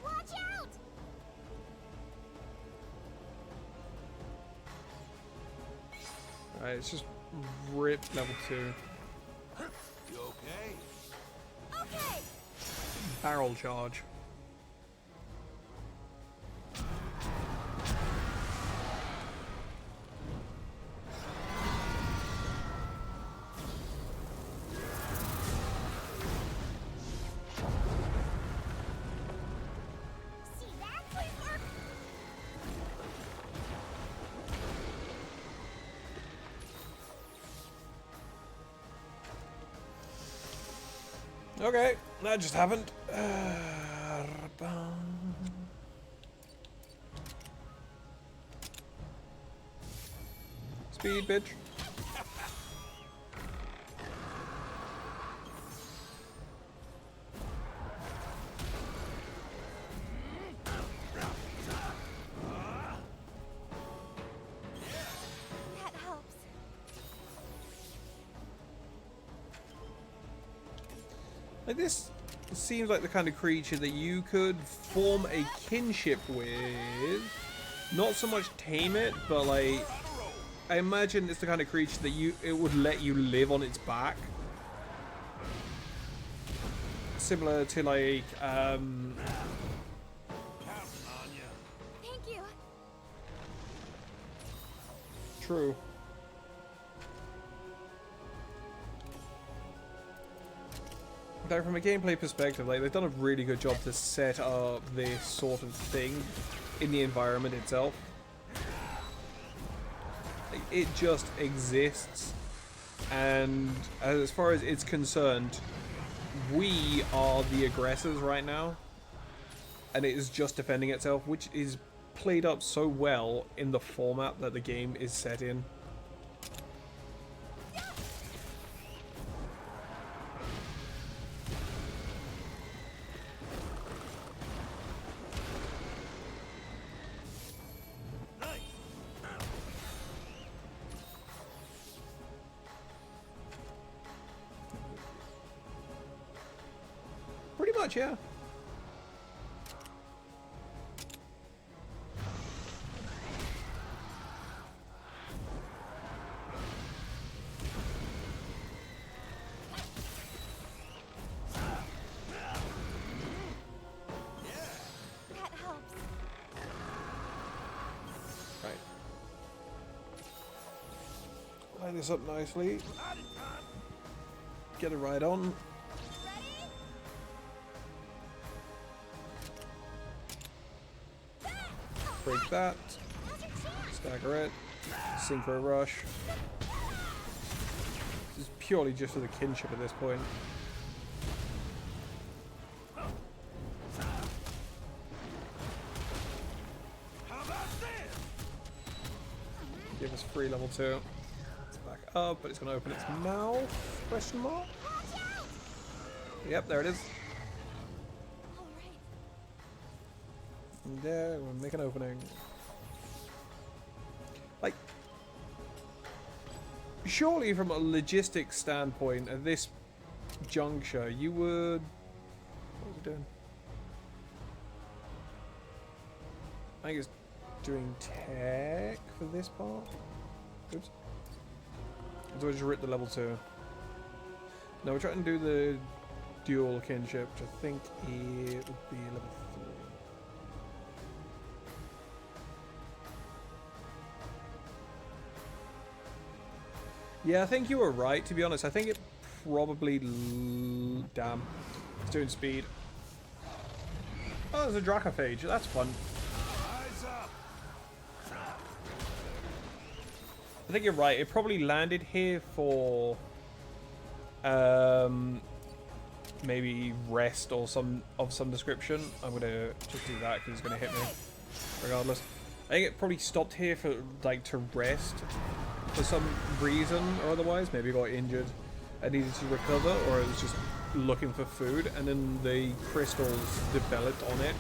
Watch out! Alright, it's just rip level 2. You okay? Okay. Barrel charge. See that? Please work. Okay, that just happened. Speed, bitch. That helps. Like, this seems like the kind of creature that you could form a kinship with. Not so much tame it, but like, I imagine it's the kind of creature that it would let you live on its back. Similar to like, Thank you. true. Though from a gameplay perspective, like, they've done a really good job to set up this sort of thing in the environment itself. Like, it just exists, and as far as it's concerned, we are the aggressors right now, and it is just defending itself, which is played up so well in the format that the game is set in. Pretty much, yeah. That helps. Right. Line this up nicely. Get it right on. Break that. Stagger it. Synchro rush. This is purely just for the kinship at this point. Give us free level 2. It's back up, but it's going to open its mouth? Question mark? Yep, there it is. And there, we'll make an opening. Like, surely from a logistics standpoint, at this juncture, you would... What was it doing? I think it's doing tech for this part. Oops. So I just ripped the level 2. Now we're trying to do the dual kinship, which I think it would be level 3. Yeah, I think you were right, to be honest. I think it probably... Damn. It's doing speed. Oh, there's a Dracophage. That's fun. I think you're right. It probably landed here for... maybe rest or some description. I'm going to just do that because it's going to hit me regardless. I think it probably stopped here for, like, to rest for some reason or otherwise. Maybe it got injured and needed to recover, or it was just looking for food, and then the crystals developed on it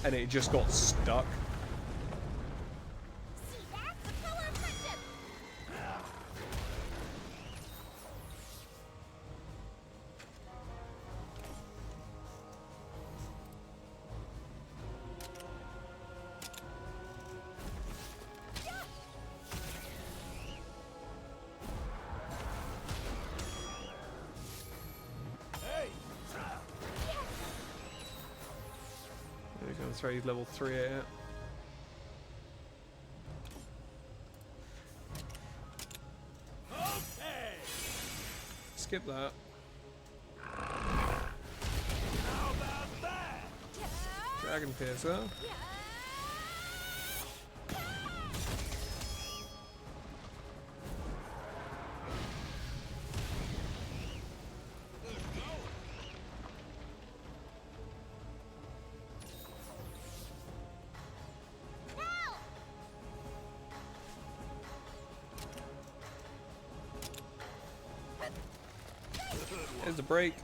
and it just got stuck. See, that's the power of friendship! He's going to throw his level 3 at it. Skip that. Dragon Piercer. There's a break.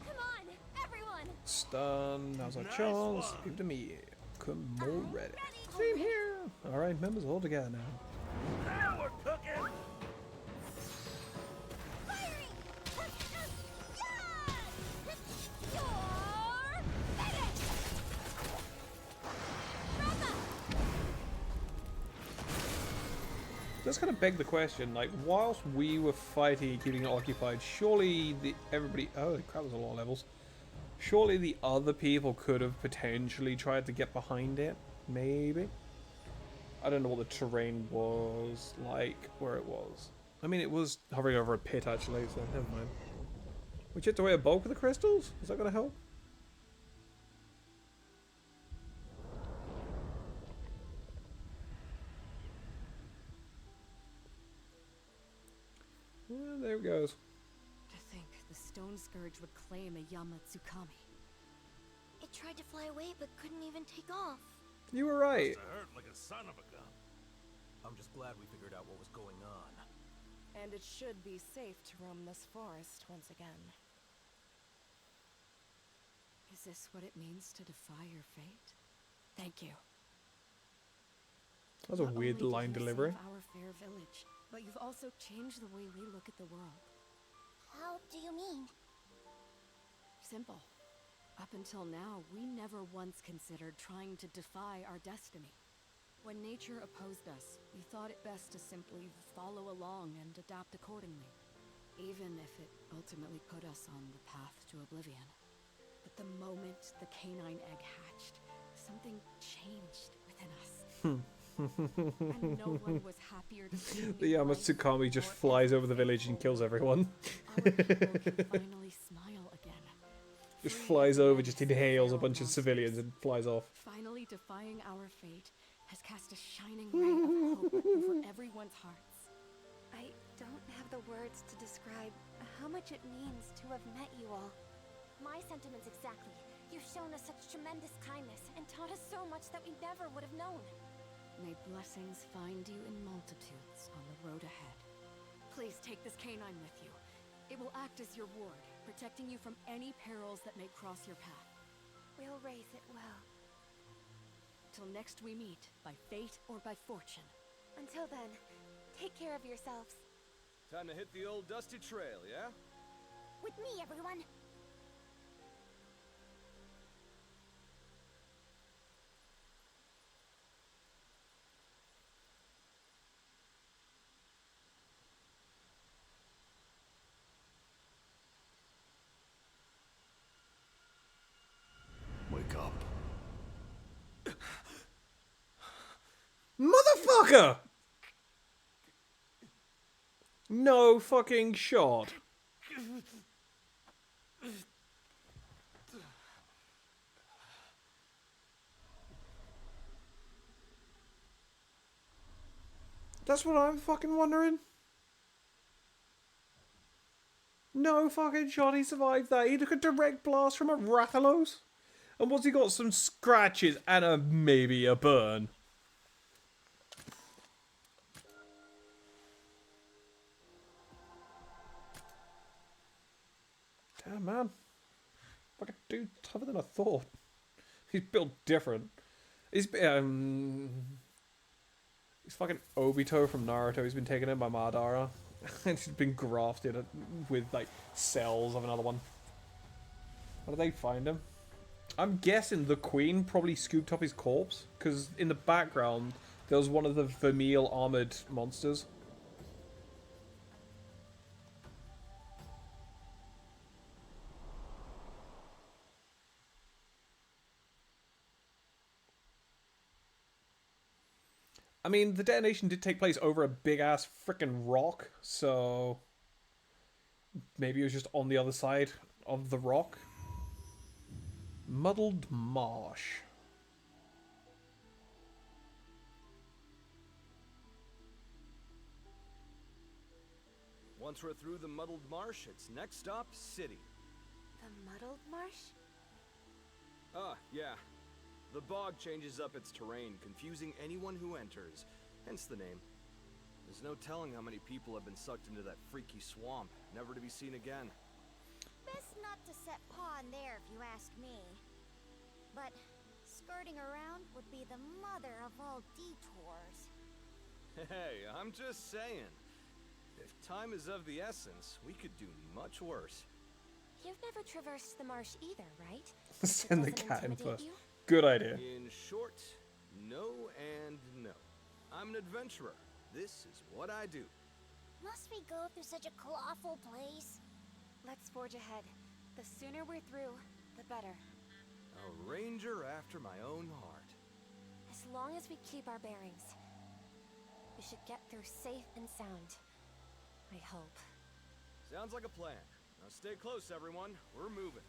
Come on, everyone! Stun. Now's our chance. Give it to me. Come more ready. Same here. Alright, members all together now. Now we're cooking! That's kind of beg the question, like, whilst we were fighting, keeping it occupied, surely everybody... Oh, crap, there's a lot of levels. Surely the other people could have potentially tried to get behind it, maybe? I don't know what the terrain was like, where it was. I mean, it was hovering over a pit, actually, so never mind. We chipped away a bulk of the crystals? Is that going to help? Well, there it goes. To think the Stone Scourge would claim a Yamatsukami. It tried to fly away but couldn't even take off. You were right. Must have hurt like a son of a gun. I'm just glad we figured out what was going on. And it should be safe to roam this forest once again. Is this what it means to defy your fate? Thank you. That was a Not weird only did line you delivery. save our fair village, but you've also changed the way we look at the world. How do you mean? Simple. Up until now, we never once considered trying to defy our destiny. When nature opposed us, we thought it best to simply follow along and adapt accordingly, even if it ultimately put us on the path to oblivion. But the moment the canine egg hatched, something changed within us. And no one was happier to see The Yamatsukami just flies over the village and kills everyone. our people can finally smile again. Just flies over, just inhales a bunch of civilians and flies off. Finally defying our fate has cast a shining ray of hope over everyone's hearts. I don't have the words to describe how much it means to have met you all. My sentiments exactly. You've shown us such tremendous kindness and taught us so much that we never would have known. May blessings find you in multitudes on the road ahead. Please take this canine with you. It will act as your ward, protecting you from any perils that may cross your path. We'll raise it well. Till next we meet, by fate or by fortune. Until then, take care of yourselves. Time to hit the old dusty trail, yeah? With me, everyone. Motherfucker! No fucking shot. That's what I'm fucking wondering. No fucking shot, he survived that. He took a direct blast from a Rathalos. And what's he got? Some scratches and maybe a burn. Damn, man. Fucking dude, tougher than I thought. He's built different. He's fucking Obito from Naruto. He's been taken in by Madara. And she's been grafted with, like, cells of another one. How did they find him? I'm guessing the Queen probably scooped up his corpse. Because in the background, there was one of the Vermeil armored monsters. I mean, the detonation did take place over a big-ass frickin' rock, so... maybe it was just on the other side of the rock. Muddled Marsh. Once we're through the Muddled Marsh, it's next stop, City. The Muddled Marsh? Ah, yeah. The bog changes up its terrain, confusing anyone who enters, hence the name. There's no telling how many people have been sucked into that freaky swamp, never to be seen again. Best not to set paw in there if you ask me. But skirting around would be the mother of all detours. Hey, I'm just saying. If time is of the essence, we could do much worse. You've never traversed the marsh either, right? Send the Doesn't cat in intimidate first. you? Good idea. In short, no and no. I'm an adventurer. This is what I do. Must we go through such a clawful place? Let's forge ahead. The sooner we're through, the better. A ranger after my own heart. As long as we keep our bearings, we should get through safe and sound. I hope. Sounds like a plan. Now stay close, everyone. We're moving.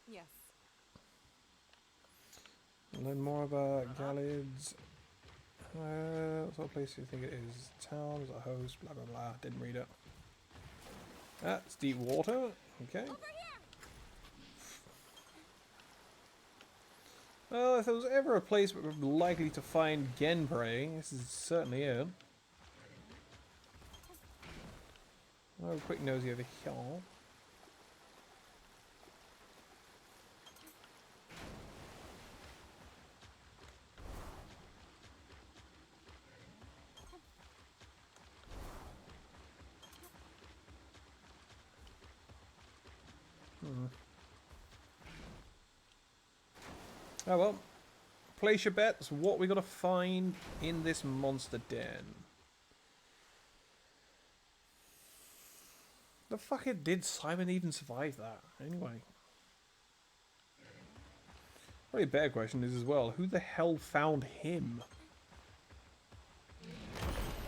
Yes. Learn more about Gallids. What sort of place do you think it is? Town, is a host, blah blah blah. Didn't read it. Ah, it's deep water. Okay. Well, if there was ever a place where we're likely to find Genbray, this is certainly it. Oh, a quick nosy over here. Oh well. Place your bets. What we gotta find in this monster den? The fuck it did Simon even survive that? Anyway. Probably a better question is as well, who the hell found him?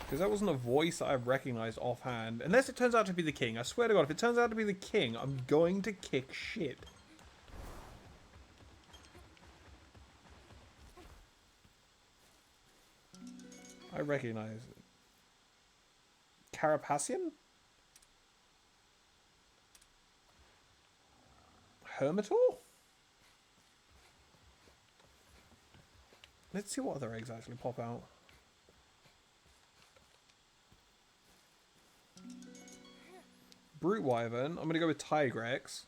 Because that wasn't a voice that I recognized offhand. Unless it turns out to be the king. I swear to God, if it turns out to be the king, I'm going to kick shit. I recognize it. Carapassian? Hermitor? Let's see what other eggs actually pop out. Brute Wyvern. I'm going to go with Tigrex.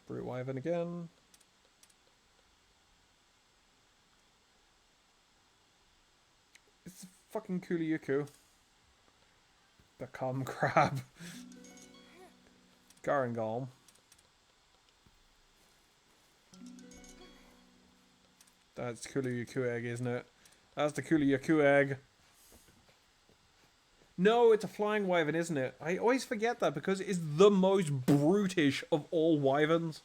Brute Wyvern again. It's fucking Kuliuku. Become crab. Garangolm. That's Kuliuku egg, isn't it? That's the Kuliuku egg. No, it's a flying wyvern, isn't it? I always forget that because it's the most brutish of all wyverns.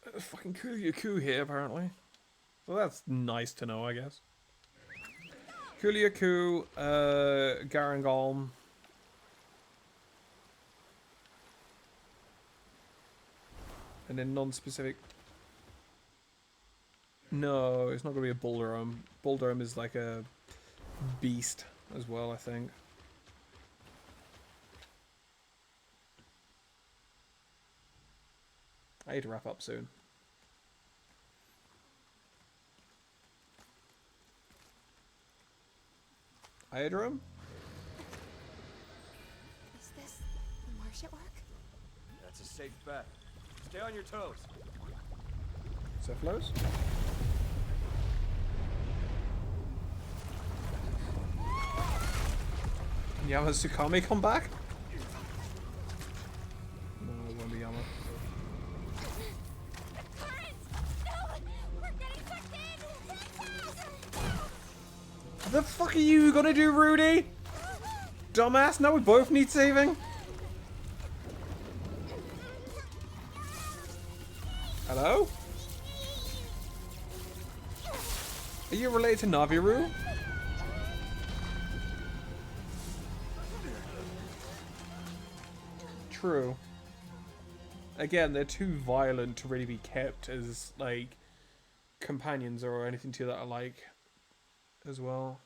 There's fucking Kuliaku here, apparently. So that's nice to know, I guess. Kuliaku, Garangolm. And then non-specific. No, it's not going to be a Buldurum. Buldurum is like a beast as well, I think. I need to wrap up soon. Iodrum? Is this the marsh at work? That's a safe bet. Stay on your toes. Cephalo's? Can Yamasukami come back? No, it won't be Yama. What the fuck are you gonna do, Rudy? Dumbass, now we both need saving. Hello? Are you related to Naviru? True. Again, they're too violent to really be kept as, like, companions or anything to that alike as well.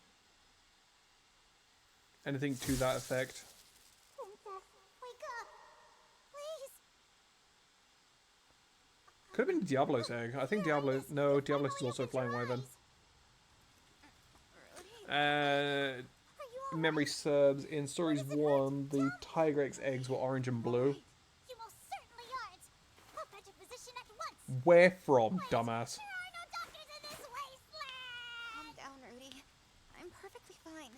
Anything to that effect. Wake up! Please! Could have been Diablo's egg. I think Diablo... No, Diablo's is also a flying wyvern. Memory serves, in Stories 1, the Tigrex eggs were orange and blue. You most certainly aren't! I'll fetch a physician at once! Where from, dumbass? There are no doctors in this wasteland! Calm down, Rudy. I'm perfectly fine.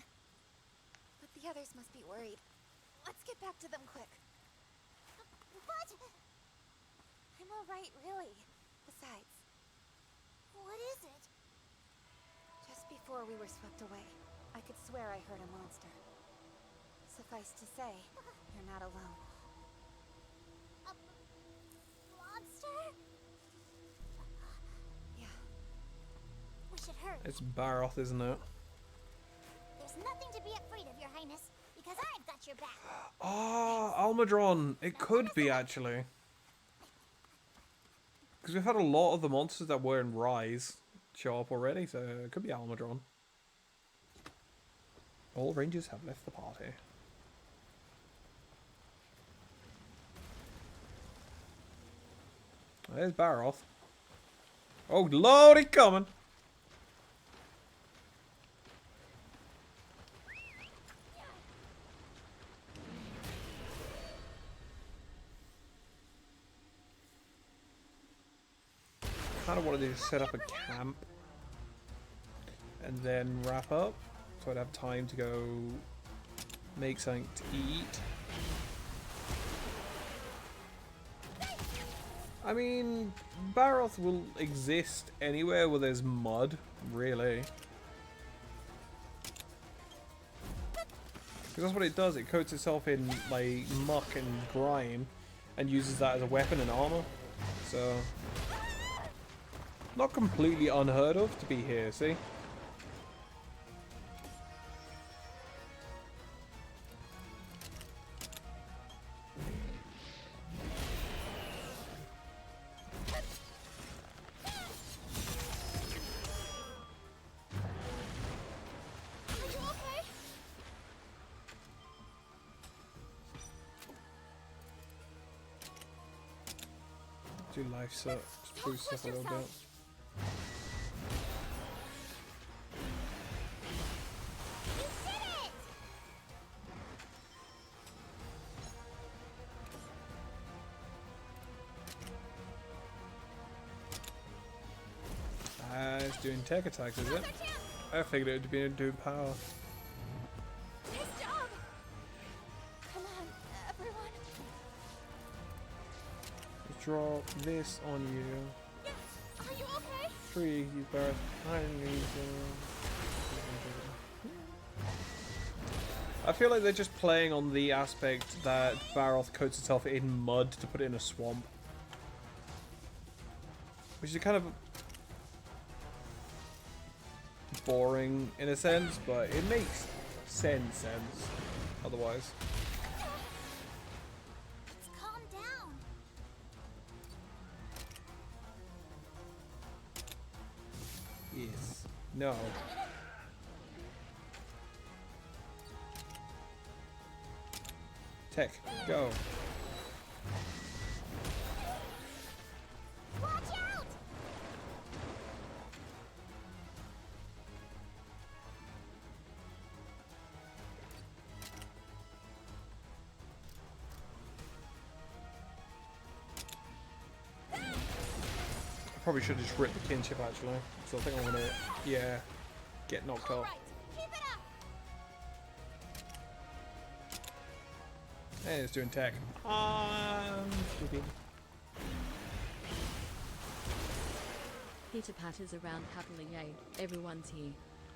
But the others must be worried. Let's get back to them quick. What? I'm alright, really. Besides, What is it? just before we were swept away, I could swear I heard a monster. Suffice to say, you're not alone. A monster? Yeah. We should hurry. It's Baroth, isn't it? There's nothing to be afraid of, Your Highness, because I've got your back. Ah, Almudron. It could be, actually. Because we've had a lot of the monsters that were in Rise show up already, so it could be Almudron. All rangers have left the party. There's Baroth. Oh, Lord, he's coming! Kind of wanted to set up a camp and then wrap up, so I'd have time to go make something to eat. I mean, Baroth will exist anywhere where there's mud, really. Because that's what it does, it coats itself in like muck and grime and uses that as a weapon and armor. So, not completely unheard of to be here, see? Do life search, boost stuff a little bit. It's doing tech attacks, is it? I figured it would be doing power. Nice job! Come on, everyone. Let's draw this on you. Yes, Are you okay? Tree, use Barrett. I feel like they're just playing on the aspect that Baroth coats itself in mud to put it in a swamp. Which is kind of boring in a sense, but it makes sense otherwise. Let's calm down. Yes. No. Tech, go. Watch out! I probably should have just ripped the kinship actually. So I think I'm gonna, yeah, get knocked off. Right, keep it up. Hey, it's doing tech. Stupid. Peter patters around happily, yay, everyone's here.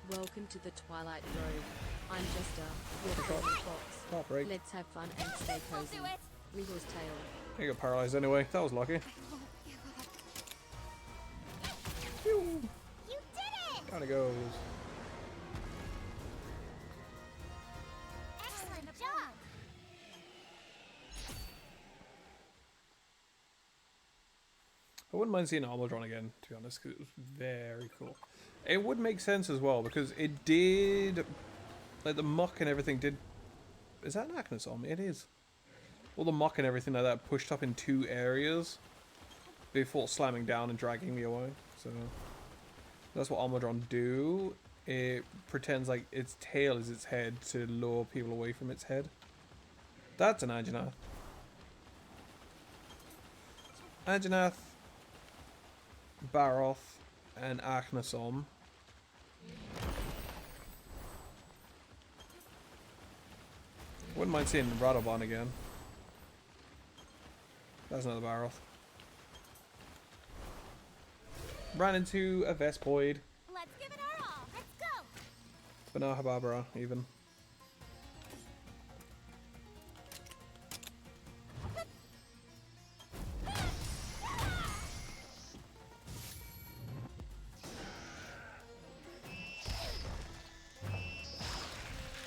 Welcome to the Twilight Grove. I'm Jester, your favorite fox. Top break. Let's have fun and stay We'll cozy. do it. Wiggle's tail. You got paralyzed anyway. That was lucky. You did it! Down it goes. Excellent job. I wouldn't mind seeing Armadron again, to be honest, because it was very cool. It would make sense as well, because it did, like the muck and everything did, is that an Acnosom? It is. All the muck and everything like that pushed up in 2 areas before slamming down and dragging me away, so that's what Armadron do. It pretends like its tail is its head to lure people away from its head. That's an Anjanath. Anjanath, Baroth, and Acnosom. Wouldn't mind seeing Radobon again. That's another Baroth. Ran into a Vespoid. Let's give it our all. Let's go. Banaha Barbara, even.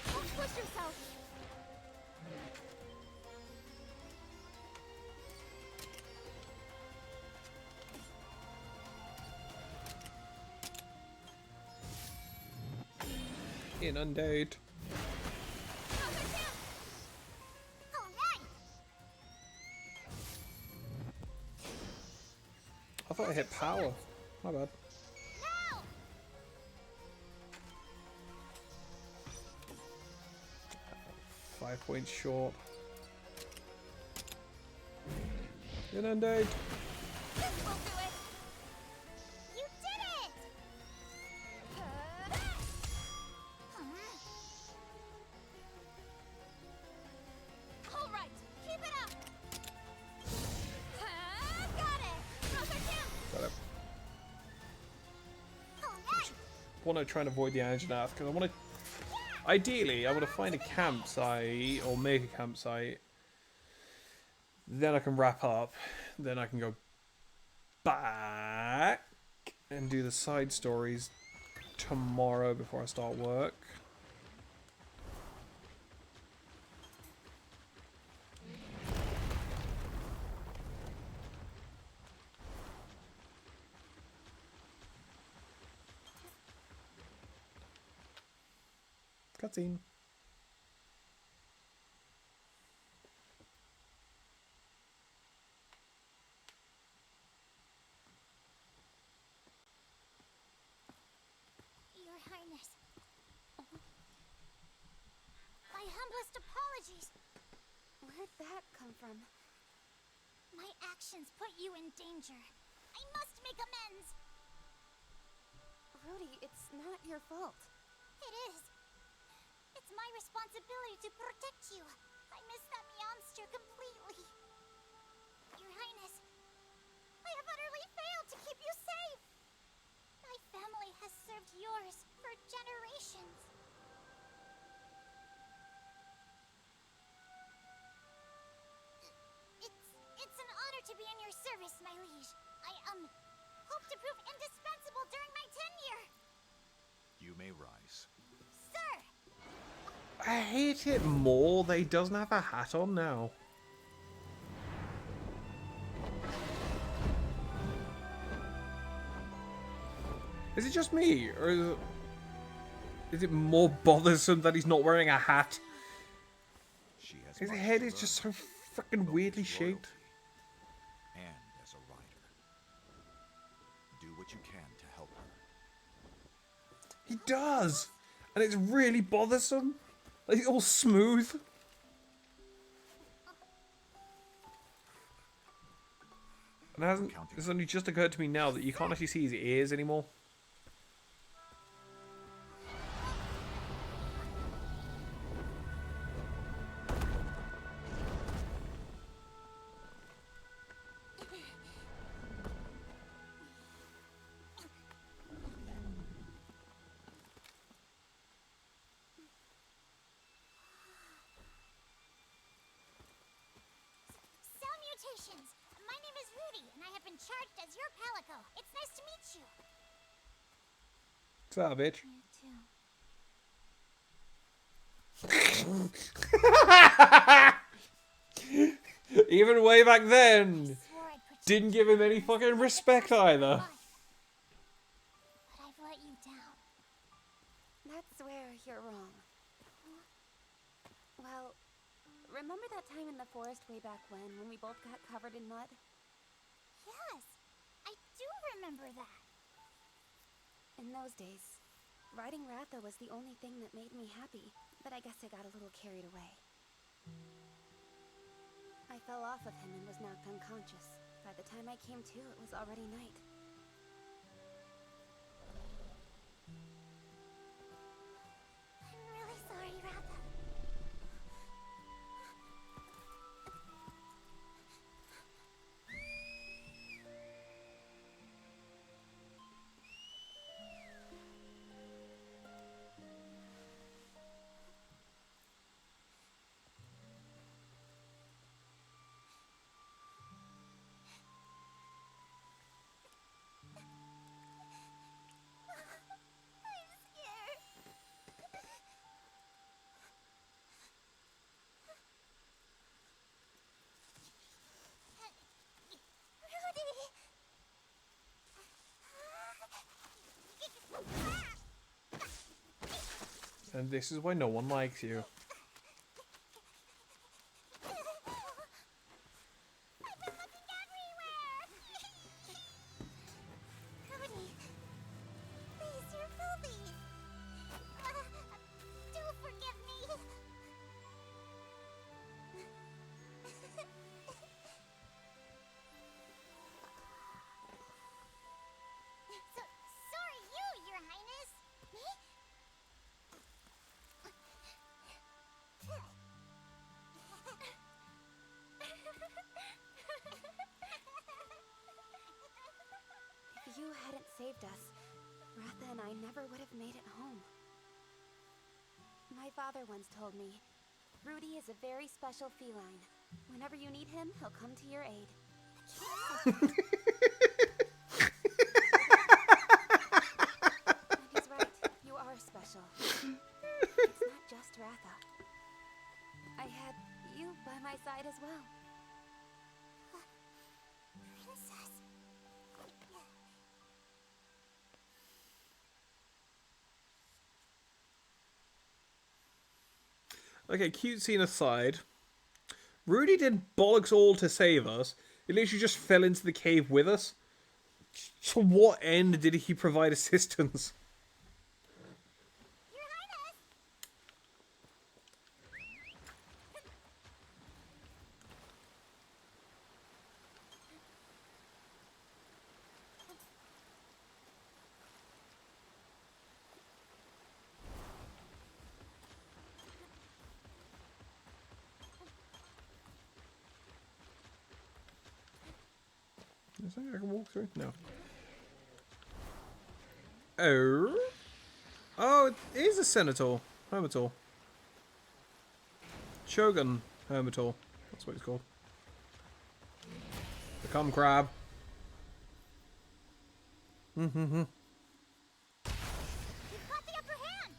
Don't push yourself. Inundate. All right. I thought I hit power. My bad. Now. 5 points short. Inundate. This will do it. You did it. All right, keep it up. Got it. Those are down. Got it. All right. Want to try and avoid the Anjanath because I want to. Ideally, I want to find a campsite or make a campsite. Then I can wrap up. Then I can go back and do the side stories tomorrow before I start work. Cutscene. Your Highness. My humblest apologies. Where'd that come from? My actions put you in danger. I must make amends. Rudy, it's not your fault. It is. It's my responsibility to protect you. I miss that monster completely. Your Highness, I have utterly failed to keep you safe. service, my liege. I, hope to prove indispensable during my tenure. You may rise. Sir! I hate it more that he doesn't have a hat on now. Is it just me, or is it more bothersome that he's not wearing a hat? His head is just so freaking weirdly shaped. And as a rider, do what you can to help her. He does, and it's really bothersome. Like, it's all smooth. And it's only just occurred to me now that you can't actually see his ears anymore. Salutations! My name is Rudy, and I have been charged as your Palico. It's nice to meet you. What's that, bitch? You too. Even way back then, didn't give him any fucking respect either. But I've let you down. That's where you're wrong. Well, remember that time in the forest way back when we both got covered in mud? Yes, I do remember that. In those days, riding Ratha was the only thing that made me happy, but I guess I got a little carried away. I fell off of him and was knocked unconscious. By the time I came to, it was already night. I'm really sorry, Ratha. And this is why no one likes you. Sorry you, Your Highness. Me? If you hadn't saved us, Ratha and I never would have made it home. My father once told me, Rudy is a very special feline. Whenever you need him, he'll come to your aid. And he's right, you are special. It's not just Ratha. I had you by my side as well. Princess. Okay, cute scene aside. Rudy did bollocks all to save us. He literally just fell into the cave with us. To what end did he provide assistance? Your Highness. Is there I can walk through? No. Oh. Oh, it is a Senator. Hermitor. Shogun Hermitor. That's what it's called. Come, crab. You've got the upper hand!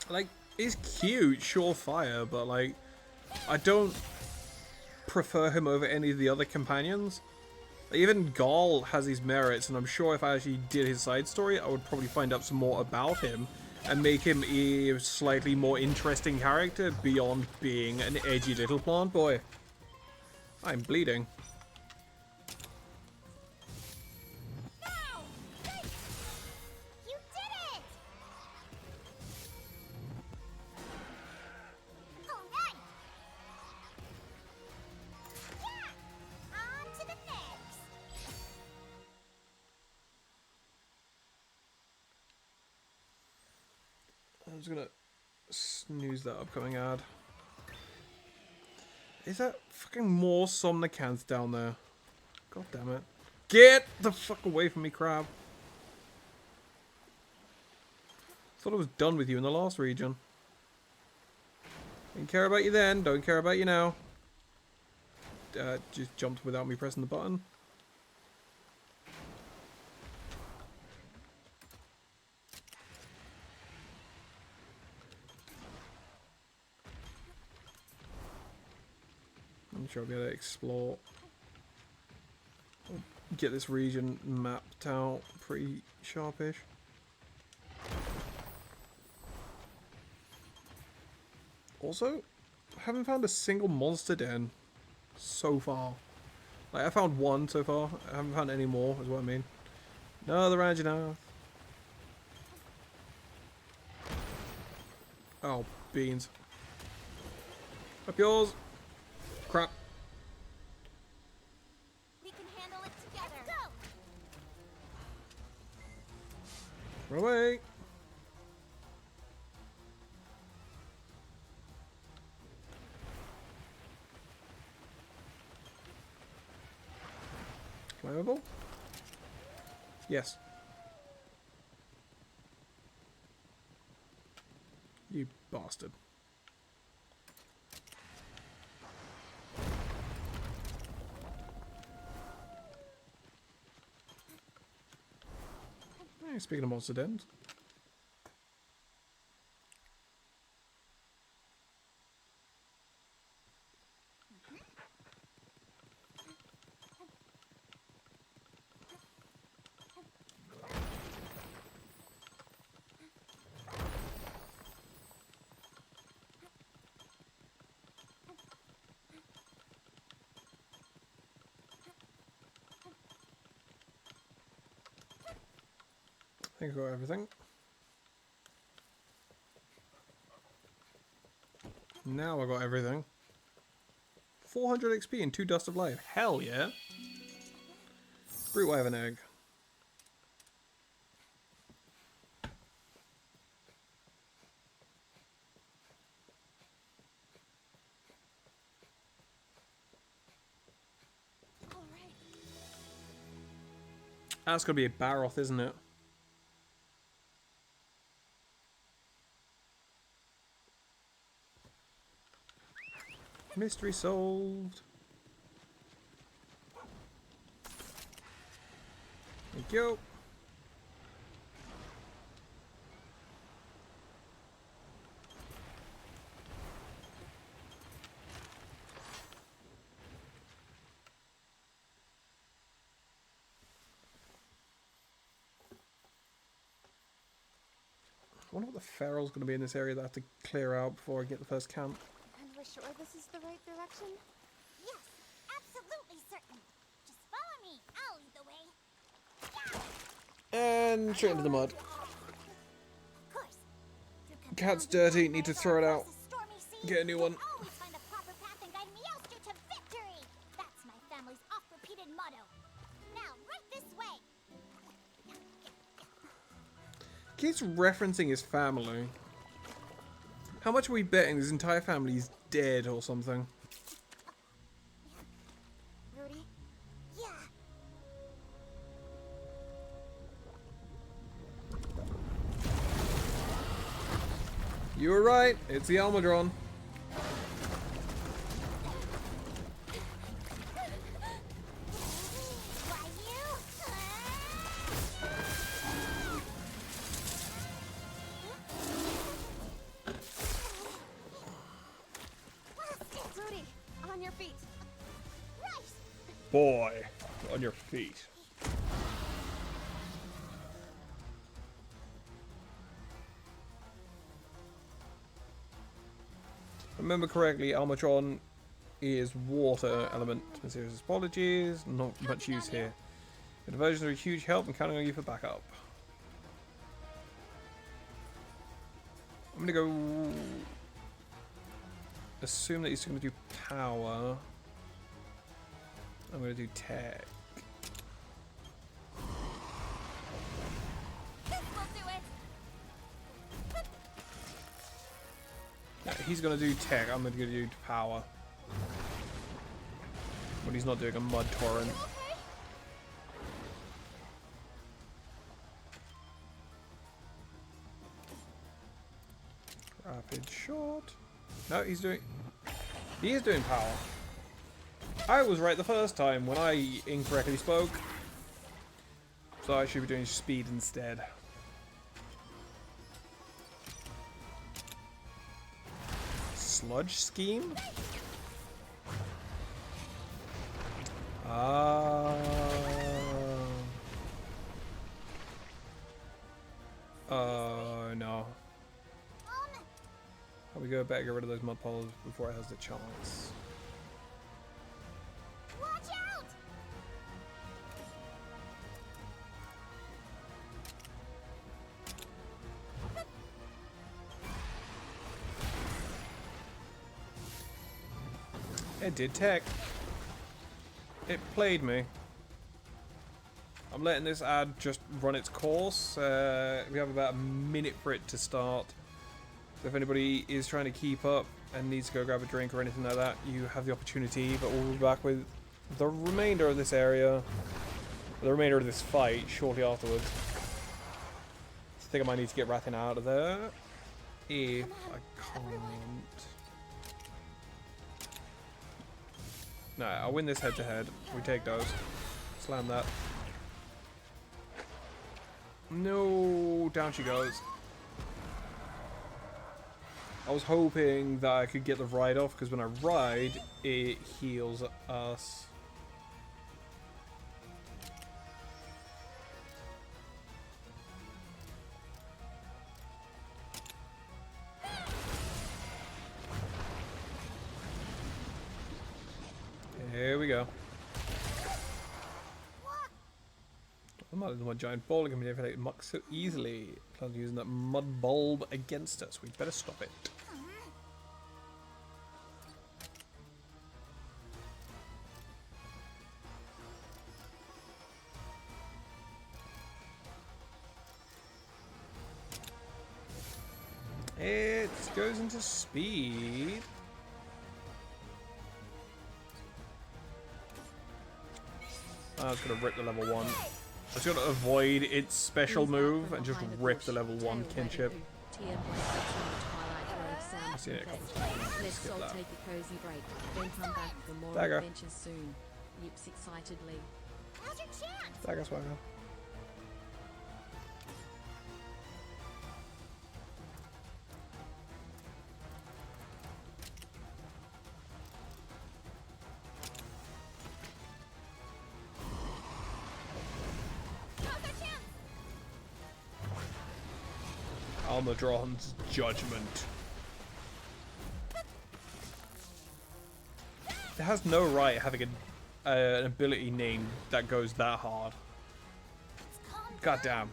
Like, he's cute, surefire, but like, I don't prefer him over any of the other companions. Even Gaul has his merits, and I'm sure if I actually did his side story, I would probably find out some more about him and make him a slightly more interesting character beyond being an edgy little plant boy. I'm bleeding. No! You did it! All right! Yeah! On to the next! I'm just gonna snooze that upcoming ad. Is that fucking more Somnicants down there? God damn it. Get the fuck away from me, crab. Thought I was done with you in the last region. Didn't care about you then, don't care about you now. Just jumped without me pressing the button. I'm sure I'll be able to explore. Get this region mapped out pretty sharpish. Also, I haven't found a single monster den so far. Like, I found one so far. I haven't found any more, is what I mean. No, the Ranjanath. Oh, beans. Up yours. Crap. We can handle it together. Let's go! Run away. Climbable? Yes. You bastard. Hey, speaking of monster dens. I think I got everything. Now I got everything. 400 XP and 2 Dust of Life. Hell yeah. Brute Wyvern egg. All right. That's gonna be a Baroth, isn't it? Mystery solved. Thank you. I wonder what the feral's going to be in this area that I have to clear out before I get the first camp. And we're sure this is the right direction? Yes, absolutely certain. Just follow me. I'll lead the way. And straight into the mud. Of course. Through Cat's confounding dirty, need to nightmares throw it all out. across the stormy seas, Get a new one. you'll always find a proper path and guide Meowster to victory. That's my family's oft-repeated motto. Now, right this way. Keeps referencing his family. How much are we betting his entire family's dead or something? Rudy? Yeah. You were right. It's the Almadron. Rudy, on your feet. Boy, on your feet. Remember correctly, Almatron is water element. Serious apologies, not much use here. The diversions are a huge help and counting on you for backup. I'm gonna go assume that he's gonna do power. I'm gonna do tech. Yeah, he's gonna do tech, I'm gonna do power. When he's not doing a mud torrent. Rapid shot. No, he is doing power. I was right the first time when I incorrectly spoke. So I should be doing speed instead. Sludge scheme? No. We go back, get rid of those mud poles before it has the chance. Watch out! It did tech. It played me. I'm letting this ad just run its course. We have about a minute for it to start. So if anybody is trying to keep up and needs to go grab a drink or anything like that, you have the opportunity. But we'll be back with the remainder of this area, the remainder of this fight shortly afterwards. I think I might need to get Rathin out of there. If I can't. No, I'll win this head to head. We take those. Slam that. No, down she goes. I was hoping that I could get the ride off, because when I ride, it heals us. Here we go. I'm not in one giant ball can manipulate muck so easily. Plans using that mud bulb against us. We'd better stop it. It goes into speed. I was going to rip the level 1. I was going to avoid its special move and just rip the level 1 kinship. I've seen it a couple times. Skip that. Take a cozy break, then come back for more Dagger. adventures soon. Yips excitedly. How's your chance? Dagger swagger. Almadron's judgment. It has no right having an ability name that goes that hard. God damn.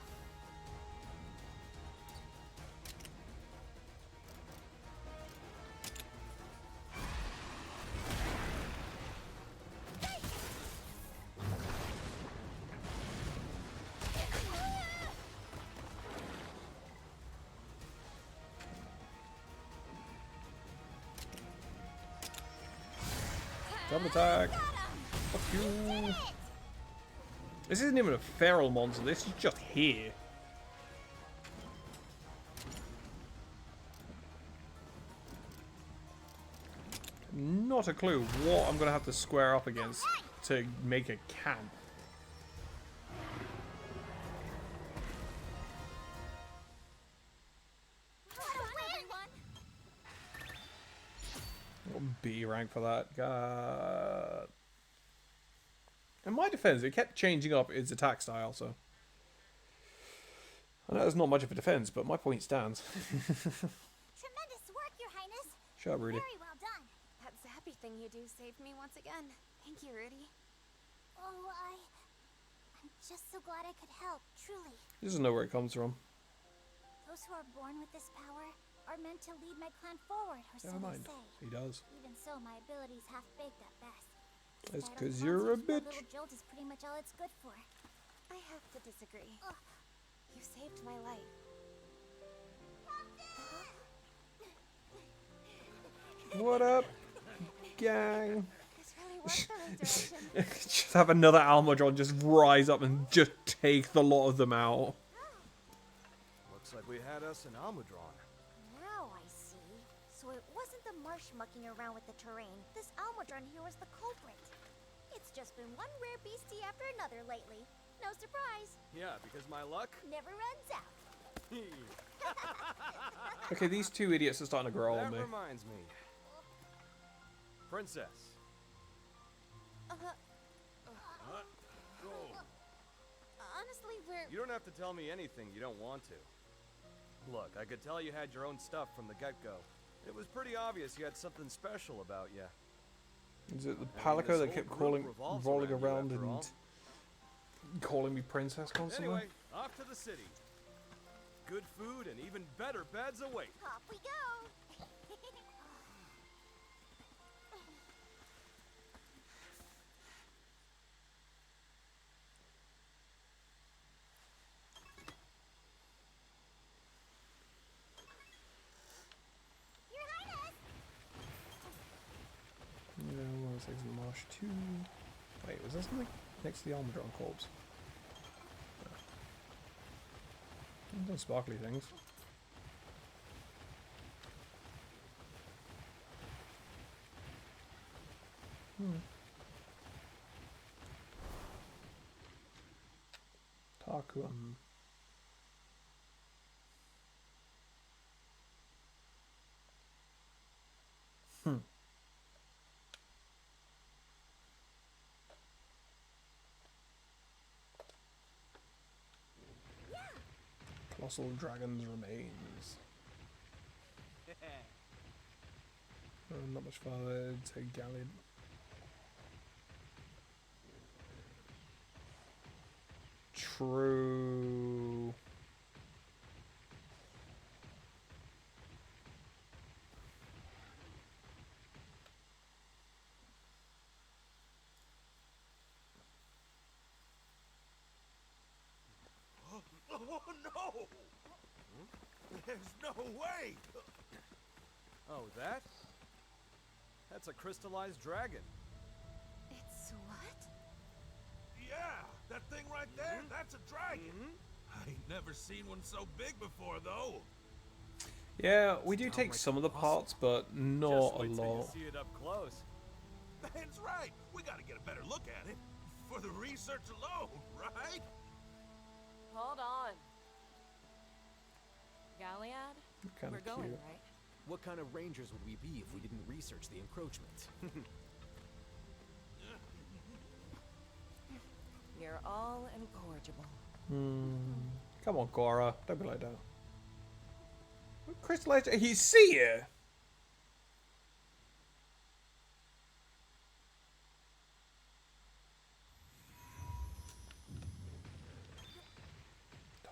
Double attack. Fuck you. This isn't even a feral monster, this is just here. not a clue what I'm going to have to square up against to make a camp. Got B rank for that. God. In my defense, it kept changing up its attack style, so... I know there's not much of a defense, but my point stands. Tremendous work, Your Highness. Shut up, Rudy. Very well done. That zappy thing you do saved me once again. Thank you, Rudy. Oh, I'm just so glad I could help, truly. He doesn't know where it comes from. Those who are born with this power are meant to lead my clan forward, or so Never they mind. say. He does. Even so, my ability's half-baked at best. That's Despite because our you're a concepts, bitch. little jolt is pretty much all it's good for. I have to disagree. You saved my life. What up, gang? This really was the resurrection. Just have another Almudron just rise up and just take the lot of them out. Looks like we had us an Almudron. Now I see. So it wasn't the marsh mucking around with the terrain. This Almudron here was the culprit. It's just been one rare beastie after another lately. No surprise. Yeah, because my luck Never runs out. Okay, these two idiots are starting to grow on That me. reminds me. Princess. Honestly, we're... You don't have to tell me anything you don't want to. Look, I could tell you had your own stuff from the get-go. It was pretty obvious you had something special about you. Is it the I mean, Palico this that whole kept group rolling revolves around you, and after all. calling me princess constantly? Anyway, off to the city. Good food and even better beds await. Off we go. Your Highness. Yeah, one of the in the marsh 2. Wait, was there something next to the Almudron corpse? No. Those sparkly things. Takuan. Colossal Dragon's Remains. Not much farther to Gallid. True. Oh no! There's no way! Oh, that? That's a crystallized dragon. It's what? Yeah, that thing right there, that's a dragon. I ain't never seen one so big before, though. Yeah, we do take some of the parts, but not a Just wait till you lot. see it up close. That's right. We gotta get a better look at it. For the research alone, right? Hold on. Galliad? Kinda We're going, cute. right? What kind of rangers would we be if we didn't research the encroachment? You're all incorrigible. Come on, Gora. Don't be like that. Crystallized. He's seer.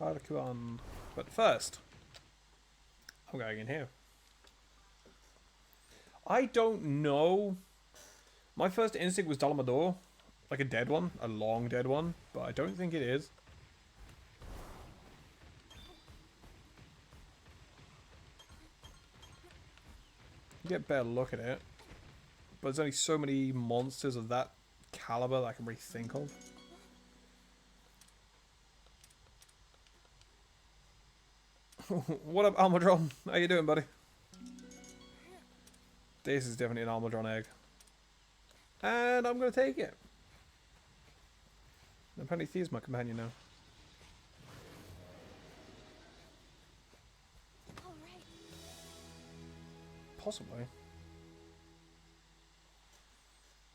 Tarkuan. But first, I'm going in here. I don't know. My first instinct was Dalamador. Like a dead one. A long dead one. But I don't think it is. Get a better look at it. But there's only so many monsters of that caliber that I can really think of. What up, Almudron? How you doing, buddy? This is definitely an Almudron egg. And I'm going to take it. Apparently Thea's my companion now. All right. Possibly.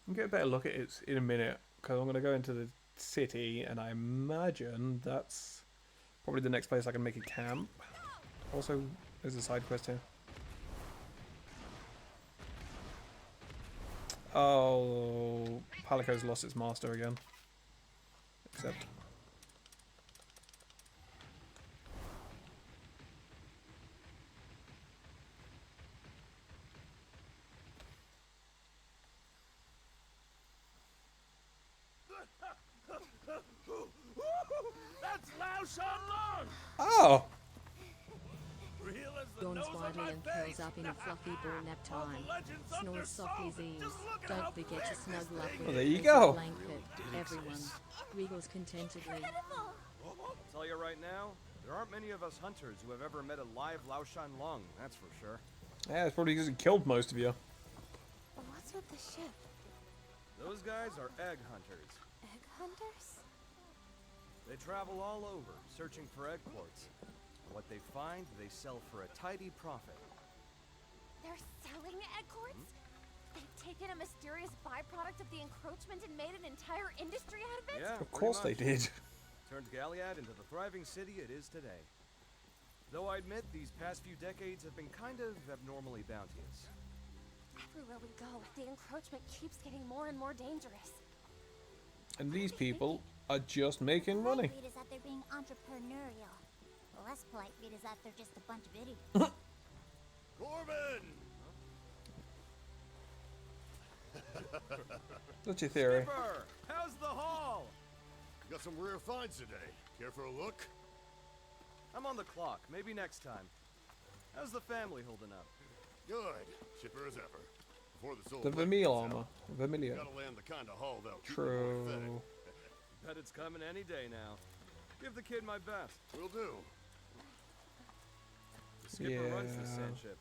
I'll get a better look at it in a minute, because I'm going to go into the city, and I imagine that's probably the next place I can make a camp. Also, there's a side quest here. Oh, Palico's lost its master again. Except... That's Lao Shanlong! Oh! Real as the Yawns nose on widely my and face. curls up in a fluffy ball nap All time. the legends under Snores softly as salt. ease. Just look at Don't how forget to big snuggle this up thing with Well, a there you cozy go. blanket. Everyone. Wriggles contentedly. I'll tell you right now, there aren't many of us hunters who have ever met a live Lao Shan Lung, that's for sure. Yeah, it's probably because it killed most of you. What's with the ship? Those guys are egg hunters. Egg hunters? They travel all over, searching for egg quartz. What they find, they sell for a tidy profit. They're selling egg quartz? They've taken a mysterious byproduct of the encroachment and made an entire industry out of it? Yeah, Of course they did. Turned Galliad into the thriving city it is today. Though I admit, these past few decades have been kind of abnormally bounteous. Everywhere we go, the encroachment keeps getting more and more dangerous. And these people are just making money. Polite read is that they're being entrepreneurial. The less polite read is that they're just a bunch of idiots. Corbin! What's your theory? Skipper, how's the haul? Got some rare finds today. Care for a look? I'm on the clock. Maybe next time. How's the family holding up? Good. Chipper as ever. Before this old The plague Vermeil gets armor. out, Vermilion. gotta land the kind of haul that'll keep it more pathetic. True. Bet it's coming any day now. Give the kid my best. Will do. The skipper runs this Yeah. sand ship.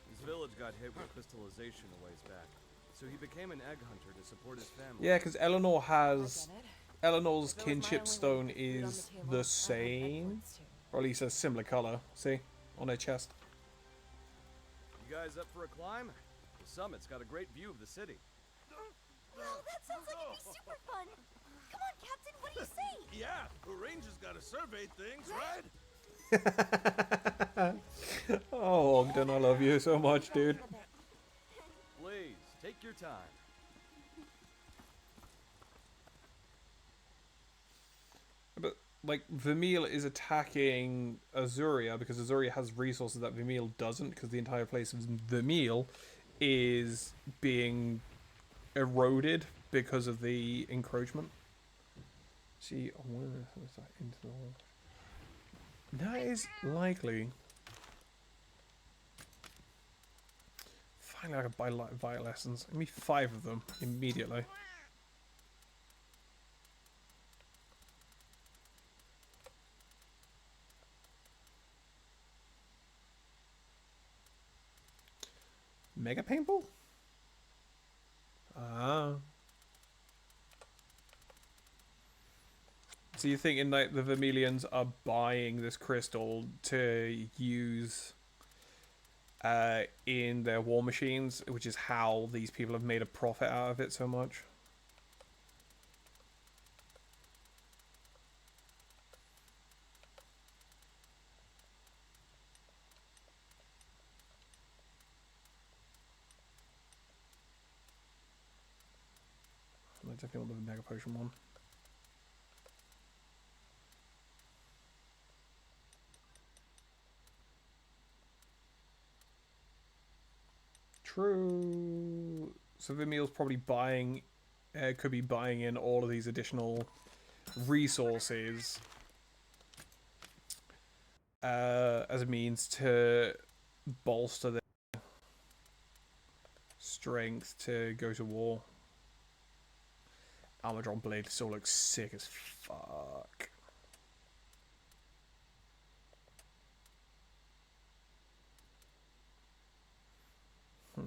His village got hit with crystallization a ways back, so he became an egg hunter to support his family. Yeah, because Eleanor has... I get it. Eleanor's If it was my kinship only stone way to put food on is table, I'd the hunt same. Edwards too. Or at least a similar color. See? On her chest. You guys up for a climb? The summit's got a great view of the city. Wow, that sounds like it'd be super fun! Come on, Captain, what do you say? Yeah, the ranger's gotta survey things, right? Oh, Ogden, I love you so much, dude. Please, take your time. But, like, Vermeil is attacking Azuria because Azuria has resources that Vermeil doesn't, because the entire place of Vermeil is being eroded because of the encroachment. See, where is that into the wall? That is likely. Finally, I can buy Vital Essence. Give me 5 of them immediately. Mega paintball? Ah. So you're thinking that the Vermilions are buying this crystal to use in their war machines, which is how these people have made a profit out of it so much? I definitely want the Mega Potion one. True. So Vermeil's probably buying, could be buying in all of these additional resources as a means to bolster their strength to go to war. Armadron Blade still looks sick as fuck. Yeah.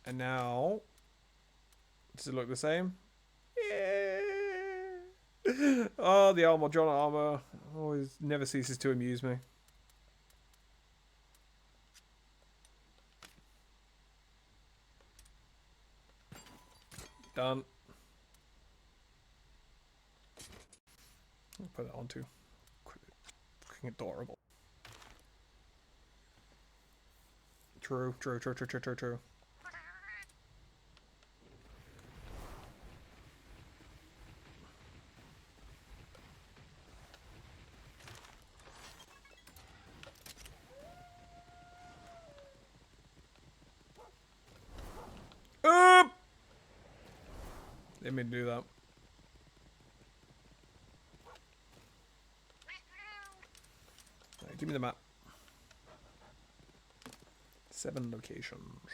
And now, does it look the same? Yeah. Oh, the armor, John armor, always never ceases to amuse me. Done. I'll put that on too. Fucking adorable. True. Didn't mean to do that. Right, give me the map. 7 locations.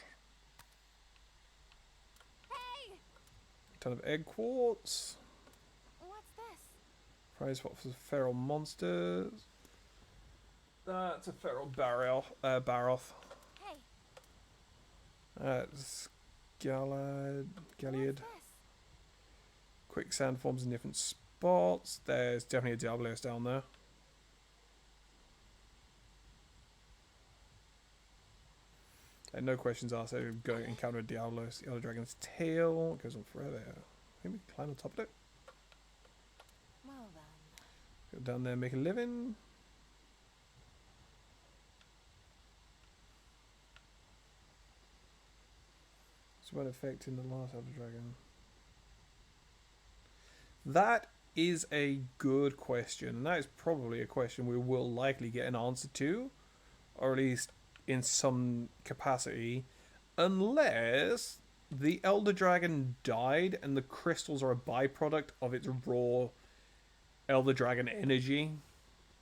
Hey! Ton of egg quartz. What's this? Prize spot for feral monsters. That's a feral Baroth. Hey! That's Galliard. Quicksand forms in different spots. There's definitely a Diablos down there. And no questions asked. So go encounter a Diablos. The Elder Dragon's tail goes on forever. Maybe climb on top of it. Well then. Go down there, make a living. So what effect in the last Elder Dragon? That is a good question. And that is probably a question we will likely get an answer to. Or at least in some capacity. Unless the Elder Dragon died and the crystals are a byproduct of its raw Elder Dragon energy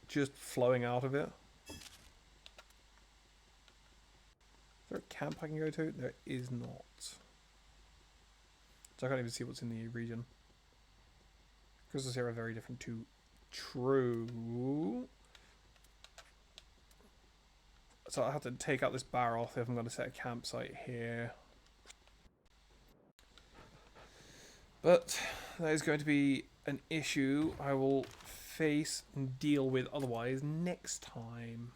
just flowing out of it. Is there a camp I can go to? There is not. So I can't even see what's in the region. Crystals here are very different to true. So I have to take out this Baroth if I'm going to set a campsite here. But that is going to be an issue I will face and deal with otherwise next time.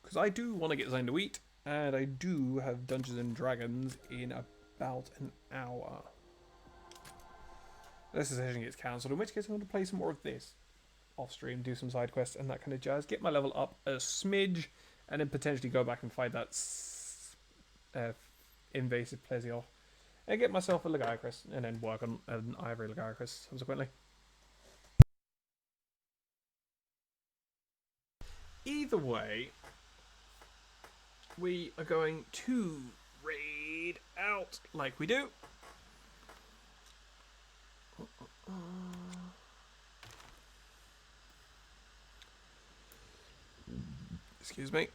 Because I do want to get Zone to Eat, and I do have Dungeons and Dragons in about an hour. Unless the session gets cancelled, in which case I'm going to play some more of this off stream, do some side quests and that kind of jazz, get my level up a smidge, and then potentially go back and fight that invasive Plesios, and get myself a Lagiacrus, and then work on an Ivory Lagiacrus subsequently. Either way, we are going to raid out like we do. Excuse me.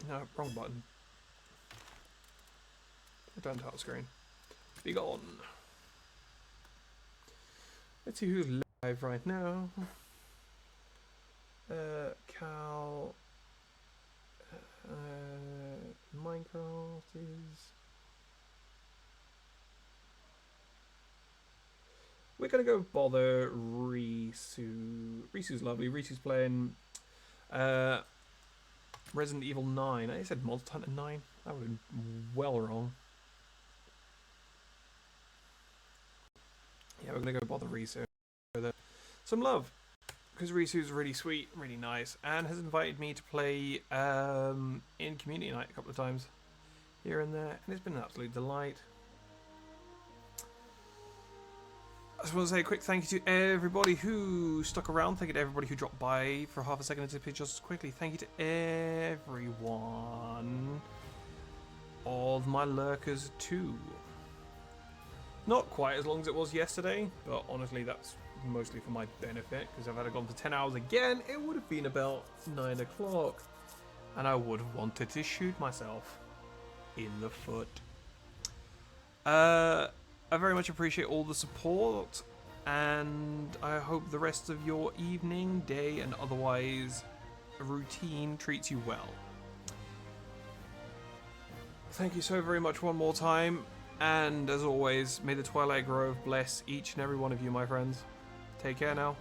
No, wrong button. Return title screen. Be gone. Let's see who's live right now. Cal. Minecraft is. We're gonna go bother Risu. Risu's lovely. Risu's playing Resident Evil 9. I said Monster Hunter 9. That would have been well wrong. Yeah, we're gonna go bother Risu with some love, because Risu's really sweet, really nice, and has invited me to play in community night a couple of times here and there, and it's been an absolute delight. I just want to say a quick thank you to everybody who stuck around. Thank you to everybody who dropped by for half a second to disappear just quickly. Thank you to everyone. All of my lurkers too. Not quite as long as it was yesterday, but honestly that's mostly for my benefit, because if I had gone for 10 hours again, it would have been about 9 o'clock, and I would have wanted to shoot myself in the foot. I very much appreciate all the support, and I hope the rest of your evening, day, and otherwise routine treats you well. thank you so very much one more time. And as always, may the Twilight Grove bless each and every one of you, my friends. Take care now.